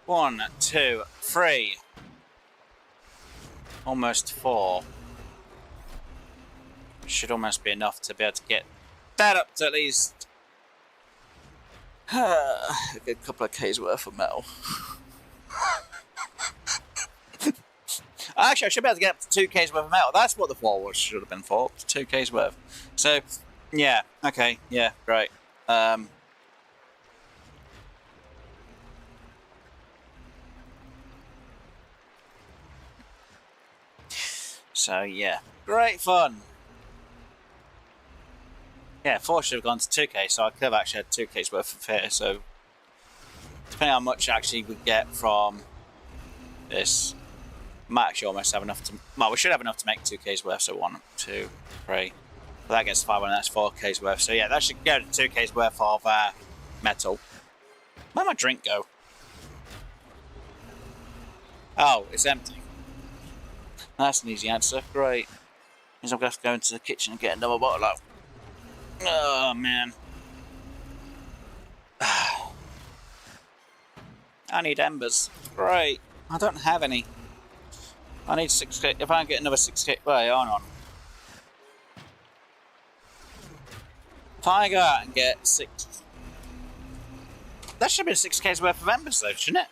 1, 2, 3. Almost 4. Should almost be enough to be able to get that up to at least a good couple of K's worth of metal. Actually, I should be able to get up to 2 K's worth of metal. That's what the forward should have been for. 2 K's worth. So, yeah. Okay. Yeah. Great. So, yeah. Great fun. Yeah, 4 should have gone to 2K, so I could have actually had 2K's worth of here. So, depending on how much actually we get from this, might actually almost have enough to. Well, we should have enough to make 2K's worth. So 1, 2, 3. Well, that gets 5, and that's 4K's worth. So yeah, that should go to 2K's worth of metal. Where'd my drink go? Oh, it's empty. That's an easy answer. Great. Means I'm gonna have to go into the kitchen and get another bottle out. Oh man. I need embers. Great. I don't have any. I need 6K. If I can get another 6K. Wait, hold on. If I go out and get 6. That should be 6K's worth of embers though, shouldn't it?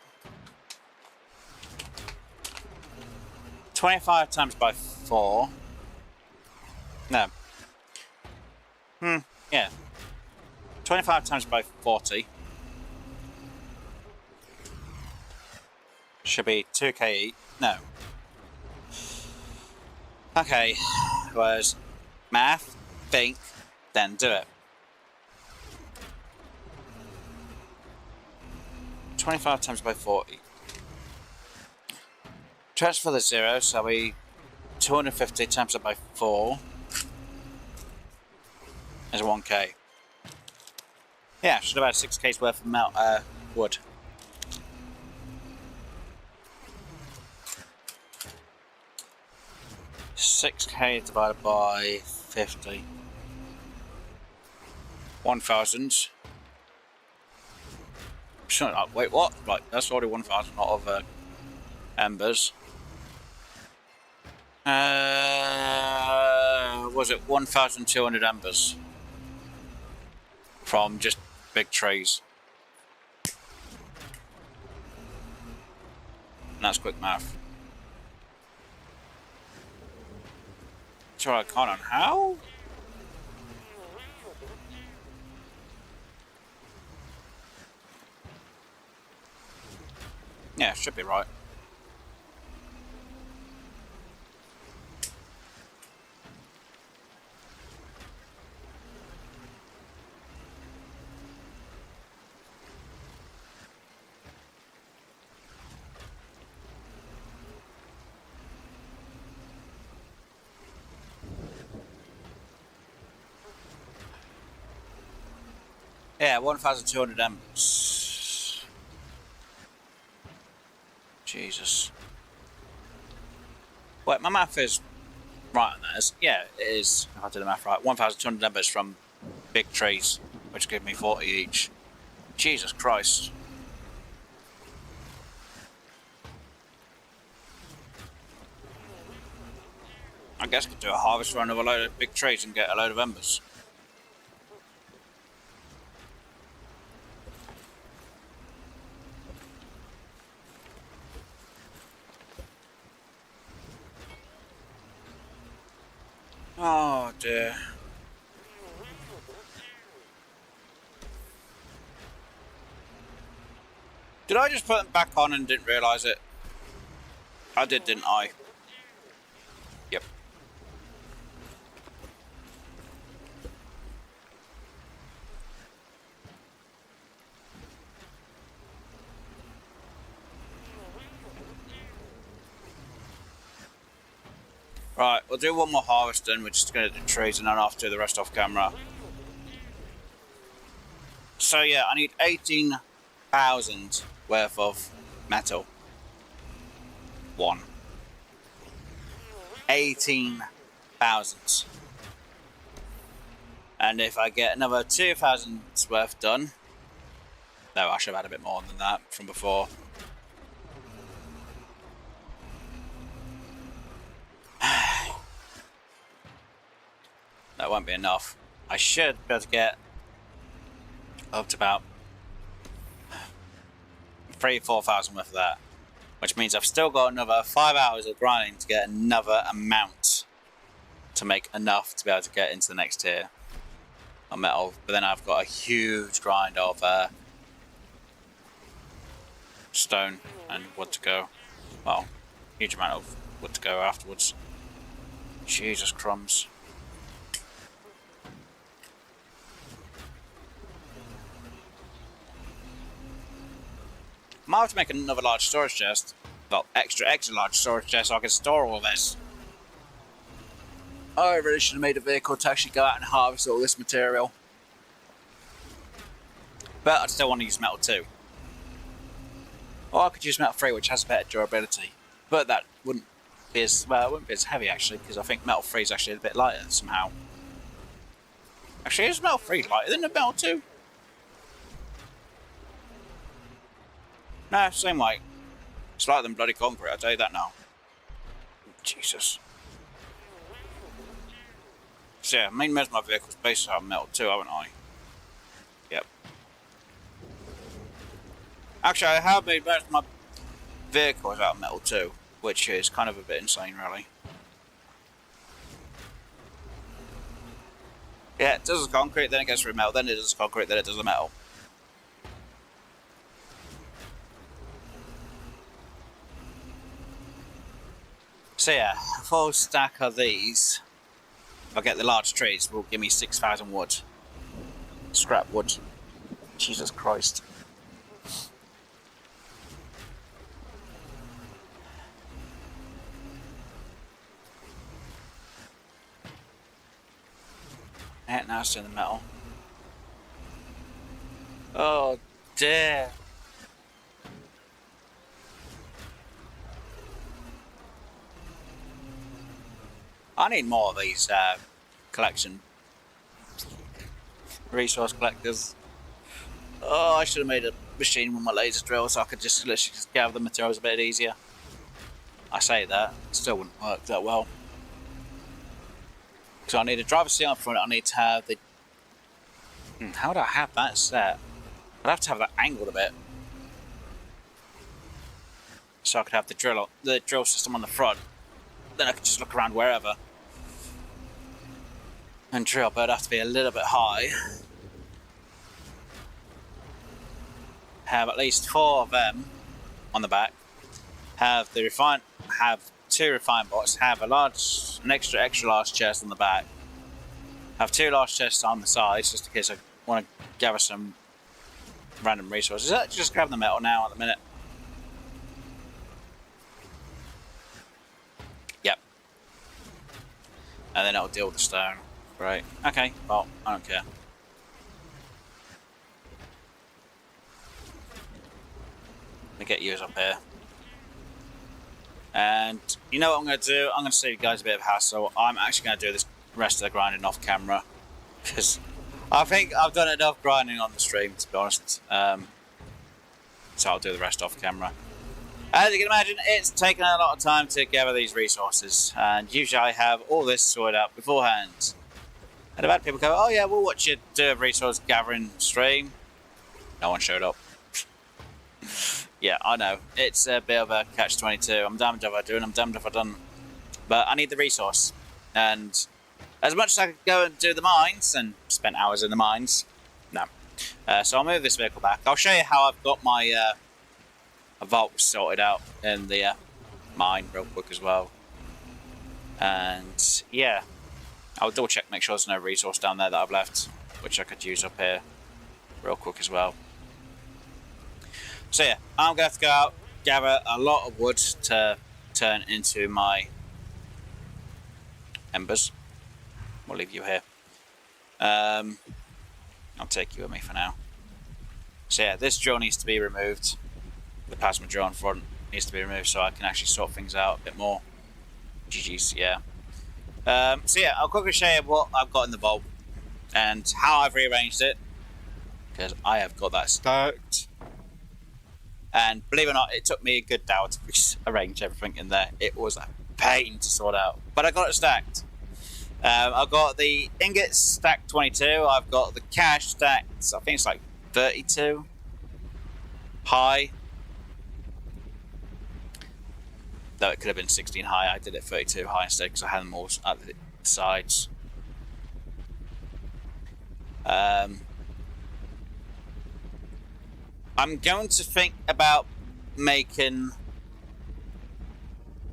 25 times by 4. No. Yeah. 25 times by 40. Should be 2K each. No. Okay. Was math, think, then do it. 25 times by 40. Transfer the 0, so we 250 times it by 4 is 1K. Yeah, should have had 6K's worth of wood. 6k divided by 50. 1,000. Wait, what? Right, that's already 1,000 lot of embers. Was it 1,200 embers from just big trees? And that's quick math. So I can't on how? Yeah, should be right. Yeah, 1,200 embers. Jesus. Wait, my math is right on that. Yeah, it is. If I did the math right, 1,200 embers from big trees, which give me 40 each. Jesus Christ. I guess I could do a harvest run of a load of big trees and get a load of embers. Oh dear. Did I just put them back on and didn't realise it? I did, didn't I? Yep. Right, we'll do one more harvest and we're just going to do trees and then I'll do the rest off camera. So yeah, I need 18,000 worth of metal. 18,000. And if I get another 2,000 worth done, no, I should have had a bit more than that from before. That won't be enough. I should be able to get up to about 3,000-4,000 worth of that, which means I've still got another 5 hours of grinding to get another amount to make enough to be able to get into the next tier of metal. But then I've got a huge grind of stone and wood to go. Well, huge amount of wood to go afterwards. Jesus crumbs. I might have to make another large storage chest. Well, extra large storage chest so I can store all this. I really should have made a vehicle to actually go out and harvest all this material. But I still want to use metal 2. Or I could use metal 3, which has better durability. But that wouldn't be as, well, it wouldn't be as heavy actually, because I think metal 3 is actually a bit lighter somehow. Actually, is metal 3 lighter than the metal 2? No, same weight. It's lighter than bloody concrete, I'll tell you that now. Jesus. So yeah, most of my vehicle's based on metal 2, haven't I? Yep. Actually, I have made most of my vehicles out of metal 2, which is kind of a bit insane, really. Yeah, it does the concrete, then it goes through metal, then it does the concrete, then it does the metal. So yeah, a full stack of these, if I get the large trees, will give me 6,000 wood. Scrap wood. Jesus Christ. Yeah, now it's in the metal. Oh dear. I need more of these collection resource collectors. Oh, I should have made a machine with my laser drill so I could just literally just gather the materials a bit easier. I say that, it still wouldn't work that well. So I need a driver's seat on front, I need to have the... How would I have that set? I'd have to have that angled a bit. So I could have the drill system on the front. Then I could just look around wherever and drill, but it'd have to be a little bit high. Have at least 4 of them on the back. Have two refine bots. Have an extra large chest on the back. Have 2 large chests on the sides, just in case I want to gather some random resources. Just grab the metal now at the minute. Yep. And then it'll deal with the stone. Right. Okay, well, I don't care. Let me get you up here. And you know what I'm going to do? I'm going to save you guys a bit of hassle. I'm actually going to do this rest of the grinding off camera. Because I think I've done enough grinding on the stream, to be honest. So I'll do the rest off camera. As you can imagine, it's taken a lot of time to gather these resources. And usually I have all this sorted out beforehand. And I've had people go, oh yeah, we'll watch you do a resource gathering stream. No one showed up. Yeah, I know. It's a bit of a catch-22. I'm damned if I do and I'm damned if I don't. But I need the resource. And as much as I could go and do the mines, and spent hours in the mines, no. So I'll move this vehicle back. I'll show you how I've got my vault sorted out in the mine real quick as well. And yeah, I'll double check, make sure there's no resource down there that I've left, which I could use up here real quick as well. So yeah, I'm going to have to go out, gather a lot of wood to turn into my embers. We'll leave you here. I'll take you with me for now. So yeah, this drill needs to be removed. The plasma drill on front needs to be removed so I can actually sort things out a bit more. GG's, yeah. So yeah, I'll quickly show you what I've got in the vault and how I've rearranged it, because I have got that stacked. And believe it or not, it took me a good hour to arrange everything in there. It was a pain to sort out, but I got it stacked. I've got the ingots stacked 22. I've got the cash stacked, I think it's like 32 high. Though it could have been 16 high, I did it 32 high instead because I had them all at the sides. I'm going to think about making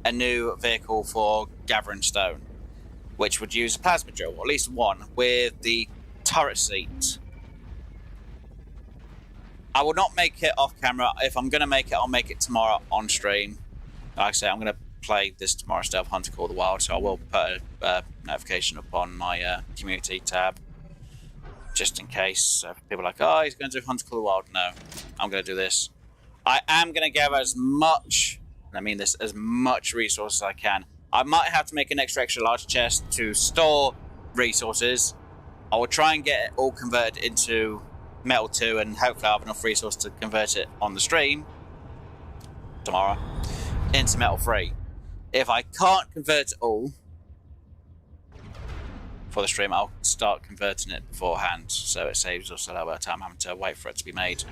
a new vehicle for gathering stone, which would use a plasma drill, or at least one, with the turret seat. I will not make it off camera. If I'm going to make it, I'll make it tomorrow on stream. Like I say, I'm going to play this tomorrow instead of Hunter Call the Wild, so I will put a notification up on my community tab, just in case people are like, oh, he's going to do Hunter Call the Wild. No, I'm going to do this. I am going to gather as much, and I mean this, as much resources as I can. I might have to make an extra large chest to store resources. I will try and get it all converted into metal 2, and hopefully I'll have enough resource to convert it on the stream tomorrow into metal 3. If I can't convert it all for the stream, I'll start converting it beforehand, so it saves us a little bit of time having to wait for it to be made.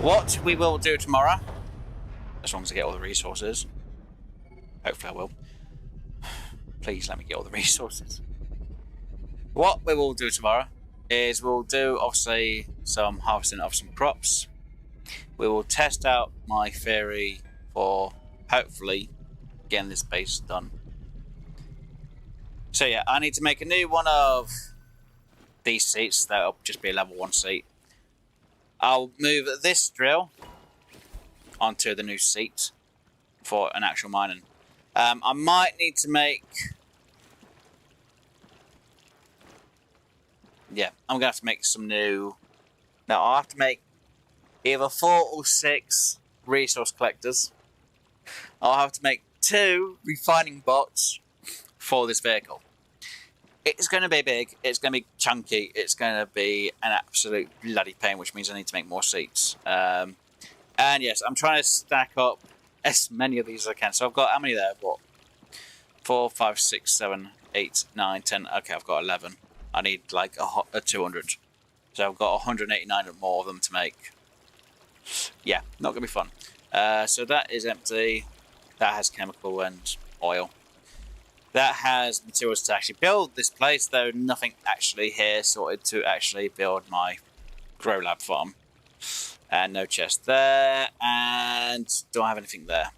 What we will do tomorrow, as long as I get all the resources, hopefully I will. Please let me get all the resources. What we will do tomorrow is we'll do obviously some harvesting of some crops. We will test out my theory for hopefully getting this base done. So yeah, I need to make a new one of these seats. That'll just be a level 1 seat. I'll move this drill onto the new seat for an actual mining. I might need to make... Yeah, I'm going to have to make some new... No, I'll have to make either 4 or 6 resource collectors. I'll have to make 2 refining bots, for this vehicle. It's going to be big, it's going to be chunky, it's going to be an absolute bloody pain, which means I need to make more seats. And yes, I'm trying to stack up as many of these as I can. So I've got, how many there? What? 4, 5, 6, 7, 8, 9, 10. Okay, I've got 11. I need like a 200. So I've got 189 more of them to make. Yeah, not going to be fun. So that is empty. That has chemical and oil. That has materials to actually build this place, though nothing actually here sorted to actually build my grow lab farm. And no chest there, and don't have anything there.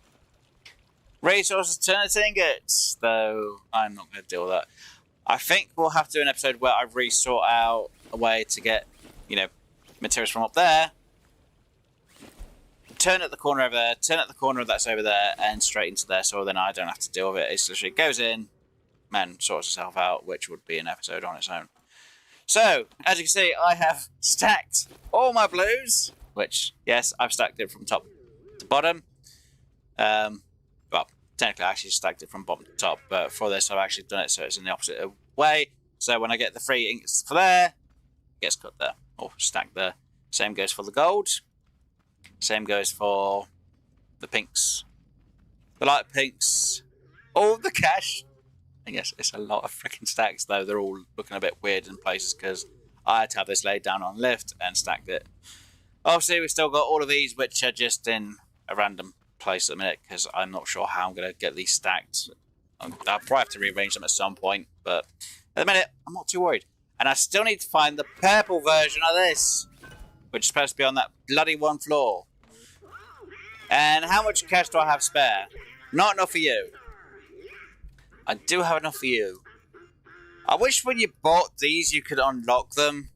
Resources Eternity ingots, though I'm not going to deal with that. I think we'll have to do an episode where I resort out a way to get, you know, materials from up there. Turn at the corner over there, turn at the corner that's over there, and straight into there, so then I don't have to deal with it. It's literally goes in, and sorts itself out, which would be an episode on its own. So, as you can see, I have stacked all my blues, which, yes, I've stacked it from top to bottom. Well, technically I actually stacked it from bottom to top, but for this I've actually done it so it's in the opposite way. So when I get the 3 inks for there, it gets cut there, or stacked there. Same goes for the gold. Same goes for the pinks. The light pinks. All the cash. And yes, it's a lot of freaking stacks, though. They're all looking a bit weird in places because I had to have this laid down on lift and stacked it. Obviously, we've still got all of these, which are just in a random place at the minute because I'm not sure how I'm going to get these stacked. I'll probably have to rearrange them at some point, but at the minute, I'm not too worried. And I still need to find the purple version of this, which is supposed to be on that bloody one floor. And how much cash do I have spare? Not enough for you. I do have enough for you. I wish when you bought these you could unlock them,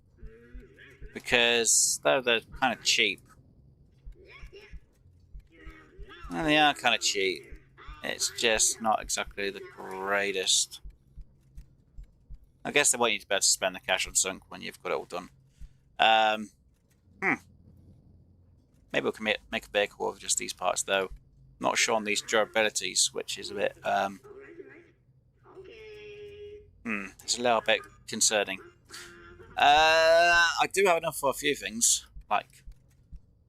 because they're kind of cheap. Well, they are kind of cheap. It's just not exactly the greatest. I guess they want you to be able to spend the cash on sunk when you've got it all done. Maybe we can make a vehicle of just these parts, though. Not sure on these durabilities, which is a bit it's a little bit concerning. I do have enough for a few things, like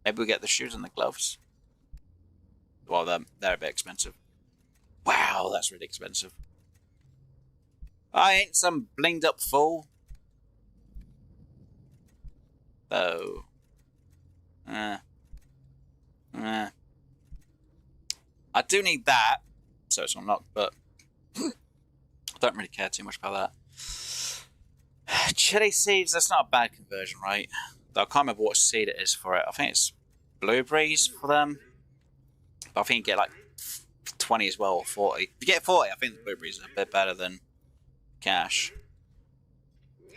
maybe we get the shoes and the gloves. Well, they're a bit expensive. Wow, that's really expensive. I ain't some blinged up fool. Oh. I do need that, so it's unlocked, but I don't really care too much about that. Chili seeds, that's not a bad conversion, right? Though I can't remember what seed it is for it. I think it's blueberries for them. But I think you get like 20 as well, or 40. If you get 40, I think the blueberries are a bit better than cash.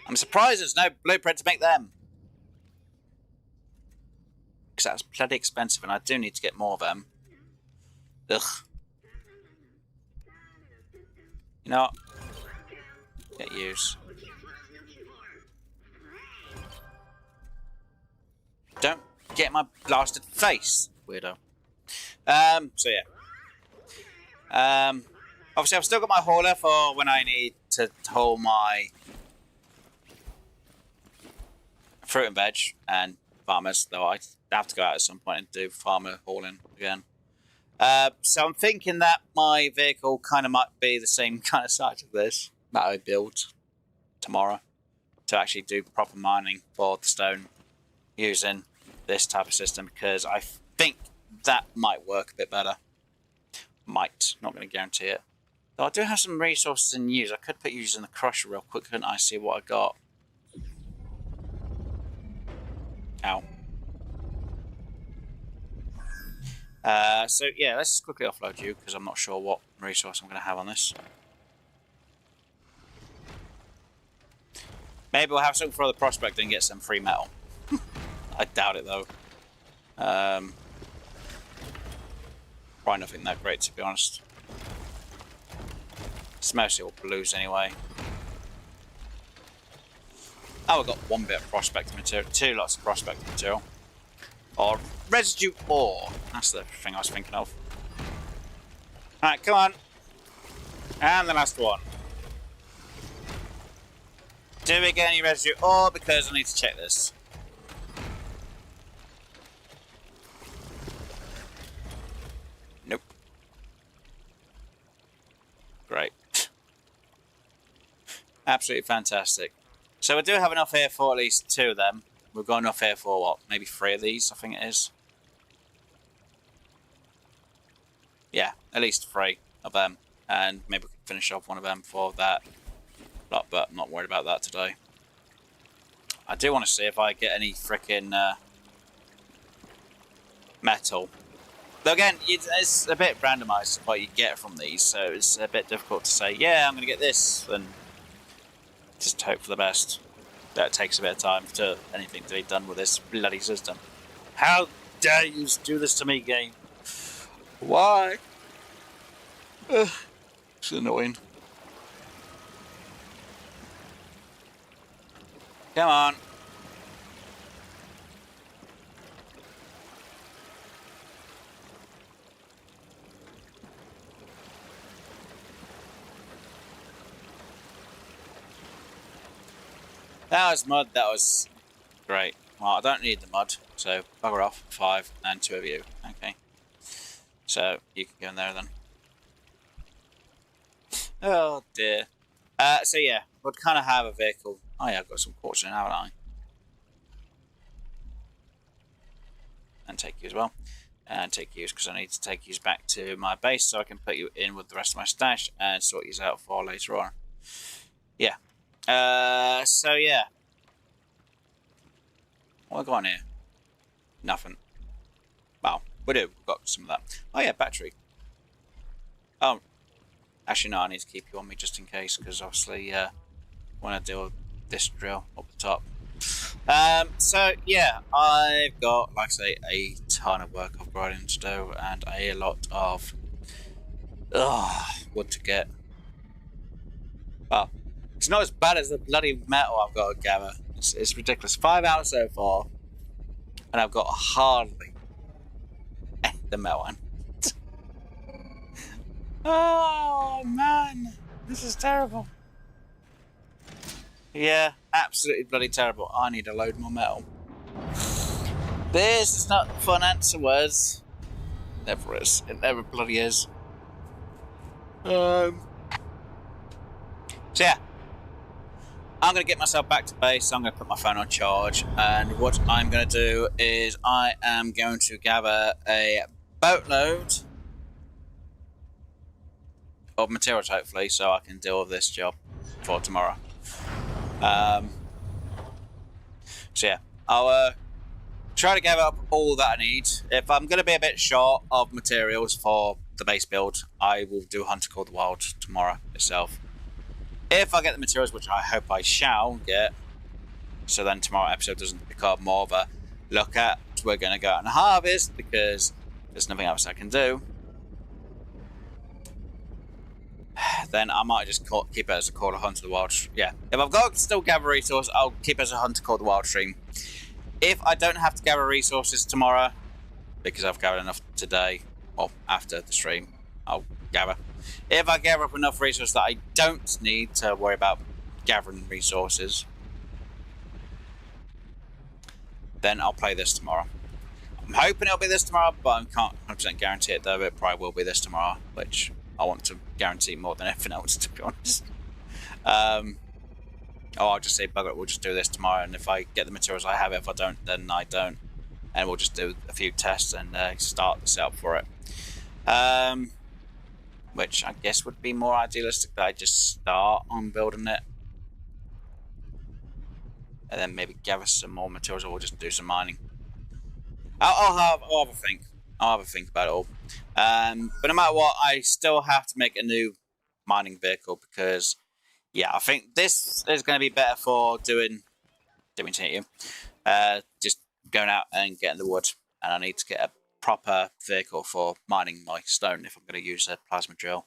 I'm surprised there's no blueprint to make them. Because that's bloody expensive and I do need to get more of them. Ugh. You know what? Get used. Don't get my blasted face, weirdo. So yeah. Obviously I've still got my hauler for when I need to haul my fruit and veg and farmers, though I have to go out at some point and do farmer hauling again. So I'm thinking that my vehicle kind of might be the same kind of size of this that I build tomorrow to actually do proper mining for the stone using this type of system, because I think that might work a bit better. Might, not going to guarantee it. Though I do have some resources in use. I could put use in the crusher real quick, couldn't I? See what I got. Ow. So yeah, let's just quickly offload you because I'm not sure what resource I'm going to have on this. Maybe we'll have something for the prospect and get some free metal. I doubt it though. Probably nothing that great, to be honest. It's mostly all blues anyway. Oh, I've got one bit of prospect material, 2 lots of prospect material. Or residue ore. That's the thing I was thinking of. Alright, come on. And the last one. Do we get any residue? Or because I need to check this? Nope. Great. Absolutely fantastic. So we do have enough here for at least 2 of them. We've got enough here for what? Maybe 3 of these, I think it is. Yeah, at least 3 of them. And maybe we can finish off one of them for that lot, but I'm not worried about that today. I do want to see if I get any freaking metal. Though again, it's a bit randomised what you get from these, so it's a bit difficult to say, yeah, I'm going to get this, and just hope for the best. That takes a bit of time for anything to be done with this bloody system. How dare you do this to me, game? Why? It's annoying. Come on. That was mud, that was great. Well, I don't need the mud, so bugger off, 5 and 2 of you. Okay. So, you can go in there then. Oh dear. So yeah, we'll kind of have a vehicle. Oh yeah, I've got some quartz in, haven't I? And take you as well. And take you because I need to take you back to my base so I can put you in with the rest of my stash and sort you out for later on. Yeah. So yeah. What have I got on here? Nothing. Well, we do. We've got some of that. Oh yeah, battery. Oh. Actually, no, I need to keep you on me just in case, because obviously, when I deal with this drill up the top. So, yeah, I've got, like I say, a ton of work of grinding to do, and a lot of wood to get. Well, it's not as bad as the bloody metal I've got to gather. It's ridiculous. 5 out so far, and I've got hardly the metal one. Oh man, this is terrible. Yeah, absolutely bloody terrible. I need a load more metal. This is not the fun answer was. Never is. It never bloody is. So yeah, I'm going to get myself back to base. I'm going to put my phone on charge, and what I'm going to do is I am going to gather a boatload of materials, hopefully, so I can deal with this job for tomorrow. So yeah, I'll try to gather up all that I need. If I'm going to be a bit short of materials for the base build, I will do Hunter Call the Wild tomorrow itself. If I get the materials, which I hope I shall get, so then tomorrow episode doesn't become more of a look at, we're going to go out and harvest because there's nothing else I can do. Then I might just keep it as a Call of Hunter the Wild. Yeah, if I've got to still gather resources, I'll keep it as a Hunter Call the Wild stream. If I don't have to gather resources tomorrow, because I've gathered enough today, or after the stream, I'll gather. If I gather up enough resources that I don't need to worry about gathering resources, then I'll play this tomorrow. I'm hoping it'll be this tomorrow, but I can't 100% guarantee it, though. It probably will be this tomorrow, which I want to guarantee more than anything else, to be honest. I'll just say, bugger it, we'll just do this tomorrow, and if I get the materials I have, if I don't, then I don't. And we'll just do a few tests and start the setup for it. Which I guess would be more idealistic that I just start on building it. And then maybe gather some more materials, or we'll just do some mining. I'll have a think. I'll have a think about it all. But no matter what, I still have to make a new mining vehicle because, yeah, I think this is going to be better for doing just going out and getting the wood. And I need to get a proper vehicle for mining my stone if I'm going to use a plasma drill.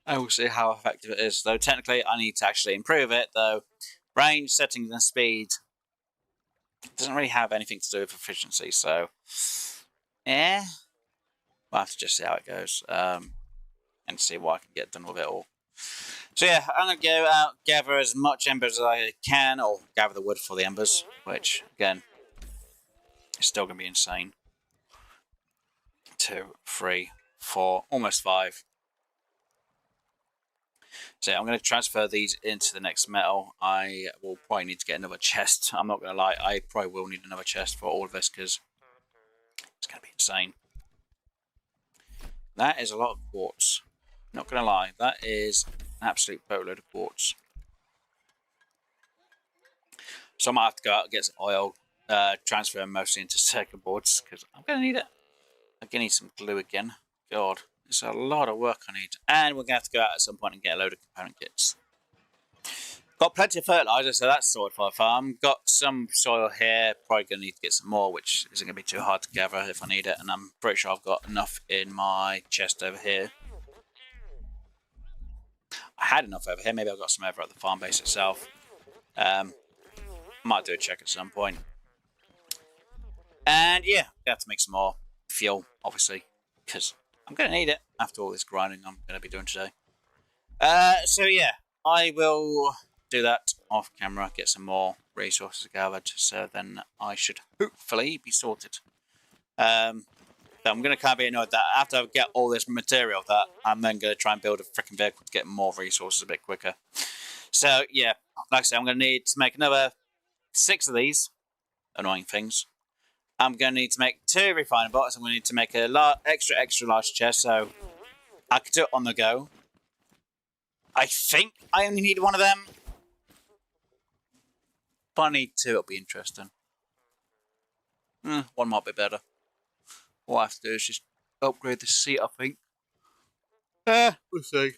I will see how effective it is, though technically I need to actually improve it, though range, settings and speed doesn't really have anything to do with efficiency, so we'll have to just see how it goes and see what I can get done with it all. So yeah, I'm going to go out, gather as much embers as I can, or gather the wood for the embers, which, again, is still going to be insane. 2, 3, 4, almost 5. So I'm going to transfer these into the next metal. I will probably need to get another chest. I'm not going to lie, I probably will need another chest for all of this because it's going to be insane. That is a lot of quartz. Not going to lie, that is an absolute boatload of quartz. So I might have to go out and get some oil, transfer mostly into circuit boards because I'm going to need it. I'm going to need some glue again. God, it's a lot of work I need. And we're going to have to go out at some point and get a load of component kits. Got plenty of fertilizer, so that's sorted for the farm. Got some soil here, probably going to need to get some more, which isn't going to be too hard to gather if I need it. And I'm pretty sure I've got enough in my chest over here. I had enough over here, maybe I've got some over at the farm base itself. Might do a check at some point. And yeah, I have to make some more fuel, obviously, because I'm going to need it after all this grinding I'm going to be doing today. So yeah, I will do that off camera, get some more resources gathered, so then I should hopefully be sorted. But I'm going to kind of be annoyed that after I get all this material, that I'm then going to try and build a freaking vehicle to get more resources a bit quicker. So yeah, like I said, I'm going to need to make another 6 of these annoying things. I'm going to need to make 2 refining bots. I'm going to need to make a extra large chest so I can do it on the go. I think I only need 1 of them. If I need 2, it'll be interesting. 1 might be better. What I have to do is just upgrade the seat, I think. We'll see.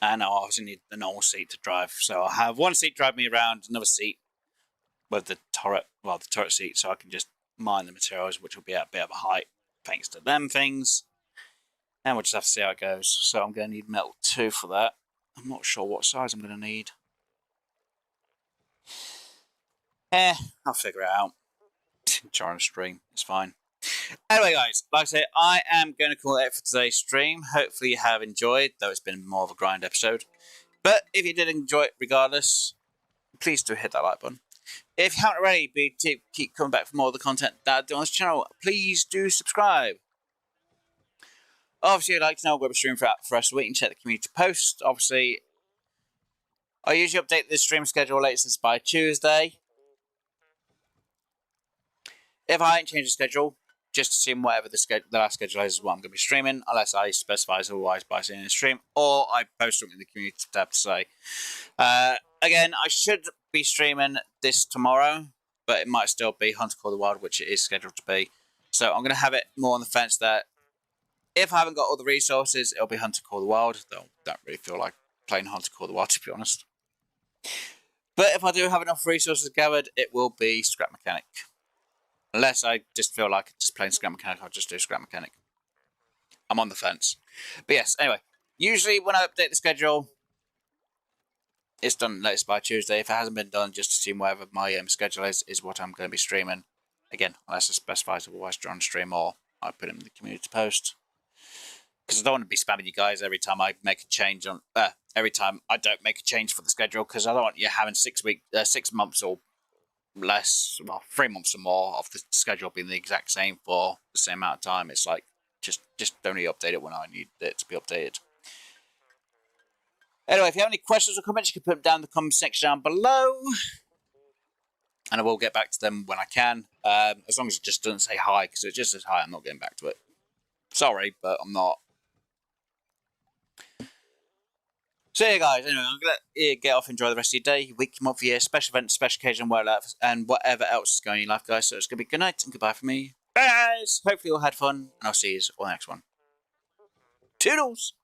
And I obviously need the normal seat to drive. So I'll have 1 seat drive me around, another seat with the turret, well, the turret seat, so I can just mine the materials, which will be at a bit of a height, thanks to them things. And we'll just have to see how it goes. So I'm going to need metal 2 for that. I'm not sure what size I'm going to need. I'll figure it out. Trying to stream, it's fine. Anyway, guys, like I say, I am going to call it for today's stream. Hopefully you have enjoyed, though it's been more of a grind episode. But if you did enjoy it regardless, please do hit that like button. If you haven't already, keep coming back for more of the content that I do on this channel, please do subscribe. Obviously, I'd like to know where we're streaming for the rest of the week and check the community post. Obviously, I usually update the stream schedule latest by Tuesday. If I ain't changed the schedule, just assume whatever the last schedule is what I'm going to be streaming, unless I specify otherwise by saying in the stream, or I post something in the community tab to say. Again, I should be streaming this tomorrow, but it might still be Hunter Call the Wild, which it is scheduled to be. So I'm going to have it more on the fence that if I haven't got all the resources, it'll be Hunter Call the Wild, though I don't really feel like playing Hunter Call the Wild, to be honest. But if I do have enough resources gathered, it will be Scrap Mechanic. Unless I just feel like just playing Scrap Mechanic, I'll just do Scrap Mechanic. I'm on the fence. But yes, anyway. Usually when I update the schedule, it's done latest by Tuesday. If it hasn't been done, just assume whatever my schedule is what I'm going to be streaming. Again, unless it specifies otherwise during the stream, or I put it in the community post. Because I don't want to be spamming you guys every time I make a change on... every time I don't make a change for the schedule, because I don't want you having 6 months or less, well, 3 months or more of the schedule being the exact same for the same amount of time. It's like, just only update it when I need it to be updated. Anyway, if you have any questions or comments, you can put them down in the comment section down below. And I will get back to them when I can. As long as it just doesn't say hi, because if it just says hi, I'm not getting back to it. Sorry, but I'm not. So yeah, guys, anyway, I'm going to get off, enjoy the rest of your day, your week, your month, your year, special event, special occasion, and whatever else is going on in your life, guys. So it's going to be good night and goodbye from me. Bye, guys! Hopefully you all had fun, and I'll see you on the next one. Toodles!